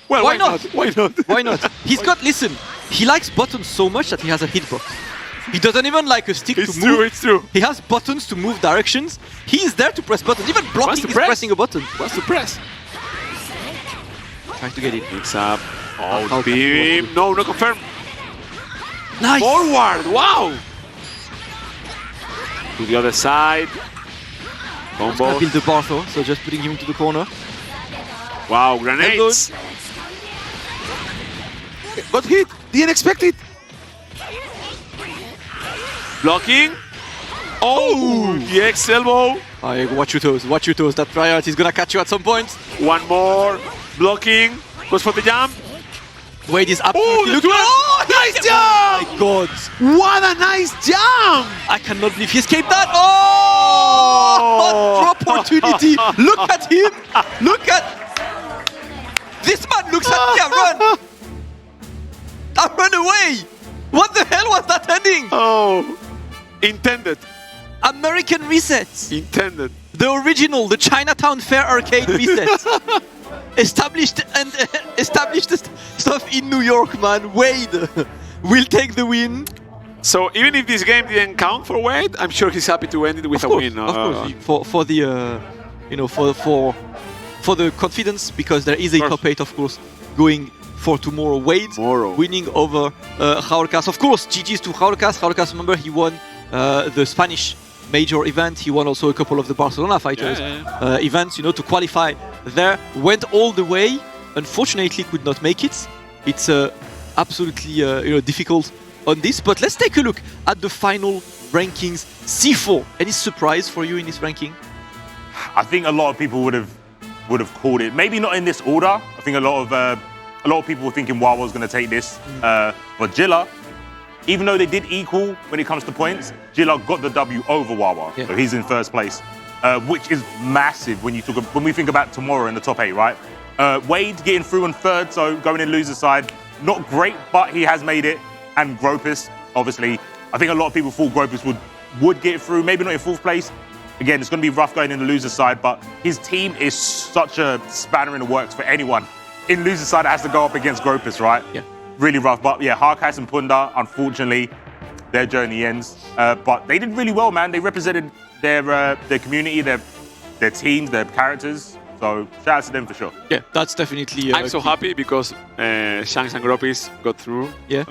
Well, why not? Why not? Why not? He's got, listen, he likes buttons so much that he has a hitbox. He doesn't even like a stick to move. It's true. He has buttons to move directions. He is there to press buttons. Even blocking is pressing a button. Wants to press. Trying to get it. Mix up. Oh, beam. No, no confirm. Nice. Forward. Wow. To the other side. I'm gonna build the bar though, so just putting him into the corner. Wow, grenades. Got hit. Didn't expect it. Blocking. Oh, the X elbow. Watch your toes. Watch your toes. That priority is gonna catch you at some point. One more. Blocking. Goes for the jump. Wade is absolutely looking. Oh, nice jump! Oh my god. What a nice jump! I cannot believe he escaped that. Oh! Opportunity. Look at him. Look at. This man looks at me. I run away. What the hell was that heading? Oh. Intended. American resets. Intended. The original, the Chinatown Fair arcade resets. Established stuff in New York, man. Wade will take the win. So even if this game didn't count for Wade, I'm sure he's happy to end it with a win. Of course, for the for the confidence, because there is a top 8, of course, going for tomorrow. Wade winning over Jaorcas. Of course, GG's to Jaorcas. Jaorcas, remember, he won the Spanish major event. He won also a couple of the Barcelona Fighters events, you know, to qualify there. Went all the way. Unfortunately, could not make it. It's absolutely difficult on this. But let's take a look at the final rankings. C4. Any surprise for you in this ranking? I think a lot of people would have called it. Maybe not in this order. I think a lot of people were thinking Wawa was going to take this. But Jila, even though they did equal when it comes to points, Jila got the W over Wawa. So he's in first place, which is massive when we think about tomorrow in the top 8, right? Wade getting through in third, so going in loser side, not great, but he has made it. And Gropis, obviously, I think a lot of people thought Gropis would get through, maybe not in fourth place. Again, it's going to be rough going in the loser side, but his team is such a spanner in the works for anyone in loser side that has to go up against Gropis, right? Yeah. Really rough, but yeah, Jaorcas and Punda, unfortunately, their journey ends. But they did really well, man. They represented their community, their teams, their characters. So shout out to them for sure. Yeah, that's definitely. I'm so happy because Shanks and Gropis got through. Yeah.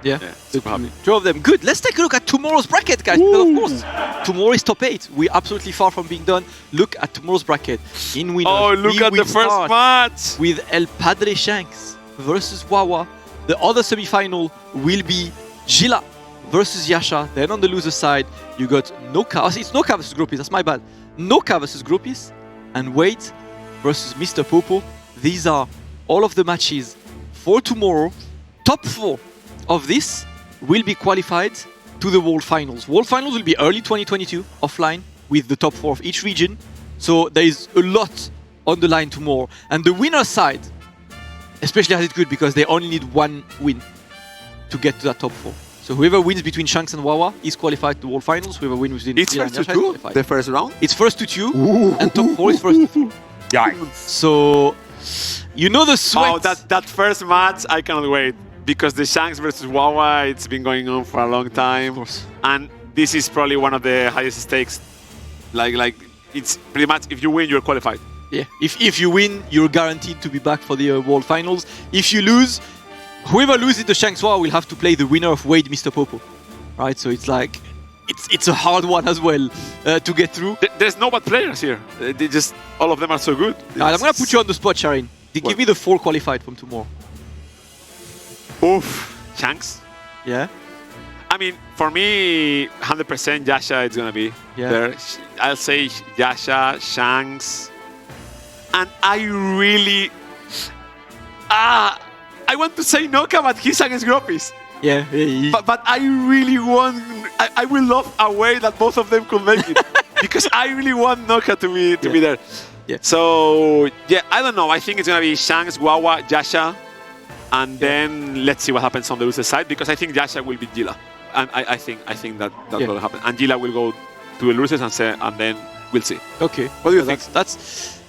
Yeah, super happy. Two of them. Good. Let's take a look at tomorrow's bracket, guys. Because of course, tomorrow is top 8. We're absolutely far from being done. Look at tomorrow's bracket. In winners, oh, look at the first match with El Padre Shanks versus Wawa. The other semi-final will be Jila versus Yasha. Then on the loser side, you got Noka. It's Noka versus Gropis. That's my bad. Noka versus Gropis and Wade versus Mr. Popo. These are all of the matches for tomorrow. Top 4 of this will be qualified to the World Finals. World Finals will be early 2022, offline, with the top 4 of each region. So there is a lot on the line tomorrow. And the winner side, especially has it good because they only need one win to get to that top 4. So whoever wins between Shanks and Wawa is qualified to World Finals. Whoever wins between it's first to 2, the first round? It's first to 2, and top 4 is first to 3. Yikes. So, you know the sweat. Oh, that first match, I cannot wait. Because the Shanks versus Wawa, it's been going on for a long time. Of course. And this is probably one of the highest stakes. Like it's pretty much, if you win, you're qualified. Yeah, if you win, you're guaranteed to be back for the World Finals. If you lose, whoever loses the Shanks Wawa will have to play the winner of Wade, Mr. Popo. Right, so it's like, it's a hard one as well to get through. There's no bad players here. They just, all of them are so good. Right, I'm going to put you on the spot, Sharin. Give me the 4 qualified from tomorrow. Oof, Shanks. Yeah. I mean, for me, 100% Yasha is gonna be there. I'll say Yasha, Shanks, and I really, I want to say Noka, but he's against Gropis. Yeah. But I really want, I will love a way that both of them could make it because I really want Noka to be there. Yeah. So yeah, I don't know. I think it's gonna be Shanks, Wawa, Yasha, and then let's see what happens on the loser side because I think Yasha will beat Jila. And I think that will happen. And Jila will go to the losers and then we'll see. Okay. What do you think? That's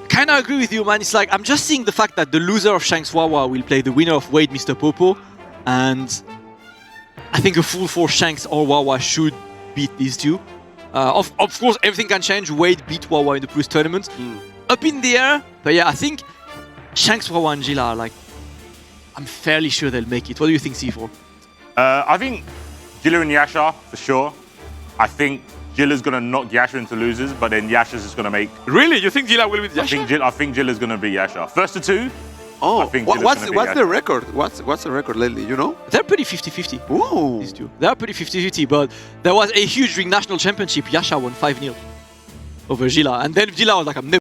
kind of agree with you, man. It's like I'm just seeing the fact that the loser of Shanks Wawa will play the winner of Wade, Mr. Popo, and I think a full force Shanks or Wawa should beat these two. Of course, everything can change. Wade beat Wawa in the Plus tournament. Up in the air, but yeah, I think Shanks, Wawa, and Jila are like, I'm fairly sure they'll make it. What do you think, C4? I think Jila and Yasha, for sure. I think Jila's going to knock Yasha into losers, but then Yasha's just going to make... Really? You think Jila will beat Yasha? I think Jila's going to beat Yasha. First to two, Oh, I think what's Jila's gonna beat the record? What's the record lately? You know? They're pretty 50-50. Ooh. These two. They're pretty 50-50, but there was a huge Ring National Championship. Yasha won 5-0 over Jila. And then Jila was like, I'm never